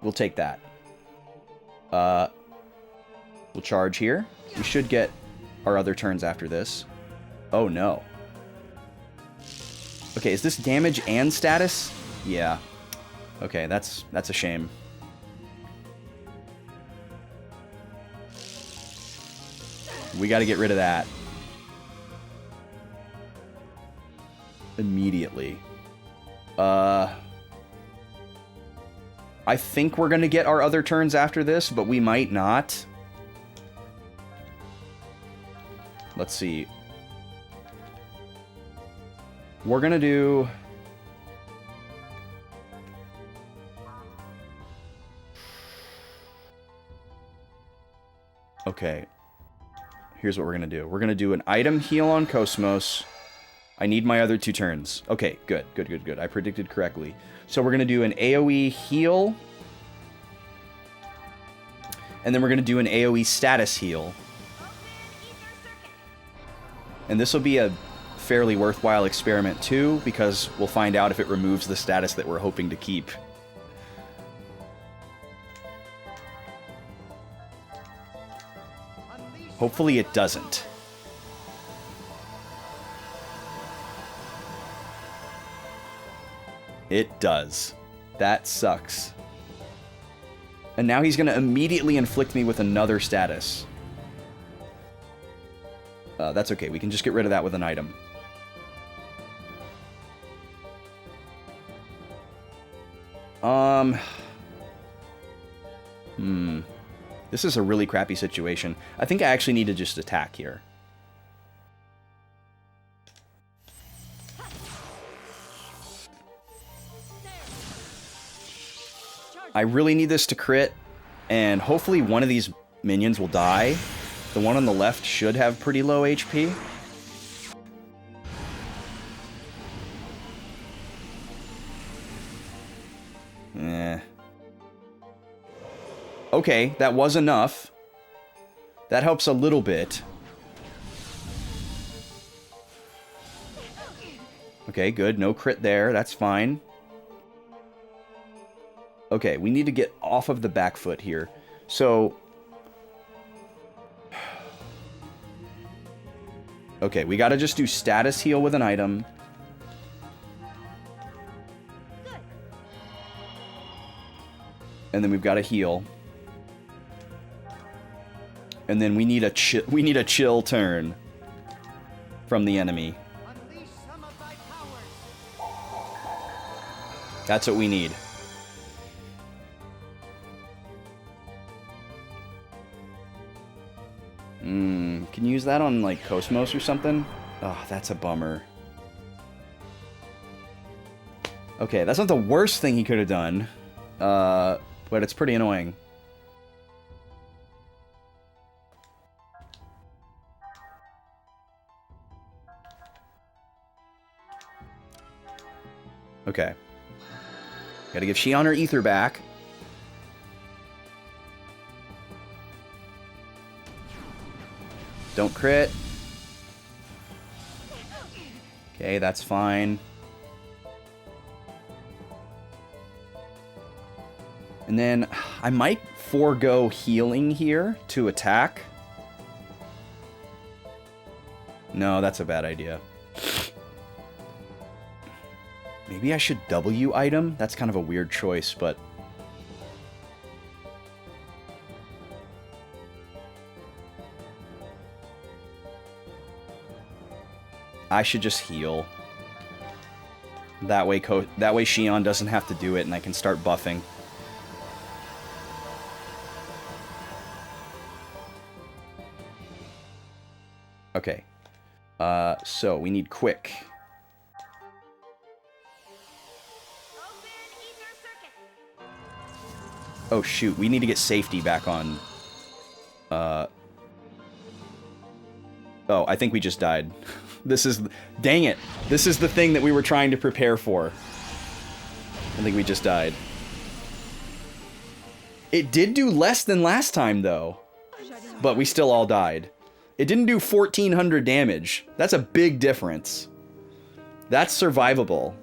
We'll take that. We'll charge here. We should get our other turns after this. Oh no. Okay, is this damage and status? Yeah. Okay, that's a shame. We got to get rid of that. Immediately. I think we're going to get our other turns after this, but we might not. Let's see. We're going to do... Okay. Here's what we're going to do. We're going to do an item heal on Cosmos. I need my other 2 turns. Okay, good. I predicted correctly. So we're going to do an AoE heal. And then we're going to do an AoE status heal. And this will be a fairly worthwhile experiment too, because we'll find out if it removes the status that we're hoping to keep. Hopefully it doesn't. It does. That sucks. And now he's going to immediately inflict me with another status. That's okay. We can just get rid of that with an item. This is a really crappy situation. I think I actually need to just attack here. I really need this to crit, and hopefully one of these minions will die. The one on the left should have pretty low HP. Okay, that was enough. That helps a little bit. Okay, good. No crit there. That's fine. Okay, we need to get off of the back foot here. So... Okay, we gotta just do status heal with an item. And then we've got to heal. And then we need a chill turn from the enemy. Unleash some of thy powers. That's what we need. Can you use that on, like, Cosmos or something? Oh, that's a bummer. Okay, that's not the worst thing he could have done. But it's pretty annoying. Okay. Gotta give Xion her ether back. Don't crit. Okay, that's fine. And then I might forego healing here to attack. No, that's a bad idea. Maybe I should W item? That's kind of a weird choice, but... I should just heal. That way Xion doesn't have to do it and I can start buffing. Okay. So we need quick. Open ether circuit. Oh, shoot. We need to get safety back on. Oh, I think we just died. This is... Dang it. This is the thing that we were trying to prepare for. I think we just died. It did do less than last time, though. But we still all died. It didn't do 1,400 damage. That's a big difference. That's survivable.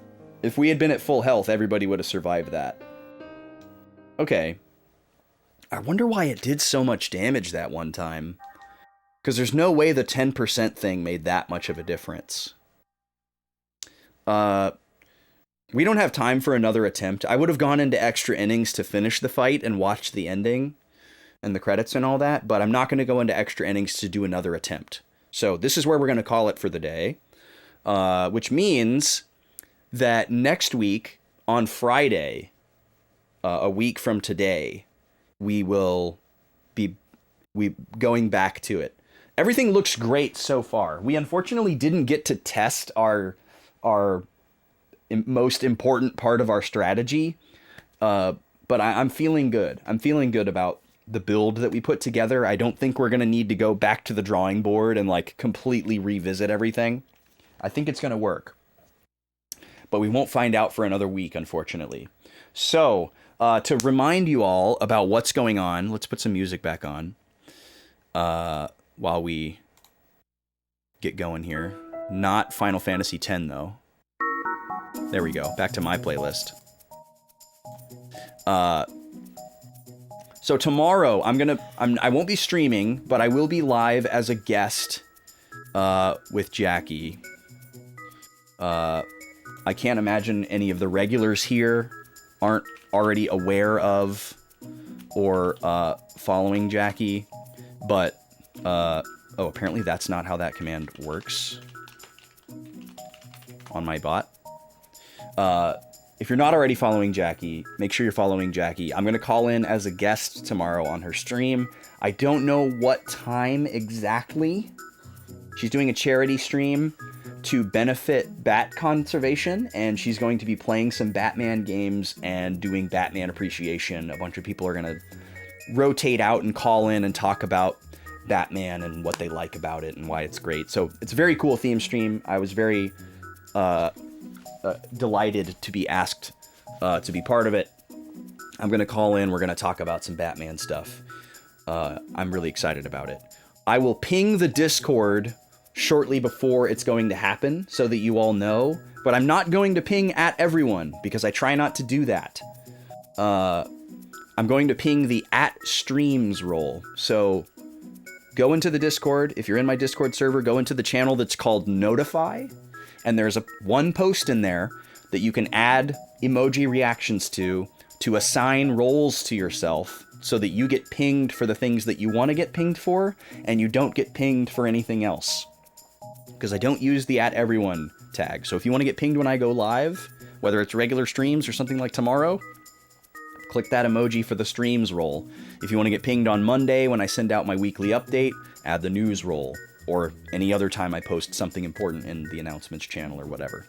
If we had been at full health, everybody would have survived that. Okay. I wonder why it did so much damage that one time. Because there's no way the 10% thing made that much of a difference. We don't have time for another attempt. I would have gone into extra innings to finish the fight and watched the ending and the credits and all that, but I'm not going to go into extra innings to do another attempt. So this is where we're going to call it for the day, which means that next week on Friday, a week from today, we will be going back to it. Everything looks great so far. We unfortunately didn't get to test our most important part of our strategy, but I'm feeling good. I'm feeling good about the build that we put together. I don't think we're going to need to go back to the drawing board and like completely revisit everything. I think it's going to work, but we won't find out for another week, unfortunately. So to remind you all about what's going on, let's put some music back on while we get going here. Not Final Fantasy X, though. There we go. Back to my playlist. So tomorrow, I won't be streaming, but I will be live as a guest with Jackie. I can't imagine any of the regulars here aren't already aware of or following Jackie, but oh, apparently that's not how that command works on my bot. If you're not already following Jackie, make sure you're following Jackie. I'm going to call in as a guest tomorrow on her stream. I don't know what time exactly. She's doing a charity stream to benefit bat conservation, and she's going to be playing some Batman games and doing Batman appreciation. A bunch of people are going to rotate out and call in and talk about Batman and what they like about it and why it's great. So it's a very cool theme stream. I was very delighted to be asked to be part of it. I'm going to call in. We're going to talk about some Batman stuff. I'm really excited about it. I will ping the Discord shortly before it's going to happen so that you all know, but I'm not going to ping at everyone because I try not to do that. I'm going to ping the @streams role. So go into the Discord. If you're in my Discord server, go into the channel that's called Notify. And there's one post in there that you can add emoji reactions to assign roles to yourself so that you get pinged for the things that you want to get pinged for, and you don't get pinged for anything else. Because I don't use the @everyone tag. So if you want to get pinged when I go live, whether it's regular streams or something like tomorrow, click that emoji for the streams role. If you want to get pinged on Monday when I send out my weekly update, add the news role. Or any other time I post something important in the announcements channel or whatever.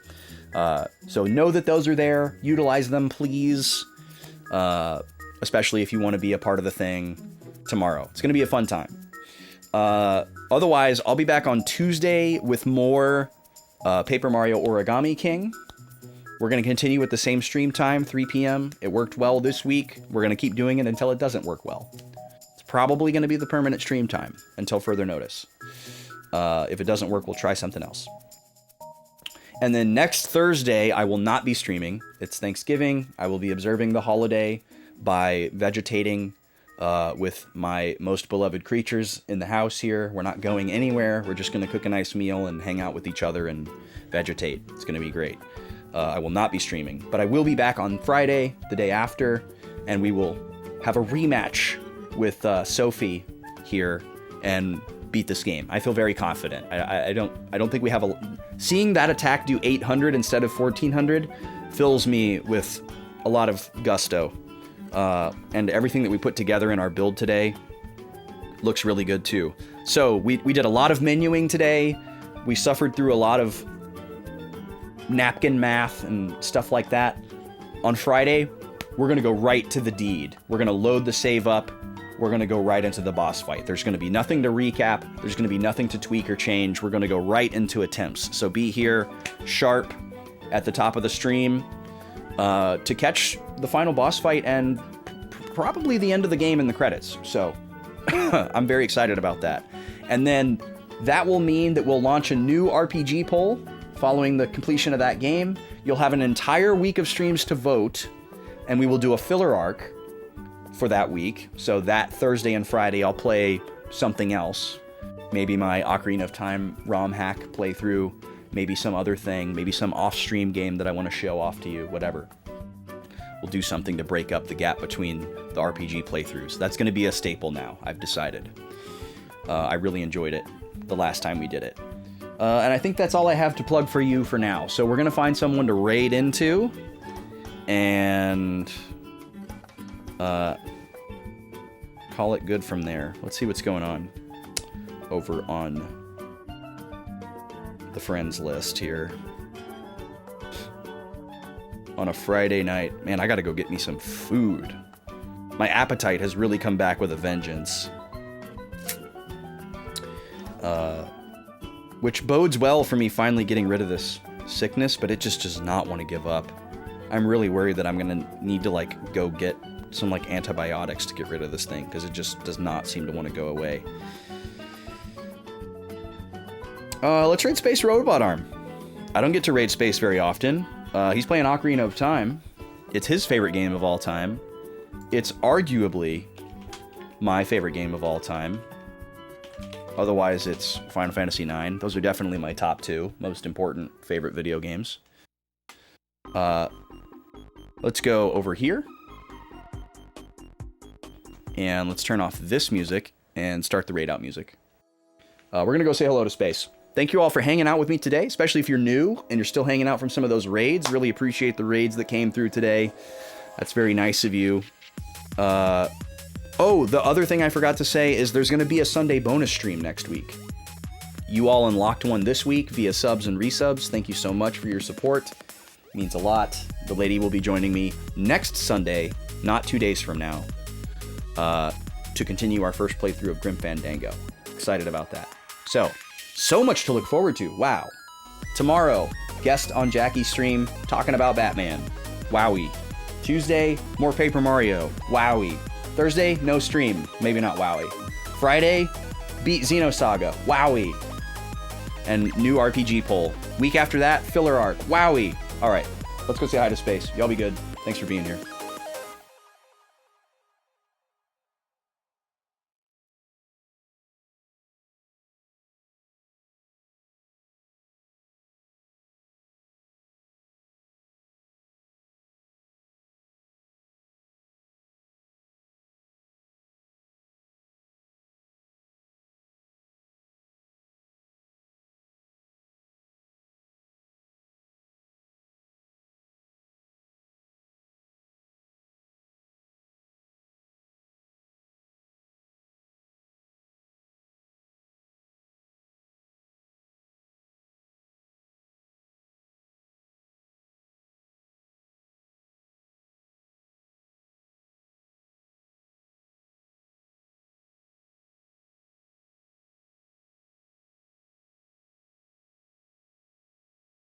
So know that those are there. Utilize them, please. Especially if you want to be a part of the thing tomorrow. It's going to be a fun time. Otherwise, I'll be back on Tuesday with more Paper Mario Origami King. We're going to continue with the same stream time, 3 p.m. It worked well this week. We're going to keep doing it until it doesn't work well. It's probably going to be the permanent stream time until further notice. If it doesn't work, we'll try something else. And then next Thursday, I will not be streaming. It's Thanksgiving. I will be observing the holiday by vegetating with my most beloved creatures in the house here. We're not going anywhere. We're just going to cook a nice meal and hang out with each other and vegetate. It's going to be great. I will not be streaming, but I will be back on Friday, the day after, and we will have a rematch with Sophie here and beat this game. I feel very confident. I don't think we have seeing that attack do 800 instead of 1400 fills me with a lot of gusto. And everything that we put together in our build today looks really good too. So we did a lot of menuing today. We suffered through a lot of napkin math and stuff like that. On Friday, we're going to go right to the deed. We're going to load the save up. We're going to go right into the boss fight. There's going to be nothing to recap. There's going to be nothing to tweak or change. We're going to go right into attempts. So be here sharp at the top of the stream to catch the final boss fight and probably the end of the game in the credits. So I'm very excited about that. And then that will mean that we'll launch a new RPG poll following the completion of that game. You'll have an entire week of streams to vote, and we will do a filler arc for that week. So that Thursday and Friday, I'll play something else. Maybe my Ocarina of Time ROM hack playthrough, maybe some other thing, maybe some off-stream game that I want to show off to you, whatever. We'll do something to break up the gap between the RPG playthroughs. That's going to be a staple now, I've decided. I really enjoyed it the last time we did it. And I think that's all I have to plug for you for now. So we're going to find someone to raid into and call it good from there. Let's see what's going on over on the friends list here. On a Friday night. Man, I gotta go get me some food. My appetite has really come back with a vengeance. Which bodes well for me finally getting rid of this sickness, but it just does not want to give up. I'm really worried that I'm gonna need to like go get some like antibiotics to get rid of this thing, because it just does not seem to want to go away. Let's raid Space Robot Arm. I don't get to raid Space very often. He's playing Ocarina of Time. It's his favorite game of all time. It's arguably my favorite game of all time. Otherwise, it's Final Fantasy IX. Those are definitely my top two most important favorite video games. Let's go over here. And let's turn off this music and start the raid out music. We're going to go say hello to Space. Thank you all for hanging out with me today, especially if you're new and you're still hanging out from some of those raids. Really appreciate the raids that came through today. That's very nice of you. Oh, the other thing I forgot to say is there's going to be a Sunday bonus stream next week. You all unlocked one this week via subs and resubs. Thank you so much for your support. It means a lot. The lady will be joining me next Sunday, not 2 days from now, to continue our first playthrough of Grim Fandango. Excited about that. So much to look forward to. Wow. Tomorrow, guest on Jackie's stream talking about Batman. Wowie. Tuesday, more Paper Mario. Wowie. Thursday, no stream. Maybe not Wowie. Friday, beat Xenosaga. Wowie. And new RPG poll. Week after that, filler arc. Wowie. All right, let's go say hi to Space. Y'all be good. Thanks for being here.